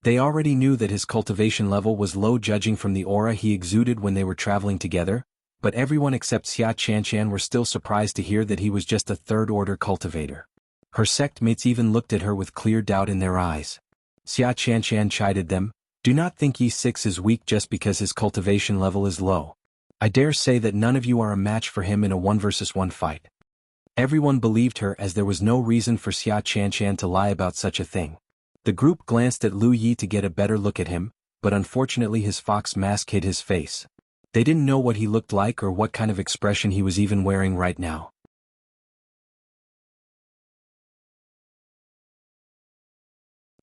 They already knew that his cultivation level was low judging from the aura he exuded when they were traveling together, but everyone except Xia Qianqian were still surprised to hear that he was just a 3rd Order cultivator. Her sect mates even looked at her with clear doubt in their eyes. Xia Qianqian chided them, "Do not think Yi 6 is weak just because his cultivation level is low. I dare say that none of you are a match for him in a 1 versus 1 fight." Everyone believed her, as there was no reason for Xia Qianqian to lie about such a thing. The group glanced at Lu Yi to get a better look at him, but unfortunately his fox mask hid his face. They didn't know what he looked like or what kind of expression he was even wearing right now.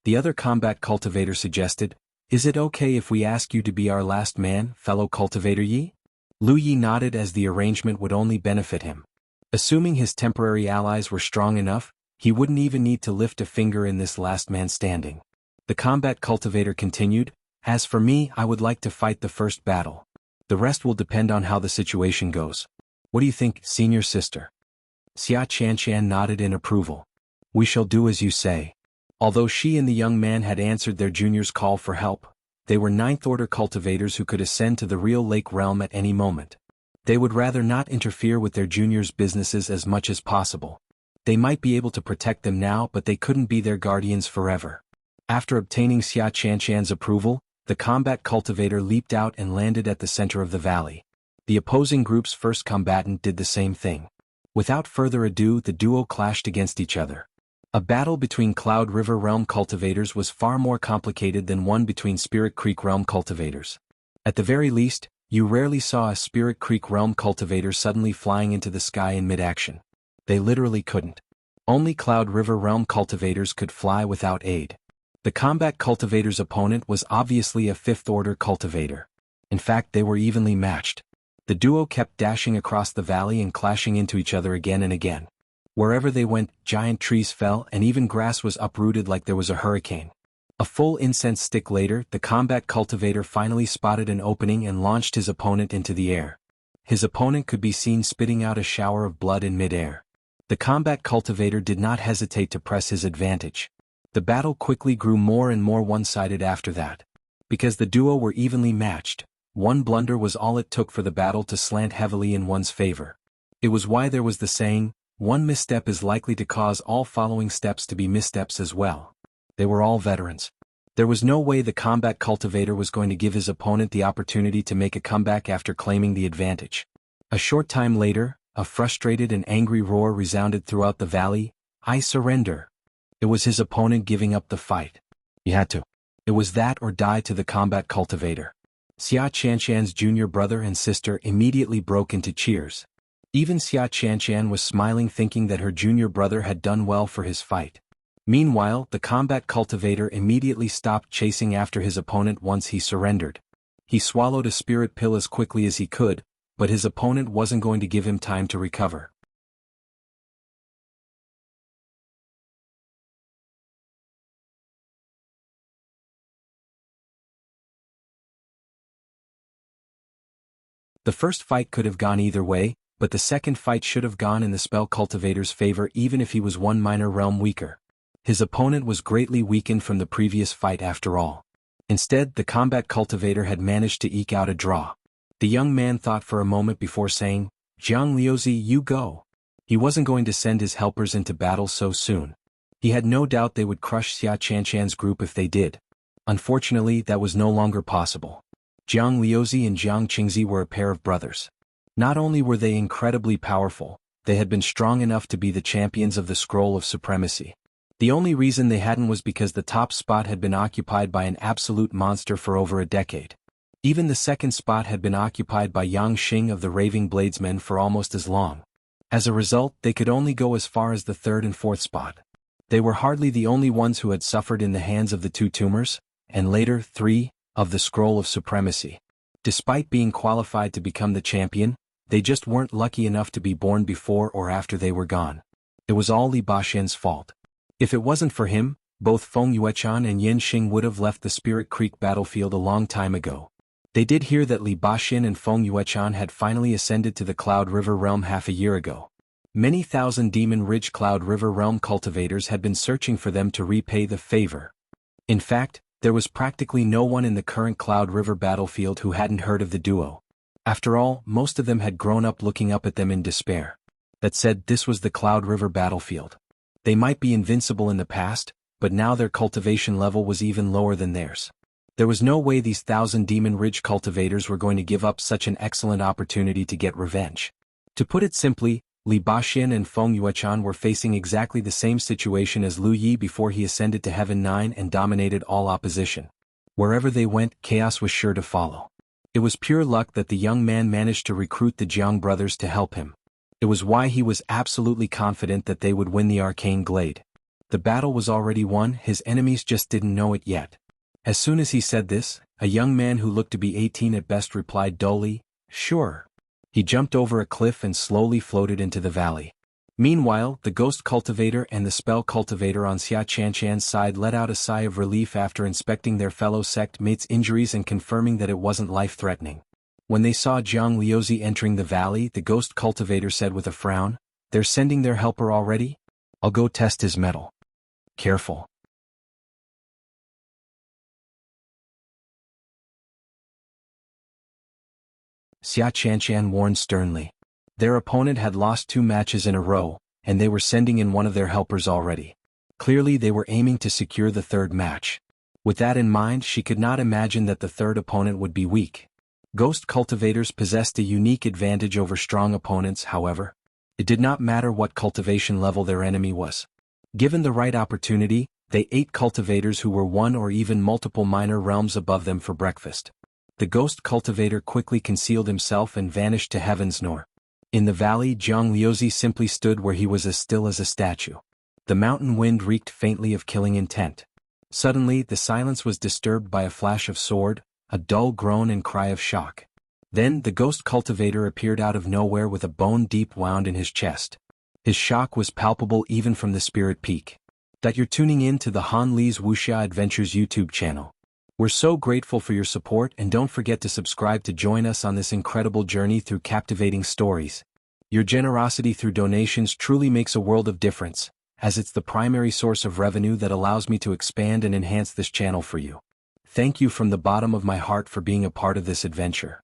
The other combat cultivator suggested, "Is it okay if we ask you to be our last man, fellow cultivator Yi?" Lu Yi nodded, as the arrangement would only benefit him. Assuming his temporary allies were strong enough, he wouldn't even need to lift a finger in this last man standing. The combat cultivator continued, "As for me, I would like to fight the first battle. The rest will depend on how the situation goes. What do you think, senior sister?" Xia Qianqian nodded in approval. "We shall do as you say." Although she and the young man had answered their junior's call for help, they were 9th Order cultivators who could ascend to the real lake realm at any moment. They would rather not interfere with their junior's businesses as much as possible. They might be able to protect them now, but they couldn't be their guardians forever. After obtaining Xia Qianqian's approval, the combat cultivator leaped out and landed at the center of the valley. The opposing group's first combatant did the same thing. Without further ado, the duo clashed against each other. A battle between Cloud River Realm cultivators was far more complicated than one between Spirit Creek Realm cultivators. At the very least, you rarely saw a Spirit Creek Realm cultivator suddenly flying into the sky in mid-action. They literally couldn't. Only Cloud River Realm cultivators could fly without aid. The combat cultivator's opponent was obviously a 5th Order cultivator. In fact, they were evenly matched. The duo kept dashing across the valley and clashing into each other again and again. Wherever they went, giant trees fell and even grass was uprooted like there was a hurricane. A full incense stick later, the combat cultivator finally spotted an opening and launched his opponent into the air. His opponent could be seen spitting out a shower of blood in mid-air. The combat cultivator did not hesitate to press his advantage. The battle quickly grew more and more one-sided after that. Because the duo were evenly matched, one blunder was all it took for the battle to slant heavily in one's favor. It was why there was the saying, one misstep is likely to cause all following steps to be missteps as well. They were all veterans. There was no way the combat cultivator was going to give his opponent the opportunity to make a comeback after claiming the advantage. A short time later, a frustrated and angry roar resounded throughout the valley, "I surrender." It was his opponent giving up the fight. He had to. It was that or die to the combat cultivator. Xia Qianshan's junior brother and sister immediately broke into cheers. Even Xia Qianshan was smiling, thinking that her junior brother had done well for his fight. Meanwhile, the combat cultivator immediately stopped chasing after his opponent once he surrendered. He swallowed a spirit pill as quickly as he could, but his opponent wasn't going to give him time to recover. The first fight could have gone either way, but the second fight should have gone in the spell cultivator's favor even if he was one minor realm weaker. His opponent was greatly weakened from the previous fight after all. Instead, the combat cultivator had managed to eke out a draw. The young man thought for a moment before saying, "Jiang Liuzi, you go." He wasn't going to send his helpers into battle so soon. He had no doubt they would crush Xia Qianshan's group if they did. Unfortunately, that was no longer possible. Jiang Liuzi and Jiang Qingzi were a pair of brothers. Not only were they incredibly powerful, they had been strong enough to be the champions of the Scroll of Supremacy. The only reason they hadn't was because the top spot had been occupied by an absolute monster for over a decade. Even the second spot had been occupied by Yang Xing of the Raving Bladesmen for almost as long. As a result, they could only go as far as the third and fourth spot. They were hardly the only ones who had suffered in the hands of the two tumors, and later, three, of the Scroll of Supremacy. Despite being qualified to become the champion, they just weren't lucky enough to be born before or after they were gone. It was all Li Baxian's fault. If it wasn't for him, both Feng Yuechan and Yin Xing would have left the Spirit Creek battlefield a long time ago. They did hear that Li Baxian and Feng Yuechan had finally ascended to the Cloud River realm half a year ago. Many thousand Demon Ridge Cloud River realm cultivators had been searching for them to repay the favor. In fact, there was practically no one in the current Cloud River battlefield who hadn't heard of the duo. After all, most of them had grown up looking up at them in despair. That said, this was the Cloud River battlefield. They might be invincible in the past, but now their cultivation level was even lower than theirs. There was no way these 1,000 Demon Ridge cultivators were going to give up such an excellent opportunity to get revenge. To put it simply, Li Baxian and Feng Yuechan were facing exactly the same situation as Lu Yi before he ascended to Heaven 9 and dominated all opposition. Wherever they went, chaos was sure to follow. It was pure luck that the young man managed to recruit the Jiang brothers to help him. It was why he was absolutely confident that they would win the Arcane Glade. The battle was already won, his enemies just didn't know it yet. As soon as he said this, a young man who looked to be 18 at best replied dully, "Sure." He jumped over a cliff and slowly floated into the valley. Meanwhile, the Ghost Cultivator and the Spell Cultivator on Xia Qianshan's side let out a sigh of relief after inspecting their fellow sect mates' injuries and confirming that it wasn't life-threatening. When they saw Jiang Liuzi entering the valley, the Ghost Cultivator said with a frown, "They're sending their helper already? I'll go test his mettle." Careful. Xia Qianshan warned sternly. Their opponent had lost 2 matches in a row, and they were sending in one of their helpers already. Clearly they were aiming to secure the third match. With that in mind, she could not imagine that the third opponent would be weak. Ghost cultivators possessed a unique advantage over strong opponents, however. It did not matter what cultivation level their enemy was. Given the right opportunity, they ate cultivators who were one or even multiple minor realms above them for breakfast. The Ghost Cultivator quickly concealed himself and vanished to Heaven's North. In the valley, Jiang Liuzi simply stood where he was as still as a statue. The mountain wind reeked faintly of killing intent. Suddenly, the silence was disturbed by a flash of sword, a dull groan and cry of shock. Then, the Ghost Cultivator appeared out of nowhere with a bone-deep wound in his chest. His shock was palpable even from the Spirit Peak. That you're tuning in to the Han Li's Wuxia Adventures YouTube channel. We're so grateful for your support, and don't forget to subscribe to join us on this incredible journey through captivating stories. Your generosity through donations truly makes a world of difference, as it's the primary source of revenue that allows me to expand and enhance this channel for you. Thank you from the bottom of my heart for being a part of this adventure.